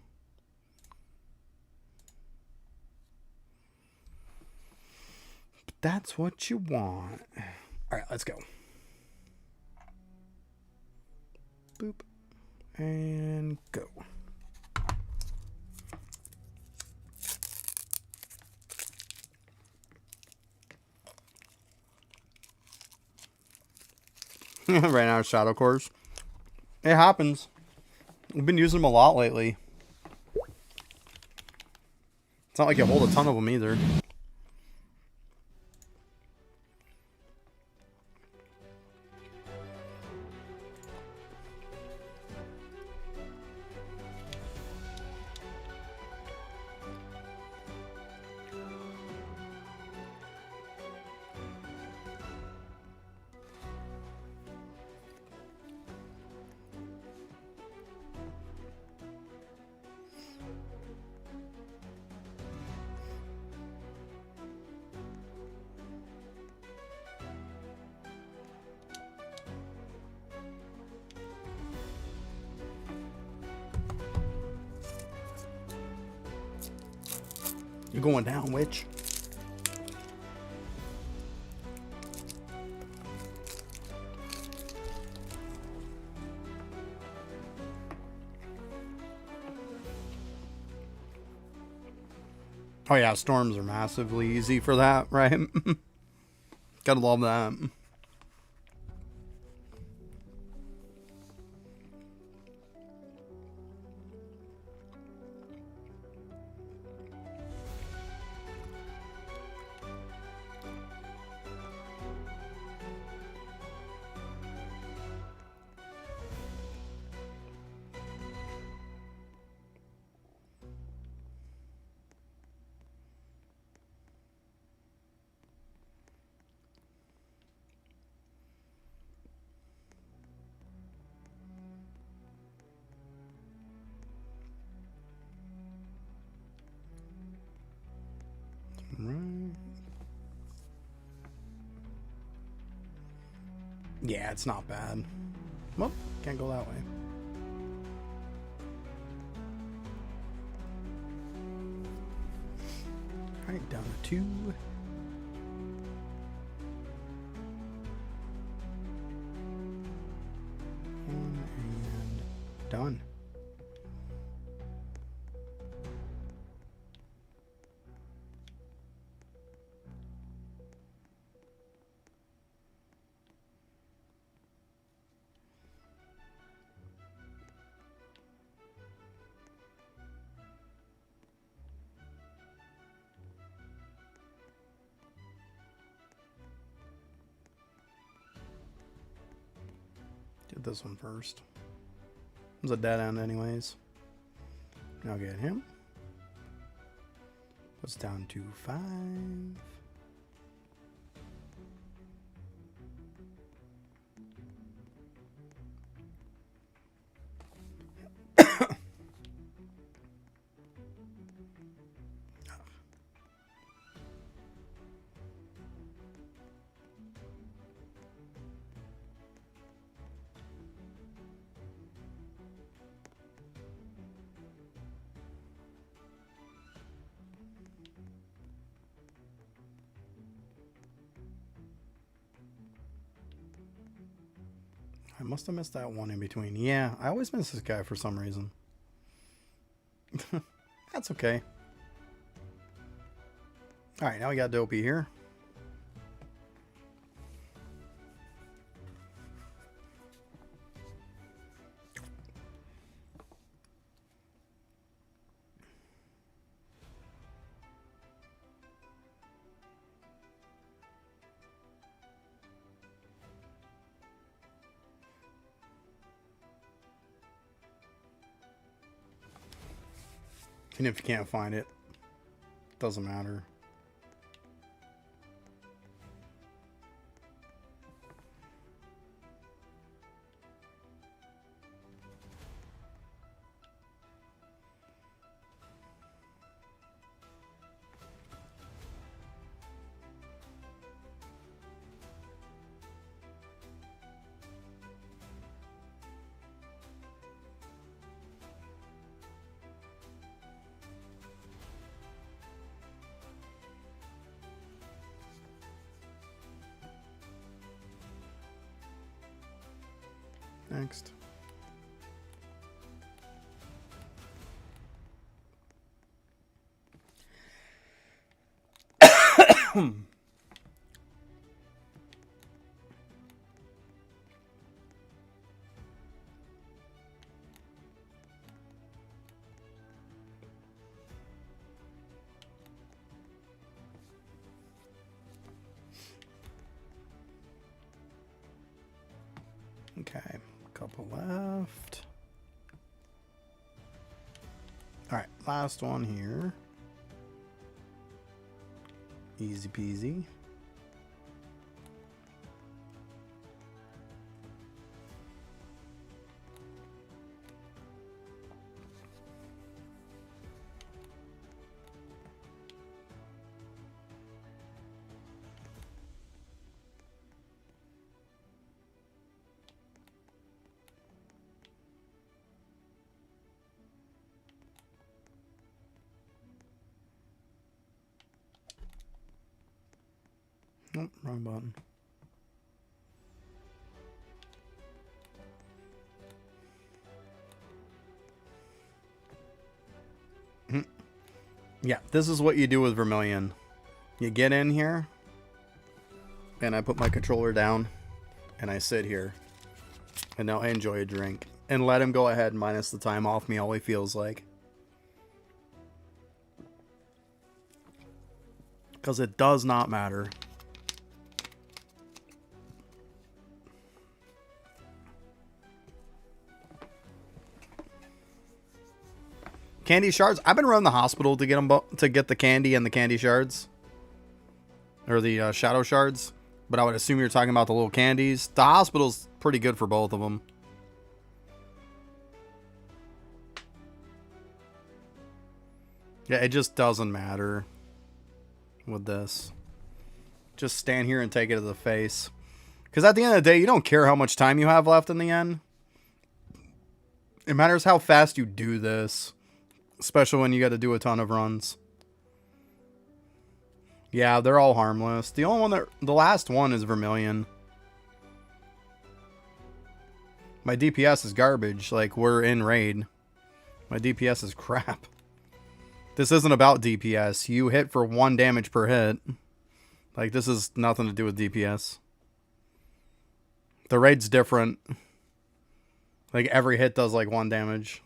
But that's what you want. Alright, let's go. Boop. And go. Right now, Shadow Cores. It happens. We've been using them a lot lately. It's not like you hold a ton of them either. You're going down, witch. Oh yeah, storms are massively easy for that, right? Gotta love that. Right. Yeah, it's not bad. Well, can't go that way. Alright, down to 2. And done. Did this one first. It was a dead end anyways. I'll get him. Puts down to 5. I must have missed that one in between. Yeah, I always miss this guy for some reason. That's okay. Alright, now we got Dopey here. And if you can't find it, doesn't matter. Next. Okay, couple left. All right, last one here. Easy peasy. Nope, wrong button. Yeah, this is what you do with Vermilion. You get in here, and I put my controller down, and I sit here, and now I enjoy a drink, and let him go ahead and minus the time off me all he feels like. Because it does not matter. Candy shards. I've been running the hospital to get them to get the candy and the candy shards, or the shadow shards. But I would assume you're talking about the little candies. The hospital's pretty good for both of them. Yeah, it just doesn't matter with this. Just stand here and take it to the face. Because at the end of the day, you don't care how much time you have left in the end. It matters how fast you do this. Especially when you got to do a ton of runs. Yeah, they're all harmless. The only one that... The last one is Vermilion. My DPS is garbage. Like, we're in raid. My DPS is crap. This isn't about DPS. You hit for 1 damage per hit. Like, this is nothing to do with DPS. The raid's different. Like, every hit does, like, 1 damage.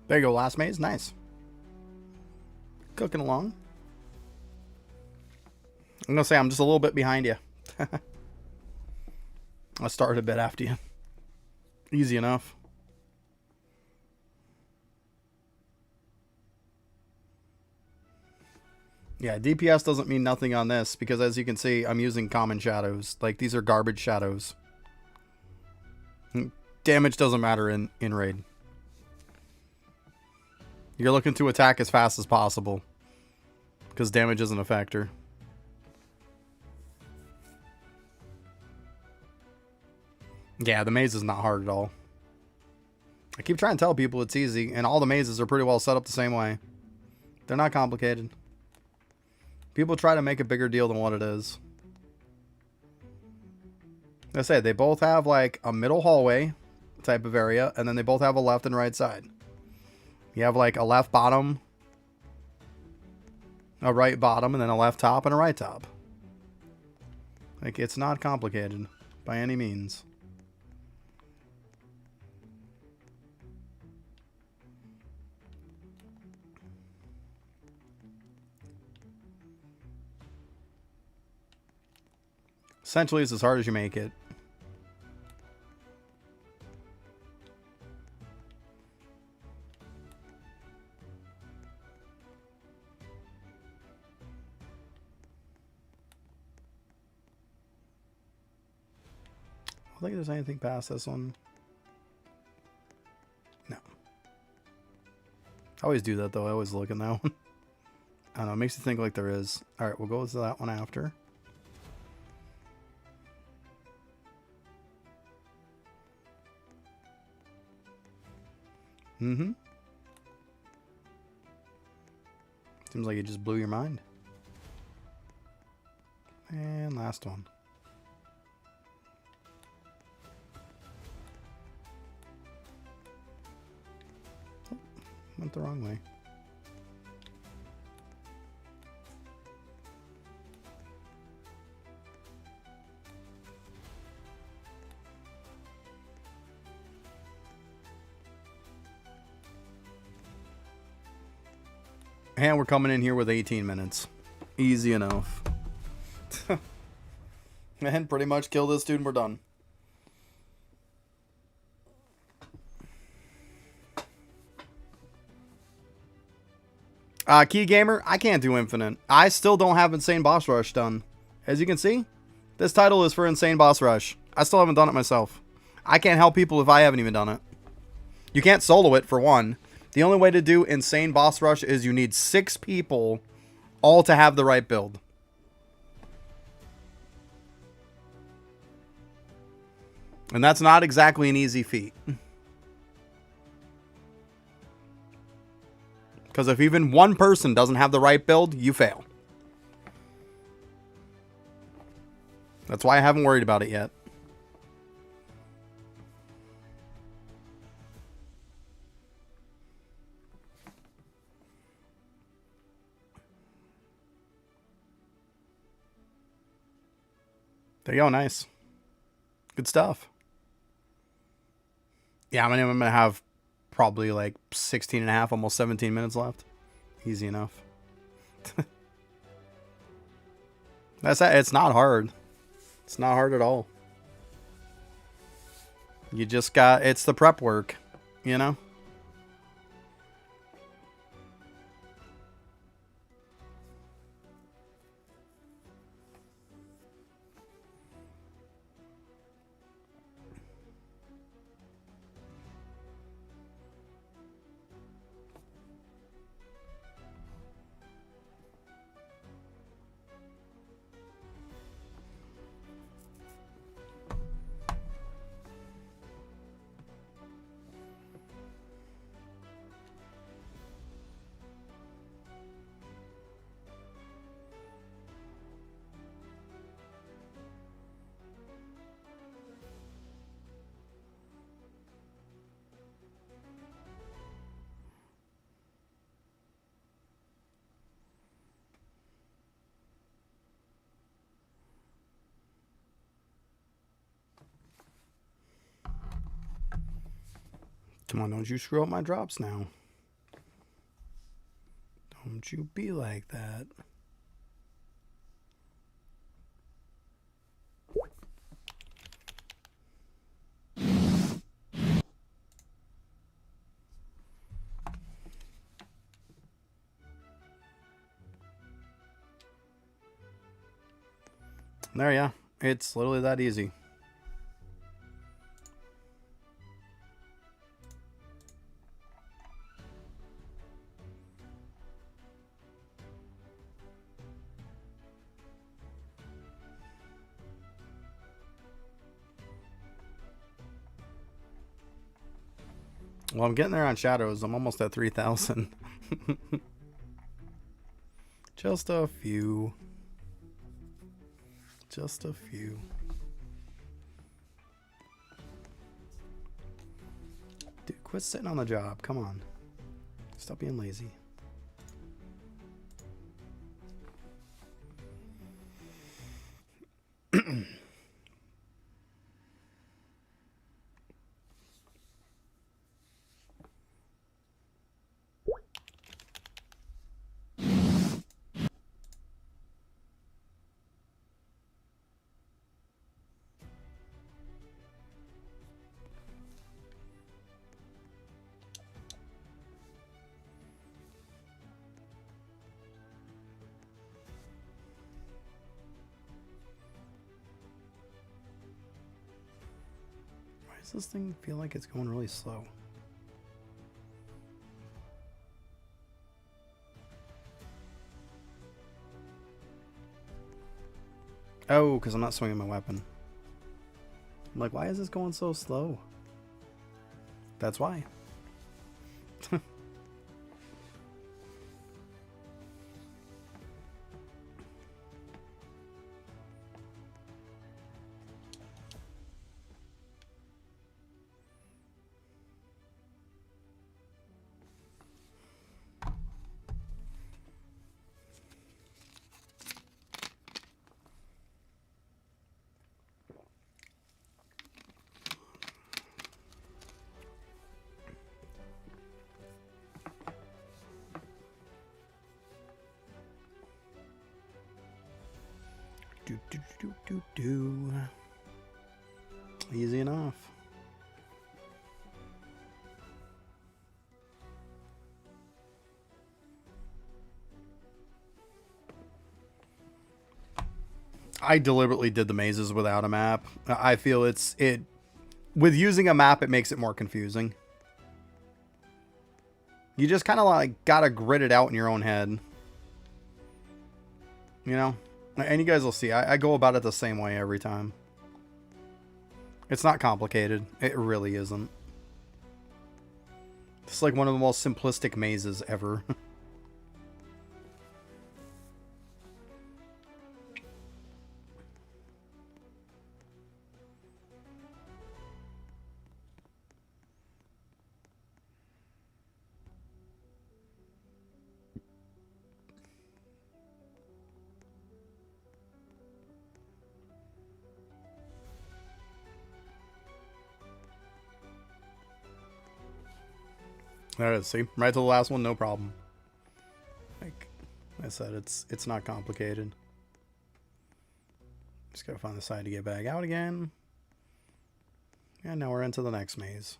There you go, last maze. Nice. Cooking along. I'm gonna say I'm just a little bit behind you. I started a bit after you. Easy enough. Yeah, DPS doesn't mean nothing on this because as you can see, I'm using common shadows. Like, these are garbage shadows. Damage doesn't matter in raid. You're looking to attack as fast as possible because damage isn't a factor. Yeah, the maze is not hard at all. I keep trying to tell people it's easy, and all the mazes are pretty well set up the same way. They're not complicated. People try to make a bigger deal than what it is. Like I said, they both have like a middle hallway type of area, and then they both have a left and right side. You have like a left bottom a right bottom, and then a left top and a right top. Like, it's not complicated by any means. Essentially, it's as hard as you make it. I don't think there's anything past this one. No. I always do that, though. I always look in that one. I don't know. It makes you think like there is. All right, we'll go to that one after. Mm-hmm. Seems like it just blew your mind. And last one. Oh, went the wrong way. And we're coming in here with 18 minutes. Easy enough. And pretty much kill this dude and we're done. Key Gamer, I can't do Infinite. I still don't have Insane Boss Rush done. As you can see, this title is for Insane Boss Rush. I still haven't done it myself. I can't help people if I haven't even done it. You can't solo it, for one. The only way to do Insane Boss Rush is you need 6 people all to have the right build. And that's not exactly an easy feat. Because if even one person doesn't have the right build, you fail. That's why I haven't worried about it yet. There you go, nice. Good stuff. Yeah, I'm going to have probably like 16 and a half, almost 17 minutes left. Easy enough. That's it. It's not hard. It's not hard at all. You just got, it's the prep work, you know? Come on, don't you screw up my drops now. Don't you be like that. There, yeah. It's literally that easy. Well, I'm getting there on shadows. I'm almost at 3,000. Just a few. Just a few. Dude, quit sitting on the job. Come on. Stop being lazy. Does this thing feel like it's going really slow? Oh, because I'm not swinging my weapon. I'm like, why is this going so slow? That's why. Easy enough. I deliberately did the mazes without a map. I feel with using a map, it makes it more confusing. You just kind of like gotta grit it out in your own head. You know? And you guys will see, I go about it the same way every time. It's not complicated. It really isn't. It's like one of the most simplistic mazes ever. There it is. See, right to the last one, no problem. Like I said, it's not complicated. Just gotta find the side to get back out again. And now we're into the next maze.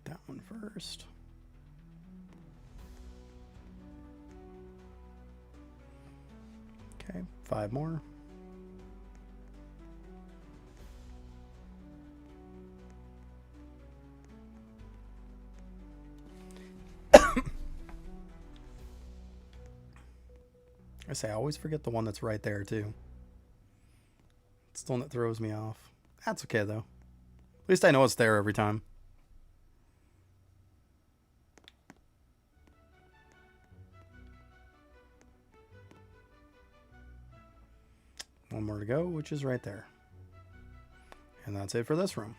That one first. Okay, 5 more. I say I always forget the one that's right there too. It's the one that throws me off. That's okay though. At least I know it's there every time. One more to go, which is right there. And that's it for this room.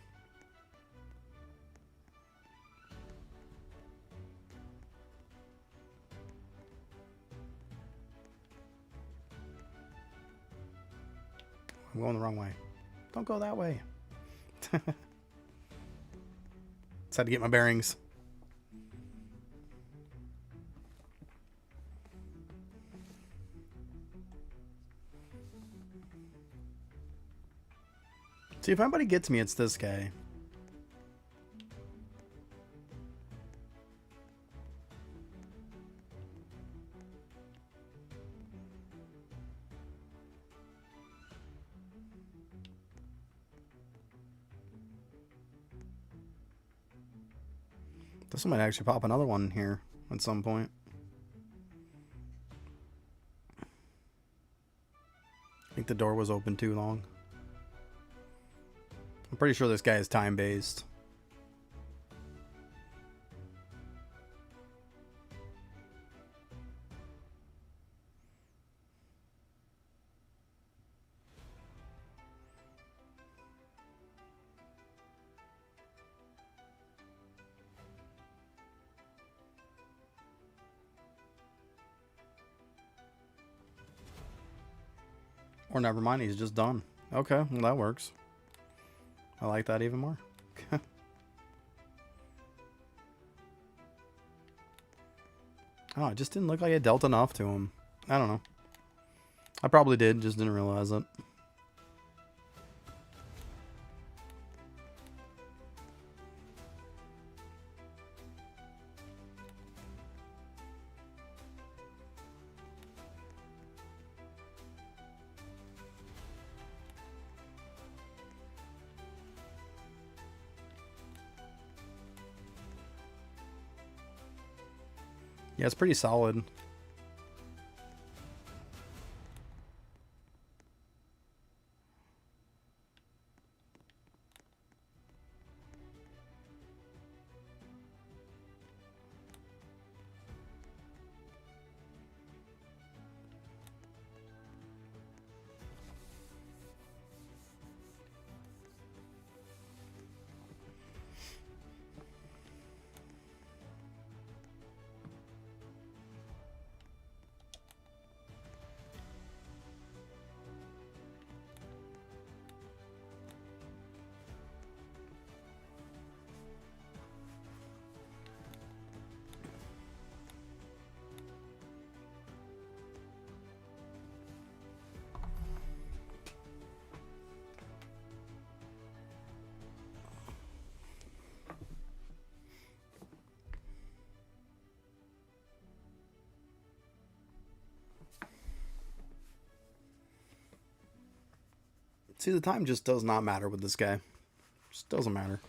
I'm going the wrong way. Don't go that way. Just had to get my bearings. See, if anybody gets me, it's this guy. This one might actually pop another one here at some point. I think the door was open too long. I'm pretty sure this guy is time-based. Or never mind, he's just done. Okay, well that works. I like that even more. Oh, it just didn't look like it dealt enough to him. I don't know. I probably did, just didn't realize it. Yeah, it's pretty solid. See, the time just does not matter with this guy. Just doesn't matter.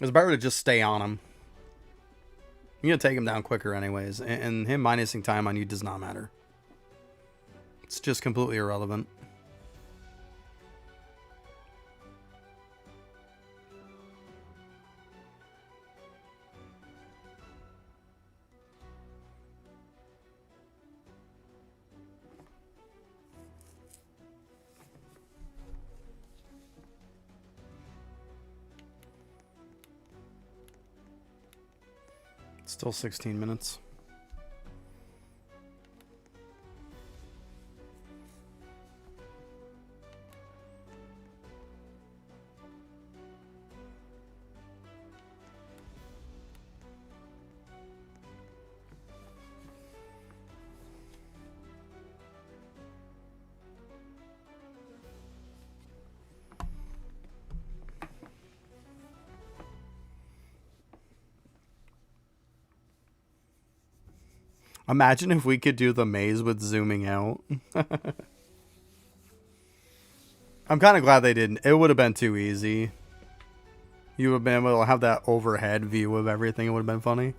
It's better to just stay on him. You're going to take him down quicker anyways. And him minusing time on you does not matter. It's just completely irrelevant. Still 16 minutes. Imagine if we could do the maze with zooming out. I'm kind of glad they didn't. It would have been too easy. You would have been able to have that overhead view of everything. It would have been funny.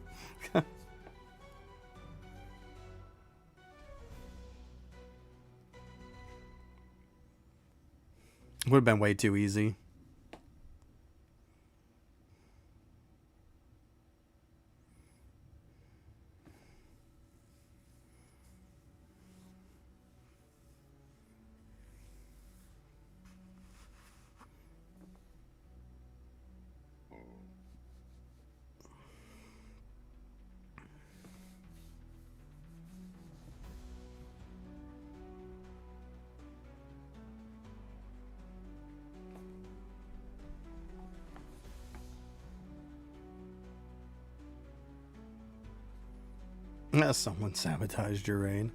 Would have been way too easy. Someone sabotaged your raid.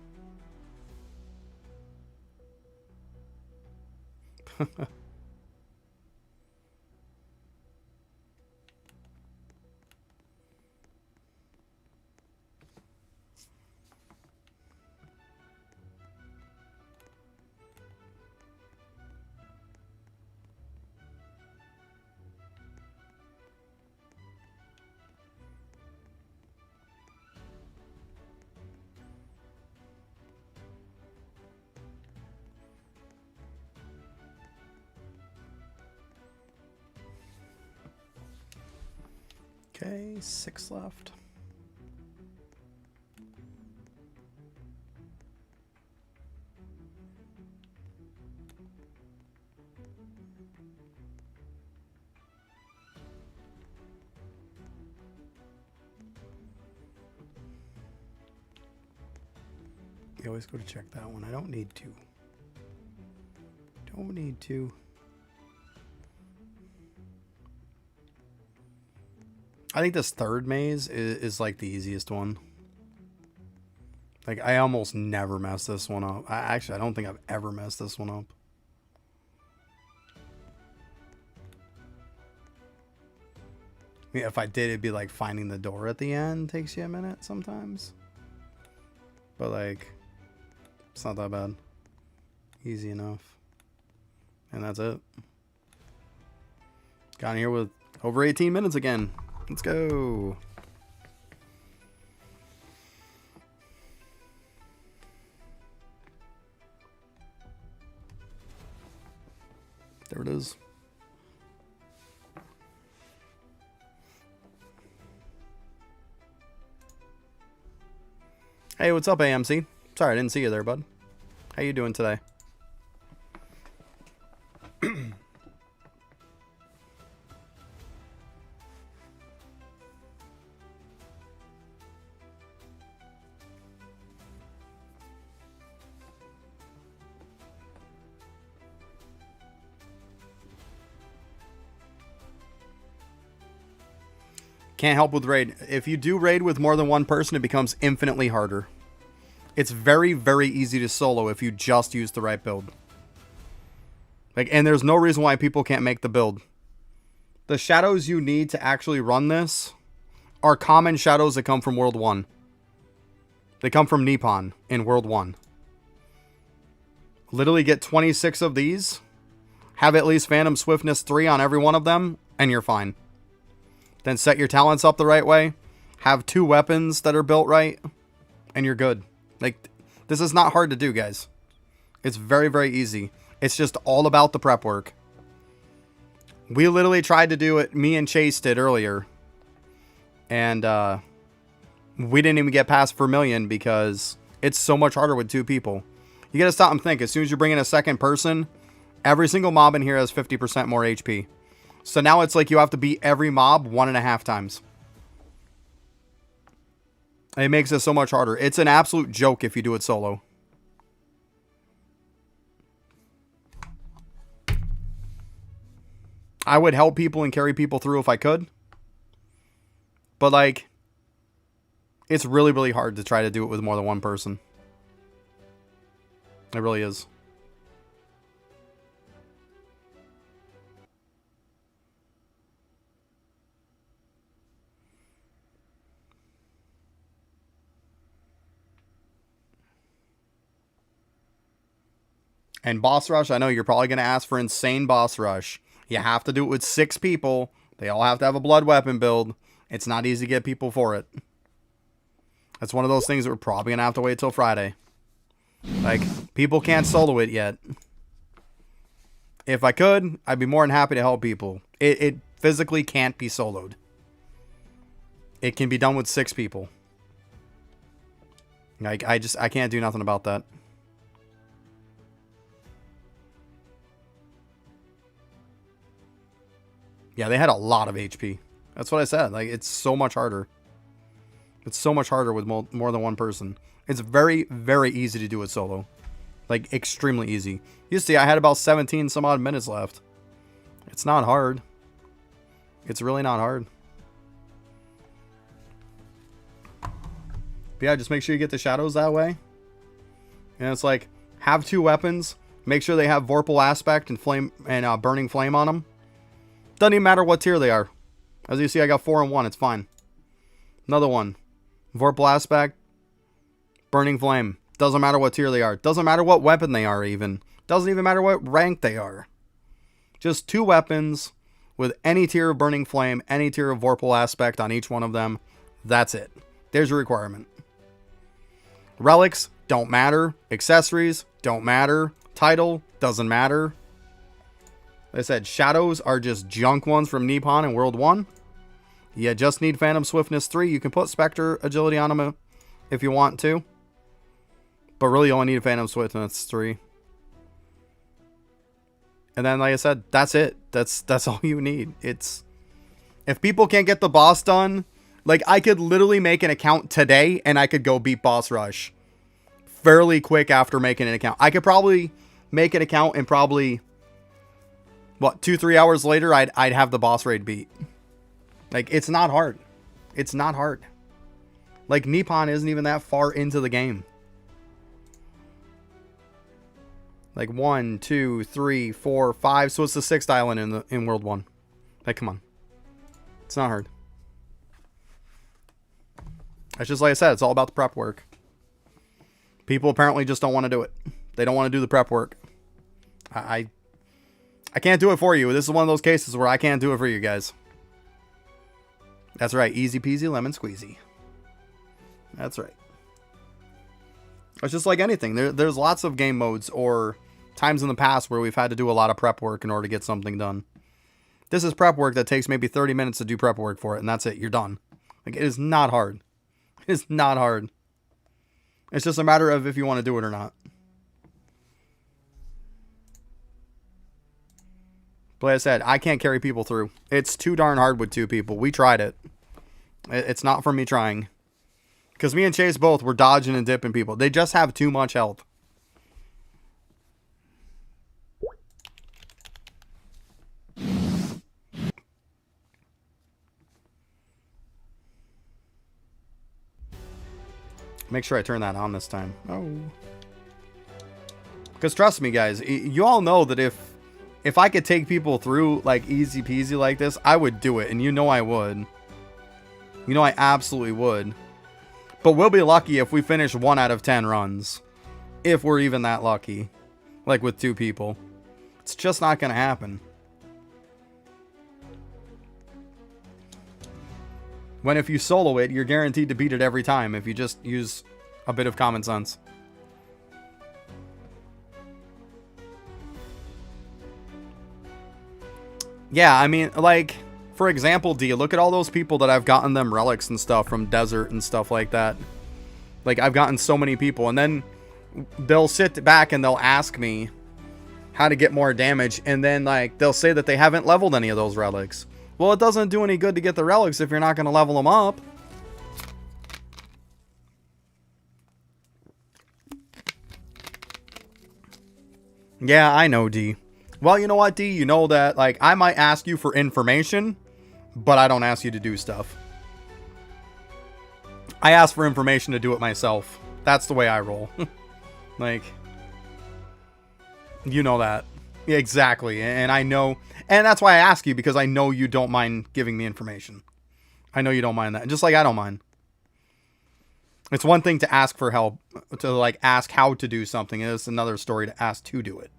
Okay, 6 left. You always go to check that one. I don't need to. Don't need to. I think this third maze is like the easiest one. Like, I almost never mess this one up. I don't think I've ever messed this one up. I mean, if I did, it'd be like finding the door at the end. Takes you a minute sometimes. But, like, it's not that bad. Easy enough. And that's it. Got in here with over 18 minutes again. Let's go. whatever it is. Hey, what's up, AMC? Sorry, I didn't see you there, bud. How you doing today? Can't help with raid. If you do raid with more than one person, it becomes infinitely harder. It's very, very easy to solo if you just use the right build. Like, and there's no reason why people can't make the build. The shadows you need to actually run this are common shadows that come from World 1. They come from Nippon in World 1. Literally get 26 of these, have at least Phantom Swiftness 3 on every one of them, and you're fine. Then set your talents up the right way, have 2 weapons that are built right, and you're good. Like, this is not hard to do, guys. It's very, very easy. It's just all about the prep work. We literally tried to do it, me and Chase did earlier. And we didn't even get past Vermilion because it's so much harder with 2 people. You gotta stop and think. As soon as you bring in a second person, every single mob in here has 50% more HP. So now it's like you have to beat every mob 1.5 times. It makes it so much harder. It's an absolute joke if you do it solo. I would help people and carry people through if I could. But like, it's really, really hard to try to do it with more than one person. It really is. And boss rush, I know you're probably going to ask for insane boss rush. You have to do it with 6 people. They all have to have a blood weapon build. It's not easy to get people for it. That's one of those things that we're probably going to have to wait till Friday. Like, people can't solo it yet. If I could, I'd be more than happy to help people. It physically can't be soloed. It can be done with 6 people. Like, I can't do nothing about that. Yeah, they had a lot of HP. That's what I said. Like, it's so much harder. It's so much harder with more than one person. It's very, very easy to do it solo. Like, extremely easy. You see, I had about 17 some odd minutes left. It's not hard. It's really not hard. But yeah, just make sure you get the shadows that way. And it's like, have 2 weapons. Make sure they have Vorpal Aspect and Flame and Burning Flame on them. Doesn't even matter what tier they are. As you see, I got 4 and 1. It's fine. Another one. Vorpal Aspect. Burning Flame. Doesn't matter what tier they are. Doesn't matter what weapon they are even. Doesn't even matter what rank they are. Just 2 weapons with any tier of Burning Flame, any tier of Vorpal Aspect on each one of them. That's it. There's your requirement. Relics don't matter. Accessories don't matter. Title doesn't matter. Like I said, shadows are just junk ones from Nippon in World 1. You just need Phantom Swiftness 3. You can put Spectre Agility on them if you want to. But really you only need Phantom Swiftness 3. And then, like I said, that's it. That's all you need. It's... If people can't get the boss done, like, I could literally make an account today and I could go beat Boss Rush fairly quick after making an account. I could probably make an account and probably... What, 2-3 hours later, I'd have the boss raid beat. Like, it's not hard. It's not hard. Like, Nippon isn't even that far into the game. Like, 1, 2, 3, 4, 5. So it's the 6th island in World 1. Like, come on. It's not hard. It's just like I said, it's all about the prep work. People apparently just don't want to do it. They don't want to do the prep work. I can't do it for you. This is one of those cases where I can't do it for you guys. That's right. Easy peasy lemon squeezy. That's right. It's just like anything. There's lots of game modes or times in the past where we've had to do a lot of prep work in order to get something done. This is prep work that takes maybe 30 minutes to do prep work for it, and that's it. You're done. Like, it is not hard. It is not hard. It's just a matter of if you want to do it or not. But like I said, I can't carry people through. It's too darn hard with 2 people. We tried it. It's not for me trying. Because me and Chase both were dodging and dipping people. They just have too much health. Make sure I turn that on this time. Oh. Because trust me, guys, you all know that if I could take people through like easy peasy like this, I would do it. And you know I would. You know I absolutely would. But we'll be lucky if we finish 1 out of 10 runs. If we're even that lucky. Like with 2 people. It's just not going to happen. When if you solo it, you're guaranteed to beat it every time if you just use a bit of common sense. Yeah, I mean, like, for example, D, look at all those people that I've gotten them relics and stuff from desert and stuff like that. Like, I've gotten so many people, and then they'll sit back and they'll ask me how to get more damage, and then, like, they'll say that they haven't leveled any of those relics. Well, it doesn't do any good to get the relics if you're not going to level them up. Yeah, I know, D. Well, you know what, D? You know that, like, I might ask you for information, but I don't ask you to do stuff. I ask for information to do it myself. That's the way I roll. Like, you know that. Yeah, exactly. And I know, and that's why I ask you, because I know you don't mind giving me information. I know you don't mind that. Just like I don't mind. It's one thing to ask for help, to like ask how to do something, and it's another story to ask to do it.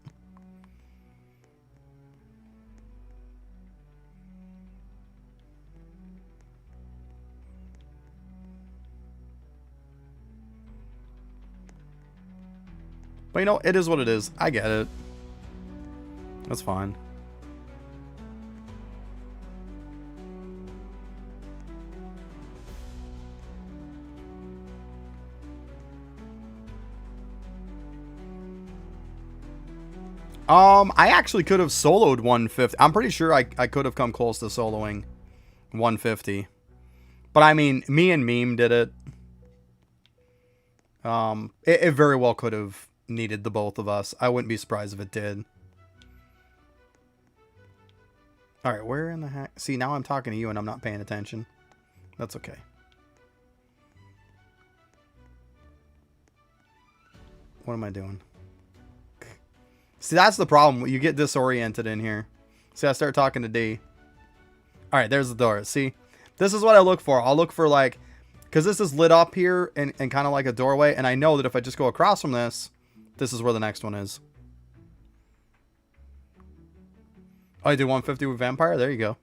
But you know, it is what it is. I get it. That's fine. I actually could have soloed 150. I'm pretty sure I could have come close to soloing 150. But I mean, me and Meme did it. It very well could have needed the both of us. I wouldn't be surprised if it did. Alright, where in the heck? See, now I'm talking to you and I'm not paying attention. That's okay. What am I doing? See, that's the problem. You get disoriented in here. See, I start talking to D. Alright, there's the door. See? This is what I look for. I'll look for, like... Because this is lit up here and kind of like a doorway. And I know that if I just go across from this, this is where the next one is. Oh, I did 150 with Vampire? There you go.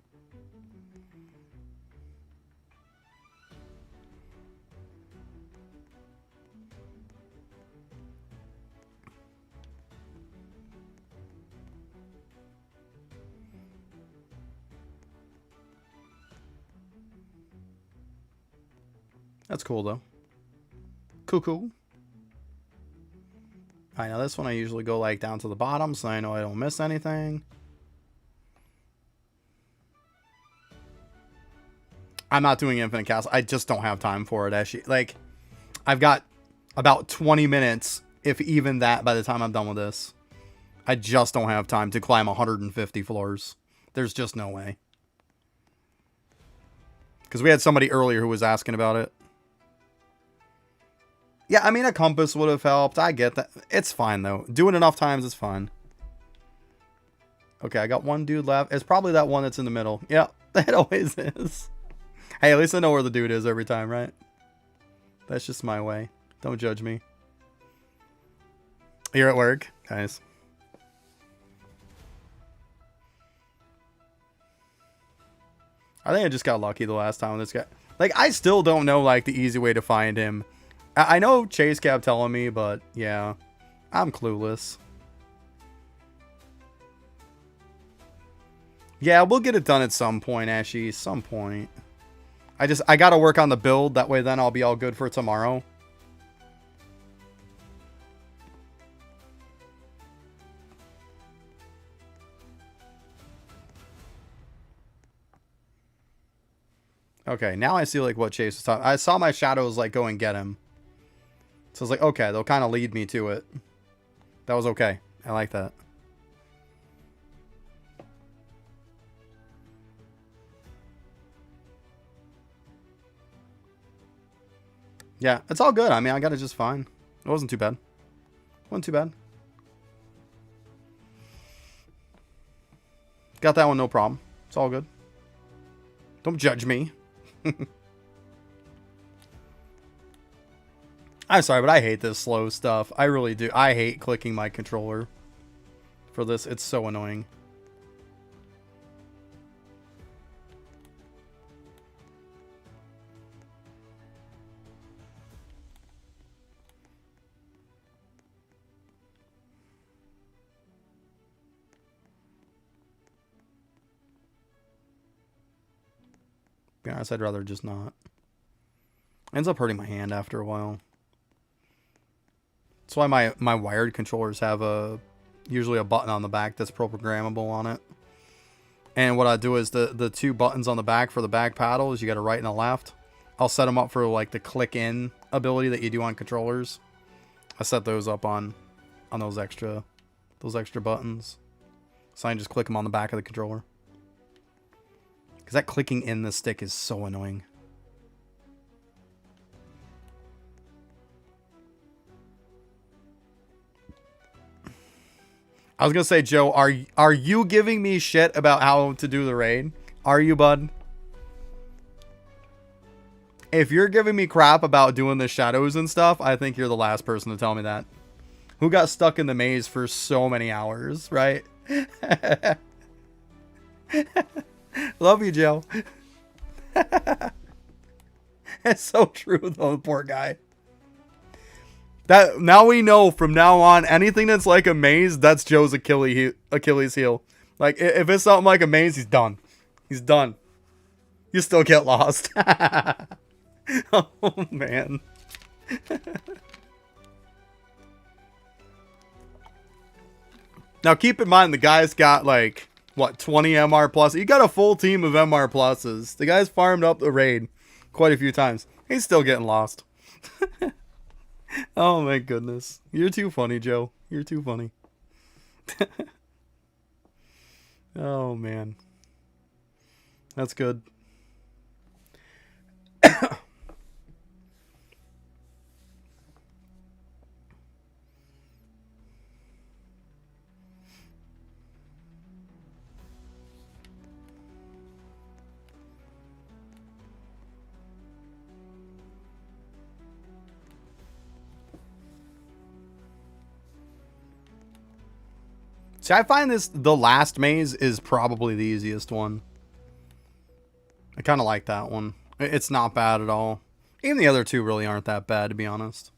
That's cool, though. Cool. I know this one I usually go like down to the bottom, so I know I don't miss anything. I'm not doing Infinite Castle. I just don't have time for it, actually. Like, I've got about 20 minutes, if even that, by the time I'm done with this. I just don't have time to climb 150 floors. There's just no way. Because we had somebody earlier who was asking about it. Yeah, I mean, a compass would have helped. I get that. It's fine, though. Do it enough times, it's fine. Okay, I got one dude left. It's probably that one that's in the middle. Yeah, it always is. Hey, at least I know where the dude is every time, right? That's just my way. Don't judge me. You're at work, guys. I think I just got lucky the last time with this guy. Like, I still don't know, like, the easy way to find him. I know Chase kept telling me, but, yeah. I'm clueless. Yeah, we'll get it done at some point, Ashy. Some point. I gotta work on the build. That way then I'll be all good for tomorrow. Okay, now I see like what Chase was talking. I saw my shadows like go and get him. So I was like, okay, they'll kind of lead me to it. That was okay. I like that. Yeah, it's all good. I mean, I got it just fine. It wasn't too bad. Wasn't too bad. Got that one, no problem. It's all good. Don't judge me. I'm sorry, but I hate this slow stuff. I really do. I hate clicking my controller for this. It's so annoying. To be honest, I'd rather just not. Ends up hurting my hand after a while. That's why my wired controllers have usually a button on the back that's programmable on it. And what I do is the two buttons on the back for the back paddles, you got a right and a left. I'll set them up for like the click in ability that you do on controllers. I set those up on those extra buttons. So I can just click them on the back of the controller. Because that clicking in the stick is so annoying. I was going to say, Joe, are you giving me shit about how to do the raid? Are you, bud? If you're giving me crap about doing the shadows and stuff, I think you're the last person to tell me that. Who got stuck in the maze for so many hours, right? Love you, Joe. It's so true, though, poor guy. That now we know from now on, anything that's like a maze, that's Joe's Achilles heel. Like, if it's something like a maze, he's done. He's done. You still get lost. Oh, man. Now, keep in mind, the guy's got, like, what, 20 MR plus? He got a full team of MR pluses. The guy's farmed up the raid quite a few times. He's still getting lost. Oh, my goodness. You're too funny, Joe. You're too funny. Oh, man. That's good. See, I find the last maze is probably the easiest one. I kind of like that one. It's not bad at all. Even the other two really aren't that bad, to be honest.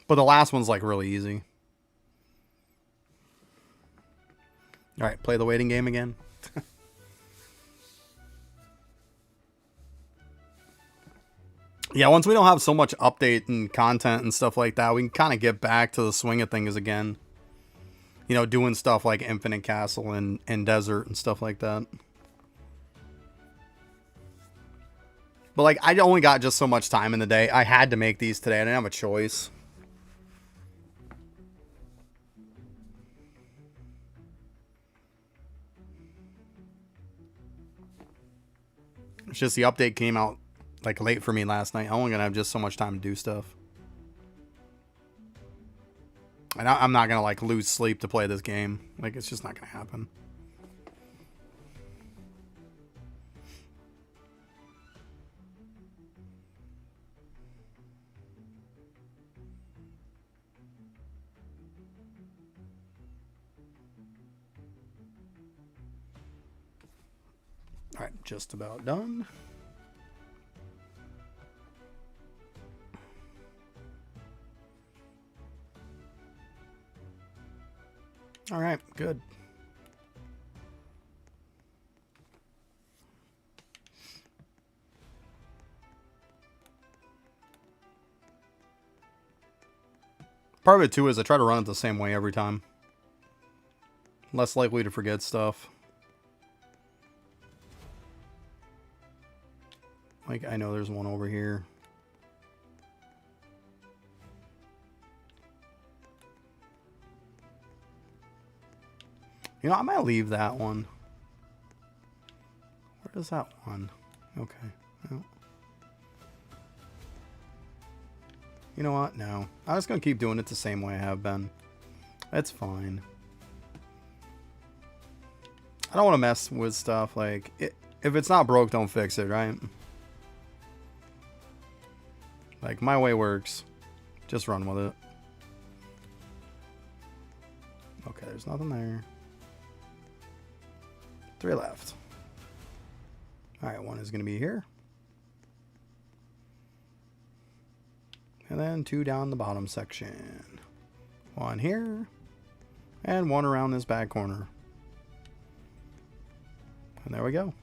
But the last one's like really easy. Alright, play the waiting game again. Yeah, once we don't have so much update and content and stuff like that, we can kind of get back to the swing of things again. You know, doing stuff like Infinite Castle and Desert and stuff like that. But, like, I only got just so much time in the day. I had to make these today. I didn't have a choice. It's just the update came out, like, late for me last night. I'm only going to have just so much time to do stuff. And I'm not going to, like, lose sleep to play this game. Like, it's just not going to happen. Alright, just about done. Alright, good. part of it too is I try to run it the same way every time. Less likely to forget stuff. Like, I know there's one over here. You know, I might leave that one. Where is that one? Okay. Well. You know what? No. I'm just going to keep doing it the same way I have been. That's fine. I don't want to mess with stuff. Like, if it's not broke, don't fix it, right? Like, my way works. Just run with it. Okay, there's nothing there. 3 left. Alright, 1 is going to be here. And then 2 down the bottom section. 1 here. And 1 around this back corner. And there we go.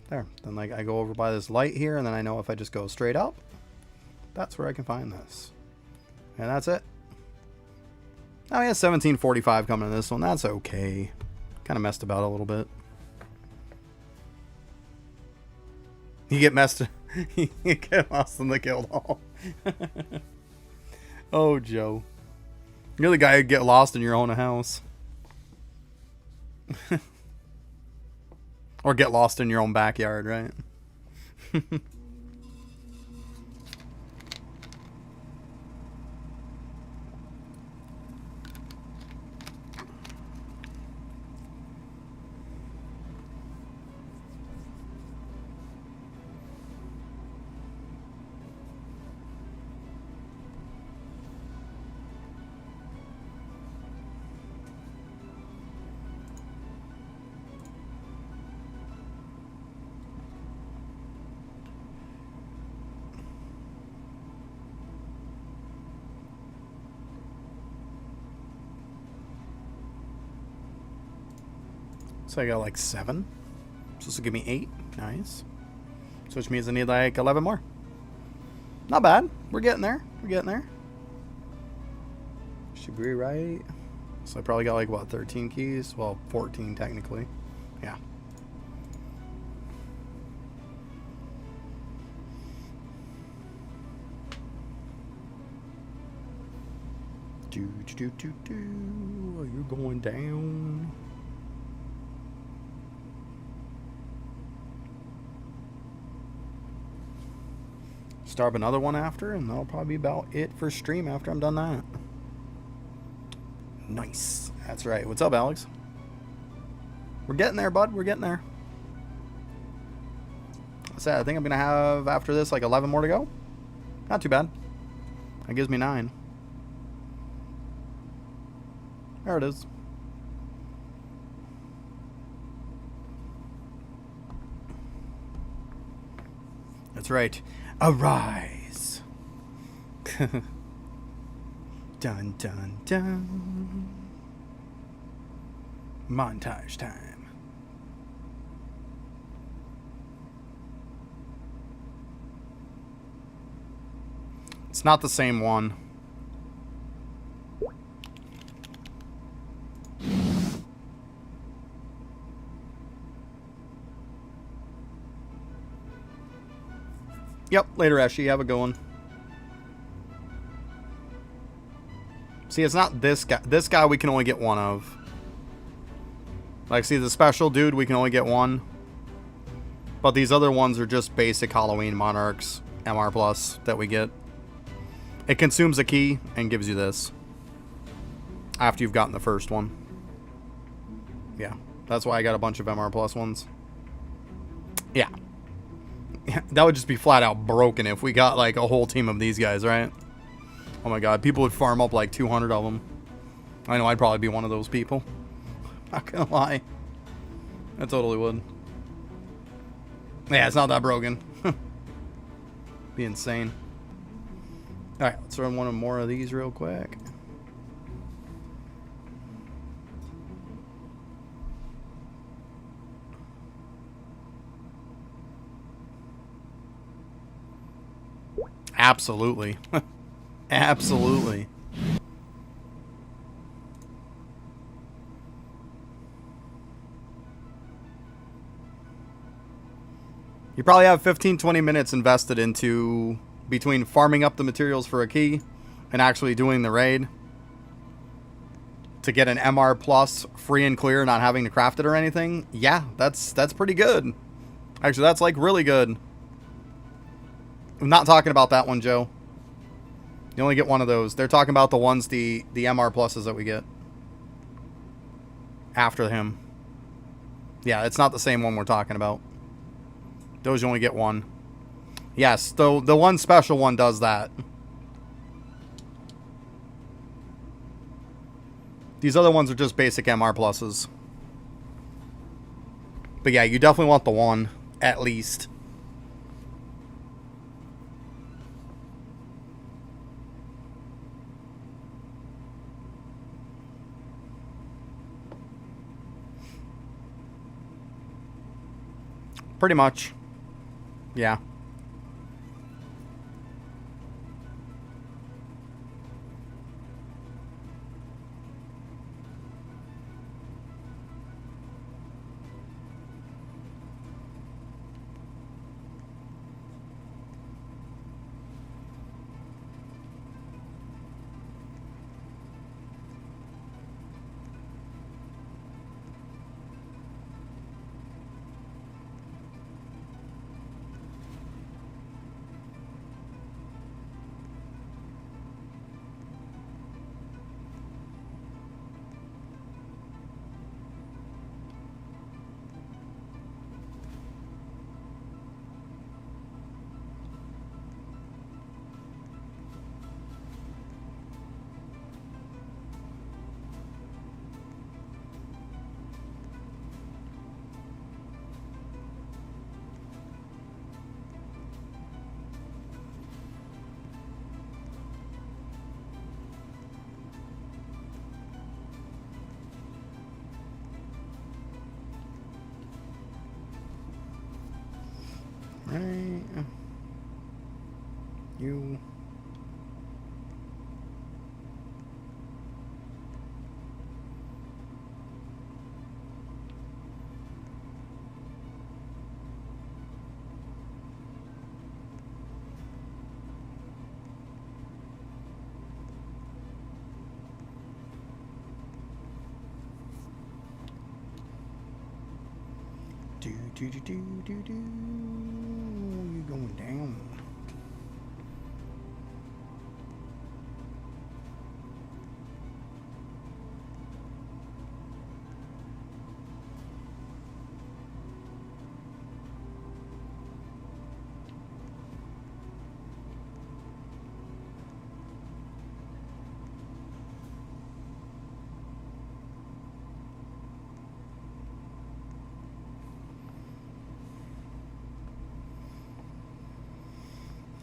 There. Then like I go over by this light here, and then I know if I just go straight up, that's where I can find this. And that's it. Now we have 1745 coming to this one. That's okay. Kind of messed about a little bit. You get messed. You get lost in the guild hall. Oh, Joe. You're the guy who get lost in your own house. Or get lost in your own backyard, right? So I got like 7. Supposed to give me 8. Nice. So which means I need like 11 more. Not bad. We're getting there. We're getting there. Should be right. So I probably got like, what, 13 keys? Well, 14 technically. Yeah. You're going down. Start another one after, and that'll probably be about it for stream after I'm done that. Nice. That's right. What's up, Alex? We're getting there, bud. We're getting there. That's it. I think I'm going to have, after this, like 11 more to go. Not too bad. That gives me 9. There it is. That's right. Arise. Dun dun dun. Montage time. It's not the same one. Yep, later, Ashy. Have a good one. See, it's not this guy. This guy we can only get 1 of. Like, see, the special dude, we can only get 1. But these other ones are just basic Halloween Monarchs, MR Plus, that we get. It consumes a key and gives you this. After you've gotten the first one. Yeah, that's why I got a bunch of MR Plus ones. Yeah. That would just be flat out broken if we got like a whole team of these guys, right? Oh my god, people would farm up like 200 of them. I know I'd probably be one of those people. Not gonna lie. I totally would. Yeah, it's not that broken. Be insane. Alright, let's run one more of these real quick. Absolutely. Absolutely. You probably have 15, 20 minutes invested into between farming up the materials for a key and actually doing the raid to get an MR plus free and clear, not having to craft it or anything. Yeah, that's pretty good. Actually, that's like really good. I'm not talking about that one, Joe. You only get one of those. They're talking about the ones, the MR pluses that we get after him. Yeah, it's not the same one we're talking about. Those you only get one. Yes, the one special one does that. These other ones are just basic MR pluses. But yeah, you definitely want the one, at least. Pretty much. Yeah. Right. You. Do. You going down?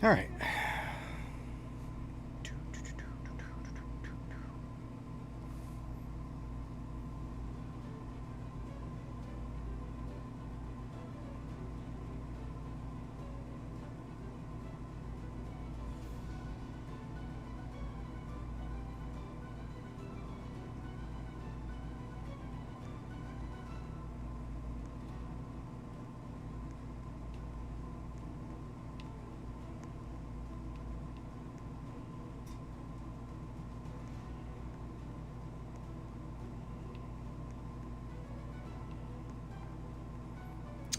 All right.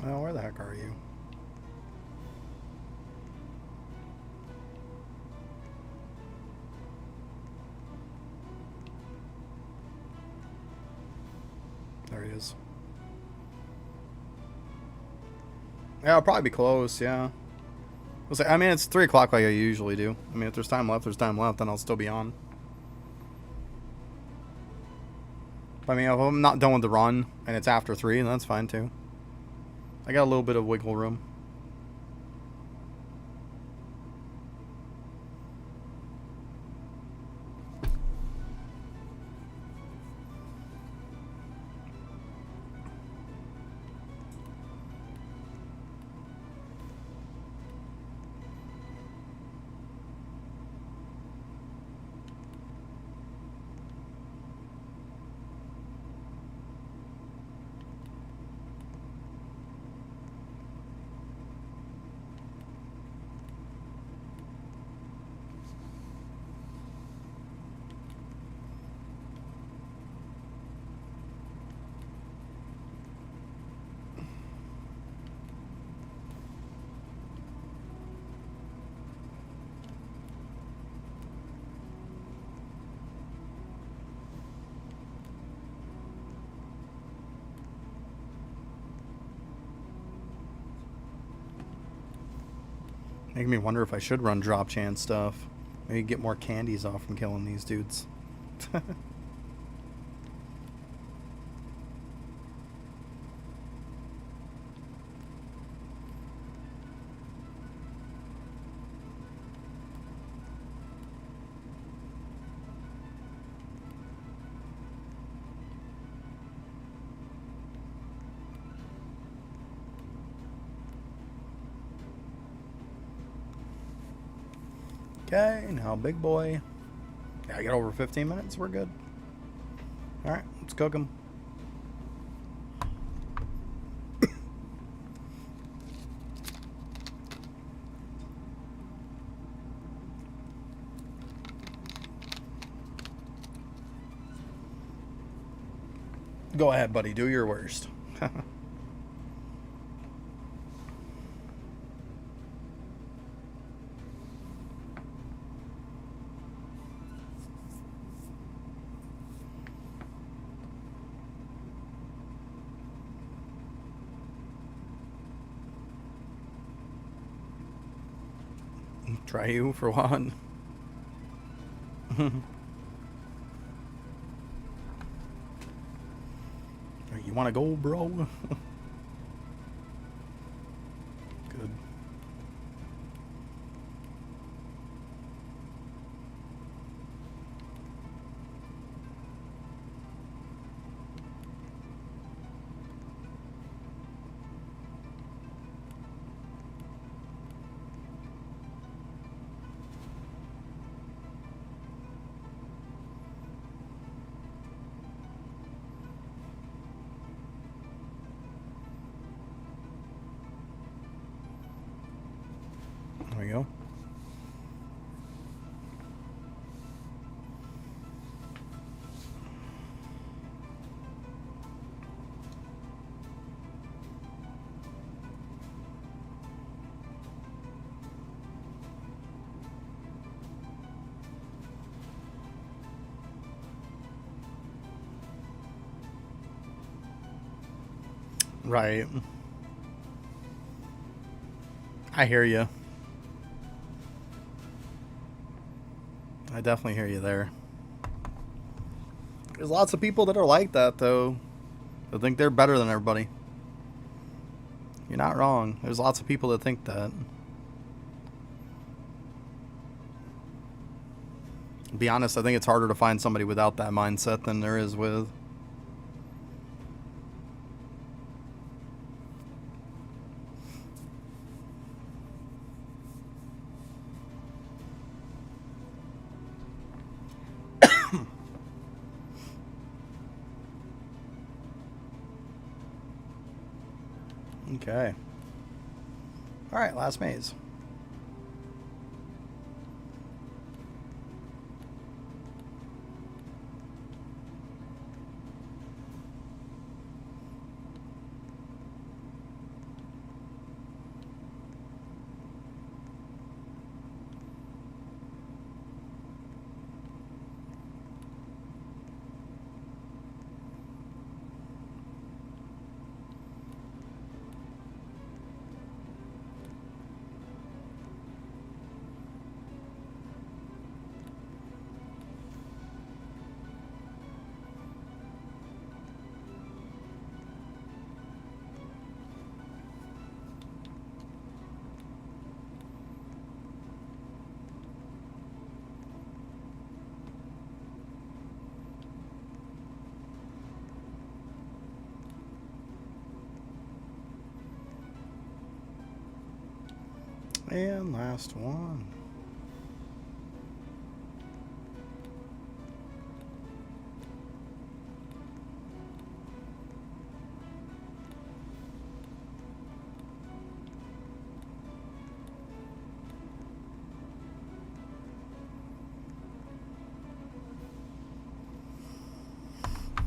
Well, where the heck are you? There he is. Yeah, I'll probably be close, yeah. I mean, it's 3 o'clock like I usually do. I mean, if there's time left, there's time left, then I'll still be on. But, I mean, if I'm not done with the run, and it's after 3, then that's fine, too. I got a little bit of wiggle room. Making me wonder if I should run drop chance stuff. Maybe get more candies off from killing these dudes. Okay, now big boy. Yeah, I get over 15 minutes. We're good. All right, let's cook them. Go ahead, buddy. Do your worst. Try you for one. You want to go, bro? Good. There we go. Right. I hear you. I definitely hear you there. There's lots of people that are like that, though. They think they're better than everybody. You're not wrong. There's lots of people that think that. To be honest, I think it's harder to find somebody without that mindset than there is with. Okay. All right, last maze. And last one.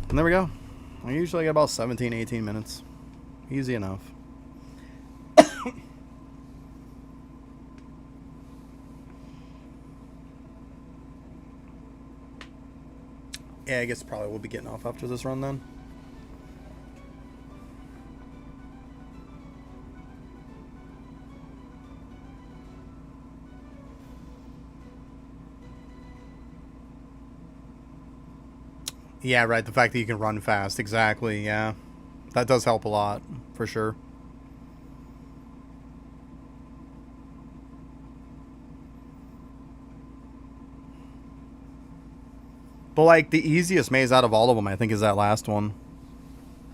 And there we go. I usually get about 17, 18 minutes. Easy enough. Yeah, I guess probably we'll be getting off after this run then. Yeah, right. The fact that you can run fast. Exactly, yeah. That does help a lot, for sure. But, like, the easiest maze out of all of them, I think, is that last one.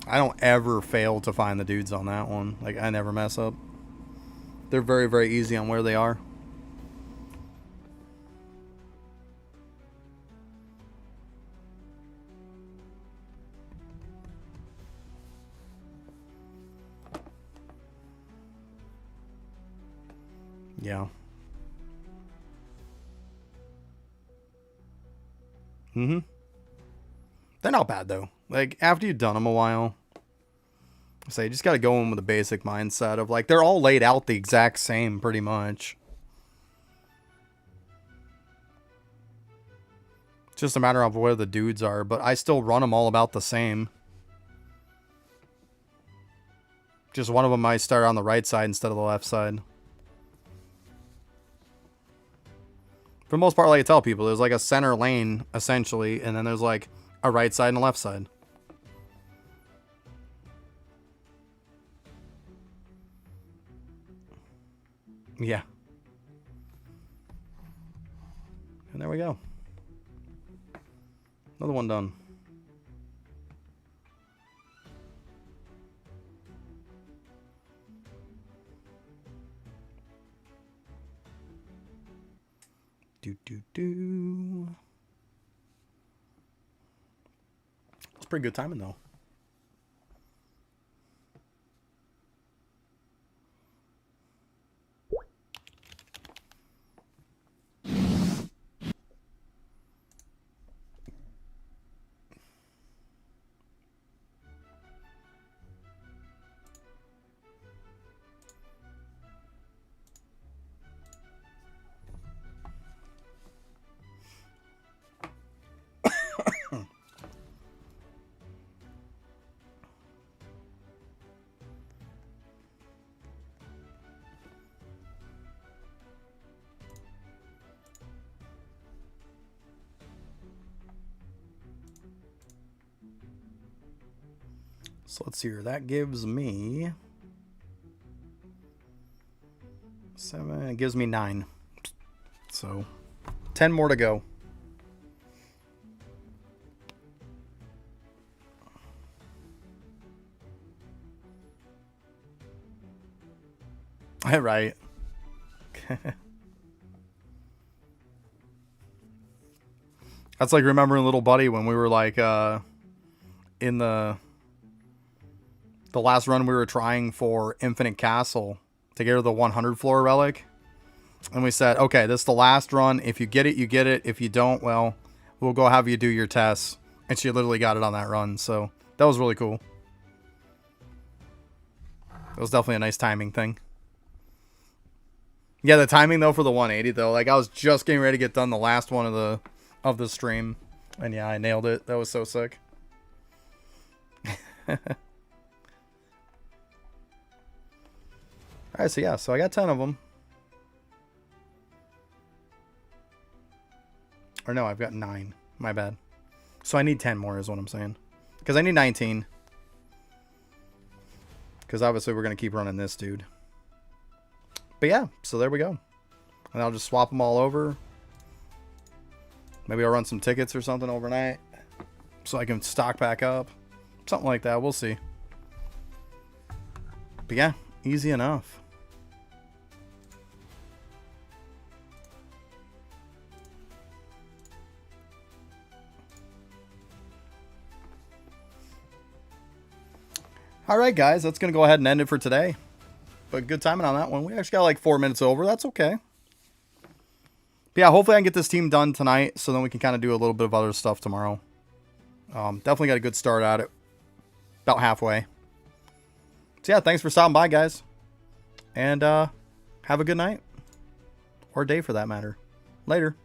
I don't ever fail to find the dudes on that one. Like, I never mess up. They're very, very easy on where they are. Yeah. Mm-hmm. They're not bad, though. Like, after you've done them a while, so you just got to go in with a basic mindset of, like, they're all laid out the exact same, pretty much. It's just a matter of where the dudes are, but I still run them all about the same. Just one of them might start on the right side instead of the left side. For the most part, like I tell people, there's like a center lane, essentially, and then there's like a right side and a left side. Yeah. And there we go. Another one done. It's pretty good timing, though. So let's see here. That gives me 7. It gives me 9. So 10 more to go. Right. That's like remembering Little Buddy when we were like in the last run we were trying for Infinite Castle to get her the 100 floor relic. And we said, okay, this is the last run. If you get it, you get it. If you don't, well, we'll go have you do your tests. And she literally got it on that run. So that was really cool. It was definitely a nice timing thing. Yeah, the timing though for the 180 though, like I was just getting ready to get done the last one of the stream, and yeah, I nailed it. That was so sick. Alright, so yeah, so I got 10 of them. Or no, I've got 9. My bad. So I need 10 more is what I'm saying. Because I need 19. Because obviously we're going to keep running this dude. But yeah, so there we go. And I'll just swap them all over. Maybe I'll run some tickets or something overnight. So I can stock back up. Something like that. We'll see. But yeah, easy enough. Alright guys, that's going to go ahead and end it for today. But good timing on that one. We actually got like 4 minutes over. That's okay. But yeah, hopefully I can get this team done tonight so then we can kind of do a little bit of other stuff tomorrow. Definitely got a good start at it. About halfway. So yeah, thanks for stopping by, guys. And have a good night. Or day for that matter. Later.